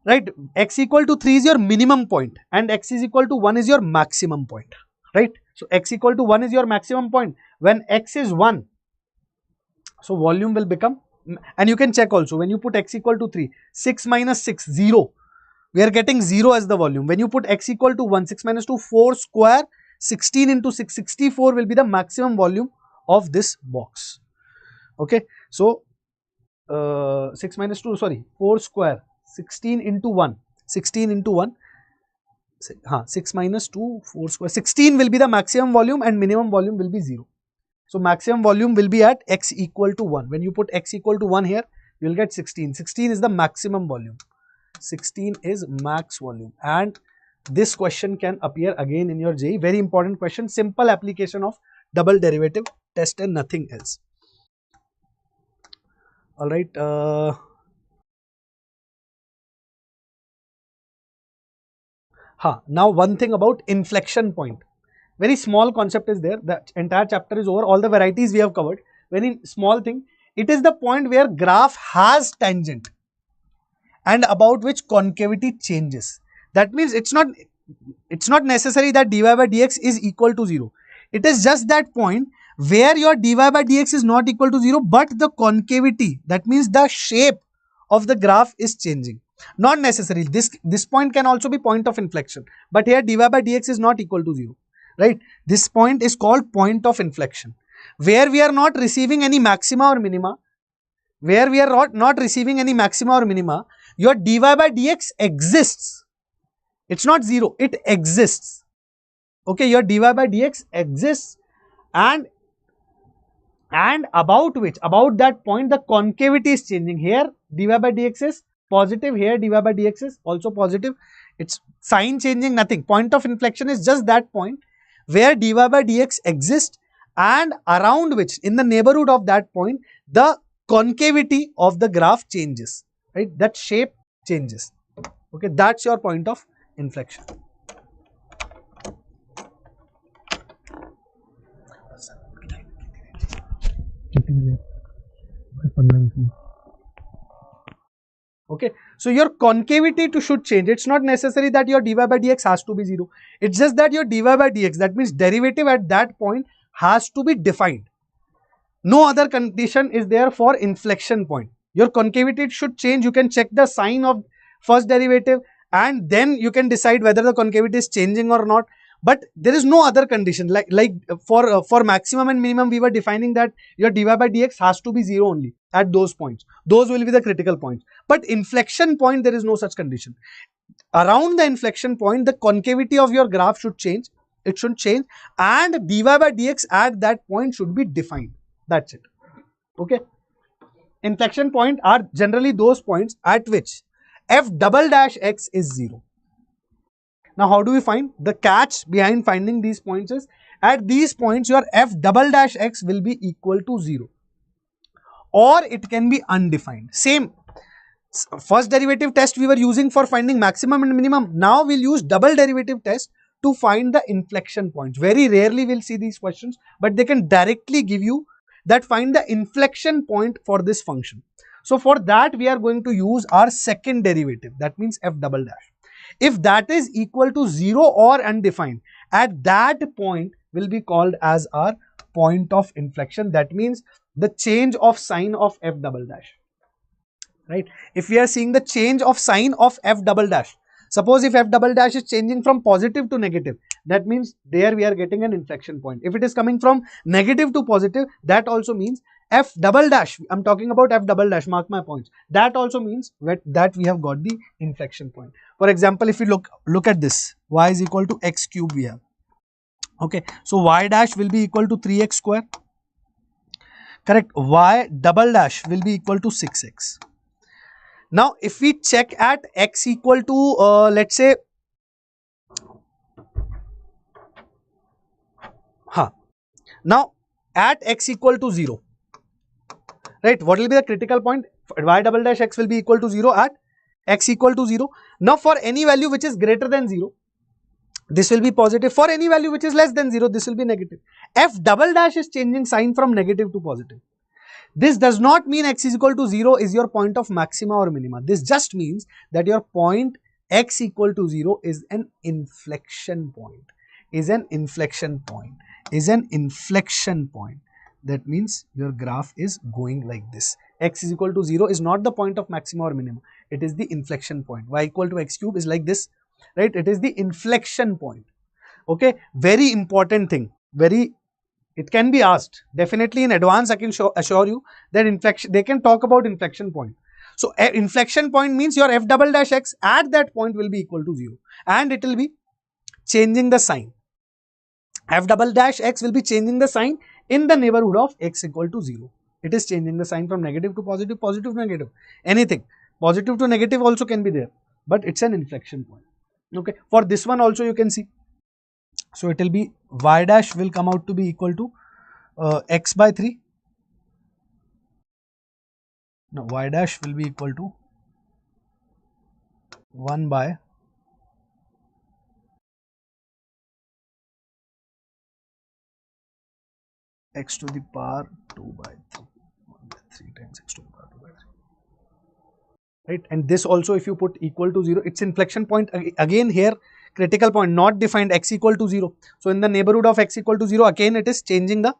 Right? X equal to 3 is your minimum point and x is equal to 1 is your maximum point. Right? So x equal to 1 is your maximum point. When x is 1, so volume will become, and you can check also when you put x equal to 3, 6 minus 6, 0. we are getting 0 as the volume. When you put x equal to 1, 6 minus 2, 4 square, 16 into 6, 64 will be the maximum volume of this box. Okay, so 6 minus 2, sorry, 4 square, 16 into 1, 16 into 1, 6 minus 2, 4 square, 16 will be the maximum volume and minimum volume will be 0. So maximum volume will be at x equal to 1. When you put x equal to 1 here, you will get 16. 16 is the maximum volume. 16 is max volume, and this question can appear again in your JEE. Very important question, simple application of double derivative test and nothing else. All right. Now one thing about inflection point. Very small concept is there. The entire chapter is over. All the varieties we have covered. Very small thing. It is the point where graph has tangent and about which concavity changes. That means it's not necessary that dy by dx is equal to 0. It is just that point where your dy by dx is not equal to 0, but the concavity, that means the shape of the graph is changing. Not necessary. This point can also be point of inflection, but here dy by dx is not equal to 0. Right? This point is called point of inflection, where we are not receiving any maxima or minima. Where we are not receiving any maxima or minima, your dy by dx exists. It's not 0, it exists. Okay, your dy by dx exists, and about that point the concavity is changing. Here dy by dx is positive, here dy by dx is also positive. It's sign changing, nothing. Point of inflection is just that point where dy by dx exists and around which, in the neighborhood of that point, the concavity of the graph changes, right? That shape changes. Okay, that's your point of inflection. Okay, so your concavity should change. It's not necessary that your dy by dx has to be 0. It's just that your dy by dx, that means derivative at that point, has to be defined. No other condition is there for inflection point. Your concavity should change. You can check the sign of first derivative and then you can decide whether the concavity is changing or not. But there is no other condition. Like for maximum and minimum, we were defining that your dy by dx has to be 0 only at those points. Those will be the critical points. But inflection point, there is no such condition. Around the inflection point, the concavity of your graph should change. It should change, and dy by dx at that point should be defined. That's it. Okay. Inflection point are generally those points at which f double dash x is 0. Now, how do we find? The catch behind finding these points is, at these points your f double dash x will be equal to 0, or it can be undefined. Same first derivative test we were using for finding maximum and minimum. Now we'll use double derivative test to find the inflection points. Very rarely we'll see these questions, but they can directly give you that find the inflection point for this function. So for that we are going to use our second derivative, that means f double dash. If that is equal to 0 or undefined, at that point will be called as our point of inflection. That means the change of sign of f double dash. Right? If we are seeing the change of sign of f double dash, suppose if f double dash is changing from positive to negative, that means there we are getting an inflection point. If it is coming from negative to positive, that also means f double dash, I'm talking about f double dash, mark my points, that also means that we have got the inflection point. For example, if we look at this, y is equal to x cube we have. Okay, so y dash will be equal to 3x square. Correct. Y double dash will be equal to 6x. Now, if we check at x equal to, let's say, now at x equal to 0, right, what will be the critical point? Y double dash x will be equal to 0 at x equal to 0. Now, for any value which is greater than 0, this will be positive. For any value which is less than 0, this will be negative. F double dash is changing sign from negative to positive. This does not mean x is equal to 0 is your point of maxima or minima. This just means that your point x equal to 0 is an inflection point. Is an inflection point. Is an inflection point. That means your graph is going like this. x is equal to 0 is not the point of maxima or minima. It is the inflection point. Y equal to x cube is like this, right? It is the inflection point. Okay, very important thing. It can be asked. Definitely in advance, I can assure you that inflection, they can talk about inflection point. So inflection point means your f double dash x at that point will be equal to 0 and it will be changing the sign. F double dash x will be changing the sign in the neighborhood of x equal to 0. It is changing the sign from negative to positive, positive to negative, anything. Positive to negative also can be there, but it's an inflection point. Okay, for this one also you can see. So it will be y dash will come out to be equal to x by 3. Now y dash will be equal to 1 by x to the power 2 by 3. 1 by 3 times x to the power 2 by 3. Right, and this also if you put equal to 0, it's inflection point again here. Critical point not defined, x equal to 0. So in the neighborhood of x equal to 0, again it is changing the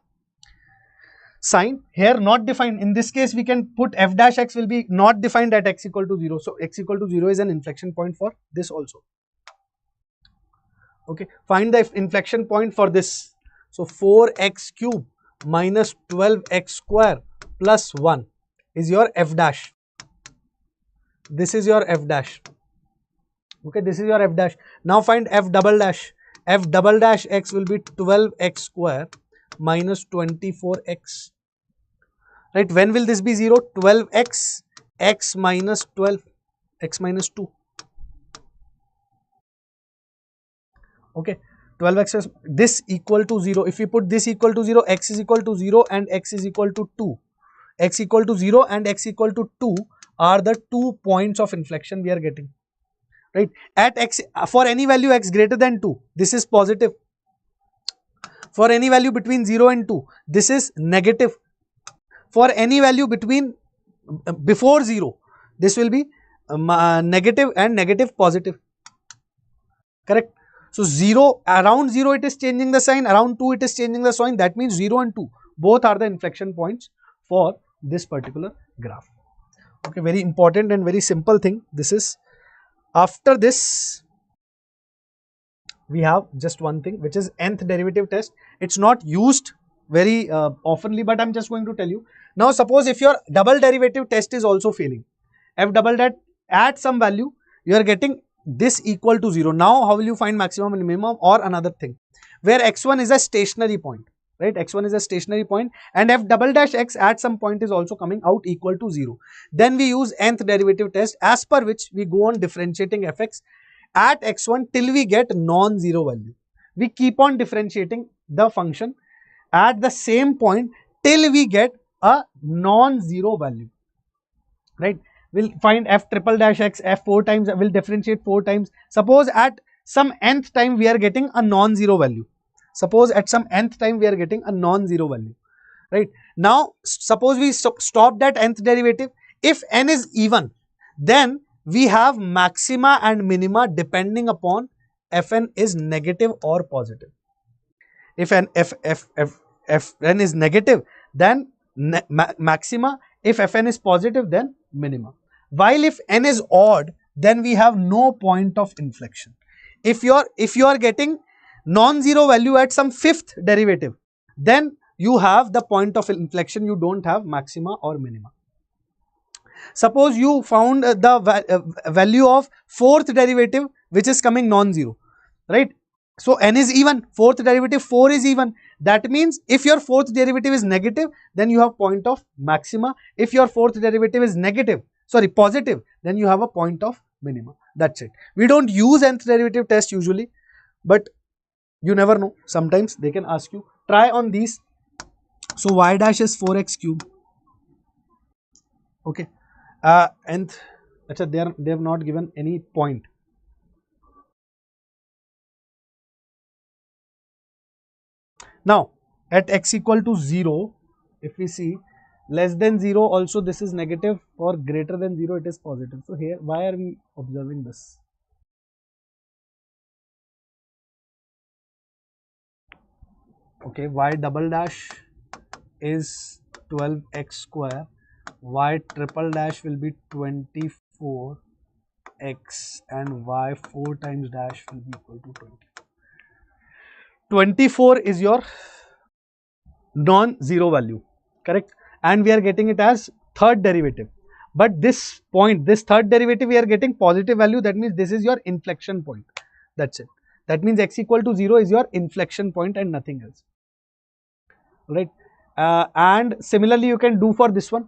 sign. Here not defined. In this case we can put f dash x will be not defined at x equal to 0. So x equal to 0 is an inflection point for this also. Okay, find the inflection point for this. So 4x cube minus 12x square plus 1 is your f dash. This is your f dash. Okay, this is your f dash. Now find f double dash. F double dash x will be 12x square minus 24x. Right, when will this be 0? 12x, x minus 12, x minus 2. Okay, 12x is this equal to 0. If we put this equal to 0, x is equal to 0 and x is equal to 2. X equal to 0 and x equal to 2 are the 2 points of inflection we are getting. Right, at x, for any value x greater than 2, this is positive. For any value between 0 and 2, this is negative. For any value between before 0, this will be negative and negative positive. Correct. So 0, around 0 it is changing the sign, around 2 it is changing the sign. That means 0 and 2 both are the inflection points for this particular graph. Okay, very important and very simple thing this is. After this, we have just one thing, which is nth derivative test. It's not used very oftenly, but I'm just going to tell you. Now suppose if your double derivative test is also failing, f double dat at some value you are getting this equal to 0. Now how will you find maximum and minimum? Or another thing where x1 is a stationary point, right? X1 is a stationary point and f double dash x at some point is also coming out equal to 0. Then we use nth derivative test, as per which we go on differentiating fx at x1 till we get non-zero value. We keep on differentiating the function at the same point till we get a non-zero value, right? We'll find f triple dash x, f 4 times, will differentiate 4 times. Suppose at some nth time we are getting a non-zero value. Suppose at some nth time we are getting a non-zero value, right? Now suppose we stop that nth derivative. If n is even, then we have maxima and minima depending upon fn is negative or positive. If n is negative, then maxima. If fn is positive, then minima. While if n is odd, then we have no point of inflection. If you are getting non-zero value at some fifth derivative, then you have the point of inflection, you don't have maxima or minima. Suppose you found the value of fourth derivative which is coming non-zero, right? So n is even, fourth derivative 4 is even. That means if your fourth derivative is negative, then you have point of maxima. If your fourth derivative is positive, then you have a point of minima. That's it. We don't use nth derivative test usually, but you never know. Sometimes they can ask you. Try on these. So y dash is 4x cube. Okay. Nth, they have not given any point. Now at x equal to 0, if we see less than 0 also this is negative, or greater than 0 it is positive. So here why are we observing this? Okay, y double dash is 12x square y triple dash will be 24 x and y 4 times dash will be equal to 24. 24 is your non-zero value, correct? And we are getting it as third derivative. But this point, this third derivative, we are getting positive value. That means this is your inflection point. That's it. That means x equal to 0 is your inflection point and nothing else. Right? And similarly, you can do for this one.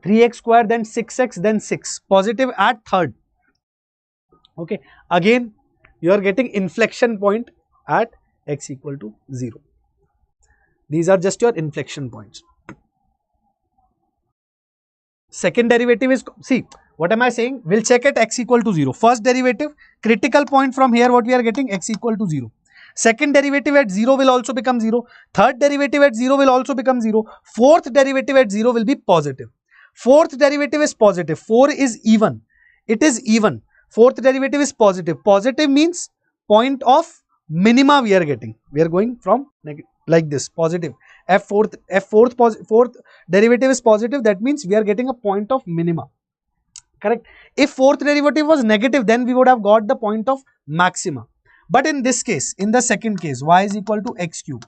3x square, then 6x, then 6. Positive at third. Okay. Again, you are getting inflection point at x equal to 0. These are just your inflection points. Second derivative is, see, what am I saying? We'll check at x equal to 0. First derivative, critical point from here, what we are getting? X equal to 0. Second derivative at 0 will also become 0. Third derivative at 0 will also become 0. Fourth derivative at 0 will be positive. Fourth derivative is positive. 4 is even. It is even. Fourth derivative is positive. Positive means point of minima we are getting. We are going from like this, positive. Fourth derivative is positive. That means we are getting a point of minima. Correct? If fourth derivative was negative, then we would have got the point of maxima. But in this case, in the second case, y is equal to x cube.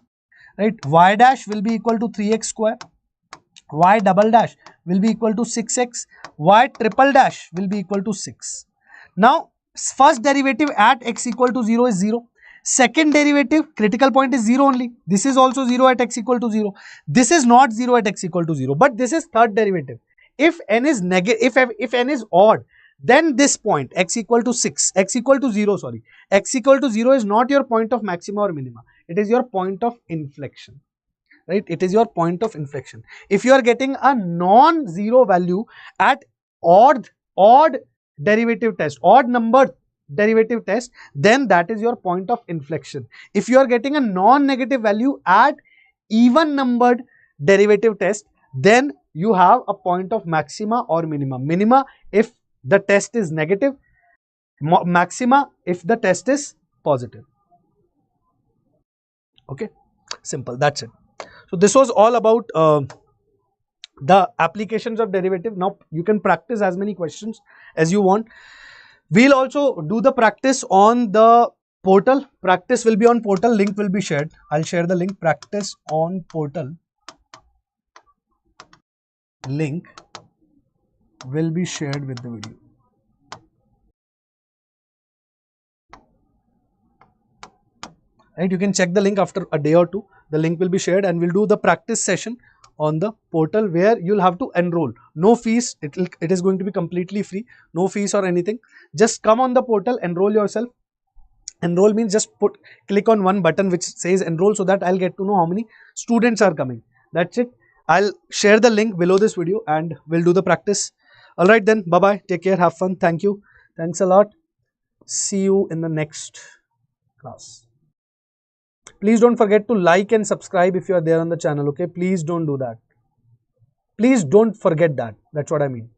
Right? Y dash will be equal to 3x square. Y double dash will be equal to 6x. Y triple dash will be equal to 6. Now, first derivative at x equal to 0 is 0. Second derivative, critical point is 0 only. This is also 0 at x equal to 0. This is not 0 at x equal to 0. But this is third derivative. If n is negative, if n is odd, then this point x equal to 6, x equal to 0, sorry. X equal to 0 is not your point of maxima or minima. It is your point of inflection. Right? It is your point of inflection. If you are getting a non-zero value at odd derivative test, odd number derivative test, then that is your point of inflection. If you are getting a non-negative value at even numbered derivative test, then you have a point of maxima or minima. Minima if the test is negative, maxima if the test is positive. Okay, simple, that's it. So this was all about the applications of derivative. Now you can practice as many questions as you want. We'll also do the practice on the portal. Practice will be on portal. Link will be shared. I'll share the link. Practice on portal. Link will be shared with the video. Right? You can check the link after a day or two. The link will be shared and we'll do the practice session on the portal where you'll have to enroll. No fees. It is going to be completely free. No fees or anything. Just come on the portal, enroll yourself. Enroll means just click on one button which says enroll, so that I'll get to know how many students are coming. That's it. I'll share the link below this video and we'll do the practice. Alright then, bye-bye. Take care. Have fun. Thank you. Thanks a lot. See you in the next class. Please don't forget to like and subscribe if you are there on the channel, okay? Please don't do that. Please don't forget that. That's what I mean.